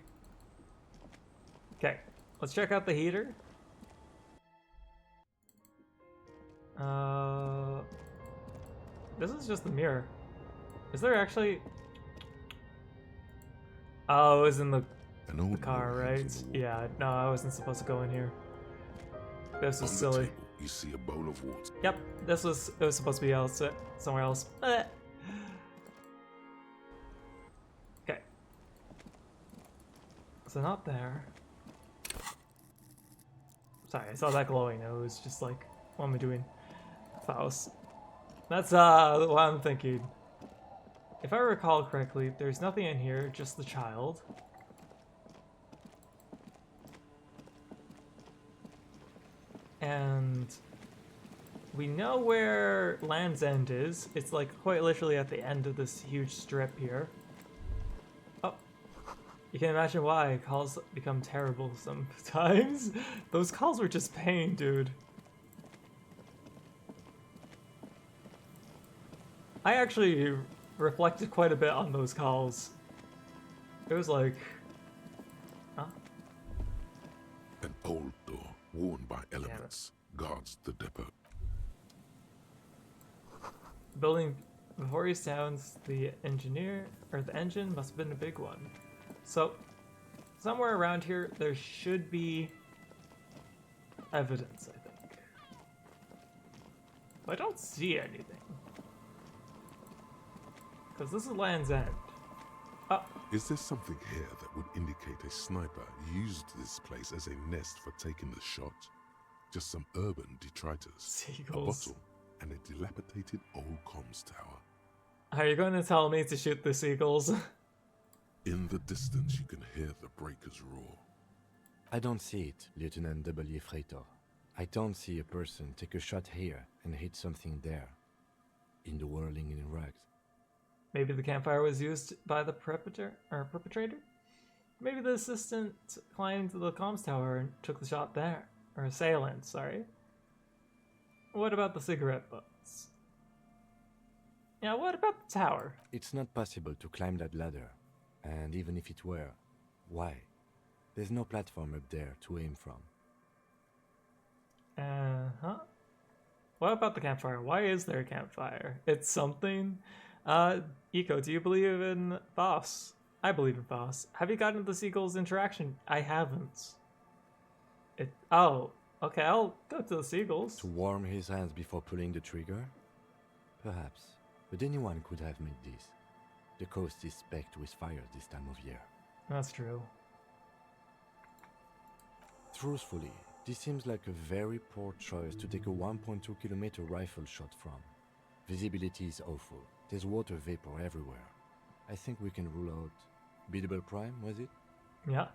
Okay, let's check out the heater. This is just the mirror. Is there actually... Oh, it was in the car, right? Yeah, no, I wasn't supposed to go in here. This was silly. Table, you see a bowl of water. Yep, it was supposed to be somewhere else. Okay. So not there. Sorry, I saw that glowing. It was just like, what am I doing? Faust. That's what I'm thinking. If I recall correctly, there's nothing in here, just the child. And we know where Land's End is. It's like quite literally at the end of this huge strip here. Oh, you can imagine why calls become terrible sometimes. Those calls were just pain, dude. I actually reflected quite a bit on those calls. It was like, huh? An old door, worn by elements, guards the depot. Building before he sounds the engineer, or the engine must have been a big one. So, somewhere around here, there should be evidence, I think. But I don't see anything. Because this is Land's End. Oh. Is there something here that would indicate a sniper used this place as a nest for taking the shot? Just some urban detritus, Seagulls. A bottle, and a dilapidated old comms tower. Are you going to tell me to shoot the seagulls? In the distance, you can hear the breakers roar. I don't see it, Lieutenant W. Freitor. I don't see a person take a shot here and hit something there. In the whirling in rags. Maybe the campfire was used by the perpetrator? Maybe the assistant climbed the comms tower and took the shot there. Or assailant, sorry. What about the cigarette butts? Yeah, what about the tower? It's not possible to climb that ladder. And even if it were, why? There's no platform up there to aim from. Uh-huh. What about the campfire? Why is there a campfire? It's something. Eco, do you believe in Voss? I believe in Voss. Have you gotten the seagull's interaction? I haven't. Oh, okay, I'll go to the seagulls. To warm his hands before pulling the trigger? Perhaps. But anyone could have made this. The coast is specked with fires this time of year. That's true. Truthfully, this seems like a very poor choice to take a 1.2 kilometer rifle shot from. Visibility is awful. There's water vapor everywhere. I think we can rule out Biddable Prime, was it? Yeah.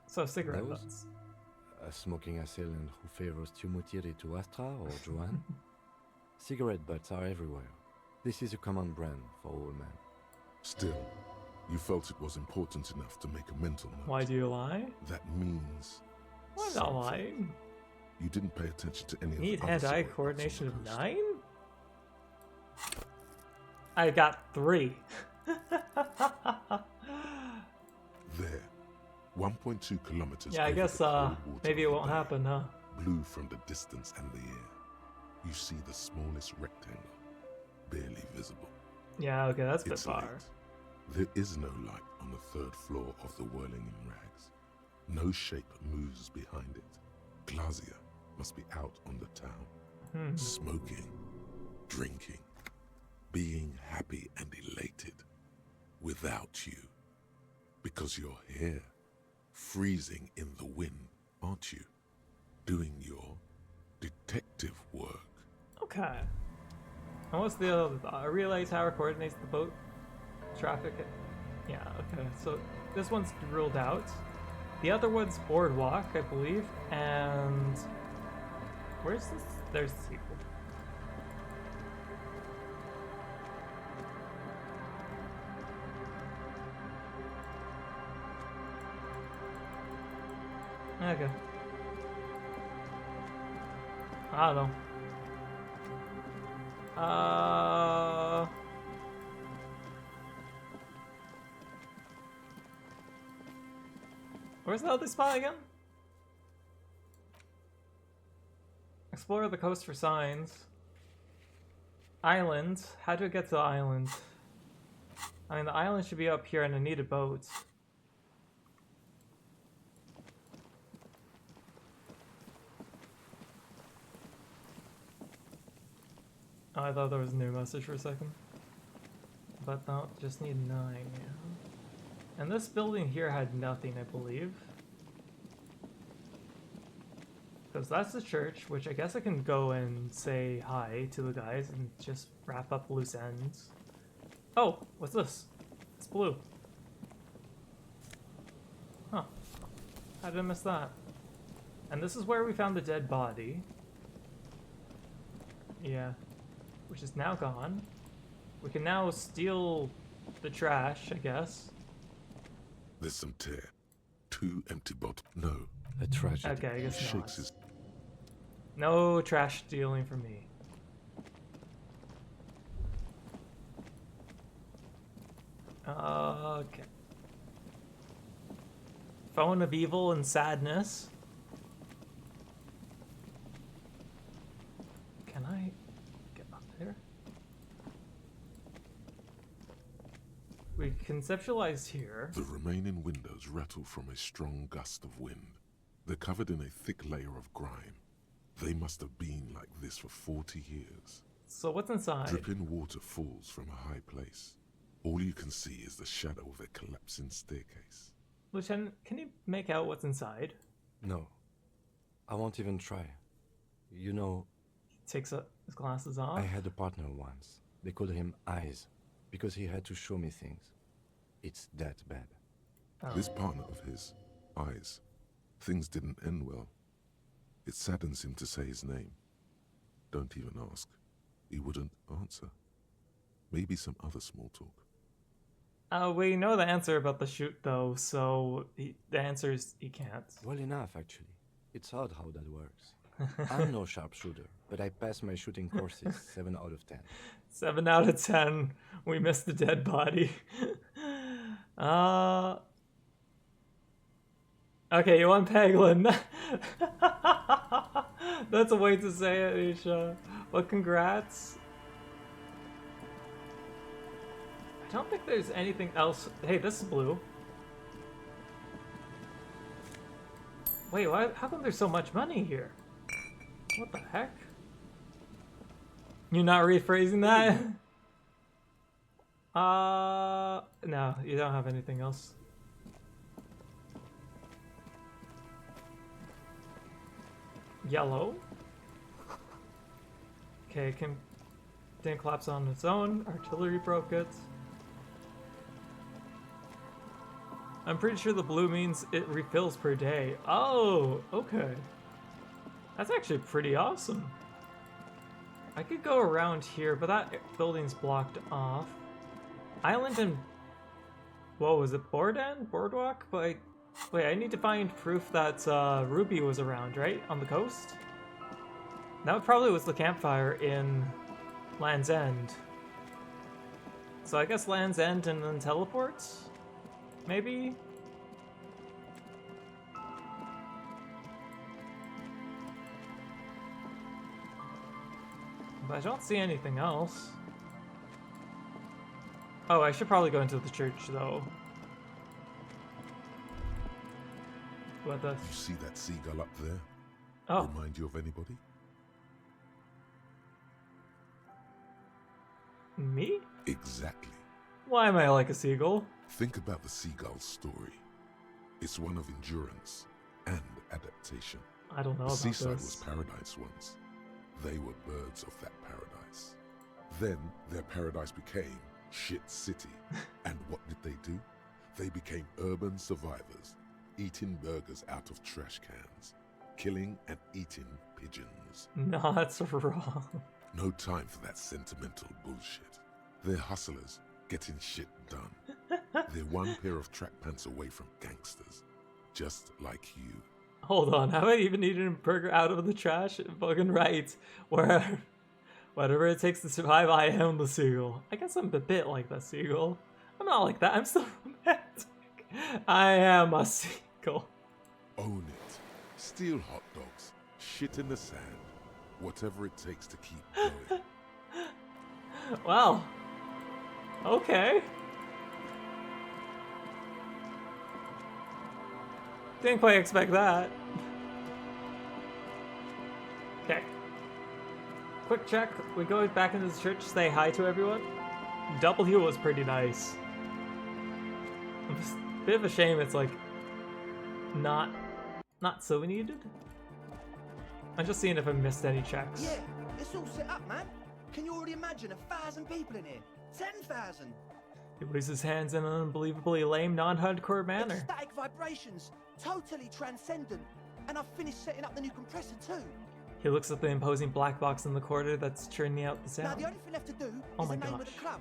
So cigarette butts. A smoking assailant who favors Tumutiri to Astra or Joanne? Cigarette butts are everywhere. This is a common brand for all men. Still, you felt it was important enough to make a mental note. Why do you lie? That means... I'm not lying. You didn't pay attention to any Need of the hand-eye coordination of 9? I got 3. There. 1.2 kilometers. Yeah, I guess maybe it won't happen, huh? Blue from the distance and the air. You see the smallest rectangle, barely visible. Yeah, okay, that's a bit far. Late. There is no light on the 3rd floor of the Whirling in Rags. No shape moves behind it. Glazia must be out on the town, smoking, drinking, being happy and elated without you. Because you're here, freezing in the wind, aren't you? Doing your detective work. Okay. And what's the other? A relay tower coordinates the boat traffic. Yeah, okay. So this one's ruled out. The other one's boardwalk, I believe. And where's this? There's the sequel. Okay. I don't know. Where's the other spot again? Explore the coast for signs. Island. How do I get to the island? I mean, the island should be up here and I need a boat. Oh, I thought there was a new message for a second. But no, just need 9, yeah. And this building here had nothing, I believe. Because that's the church, which I guess I can go and say hi to the guys and just wrap up loose ends. Oh, what's this? It's blue. Huh. How did I miss that? And this is where we found the dead body. Yeah. Which is now gone. We can now steal the trash, I guess. There's some tear. 2 empty bottles. No. A tragedy. Okay, I guess not. Shakes his... No trash stealing for me. Okay. Phone of evil and sadness. Can I get up there? We conceptualized here. The remaining windows rattle from a strong gust of wind. They're covered in a thick layer of grime. They must have been like this for 40 years. So what's inside? Dripping water falls from a high place. All you can see is the shadow of a collapsing staircase. Lieutenant, can you make out what's inside? No. I won't even try. You know... He takes his glasses off? I had a partner once. They called him Eyes, because he had to show me things. It's that bad. Oh. This partner of his, Eyes, things didn't end well. It saddens him to say his name. Don't even ask. He wouldn't answer. Maybe some other small talk. We know the answer about the shoot, though, so the answer is he can't. Well enough, actually. It's odd how that works. I'm no sharpshooter, but I passed my shooting courses 7 out of 10. 7 out of 10. We missed the dead body. Okay, you want Peglin. That's a way to say it, Isha. Well, congrats. I don't think there's anything else. Hey, this is blue. Wait, why? How come there's so much money here? What the heck? You're not rephrasing that? No, you don't have anything else. Yellow. Okay, didn't collapse on its own. Artillery broke it. I'm pretty sure the blue means it refills per day. Oh, okay. That's actually pretty awesome. I could go around here, but that building's blocked off. Island and... Whoa, was it Boardwalk? But wait, I need to find proof that Ruby was around, right? On the coast? That probably was the campfire in Land's End. So I guess Land's End and then teleports? Maybe? But I don't see anything else. Oh, I should probably go into the church, though. What the... You see that seagull up there? Oh. Remind you of anybody? Me? Exactly. Why am I like a seagull? Think about the seagull's story. It's one of endurance and adaptation. I don't know The about seaside this. was paradise once. They were birds of that paradise. Then their paradise became shit city. And what did they do? They became urban survivors, eating burgers out of trash cans, killing and eating pigeons. No, that's wrong. No time for that sentimental bullshit. They're hustlers, getting shit done. They're one pair of track pants away from gangsters, just like you. Hold on, have I even eaten a burger out of the trash? Fucking right. Whatever it takes to survive, I am the seagull. I guess I'm a bit like that seagull. I'm not like that, I'm still romantic. I am a seagull. Own it. Steal hot dogs. Shit in the sand. Whatever it takes to keep going. Wow. Okay. Didn't quite expect that. Okay. Quick check. We go back into the church, say hi to everyone. W was pretty nice. It's a bit of a shame it's like not so needed. I'm just seeing if I missed any checks. Yeah, it's all set up, man. Can you already imagine 1,000 people in here? 10,000! He waves his hands in an unbelievably lame, non-hardcore manner. Ecstatic vibrations, totally transcendent. And I've finished setting up the new compressor too. He looks at the imposing black box in the corner that's churning out the Now sound. the only thing left to do Oh is my the name gosh. of the club.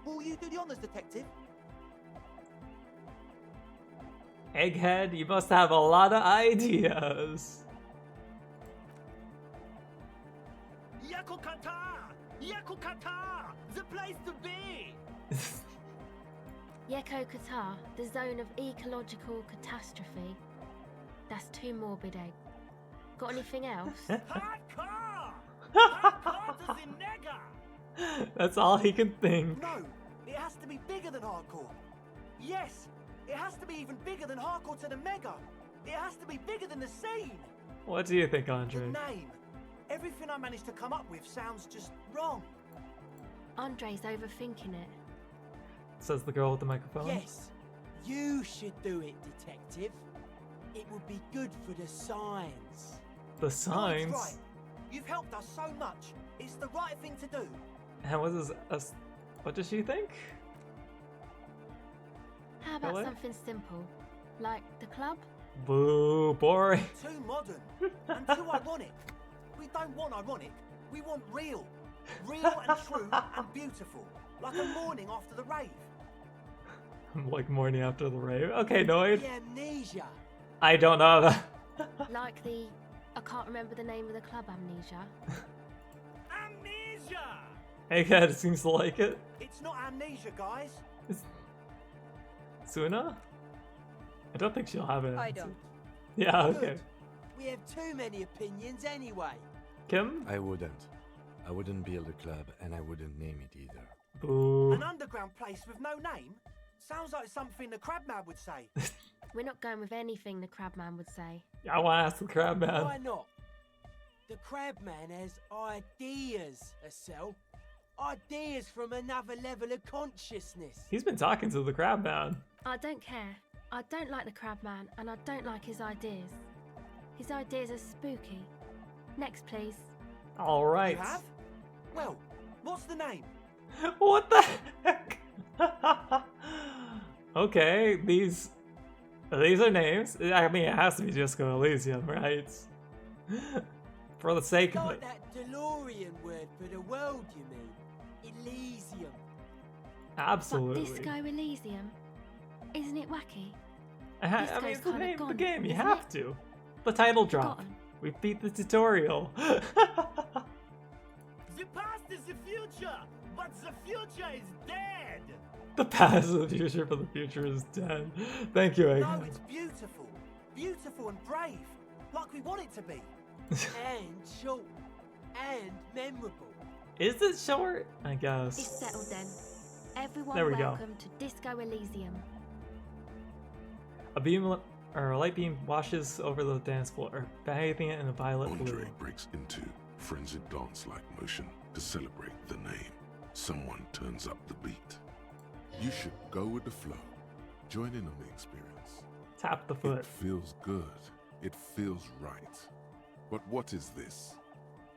Will you do the honours, detective? Egghead, you must have a lot of ideas. Yakukata! Yakukata! The place to be! Yeko Qatar, the zone of ecological catastrophe. That's too morbid, Egg. Got anything else? That's all he can think. No, it has to be bigger than hardcore. Yes, it has to be even bigger than hardcore to the mega. It has to be bigger than the scene. What do you think, The Andre? name. Everything I managed to come up with sounds just wrong. Andre's overthinking it. Says the girl with the microphone. Yes, you should do it, detective. It would be good for the signs. The That's signs? right. You've helped us so much. It's the right thing to do. And what does she think? How about Hello? something simple? Like the club? Boo, boring. Too modern and too ironic. We don't want ironic. We want real. Real and true and beautiful. Like a morning after the rave. Like morning after the rave. Okay, Noid. The amnesia. I don't know that. Like the... I can't remember the name of the club, Amnesia. Amnesia! Egghead seems to like it. It's not amnesia, guys. Suna? I don't think she'll have it. I don't. Yeah, okay. Good. We have too many opinions anyway. Kim? I wouldn't build a club, and I wouldn't name it either. Boo. An underground place with no name? Sounds like something the Crabman would say. We're not going with anything the Crabman would say. I want to ask the crab man. Why not? The Crabman has ideas, Estelle. Ideas from another level of consciousness. He's been talking to the crab man. I don't care. I don't like the Crabman, and I don't like his ideas. His ideas are spooky. Next, please. All right. You have? Well, what's the name? What the heck? Okay, these are names. I mean, it has to be Disco Elysium, right? For the sake of Like it. that DeLorean word for the world, you mean? Elysium. Absolutely. What, Disco Elysium? Isn't it wacky? I mean, Disco's it's the kinda name of the gone, game. You isn't have it? to. The title drop. Forgotten. We beat the tutorial. The past is the future, but the future is dead. The past is the future, but the future is dead. Thank you, No, Egghead. it's beautiful. Beautiful and brave. Like we want it to be. And short. And memorable. Is it short? I guess. It's settled then. Everyone There we go. welcome to Disco Elysium. A light beam washes over the dance floor, bathing it in a violet blue. Andre breaks into frenzied dance-like motion to celebrate the name. Someone turns up the beat. You should go with the flow Join in on the experience. Tap the foot. It feels good. It feels right. But what is this?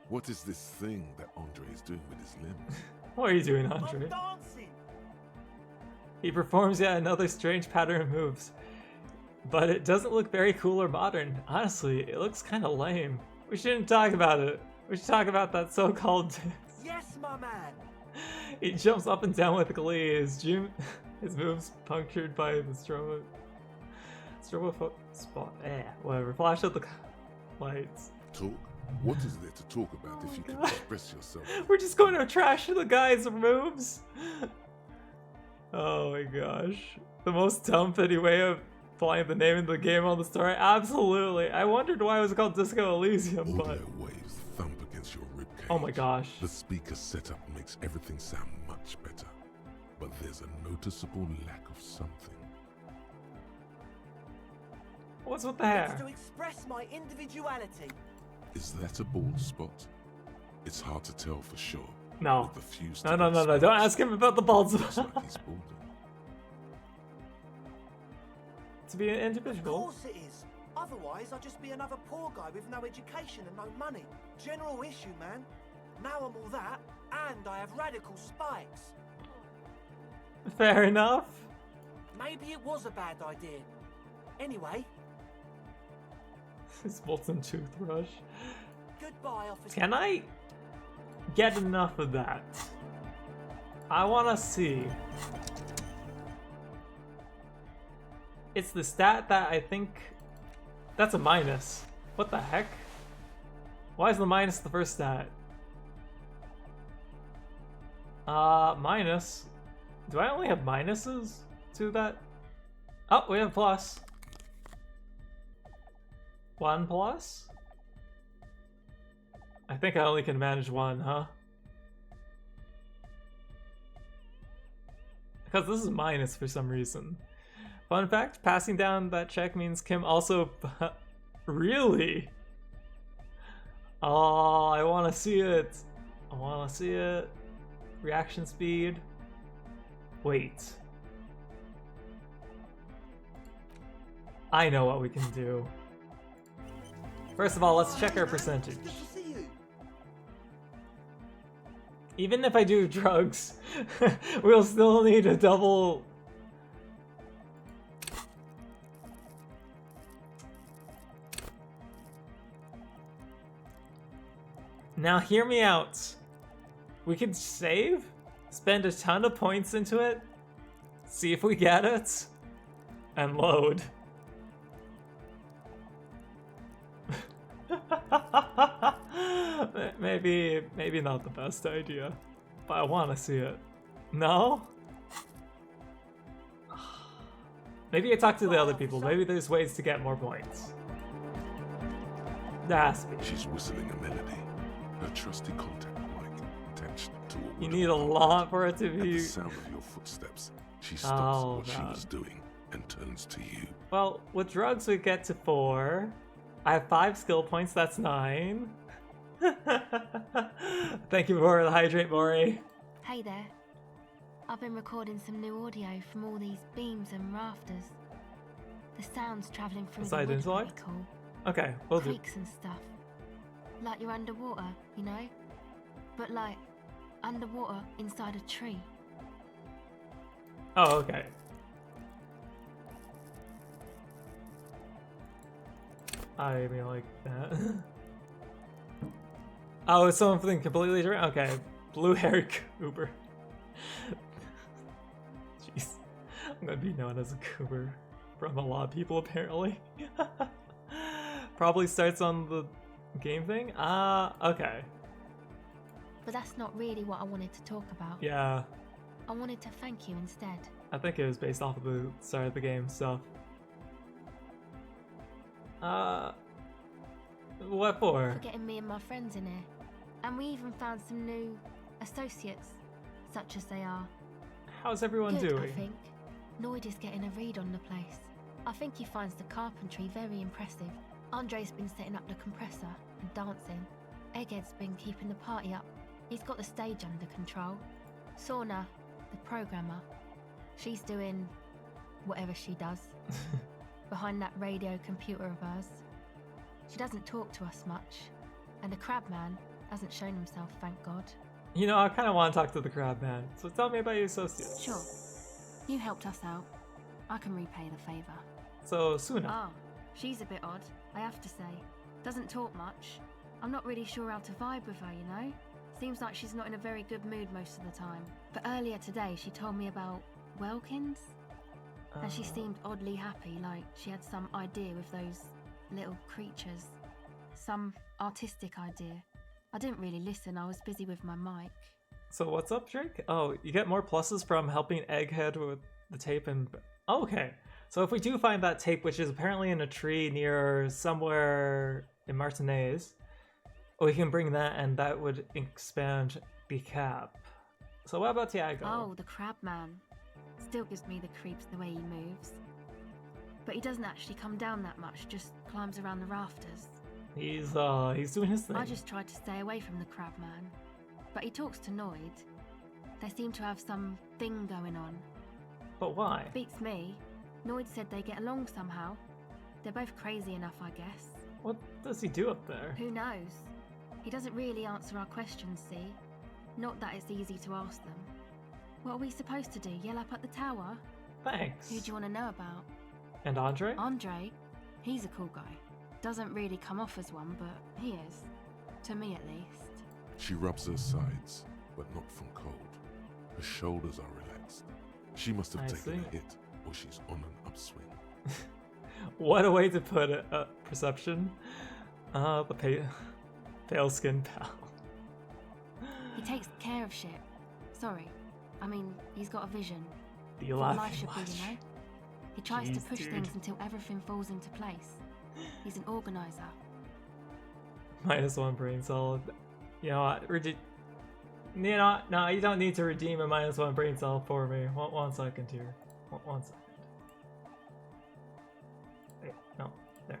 What is this thing that Andre is doing with his limbs? What are you doing, Andre? I'm dancing. He performs yet another strange pattern of moves. But it doesn't look very cool or modern. Honestly, it looks kind of lame. We shouldn't talk about it. We should talk about that so-called dance. Yes, my man. He jumps up and down with glee. His moves punctured by the strobo spot. Whatever. Flash of the lights. Talk? What is there to talk about if you can express yourself? We're just going to trash the guy's moves. Oh my gosh. The most dumb fitty way of applying the name of the game on the story? Absolutely. I wondered why it was called Disco Elysium, but... Audio waves thump against your ribcage. Oh my gosh. The speaker setup makes everything sound much better. But there's a noticeable lack of something. What's with the hair? It's to express my individuality. Is that a bald spot? It's hard to tell for sure. No. With the few No. Don't ask him about the bald spot. Looks like he's balding. To be an individual. Of course it is. Otherwise, I'd just be another poor guy with no education and no money. General issue, man. Now I'm all that, and I have radical spikes. Fair enough. Maybe it was a bad idea. Anyway. His Bolton toothbrush. Goodbye, officer. Can I get enough of that? I want to see. It's the stat that I think... That's a minus. What the heck? Why is the minus the first stat? Minus. Do I only have minuses to that? Oh, we have plus. 1 plus? I think I only can manage 1, huh? Because this is minus for some reason. Fun fact, passing down that check means Kim also... Really? Oh, I want to see it. I want to see it. Reaction speed. Wait. I know what we can do. First of all, let's check our percentage. Even if I do drugs, we'll still need a double... Now hear me out. We could save, spend a ton of points into it, see if we get it, and load. Maybe not the best idea, but I want to see it. No? Maybe I talk to the other people. Maybe there's ways to get more points. There has to be. She's whistling a melody. Her trusty contact mic attached to a You need a lot for it to At be... the sound of your footsteps, she stops what she was doing and turns to you. Well, with drugs we get to 4. I have 5 skill points, that's 9. Thank you for the hydrate, Mori. Hey there. I've been recording some new audio from all these beams and rafters. The sounds travelling through the wood are pretty cool. Okay, we'll do. Creaks and stuff. Like you're underwater, you know? But like, underwater inside a tree. Oh, okay. I mean, like that. Oh, it's something completely different? Okay. Blue-haired Cooper. Jeez. I'm gonna be known as a Cooper from a lot of people, apparently. Probably starts on the game thing? Okay. But that's not really what I wanted to talk about. Yeah. I wanted to thank you instead. I think it was based off of the start of the game stuff. What for? For getting me and my friends in here. And we even found some new associates, such as they are. How's everyone Good, doing? I think. Lloyd is getting a read on the place. I think he finds the carpentry very impressive. Andre's been setting up the compressor and dancing. Egghead's been keeping the party up. He's got the stage under control. Sauna, the programmer, she's doing whatever she does, behind that radio computer of hers. She doesn't talk to us much, and the Crabman hasn't shown himself, thank God. You know, I kind of want to talk to the crab man, so tell me about your associates. Sure. You helped us out. I can repay the favour. So, Suna. Ah, she's a bit odd, I have to say. Doesn't talk much. I'm not really sure how to vibe with her, you know? Seems like she's not in a very good mood most of the time. But earlier today, she told me about Welkins. And she seemed oddly happy, like she had some idea with those little creatures. Some artistic idea. I didn't really listen, I was busy with my mic. So what's up, Drake? Oh, you get more pluses from helping Egghead with the tape and... Oh, okay. So if we do find that tape, which is apparently in a tree near somewhere in Martinez, we can bring that and that would expand the cap. So what about Tiago? Oh, the crab man. Still gives me the creeps the way he moves. But he doesn't actually come down that much, just climbs around the rafters. He's doing his thing. I just tried to stay away from the crab man. But he talks to Noid. They seem to have some thing going on. But why? Beats me. Noid said they get along somehow. They're both crazy enough, I guess. What does he do up there? Who knows? He doesn't really answer our questions, see? Not that it's easy to ask them. What are we supposed to do? Yell up at the tower? Thanks. Who do you want to know about? And Andre? Andre? He's a cool guy. Doesn't really come off as one, but he is. To me, at least. She rubs her sides, but not from cold. Her shoulders are relaxed. She must have taken a hit, or she's on an upswing. What a way to put it. Perception. The pale skin pal. He takes care of shit. Sorry. I mean, he's got a vision. Do you What laugh life should be, you know? He tries to push things until everything falls into place. He's an organizer. -1 brain cell. You know what? You know, no, you don't need to redeem a -1 brain cell for me. One second here. One second. Wait, no, there.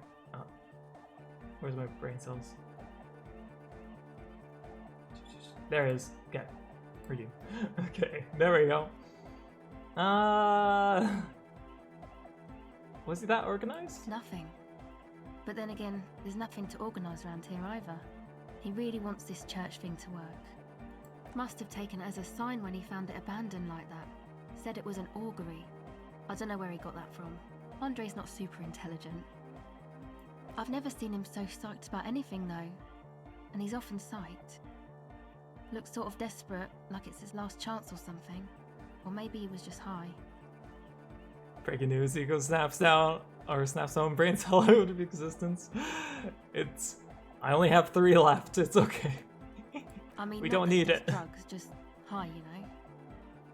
Where's my brain cells? There it is. Okay. Redeem. Okay, there we go. Was he that organized? Nothing. But then again, there's nothing to organise around here either. He really wants this church thing to work. Must have taken it as a sign when he found it abandoned like that. Said it was an augury. I don't know where he got that from. Andre's not super intelligent. I've never seen him so psyched about anything though. And he's often psyched. Looks sort of desperate, like it's his last chance or something. Or maybe he was just high. Breaking news, Ego snaps down, or snaps home brain cell out of existence. I only have 3 left, it's okay. I mean, we don't need it. Drugs, just high, you know.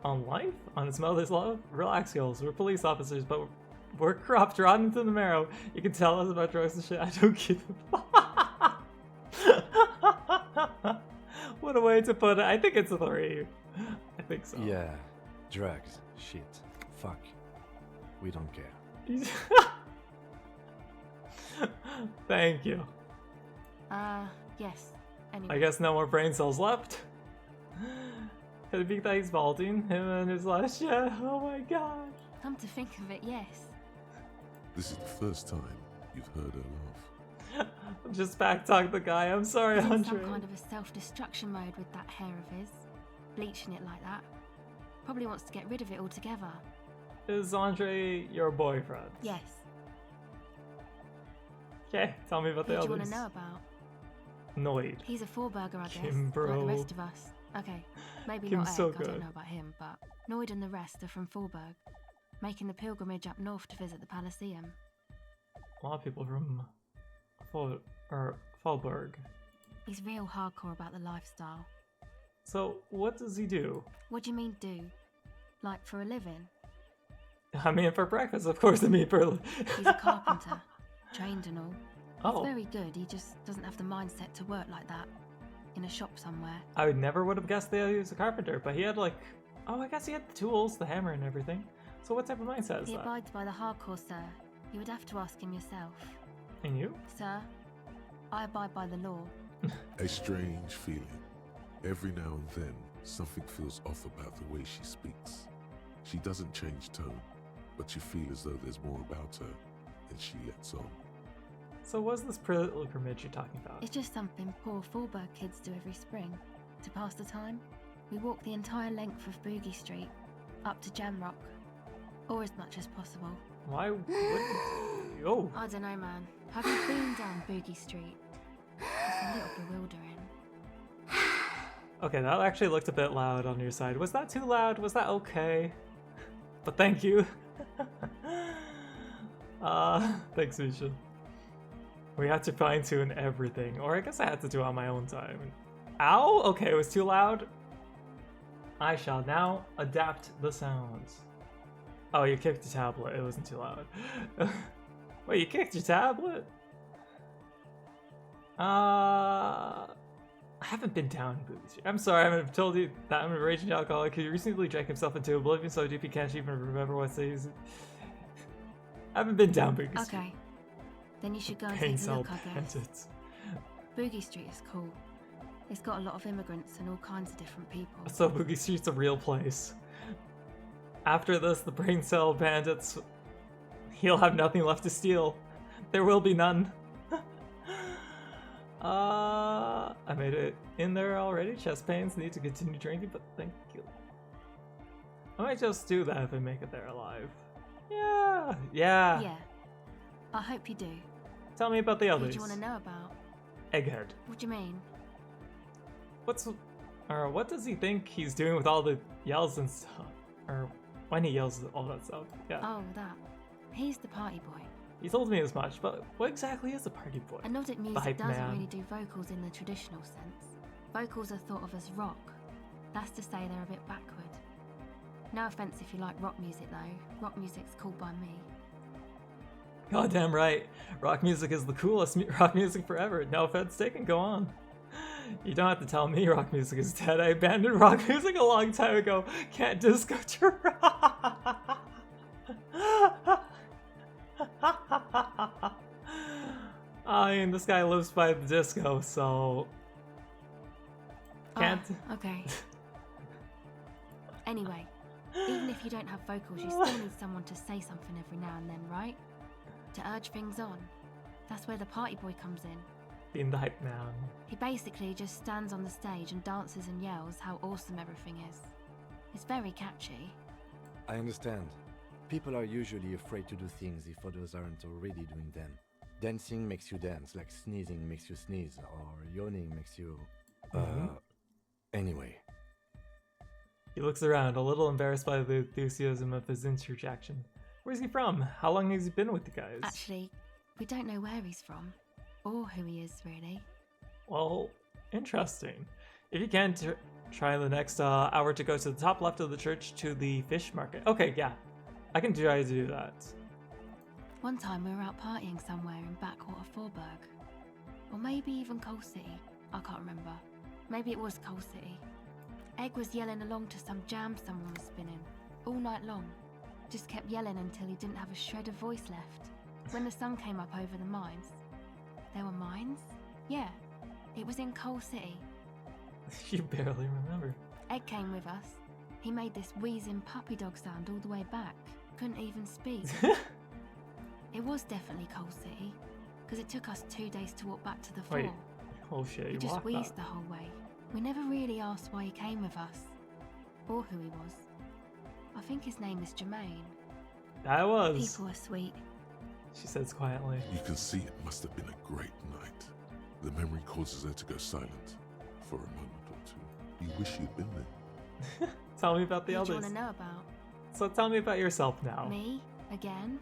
On life? On its mother's love? Relax, girls. We're police officers, but we're corrupt, rotten to the marrow. You can tell us about drugs and shit. I don't give a What a way to put it. I think it's a 3. I think so. Yeah. Drugs. Shit. Fuck. We don't care. Thank you. Yes. Anyway. I guess no more brain cells left. Could it be that he's balding? Him and his last shit. Oh my god. Come to think of it, yes. This is the first time you've heard her laugh. Just backtalk the guy. I'm sorry, He's in Andre. some kind of a self-destruction mode with that hair of his. Bleaching it like that. Probably wants to get rid of it altogether. Is Andre your boyfriend? Yes. Okay, tell me about the Who do you others. want to know about? Noid. He's a four-burger, I guess, Kim, bro. like the rest of us. Okay, maybe Kim's not Egg, so I good. don't know about him, but Noid and the rest are from Fallberg, making the pilgrimage up north to visit the Palaceum. A lot of people from Fallberg. He's real hardcore about the lifestyle. So, what does he do? What do you mean do? Like for a living? I mean, for breakfast, of course. I mean, for... He's a carpenter, trained and all. He's Oh. very good, he just doesn't have the mindset to work like that. In a shop somewhere. I never would have guessed that he was a carpenter, but he had like... Oh, I guess he had the tools, the hammer and everything. So what type of mindset is He that? abides by the hardcore, sir. You would have to ask him yourself. And you? Sir, I abide by the law. A strange feeling. Every now and then, something feels off about the way she speaks. She doesn't change tone, but you feel as though there's more about her than she lets on. So what's this pilgrimage you're talking about? It's just something poor Fallberg kids do every spring. To pass the time, we walk the entire length of Boogie Street, up to Jamrock, or as much as possible. Why wouldn't you? Oh. I don't know, man. Have you been down Boogie Street? It's a little bewildering. Okay, that actually looked a bit loud on your side. Was that too loud? Was that okay? But thank you. Thanks, Misha. We had to fine-tune everything, or I guess I had to do it on my own time. Ow! Okay, it was too loud. I shall now adapt the sounds. Oh, you kicked the tablet. It wasn't too loud. Wait, you kicked your tablet? I haven't been down Boogie Street. I'm sorry, I've told you that I'm a raging alcoholic who recently drank himself into oblivion so deep he can't even remember what saves it. I haven't been down Boogie Street. Okay. Then you should go and Pain take a look, cell I guess. bandits. Boogie Street is cool. It's got a lot of immigrants and all kinds of different people. So Boogie Street's a real place. After this, the brain cell bandits, he'll have nothing left to steal. There will be none. I made it in there already. Chest pains, need to continue drinking, but thank you. I might just do that if I make it there alive. Yeah. Yeah. I hope you do. Tell me about the Who others. do you want to know about? Egghead. What do you mean? What does he think he's doing with all the yells and stuff? Or when he yells all that stuff? Yeah. Oh, that. He's the party boy. He told me as much, but what exactly is a party boy? And Nordic The music hype doesn't man. really do vocals in the traditional sense. Vocals are thought of as rock. That's to say they're a bit backward. No offense if you like rock music though. Rock music's cool by me. Goddamn right. Rock music is the coolest rock music forever. No offense taken, go on. You don't have to tell me rock music is dead. I abandoned rock music a long time ago. Can't disco to rock. I mean, this guy lives by the disco, so... Can't... Okay. Anyway, even if you don't have vocals, you still need someone to say something every now and then, right? To urge things on. That's where the party boy comes in. Being the hype man. He basically just stands on the stage and dances and yells how awesome everything is. It's very catchy. I understand. People are usually afraid to do things if others aren't already doing them. Dancing makes you dance, like sneezing makes you sneeze, or yawning makes you... Anyway. He looks around, a little embarrassed by the enthusiasm of his interjection. Where's he from? How long has he been with the guys? Actually, we don't know where he's from. Or who he is, really. Well, interesting. If you can, try the next hour to go to the top left of the church to the fish market. Okay, yeah. I can try to do that. One time we were out partying somewhere in backwater Forberg. Or maybe even Coal City. I can't remember. Maybe it was Coal City. Egg was yelling along to some jam someone was spinning. All night long. Just kept yelling until he didn't have a shred of voice left. When the sun came up over the mines. There were mines? Yeah. It was in Coal City. You barely remember. Egg came with us. He made this wheezing puppy dog sound all the way back. Couldn't even speak. It was definitely Coal City, because it took us 2 days to walk back to the fort. Wait. Oh shit, He you just walked wheezed that. the whole way. We never really asked why he came with us, or who he was. I think his name is Jermaine. That was. People are sweet. She says quietly. You can see it must have been a great night. The memory causes her to go silent for a moment or two. You wish you'd been there. Tell me about the Who do you others. want to know about? So tell me about yourself now. Me? Again?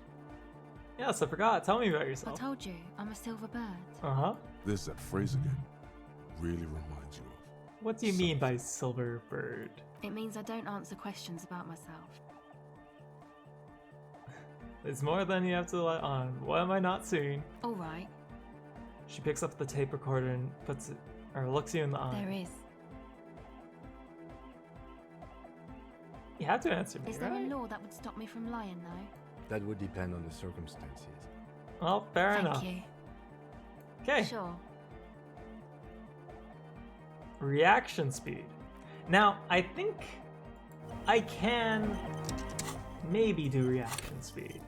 Yes, I forgot. Tell me about I yourself. told you, I'm a silver bird. Uh-huh. There's that phrase again. Really reminds you of. What do you mean by silver bird? It means I don't answer questions about myself. It's more than you have to let on. What am I not seeing? Alright, She picks up the tape recorder and puts it, or looks you in the eye. there is. You have to answer me, Is there right? a law that would stop me from lying, though? That would depend on the circumstances. Well, fair Thank enough. you. Okay. Sure. Reaction speed. Now, I think I can maybe do reaction speed.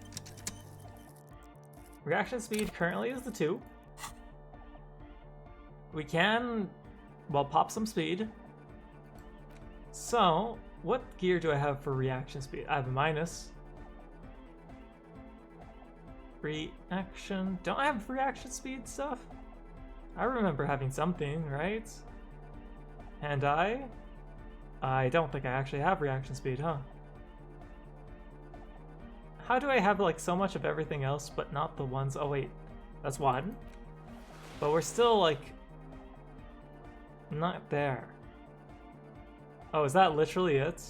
Reaction speed currently is the 2. We can, well, pop some speed. So, what gear do I have for reaction speed? I have a minus. Reaction. Don't I have reaction speed stuff? I remember having something, right? And I don't think I actually have reaction speed, huh? How do I have like so much of everything else but not the ones? Oh wait, that's 1. But we're still like not there. Oh, is that literally it?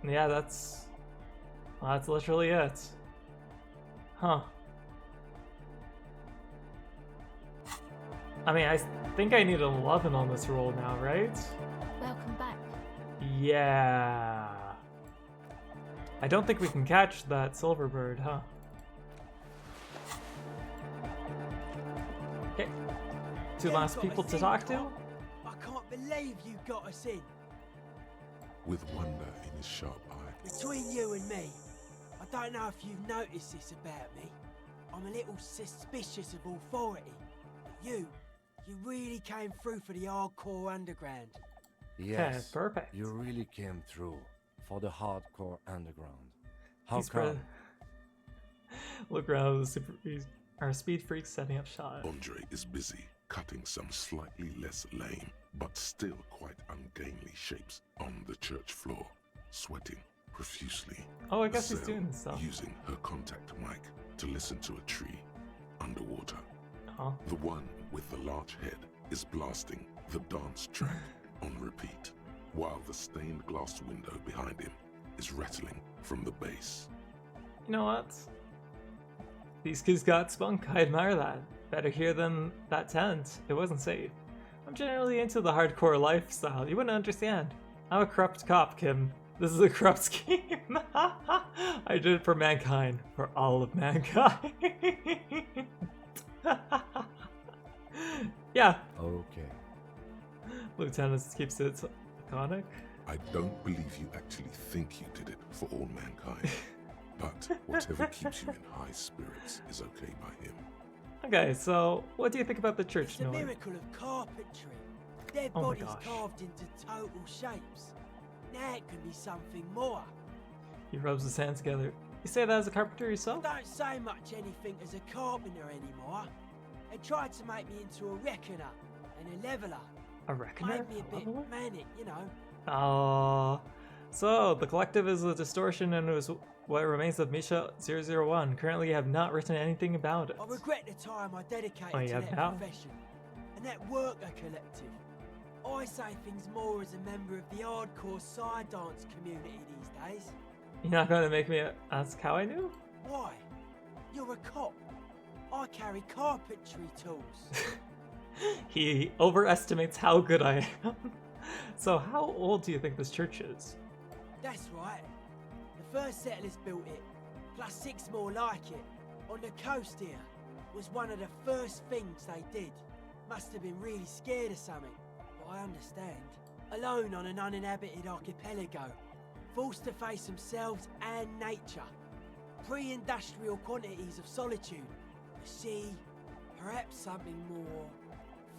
Yeah, that's literally it. Huh. I mean, I think I need an 11 on this roll now, right? Welcome back. Yeah. I don't think we can catch that silver bird, huh? Okay. 2 last people to talk to. I can't believe you got us in. With wonder in his sharp eye. Between you and me, I don't know if you've noticed this about me. I'm a little suspicious of authority. But you really came through for the hardcore underground. Yes, perfect. You really came through for the hardcore underground. How He's come? Look around, our speed freaks setting up shot. Andre is busy cutting some slightly less lame, but still quite ungainly shapes on the church floor, sweating profusely. Oh, I guess he's Cell doing stuff. using her contact mic to listen to a tree underwater. Huh? The one with the large head is blasting the dance track on repeat, while the stained glass window behind him is rattling from the bass. You know what? These kids got spunk. I admire that. Better here than that tent. It wasn't safe. I'm generally into the hardcore lifestyle. You wouldn't understand. I'm a corrupt cop, Kim. This is a corrupt scheme. I did it for mankind. For all of mankind. Yeah. Okay. Lieutenant keeps it iconic. I don't believe you actually think you did it for all mankind. But whatever keeps you in high spirits is okay by him. Okay, so what do you think about the church, It's a Noah? miracle of carpentry. Dead Oh my bodies gosh. carved into total shapes. Now it can be something more. He rubs his hands together. You say that as a carpenter yourself? I don't say much anything as a carpenter anymore. They tried to make me into a reckoner and a leveler. A reckoner? Made me a bit manic, you know. So the collective is a distortion and it was what remains of Misha 001. Currently, you have not written anything about it. I regret the time I dedicated Oh, you to have that now? profession and that worker collective. I say things more as a member of the hardcore side dance community these days. You're not going to make me ask how I knew? Why? You're a cop. I carry carpentry tools. He overestimates how good I am. So how old do you think this church is? That's right. The first settlers built it, plus 6 more like it, on the coast here. Was one of the first things they did. Must have been really scared of something, but I understand. Alone on an uninhabited archipelago, forced to face themselves and nature. Pre-industrial quantities of solitude. The sea, perhaps something more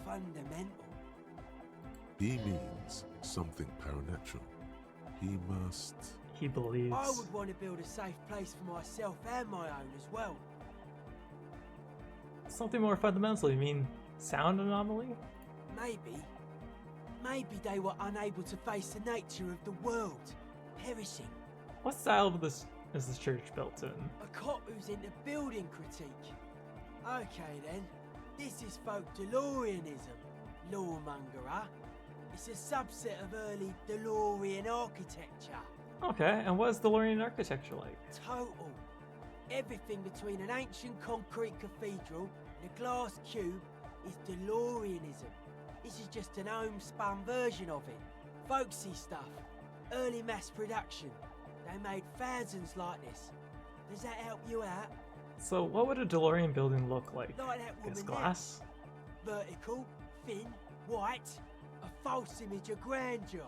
fundamental. He means something paranatural. He must... He believes. I would want to build a safe place for myself and my own as well. Something more fundamental, you mean sound anomaly? Maybe. Maybe they were unable to face the nature of the world, perishing. What style of this is this church built in? A cop who's into building critique. Okay then, this is folk DeLoreanism, lawmongerer. It's a subset of early DeLorean architecture. Okay, and what is the DeLorean architecture like? Total. Everything between an ancient concrete cathedral and a glass cube is DeLoreanism. This is just an homespun version of it. Folksy stuff. Early mass production. They made thousands like this. Does that help you out? So what would a DeLorean building look like? Like that Guess woman glass? there. Vertical, thin, white. A false image of grandeur.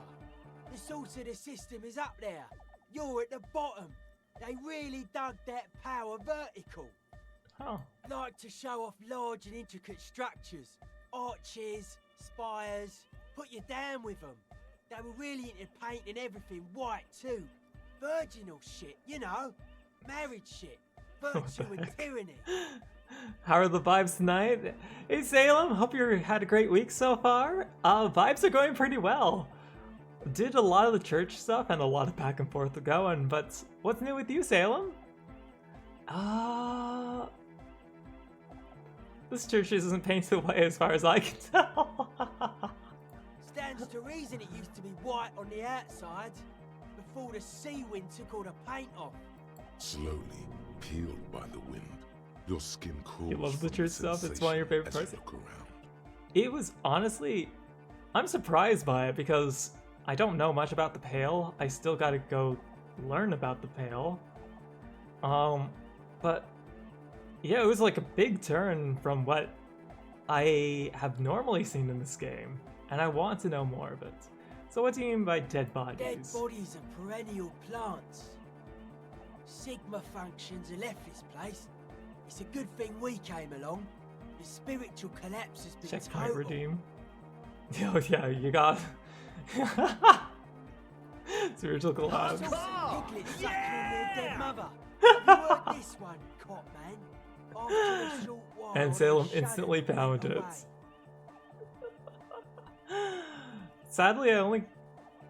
The source of the system is up there. you're at the bottom. They really dug that power vertical. Oh. Like to show off large and intricate structures. Arches, spires. Put you down with them. They were really into painting everything white too. Virginal shit, you know. Married shit. Virtue and tyranny. How are the vibes tonight? Hey Salem, hope you had a great week so far. Vibes are going pretty well. Did a lot of the church stuff and a lot of back and forth going, but what's new with you, Salem? This church isn't painted away as far as I can tell. Stands to reason it used to be white on the outside before the sea wind took all the paint off. Slowly, peeled by the wind, your skin cools. You love the church stuff? It's one of your favorite parts. Look around. It was honestly, I'm surprised by it because I don't know much about the Pale. I still gotta go learn about the Pale. But yeah, it was like a big turn from what I have normally seen in this game, and I want to know more of it. So what do you mean by dead bodies? Dead bodies are perennial plants. Sigma functions have left this place. It's a good thing we came along. The spiritual collapse has been Checkpoint total. redeem. Oh yeah, you got spiritual collapse. Piglets suckling their dead mother. Have you heard this one, cop man? After a short while, And the Salem shadows instantly went found it. away. Sadly,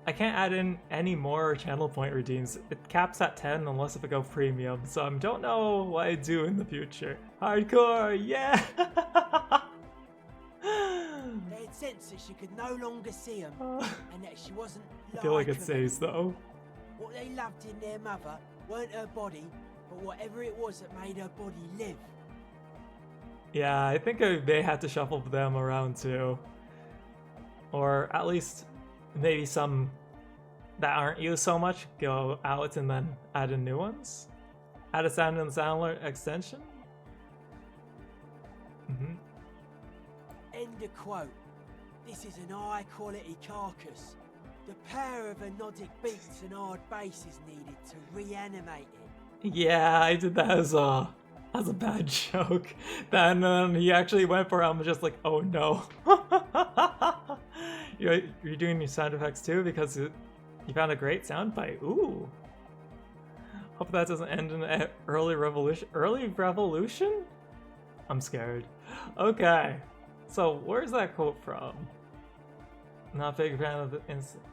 I can't add in any more channel point redeems. It caps at 10 unless if I go premium, so I don't know what I do in the future. Hardcore, yeah! They had sensed that she could no longer see him, and that she wasn't I feel like it them says though. What they loved in their mother weren't her body, but whatever it was that made her body live. Yeah, I think I may have to shuffle them around too. Or at least maybe some that aren't used so much go out and then add in new ones. Add a sound and sound alert extension. End of quote. This is an high quality carcass. The power of anodic beats and hard bass is needed to reanimate it. Yeah, I did that as a bad joke. Then he actually went for it. I'm just like, oh no. You're doing your sound effects too because you found a great sound bite. Ooh. Hope that doesn't end in an early revolution. Early revolution? I'm scared. Okay. So where's that quote from? Not a big fan of the instant.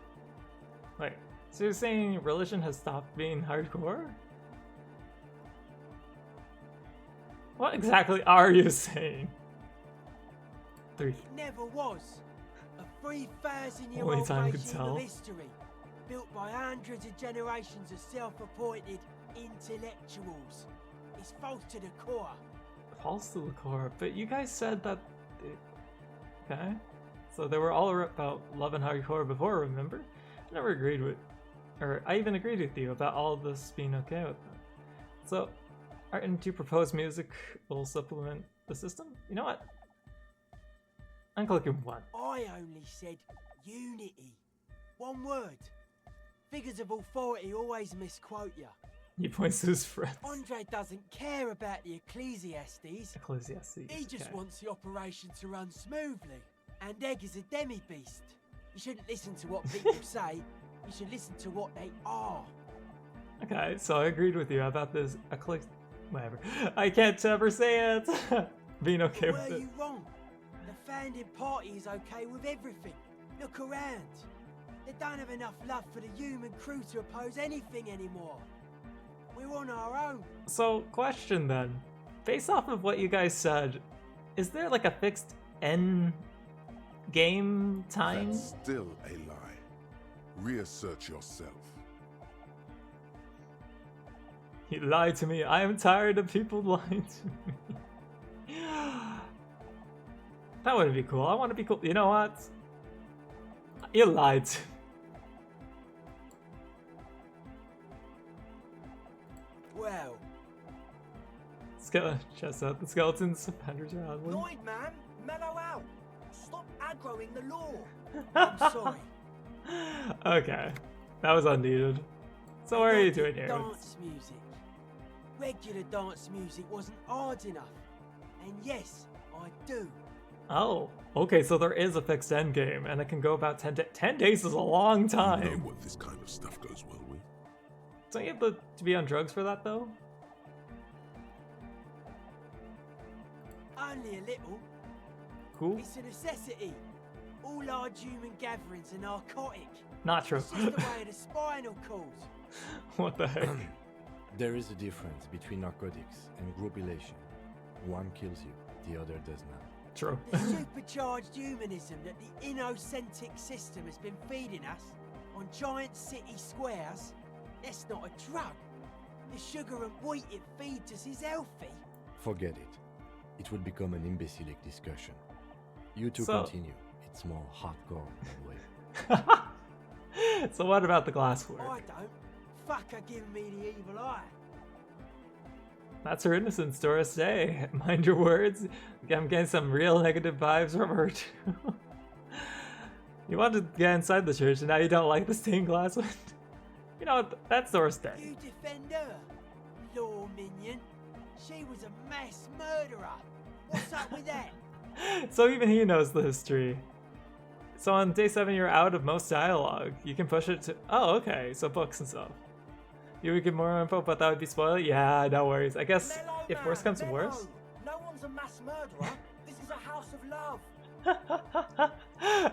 Wait. So you're saying religion has stopped being hardcore? What exactly are you saying? 3. It never was. A 3,000-year-old Only time can regime tell. of history, built by hundreds of generations of self-appointed intellectuals. It's false to the core. False to the core, but you guys said that. Okay. So they were all about love and hardcore before, remember? I never agreed with. Or I even agreed with you about all of this being okay with that. So, aren't you proposed music will supplement the system? You know what? I'm clicking 1. I only said unity. One word. Figures of authority always misquote you. He points to his friends. Andre doesn't care about the Ecclesiastes. Ecclesiastes. He just okay. wants the operation to run smoothly. And Egg is a demi-beast. You shouldn't listen to what people say. You should listen to what they are. Okay, so I agreed with you about this whatever. I can't ever say it. Being okay with Were it. you wrong? The founding party is okay with everything. Look around. They don't have enough love for the human crew to oppose anything anymore. We're on our own. So, question then. Based off of what you guys said, is there like a fixed end game time? That's still a lie. Reassert yourself. You lied to me. I am tired of people lying to me. That wouldn't be cool. I want to be cool. You know what? You lied to me. Well. Chest out. The skeletons. Penders are ugly. Lloyd, man, mellow out. Stop aggroing the law. I'm sorry. Okay. That was unneeded. So what are you doing here? Dance music. Regular dance music wasn't hard enough. And yes, I do. Oh, okay, so there is a fixed end game, and it can go about 10 days is a long time. You know what this kind of stuff goes well with. Don't you have to be on drugs for that, though? Only a little. Cool. It's a necessity. All large human gatherings are narcotic. Not true. It's just the way of the spinal cord. What the heck? There is a difference between narcotics and group elation. One kills you, the other does not. True. The supercharged humanism that the inocentric system has been feeding us on giant city squares, that's not a drug. The sugar and wheat it feeds us is healthy. Forget it. It would become an imbecilic discussion. You two So- continue. It's more hardcore that way. So what about the glasswork? I don't. Fuck her giving me the evil eye. That's her innocence, Doris Day. Mind your words. I'm getting some real negative vibes from her too. You want to get inside the church, and now you don't like the stained glass one? You know what? That's Doris Day. You defend her, law minion. She was a mass murderer. What's up with that? So even he knows the history. So on day 7, you're out of most dialogue. You can push it to... Oh, okay. So books and stuff. You would give more info, but that would be spoiled? Yeah, no worries. I guess if worse comes to worse... No one's a mass murderer. This is a house of love.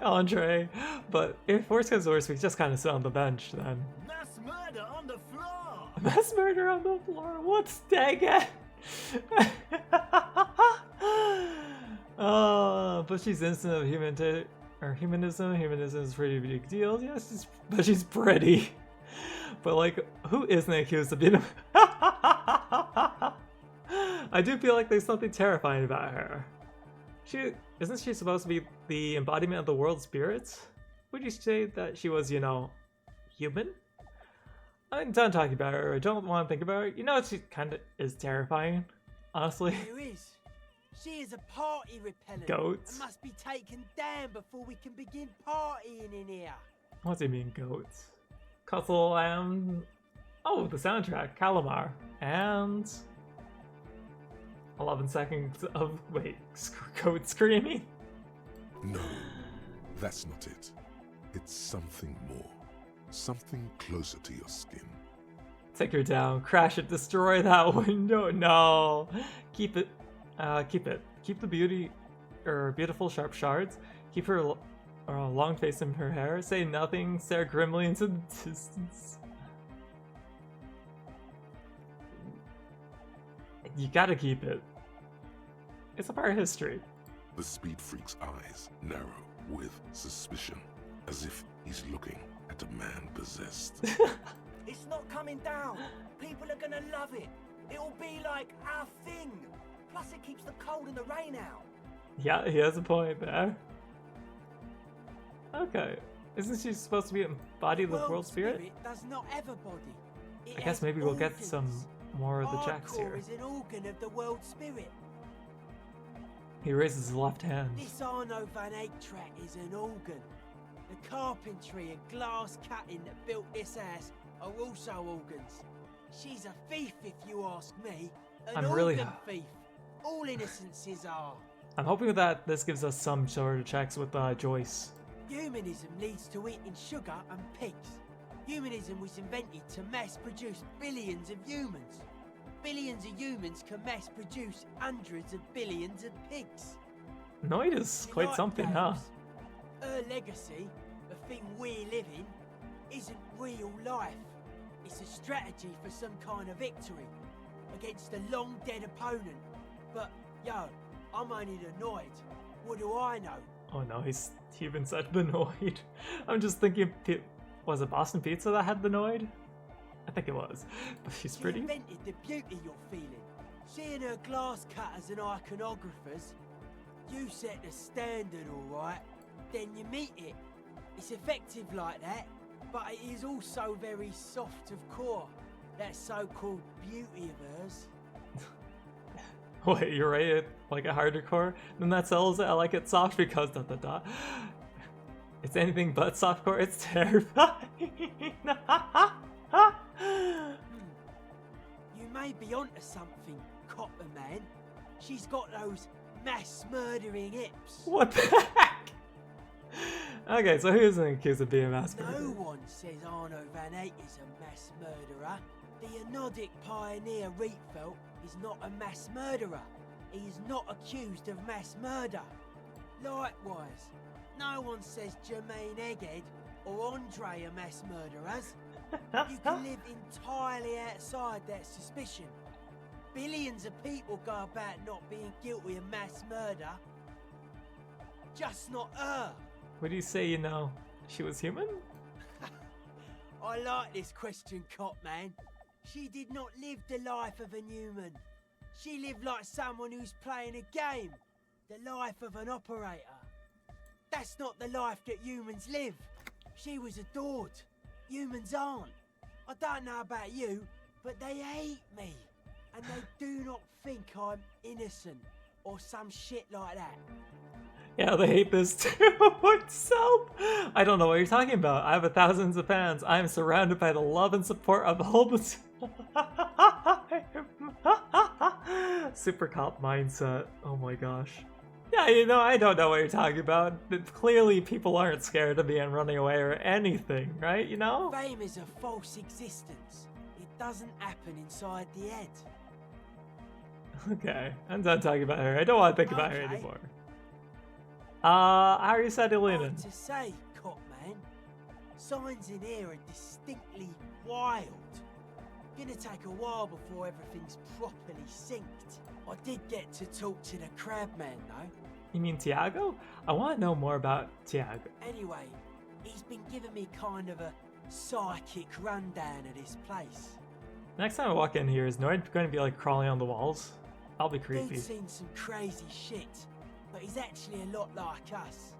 Andre. But if worse comes to worse, we just kind of sit on the bench then. Mass murder on the floor. Mass murder on the floor. What's that again? Oh, but she's innocent of humanism. Humanism is a pretty big deal. Yes, but she's pretty. But like, who isn't accused of being I do feel like there's something terrifying about her. Isn't she supposed to be the embodiment of the world spirits? Would you say that she was, you know, human? I'm done talking about her. I don't want to think about her. You know, she kind of is terrifying, honestly. There is. She is a party repellent. Goats. And must be taken down before we can begin partying in here. What do you mean, goats? Cuzzle and... Oh, the soundtrack, Calamar. And... 11 seconds of... Wait, goat screaming? No, that's not it. It's something more. Something closer to your skin. Take her down, crash it, destroy that window. No, keep it. Keep it. Keep the beautiful sharp shards. Keep her long face in her hair. Say nothing. Stare grimly into the distance. You gotta keep it. It's a part of history. The speed freak's eyes narrow with suspicion, as if he's looking at a man possessed. It's not coming down. People are gonna love it. It'll be like our thing. Plus it keeps the cold and the rain out. Yeah, he has a point there. Okay. Isn't she supposed to be embodied with world spirit? Does not have a body. It I guess has maybe we'll get organs. some more of the jacks Hardcore here. is an organ of the world spirit. He raises his left hand. This Arno van Eyck track is an organ. The carpentry and glass cutting that built this house are also organs. She's a thief, if you ask me. An I'm organ really- thief. All innocences are. I'm hoping that this gives us some sort of checks with Joyce. Humanism leads to eating sugar and pigs. Humanism was invented to mass produce billions of humans. Billions of humans can mass produce hundreds of billions of pigs. Noid is quite Like something, huh? games, her legacy, the thing we live in, isn't real life. It's a strategy for some kind of victory against a long dead opponent. But, yo, I'm only the Noid. What do I know? Oh no, he's even said the Noid. I'm just thinking, was it Boston Pizza that had the Noid? I think it was. But she's She pretty. invented the beauty you're feeling. Seeing her glass cutters and iconographers, you set the standard, alright? Then you meet it. It's effective like that, but it is also very soft of core. That so-called beauty of hers. Wait, you're right, like a harder core? Then that sells it. I like it soft because ... It's anything but softcore. It's terrifying. You may be onto something, Copper Man. She's got those mass murdering hips. What the heck? Okay, so who's accused of being a mass murderer? No one says Arno van Eyck is a mass murderer. The Anodic pioneer Rietveld is not a mass murderer. He is not accused of mass murder. Likewise, no one says Jermaine Egghead or Andre are mass murderers. You can live entirely outside that suspicion. Billions of people go about not being guilty of mass murder. Just not her. What do you say, you know, she was human? I like this question, Cop Man. She did not live the life of a human. She lived like someone who's playing a game. The life of an operator. That's not the life that humans live. She was adored. Humans aren't. I don't know about you, but they hate me. And they do not think I'm innocent or some shit like that. Yeah, they hate this too. What's up? I don't know what you're talking about. I have thousands of fans. I am surrounded by the love and support of the whole super cop mindset. Oh my gosh. Yeah, you know, I don't know what you're talking about. Clearly, people aren't scared of being running away or anything, right? You know? Fame is a false existence. It doesn't happen inside the head. Okay, I'm done talking about her. I don't want to think about her anymore. How are you settling in? Hard to say, Cop Man. Signs in here are distinctly wild. Gonna take a while before everything's properly synced. I did get to talk to the Crabman though. You mean Tiago? I want to know more about Tiago. Anyway, he's been giving me kind of a psychic rundown of this place. Next time I walk in here, is Nord going to be like crawling on the walls? I'll be creepy. Dude's seen some crazy shit, but he's actually a lot like us.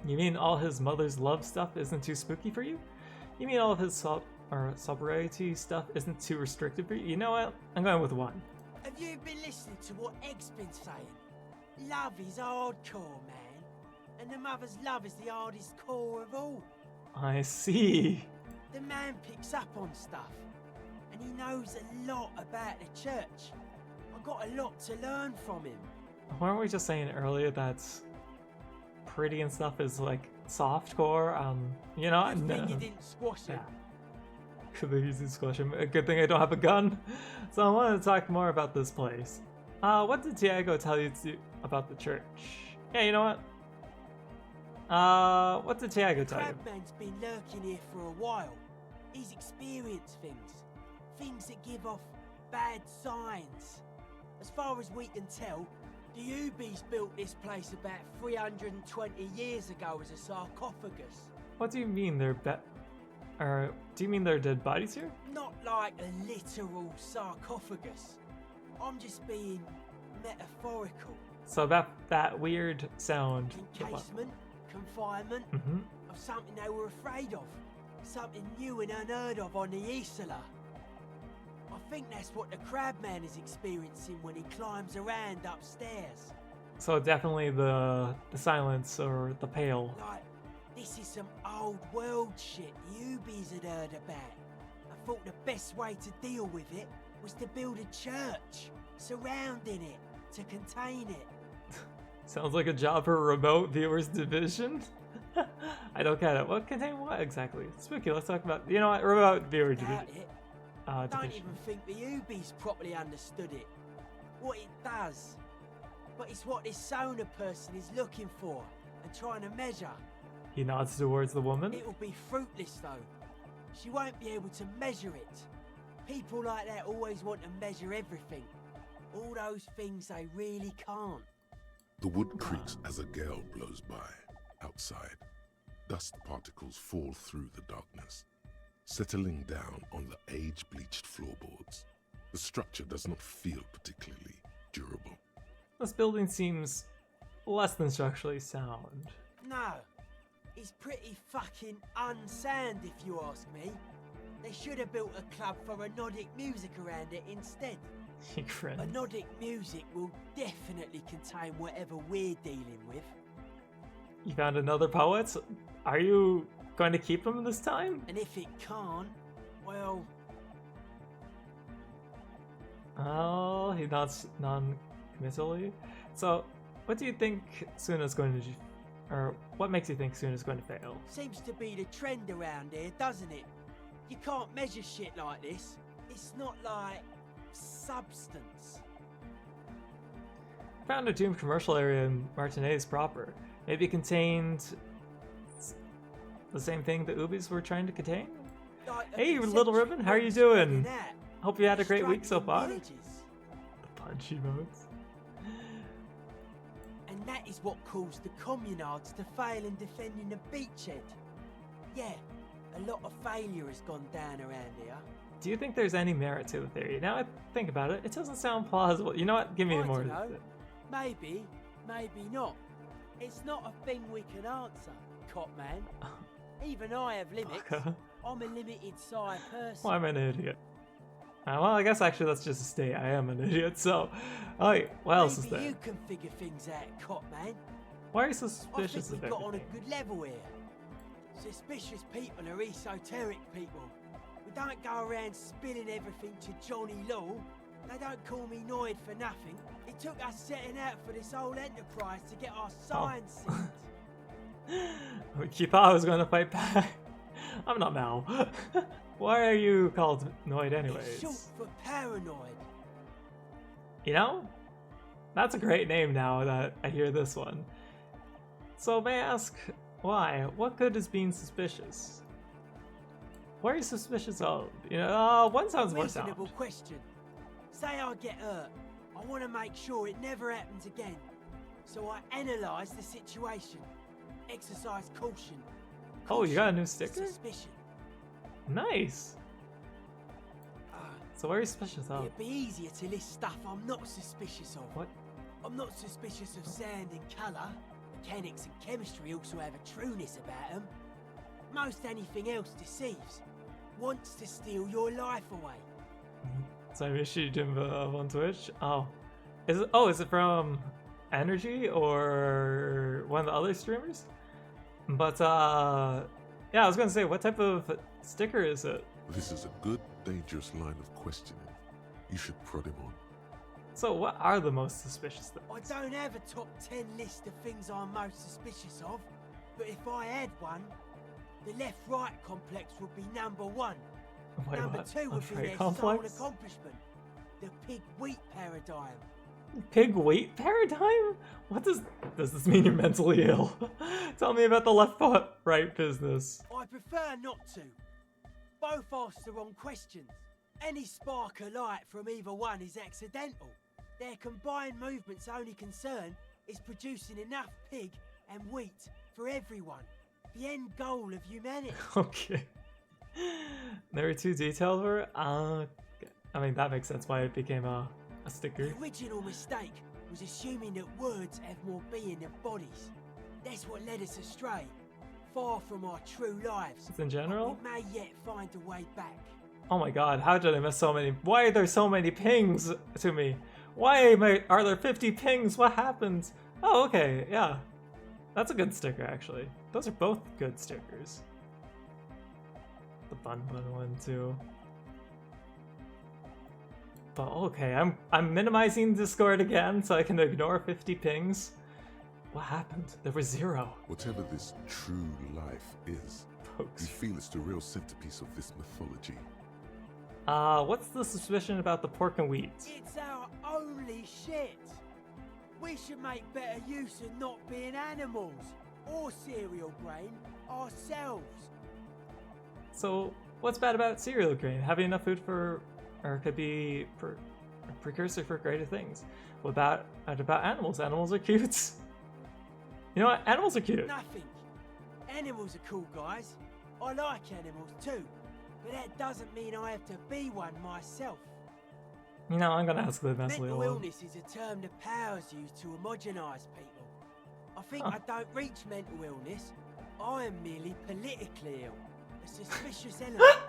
You mean all his mother's love stuff isn't too spooky for you? You mean all of his sobriety stuff isn't too restricted for you? You know what? I'm going with one. Have you been listening to what Egg's been saying? Love is hardcore, man. And the mother's love is the hardest core of all. I see. The man picks up on stuff. And he knows a lot about the church. I've got a lot to learn from him. Weren't we just saying earlier that pretty and stuff is like softcore? You know, Good thing you didn't squash him. Good thing you didn't squash him. A good thing I don't have a gun. So I wanted to talk more about this place. What did Tiago tell you about the church? Yeah, you know what? What did Tiago tell you? Crabman's been lurking here for a while. He's experienced things. Things that give off bad signs. As far as we can tell, the Ubies built this place about 320 years ago as a sarcophagus. What do you mean they're do you mean there are dead bodies here? Not like a literal sarcophagus. I'm just being metaphorical. So about that weird sound. Encasement, confinement, of something they were afraid of. Something new and unheard of on the Isla. I think that's what the Crabman is experiencing when he climbs around upstairs. So definitely the silence or the pale. Like, this is some old world shit the Ubies had heard about. I thought the best way to deal with it was to build a church, surrounding it, to contain it. Sounds like a job for a remote viewers division. I don't get it. What contain what exactly? Spooky, let's talk about, you know what, remote viewer division. I don't even think the Ubies properly understood it. What it does. But it's what this Sona person is looking for and trying to measure. He nods towards the woman. It'll be fruitless though. She won't be able to measure it. People like that always want to measure everything. All those things they really can't. The wood creaks as a gale blows by. Outside, dust particles fall through the darkness, settling down on the age-bleached floorboards. The structure does not feel particularly durable. This building seems less than structurally sound. No, it's pretty fucking unsound if you ask me. They should have built a club for Anodic music around it instead. He grinned. Anodic music will definitely contain whatever we're dealing with. You found another poet? Are you going to keep him this time? And if it can't, Well... Oh, he nods non-committally. So, what do you think Suna's going to do? Or what makes you think Suna's going to fail? Seems to be the trend around here, doesn't it? You can't measure shit like this. It's not like... substance. Found a doomed commercial area in Martinez proper. Maybe it contained the same thing the Ubis were trying to contain? Like Hey, Little Ribbon, how are you doing? Hope you had a great week so far. The punch emotes. And that is what caused the communards to fail in defending the beachhead. Yeah, a lot of failure has gone down around here. Do you think there's any merit to the theory? Now I think about it, it doesn't sound plausible. You know what? Give me I more. don't know. Maybe, maybe not. It's not a thing we can answer, Copman. Even I have limits. I'm a limited size person. Why am I an idiot? Well, I guess actually let's just state I am an idiot, so... Alright, what else is there? Maybe you can figure things out, Copman. Why are you so suspicious of I think we've got on a everything? good level here. Suspicious people are esoteric people. We don't go around spilling everything to Johnny Law. They don't call me Noid for nothing. It took us setting out for this whole enterprise to get our science You thought I was going to fight back? I'm not now. Why are you called Noid anyways? It's short for paranoid. You know? That's a great name now that I hear this one. So may I ask, why? What good is being suspicious? What are you suspicious of? You know, one sounds more sound. Reasonable question. Say I get hurt. I want to make sure it never happens again. So I analyse the situation. Exercise caution. Oh, you got a new sticker? Suspicion. Nice. So what are you suspicious of? It'd be easier to list stuff I'm not suspicious of. What? I'm not suspicious of sound and colour. Mechanics and chemistry also have a trueness about them. Most anything else deceives. Wants to steal your life away. So I wish you did on Twitch. Oh, is it from Energy or one of the other streamers? But yeah, I was gonna say, what type of sticker is it? This is a good, dangerous line of questioning. You should prod him on. So what are the most suspicious things? I don't have a top 10 list of things I'm most suspicious of, but if I had one, the left-right complex would be number one. Wait, Number what? two would be Unfair their complex? sole accomplishment, the pig-wheat paradigm. Pig weight paradigm? What does this mean? You're mentally ill? Tell me about the left foot right business. I prefer not to. Both ask the wrong questions. Any spark of light from either one is accidental. Their combined movement's only concern is producing enough pig and wheat for everyone. The end goal of humanity. Okay. They were too detailed for it? I mean, that makes sense why it became a sticker. The original mistake was assuming that words have more being than bodies. That's what led us astray, far from our true lives. Just in general? But we may yet find a way back. Oh my god, how did I miss so many? Why are there so many pings to me? Why are there 50 pings? What happened? Oh, okay, yeah. That's a good sticker, actually. Those are both good stickers. The Bun one, too. But okay, I'm minimizing Discord again so I can ignore 50 pings. What happened? There was 0. Whatever this true life is, you feel it's the real centerpiece of this mythology. What's the suspicion about the pork and wheat? It's our only shit. We should make better use of not being animals or cereal grain ourselves. So, what's bad about cereal grain? Having enough food for, or could be a precursor for greater things. What about animals? Animals are cute. You know what? Animals are cute. Nothing. Animals are cool, guys. I like animals too, but that doesn't mean I have to be one myself. You know, I'm gonna ask the mentally Mental ill. illness is a term that powers used to homogenize people. I think I don't reach mental illness. I am merely politically ill. A suspicious element.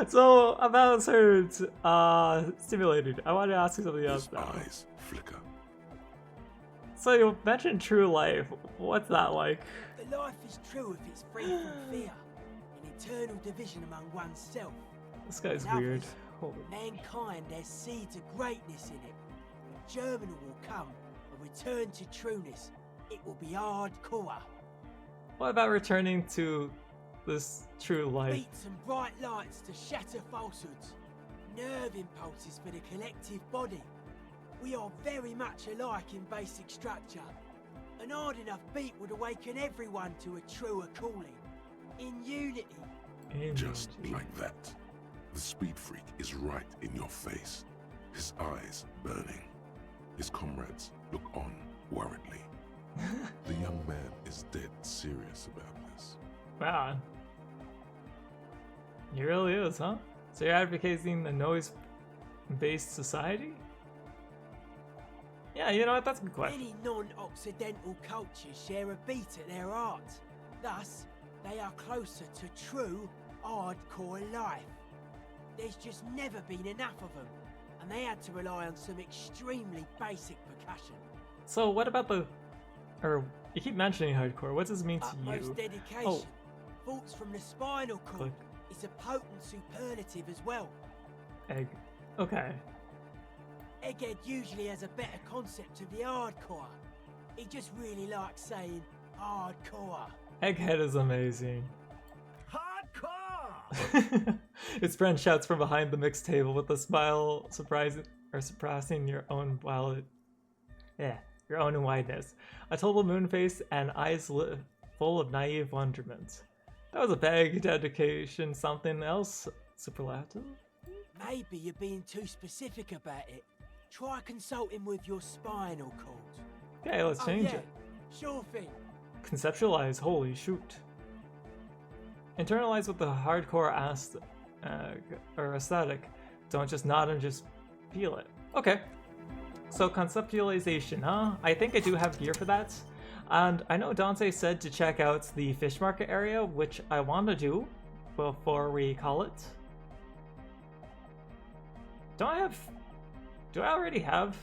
So, about her stimulated, I wanted to ask you something else now. Eyes flicker. So you mentioned true life. What's that like? The life is true if it's free from fear. eternal division among oneself. This guy's In weird. others, Holy. mankind has seeds of greatness in it. A German will come, a return to trueness. It will be hardcore. What about returning to this true life? Beats and bright lights to shatter falsehoods. Nerve impulses for the collective body. We are very much alike in basic structure. An hard enough beat would awaken everyone to a truer calling. In unity. Just like that. The speed freak is right in your face. His eyes burning. His comrades look on worriedly. The young man is dead serious about this. Wow. He really is, huh? So you're advocating a noise-based society? Yeah, you know what? That's a good question. Many non-Occidental cultures share a beat at their art. Thus, they are closer to true, hardcore life. There's just never been enough of them, and they had to rely on some extremely basic percussion. So what about the... Or, you keep mentioning hardcore. What does it mean to Utmost you? dedication. Oh. Thoughts from the spinal cord. Click. It's a potent superlative as well. Egg. Okay. Egghead usually has a better concept of the hardcore. He just really likes saying hardcore. Egghead is amazing. Hardcore! His friend shouts from behind the mixed table with a smile, surpassing your own wallet. Yeah, your own wideness. A total moon face and eyes full of naive wonderment. That was a vague dedication. Something else? Superlative? Maybe you're being too specific about it. Try consulting with your spinal cord. Okay, let's change it. Sure thing. Conceptualize. Holy shoot. Internalize with the hardcore or aesthetic. Don't just nod and just feel it. Okay. So conceptualization, huh? I think I do have gear for that. And I know Dante said to check out the fish market area, which I want to do before we call it. Do I already have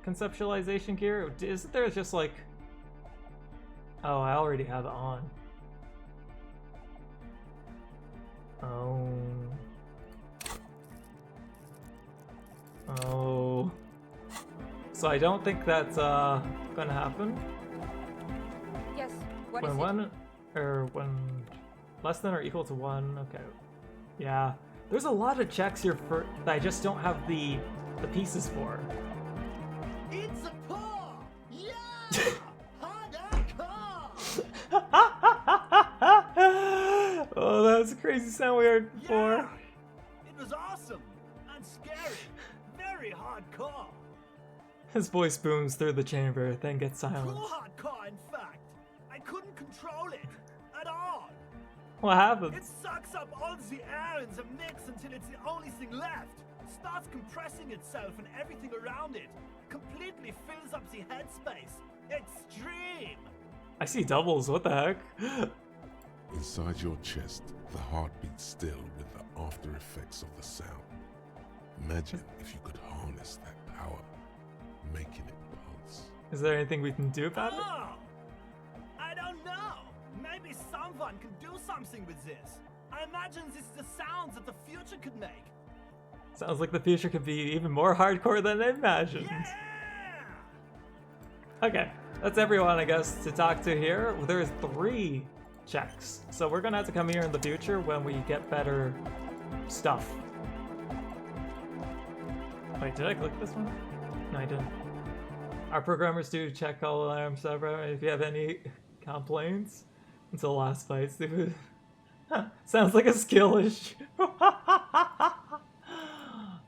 conceptualization gear? Isn't there just like... Oh, I already have it on. Oh. Oh. So I don't think that's gonna happen. Yes, what when is one, or when less than or equal to 1, okay. Yeah. There's a lot of checks here for that I just don't have the pieces for. It's a paw! Yeah! Oh, that's a crazy sound we heard before. Yeah! It was awesome and scary. Very hardcore. His voice booms through the chamber, then gets Too silent. hardcore, in fact. I couldn't control it at all. What happened? It sucks up all the air in the mix until it's the only thing left. Starts compressing itself and everything around it. Completely fills up the headspace. Extreme. I see doubles, what the heck? Inside your chest, the heart beats still with the after effects of the sound. Imagine if you could harness that power, making it pulse. Is there anything we can do about it? I don't know. Maybe someone can do something with this. I imagine this is the sounds that the future could make. Sounds like the future could be even more hardcore than I imagined. Yeah! Okay, that's everyone, I guess, to talk to here. There's 3 checks, so we're gonna have to come here in the future when we get better stuff. Wait, did I click this one? No, I didn't. Our programmers do check all alarms, if you have any complaints. Until last fight, stupid. Sounds like a skill issue.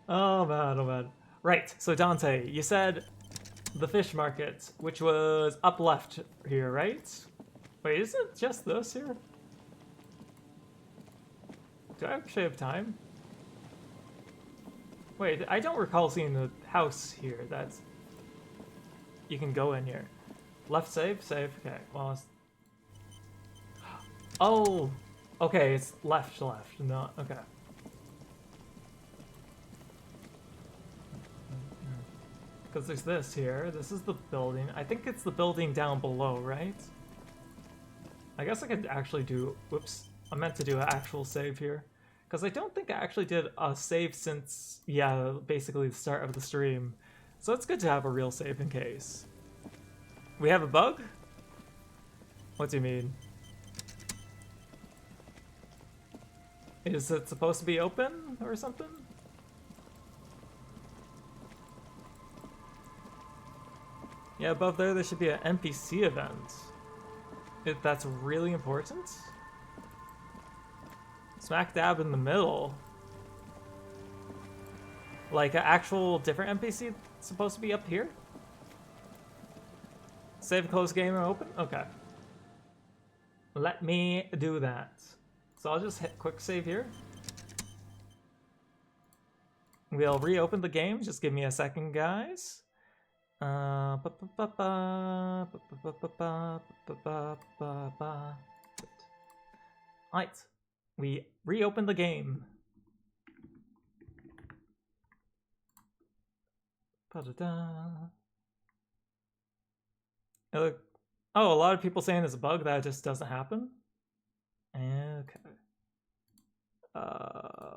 Oh man, oh man. Right, so Dante, you said the fish market, which was up left here, right? Wait, isn't it just this here? Do I actually have time? Wait, I don't recall seeing the house here. That's... You can go in here. Left save? Save? Okay, well, it's... Oh! Okay, it's left, no, okay. Because there's this here. This is the building. I think it's the building down below, right? I guess I could actually do... Whoops. I meant to do an actual save here. Because I don't think I actually did a save since, yeah, basically the start of the stream. So it's good to have a real save in case. We have a bug? What do you mean? Is it supposed to be open or something? Yeah, above there should be an NPC event. If that's really important? Smack dab in the middle. Like an actual different NPC supposed to be up here? Save, close game, and open? Okay. Let me do that. So I'll just hit quick save here. We'll reopen the game. Just give me a second, guys. Alright. We reopen the game. Oh, a lot of people saying it's a bug that just doesn't happen. Okay.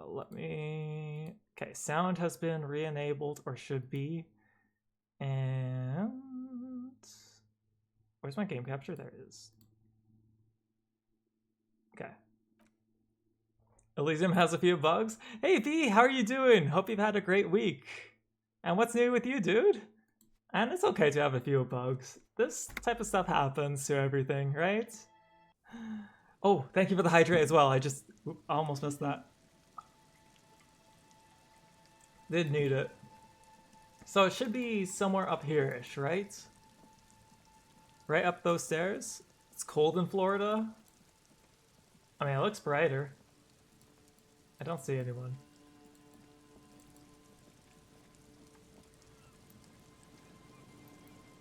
Let me... Okay, sound has been re-enabled, or should be. And... Where's my game capture? There it is. Okay. Elysium has a few bugs. Hey V, how are you doing? Hope you've had a great week. And what's new with you, dude? And it's okay to have a few bugs. This type of stuff happens to everything, right? Oh, thank you for the hydrate as well. I almost missed that. Did need it. So it should be somewhere up here-ish, right? Right up those stairs. It's cold in Florida. I mean, it looks brighter. I don't see anyone.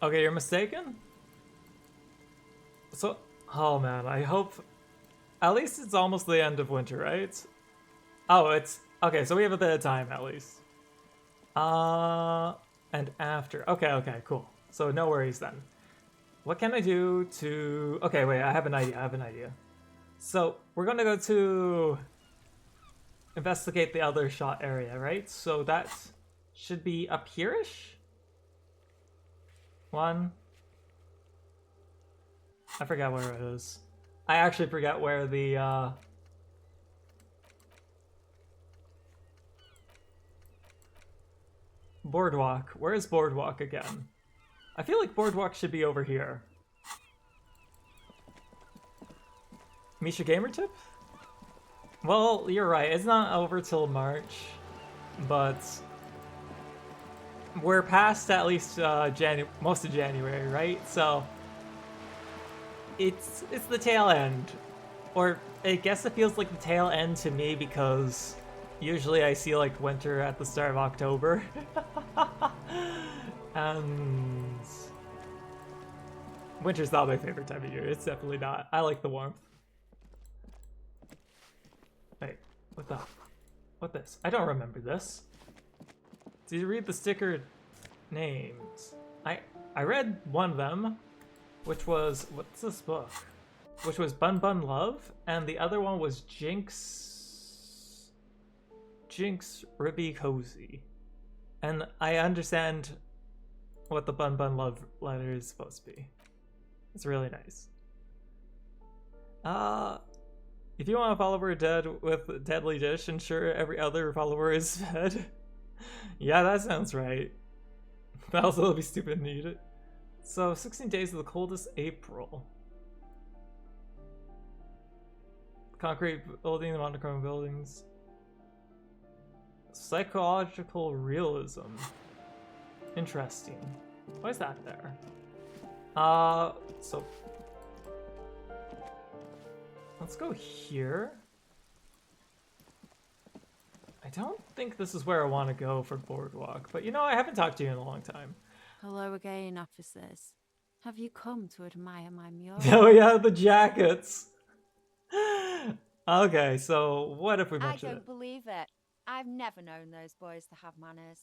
Okay, you're mistaken? So, oh man, I hope... At least it's almost the end of winter, right? Oh, it's... Okay, so we have a bit of time at least. And after. Okay, cool. So no worries then. What can I do to... Okay, wait, I have an idea. So, we're gonna go to... investigate the other shot area, right? So that should be up here-ish? One. I forgot where it is. I actually forgot where the, Boardwalk. Where is Boardwalk again? I feel like Boardwalk should be over here. Misha Gamer Tip? Well, you're right. It's not over till March, but we're past at least most of January, right? So it's the tail end, or I guess it feels like the tail end to me because usually I see like winter at the start of October, and winter's not my favorite time of year. It's definitely not. I like the warmth. Wait, what this? I don't remember this. Did you read the sticker names? I read one of them, which was, what's this book? Which was Bun Bun Love, and the other one was Jinx Ribby Cozy. And I understand what the Bun Bun Love letter is supposed to be. It's really nice. If you want a follower dead with Deadly Dish, ensure every other follower is fed. Yeah, that sounds right. That also would be stupid and need it. So, 16 days of the coldest April. Concrete building, the monochrome buildings. Psychological realism. Interesting. Why is that there? So... Let's go here. I don't think this is where I want to go for Boardwalk, but you know, I haven't talked to you in a long time. Hello again, officers. Have you come to admire my mural? Oh yeah, the jackets! Okay, so what if we I mention don't it? believe it. I've never known those boys to have manners.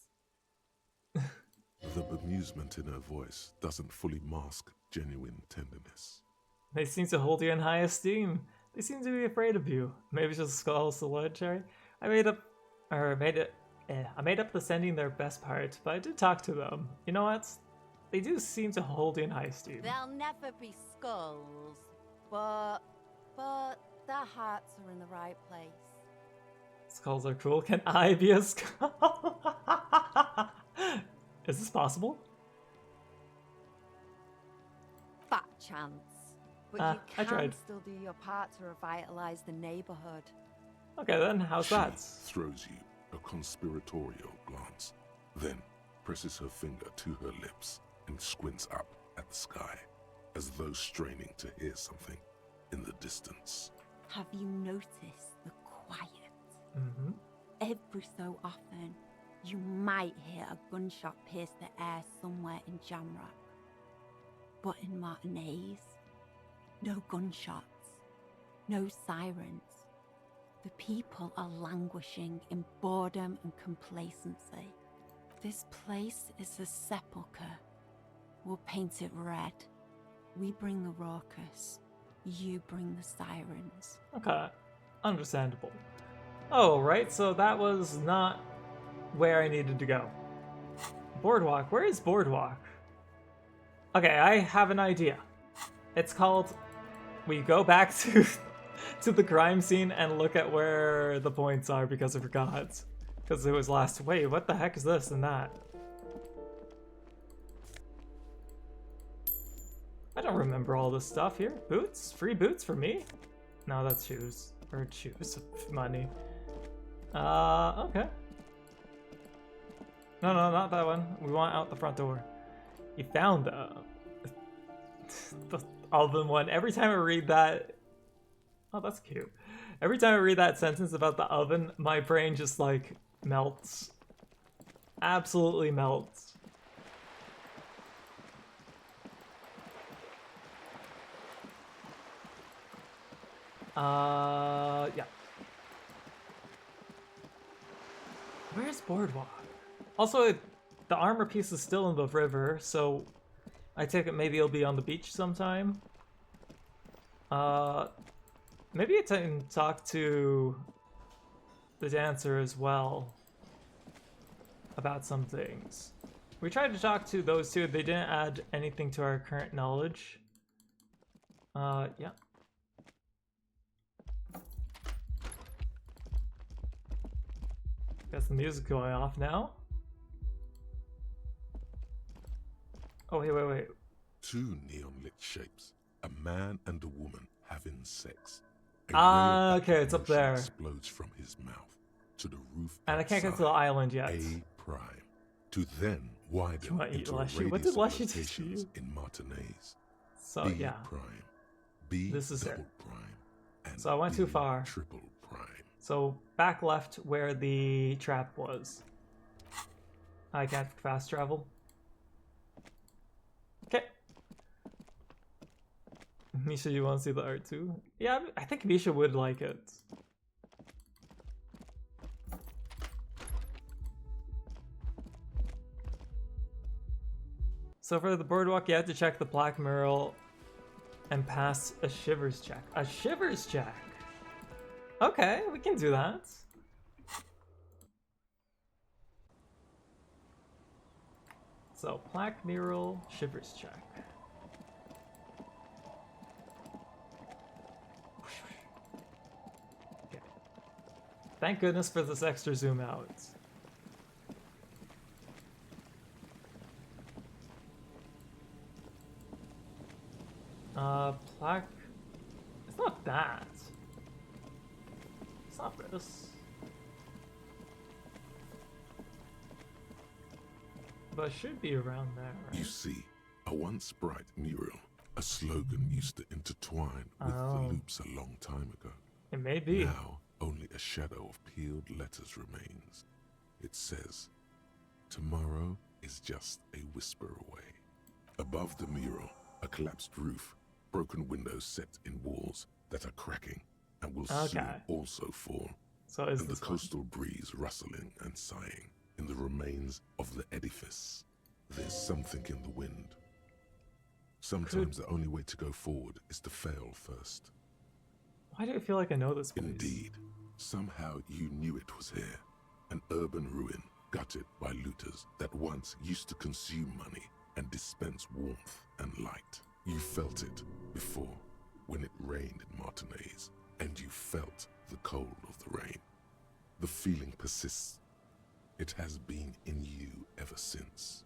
The bemusement in her voice doesn't fully mask genuine tenderness. They seem to hold you in high esteem. They seem to be afraid of you. Maybe it's just Skull's hereditary. I made up the sending their best part, but I did talk to them. You know what? They do seem to hold you in high esteem. They'll never be skulls, but their hearts are in the right place. Skulls are cruel. Can I be a skull? Is this possible? Fat chance. But I you tried. can still do your part to revitalize the neighborhood. Okay then, how's that? Throws you a conspiratorial glance, then presses her finger to her lips and squints up at the sky, as though straining to hear something in the distance. Have you noticed the quiet? Mm-hmm. Every so often, you might hear a gunshot pierce the air somewhere in Jamrock. But in Martinez, no gunshots, no sirens. The people are languishing in boredom and complacency. This place is a sepulchre. We'll paint it red. We bring the raucous. You bring the sirens. Okay, understandable. Oh, right, so that was not where I needed to go. Boardwalk, where is Boardwalk? Okay, I have an idea. It's called, we go back to to the crime scene and look at where the points are because I forgot. Because it was last, wait, what the heck is this and that? I don't remember all this stuff here. Boots? Free boots for me? No, that's shoes. Or shoes. Money. Okay. No, not that one. We want out the front door. You found the oven one. Every time I read that... Oh, that's cute. Every time I read that sentence about the oven, my brain just, like, melts. Absolutely melts. Yeah. Where's Boardwalk? Also, the armor piece is still in the river, so I take it maybe it'll be on the beach sometime. Maybe I can talk to the dancer as well about some things. We tried to talk to those two, they didn't add anything to our current knowledge. Yeah. Got some music going off now. Oh, wait. Two neon-lit shapes, a man and a woman having sex. Okay, it's up there. Explodes from his mouth to the roof. And I can't get to the island yet. A prime to then widen into a Leshy? What did radius of Leshy do to locations you? in Martinez. So B yeah, prime, B this is double it. prime, and So I went B too far. triple prime. So back left where the trap was. I can't fast travel. Okay. Misha, you want to see the art too? Yeah, I think Misha would like it. So for the boardwalk, you have to check the plaque mural and pass a shivers check. A shivers check? Okay, we can do that. So, plaque mural, shivers check. Okay. Thank goodness for this extra zoom out. Plaque... It's not that. It's not this. But it should be around there, right? You see, a once bright mural, a slogan used to intertwine with the loops a long time ago. It may be. Now, only a shadow of peeled letters remains. It says, "Tomorrow is just a whisper away." Above the mural, a collapsed roof, broken windows set in walls that are cracking and will soon also fall. So is and the this coastal breeze rustling and sighing in the remains of the edifice. There's something in the wind. Sometimes the only way to go forward is to fail first. Why do I feel like I know this place? Indeed. Somehow you knew it was here. An urban ruin, gutted by looters that once used to consume money and dispense warmth and light. You felt it before, when it rained in Martinez, and you felt the cold of the rain. The feeling persists. It has been in you ever since.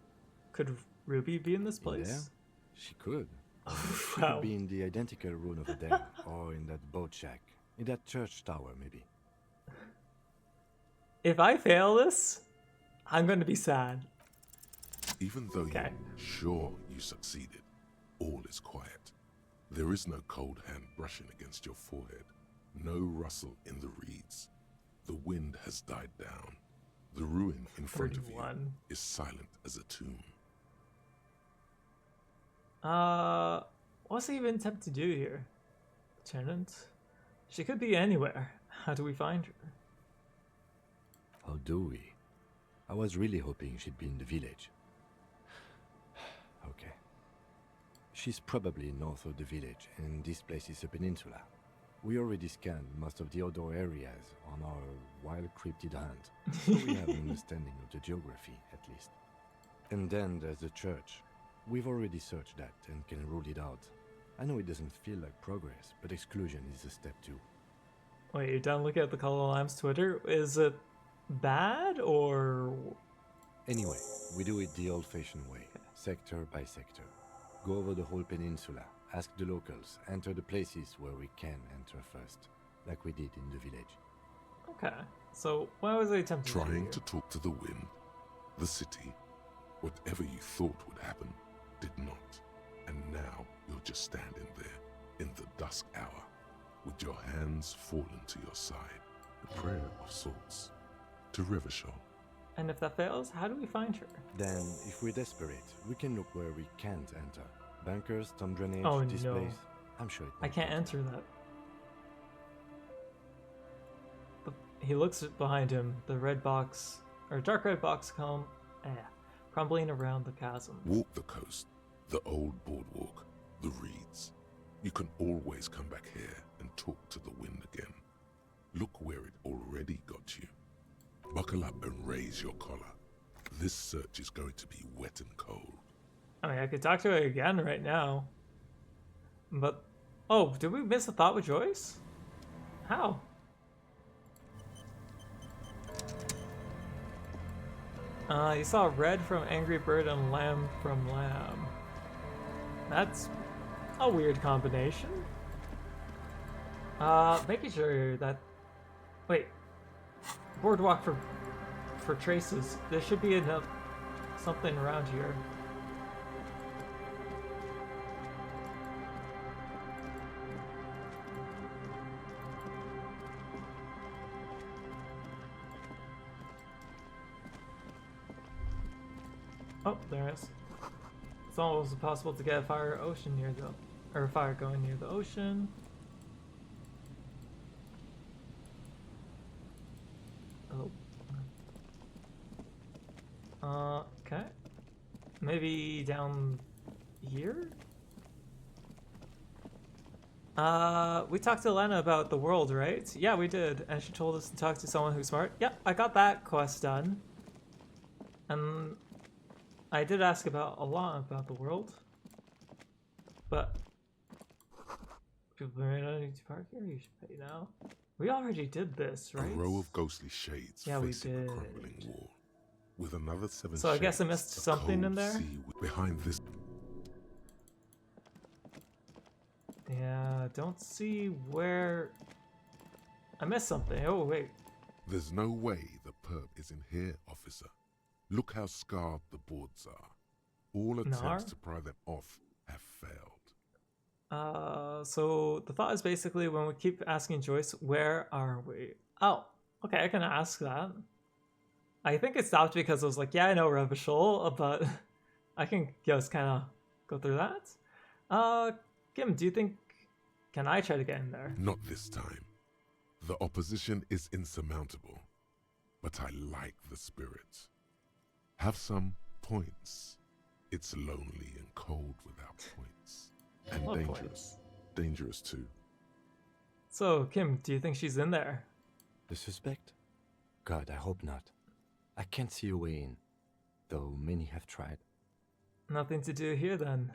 Could Ruby be in this place? Yeah, she could. She Wow. could be in the identical room over there, or in that boat shack, in that church tower, maybe. If I fail this, I'm going to be sad. Even though you're sure you succeeded, all is quiet. There is no cold hand brushing against your forehead, no rustle in the reeds. The wind has died down. The ruin in front of you is silent as a tomb. What's he even attempt to do here? Lieutenant? She could be anywhere. How do we find her? How do we? I was really hoping she'd be in the village. Okay. She's probably north of the village, and this place is a peninsula. We already scanned most of the outdoor areas on our wild cryptid hunt, so we have an understanding of the geography, at least. And then there's the church. We've already searched that and can rule it out. I know it doesn't feel like progress, but exclusion is a step too. Wait, you're done looking at the Color Lamb's Twitter? Is it bad, or...? Anyway, we do it the old-fashioned way, sector by sector. Go over the whole peninsula, ask the locals, enter the places where we can enter first, like we did in the village. Okay, so what was I attempting to do Trying here? to talk to the wind, the city, whatever you thought would happen, did not. And now you're just standing there, in the dusk hour, with your hands fallen to your side. A prayer of sorts, to Revachol. And if that fails, how do we find her? Then, if we're desperate, we can look where we can't enter. Bunkers, storm drainage, Oh, this no. place. I'm sure it I can't enter that. He looks behind him, the red box, or dark red box crumbling around the chasm. Walk the coast, the old boardwalk, the reeds. You can always come back here and talk to the wind again. Look where it already got you. Buckle up and raise your collar. This search is going to be wet and cold. I mean, I could talk to her again right now. But, oh, did we miss a thought with Joyce? How? You saw red from Angry Bird and lamb from lamb. That's a weird combination. Making sure that... Wait. Boardwalk for traces. There should be enough something around here. Oh, there it is. It's almost impossible to get a fire ocean near the, or a fire going near the ocean. Oh. Okay. Maybe down here? We talked to Lena about the world, right? Yeah, we did. And she told us to talk to someone who's smart. Yep, I got that quest done. And I did ask about a lot about the world. But people don't need to park here, you should pay now. We already did this, right? A row of ghostly shades Yeah, we facing did. a crumbling wall. With another 7 So I guess I shades, missed a something in cold there? sea behind this. Yeah, don't see where... I missed something. Oh, wait. There's no way the perp is in here, officer. Look how scarred the boards are. All attempts Nar? to pry them off have failed. So the thought is basically when we keep asking Joyce, where are we? Oh, okay, I can ask that. I think it stopped because I was like, yeah, I know Revachol, but I can just kind of go through that. Kim, do you think, can I try to get in there? Not this time. The opposition is insurmountable, but I like the spirit. Have some points. It's lonely and cold without points. And Love dangerous. points. Dangerous too. So, Kim, do you think she's in there? The suspect? God, I hope not. I can't see a way in, though many have tried. Nothing to do here then.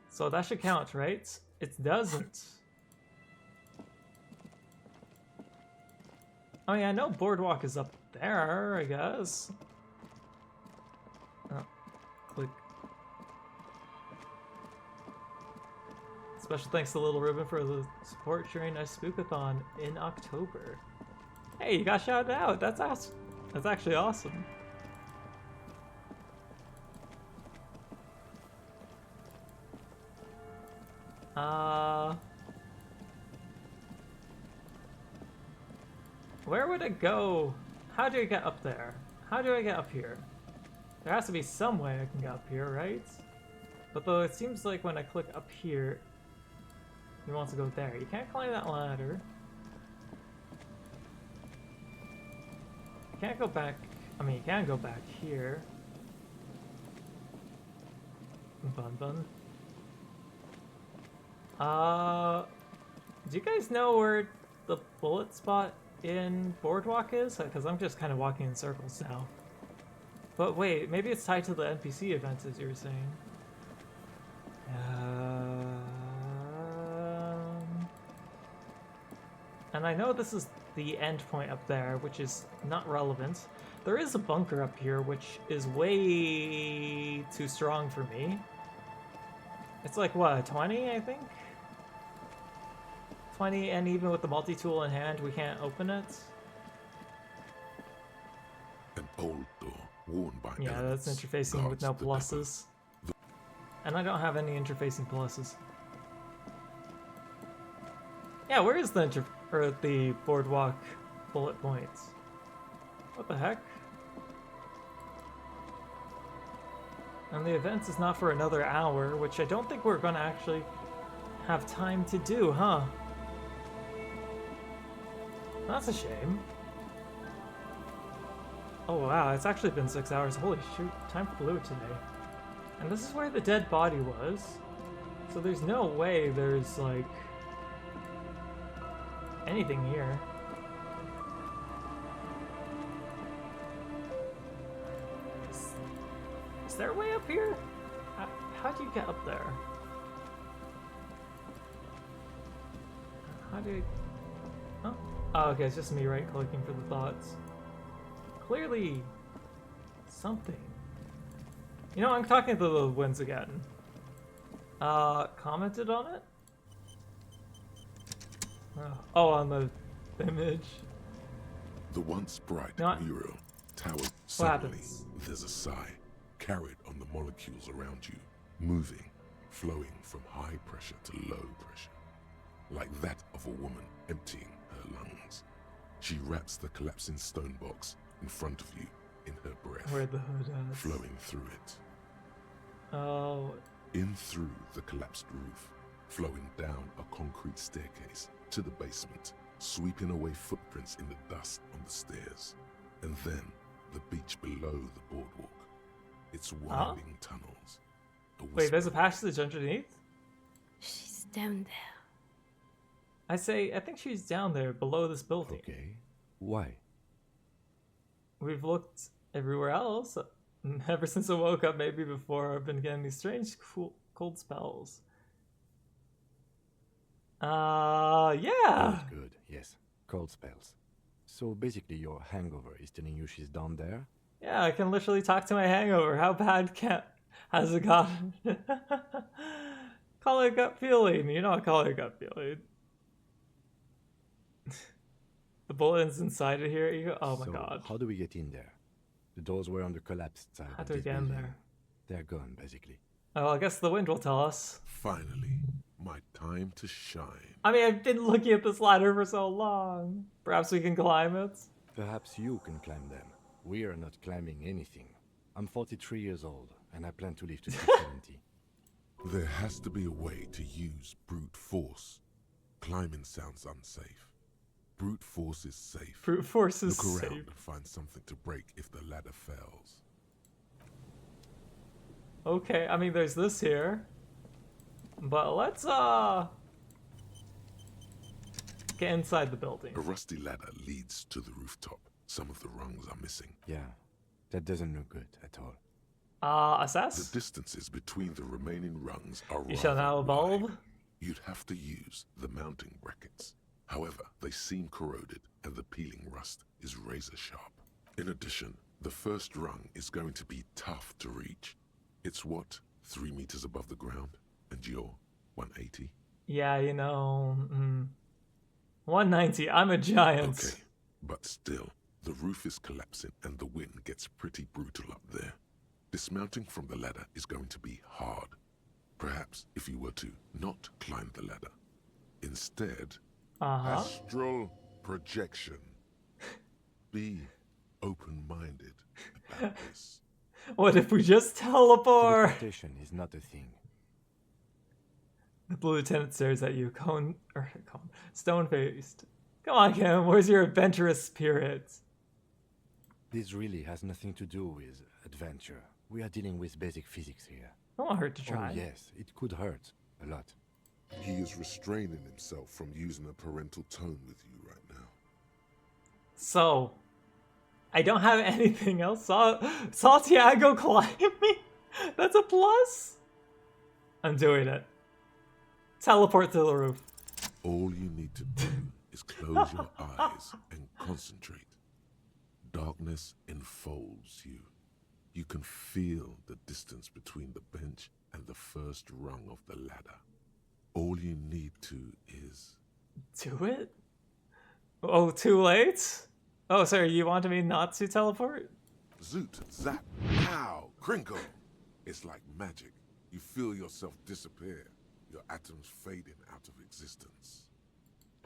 So that should count, right? It doesn't. I mean, I know Boardwalk is up there, I guess. Oh, click. Special thanks to Little Ribbon for the support during a spookathon in October. Hey, you got shouted out. That's awesome. That's actually awesome. Where would it go? How do I get up there? How do I get up here? There has to be some way I can get up here, right? But though it seems like when I click up here, he wants to go there. You can't climb that ladder. You can't go back. I mean, you can go back here. Bun bun. Do you guys know where the bullet spot in Boardwalk is? Because I'm just kind of walking in circles now. But wait, maybe it's tied to the NPC events, as you were saying. And I know this is the end point up there, which is not relevant. There is a bunker up here, which is way too strong for me. It's like, what, 20, I think? 20, and even with the multi-tool in hand, we can't open it. An old door, worn by yeah, that's interfacing with no pluses. And I don't have any interfacing pluses. Yeah, where is the the Boardwalk bullet points? What the heck? And the event is not for another hour, which I don't think we're gonna actually have time to do, huh? That's a shame. Oh wow, it's actually been 6 hours. Holy shoot, time flew today. And this is where the dead body was. So there's no way there's, like, anything here. Is there a way up here? How do you get up there? How do you... Oh. Oh, okay, it's just me right-clicking for the thoughts. Clearly... something. You know, I'm talking to the winds again. Commented on it? Oh, on the image. The once bright mural towered. Suddenly, there's a sigh, carried on the molecules around you, moving, flowing from high pressure to low pressure, like that of a woman emptying her lungs. She wraps the collapsing stone box in front of you in her breath, where the hood is. Flowing through it. Oh. In through the collapsed roof, flowing down a concrete staircase to the basement, sweeping away footprints in the dust on the stairs, and then the beach below the boardwalk. Its winding tunnels. Wait, there's a passage underneath? She's down there. I think she's down there below this building. Okay. Why? We've looked everywhere else. Ever since I woke up, maybe before, I've been getting these strange cold spells. Yeah. Good, yes. Cold spells. So basically your hangover is telling you she's down there? Yeah, I can literally talk to my hangover. How bad has it gotten? Call it a gut feeling. You know I call it a gut feeling. The bullet's inside of here. You go, oh my god. How do we get in there? The doors were on the collapsed side. How do we get in there? They're gone, basically. Oh, I guess the wind will tell us. Finally, my time to shine. I mean, I've been looking at this ladder for so long. Perhaps we can climb it? Perhaps you can climb them. We are not climbing anything. I'm 43 years old, and I plan to live to 70. There has to be a way to use brute force. Climbing sounds unsafe. Brute force is safe. Brute force is safe. Look around and find something to break if the ladder fails. Okay, I mean, there's this here. But let's, Get inside the building. A rusty ladder leads to the rooftop. Some of the rungs are missing. Yeah, that doesn't look good at all. Assess? The distances between the remaining rungs are You shall now evolve. wide. You'd have to use the mounting brackets. However, they seem corroded and the peeling rust is razor sharp. In addition, the first rung is going to be tough to reach. It's what, 3 meters above the ground? And you're 180? Yeah, 190. I'm a giant. Okay, but still, the roof is collapsing and the wind gets pretty brutal up there. Dismounting from the ladder is going to be hard. Perhaps if you were to not climb the ladder. Instead, astral projection. Be open-minded about this. What if we just teleport? Teleportation is not a thing. The blue lieutenant stares at you, stone-faced. Come on, Kim, where's your adventurous spirit? This really has nothing to do with adventure. We are dealing with basic physics here. It won't hurt to try. Oh, yes, it could hurt. A lot. He is restraining himself from using a parental tone with you right now. So, I don't have anything else. Santiago climbing? That's a plus? I'm doing it. Teleport to the roof. All you need to do is close your eyes and concentrate. Darkness enfolds you. You can feel the distance between the bench and the first rung of the ladder. All you need to is... Do it? Oh, too late? Oh, sorry, you wanted me not to teleport? Zoot, zap, pow, crinkle. It's like magic. You feel yourself disappear. Your atoms fading out of existence.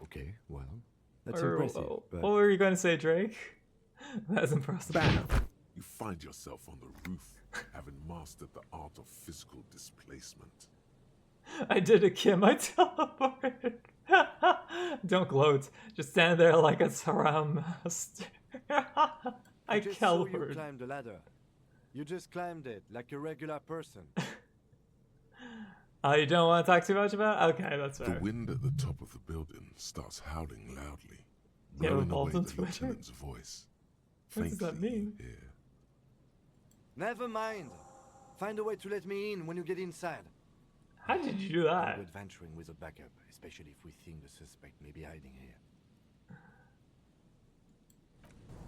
Okay, well, that's impressive. But... What were you going to say, Drake? That's impressive. Bam! You find yourself on the roof, having mastered the art of physical displacement. I did it, Kim. I teleported. Don't gloat. Just stand there like a saram master. I just teleported. saw you climb the ladder. You just climbed it like a regular person. You don't want to talk too much about it? Okay, that's fair. The wind at the top of the building starts howling loudly, Yeah, blowing away Bolton's the Twitter. lieutenant's voice. What does that mean? Here. Never mind. Find a way to let me in when you get inside. How did you do that? We're adventuring with a backup, especially if we think the suspect may be hiding here.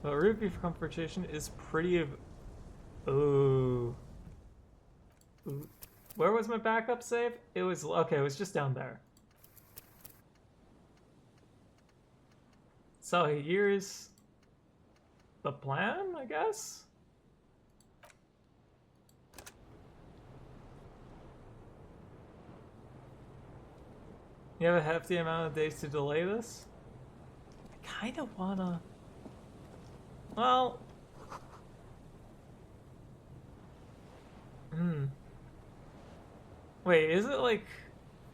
The route for confrontation is pretty... Ooh. Where was my backup save? It was... Okay, it was just down there. So here's... the plan, I guess? You have a hefty amount of days to delay this? I kind of wanna... Well... Wait, is it like...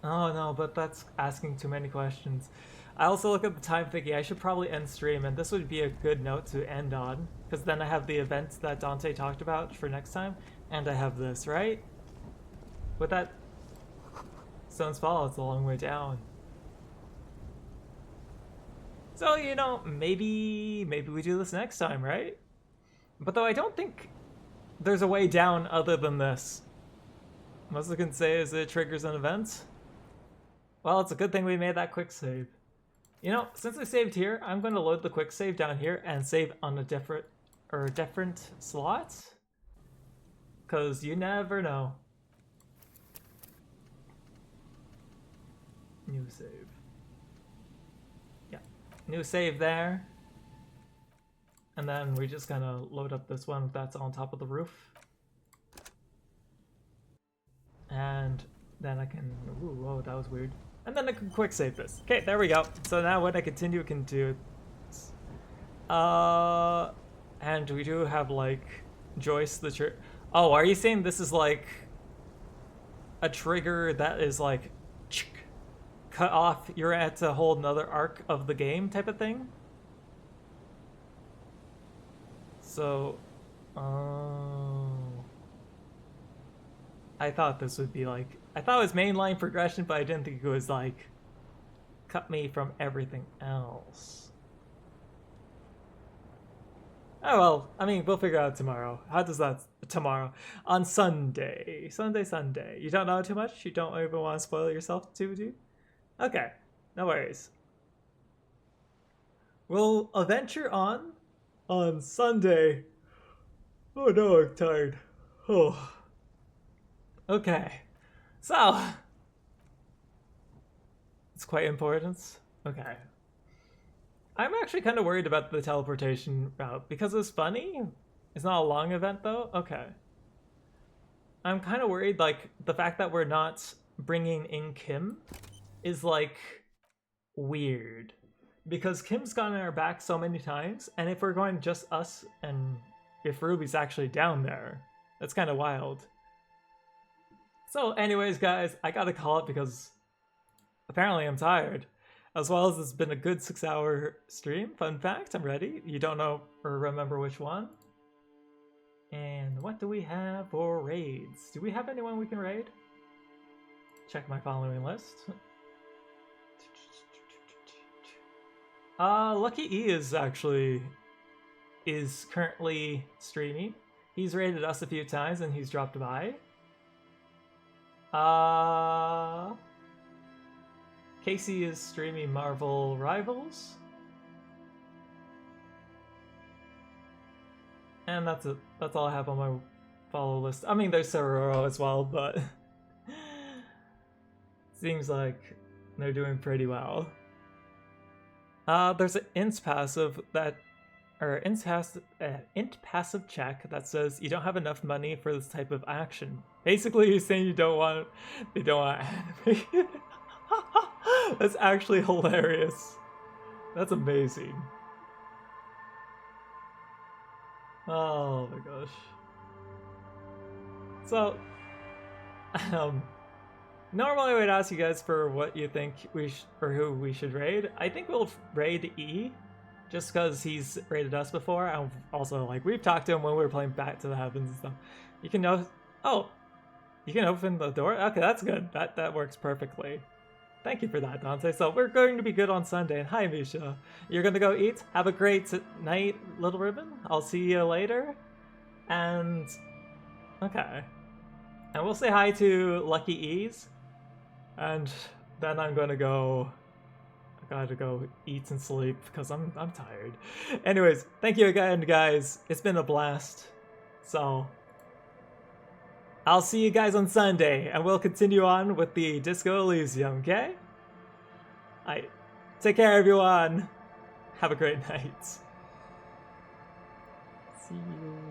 Oh no, but that's asking too many questions. I also look at the time thinking I should probably end stream, and this would be a good note to end on, because then I have the events that Dante talked about for next time, and I have this, right? With that... Stone's Fall, it's a long way down. So, maybe we do this next time, right? But though I don't think there's a way down other than this. Most I can say is it triggers an event. Well, it's a good thing we made that quick save. Since I saved here, I'm going to load the quick save down here and save on a different slot. Because you never know. New save. Yeah. New save there. And then we just kind of load up this one that's on top of the roof. And then I can... Ooh, whoa, that was weird. And then I can quick save this. Okay, there we go. So now when I continue, I can do... And we do have, like, Joyce the trigger. Oh, are you saying this is, like, a trigger that is, like, cut off, you're at a whole another arc of the game type of thing? So, I thought this would be like, I thought it was mainline progression, but I didn't think it was like cut me from everything else. Oh well, I mean, we'll figure out tomorrow. How does that... tomorrow? On Sunday. Sunday. You don't know too much? You don't even want to spoil it yourself too, do you? Okay, no worries. We'll adventure on Sunday. Oh no, I'm tired. Oh. Okay. So. It's quite important. Okay. I'm actually kind of worried about the teleportation route because it's funny. It's not a long event though. Okay. I'm kind of worried, like, the fact that we're not bringing in Kim is, like, weird. Because Kim's gotten our back so many times, and if we're going just us and if Ruby's actually down there, that's kind of wild. So anyways, guys, I gotta call it because apparently I'm tired. As well as it's been a good 6-hour stream. Fun fact, I'm ready. You don't know or remember which one. And what do we have for raids? Do we have anyone we can raid? Check my following list. Lucky E is currently streaming. He's raided us a few times and he's dropped by. Casey is streaming Marvel Rivals. And that's it. That's all I have on my follow list. I mean, there's Sororo as well, but seems like they're doing pretty well. There's an int passive check that says you don't have enough money for this type of action. Basically, he's saying they don't want anime. That's actually hilarious. That's amazing. Oh my gosh. So, normally I would ask you guys for what you think or who we should raid. I think we'll raid E, just because he's raided us before. And also, like, we've talked to him when we were playing Back to the Heavens and stuff. You can know. Oh, you can open the door. Okay, that's good. That works perfectly. Thank you for that, Dante. So we're going to be good on Sunday. And hi, Misha. You're going to go eat? Have a great night, Little Ribbon. I'll see you later. And... okay. And we'll say hi to Lucky E's. And then I'm going to go... I gotta go eat and sleep because I'm tired. Anyways, thank you again, guys. It's been a blast. So... I'll see you guys on Sunday, and we'll continue on with the Disco Elysium, okay? Alright. Take care, everyone. Have a great night. See you.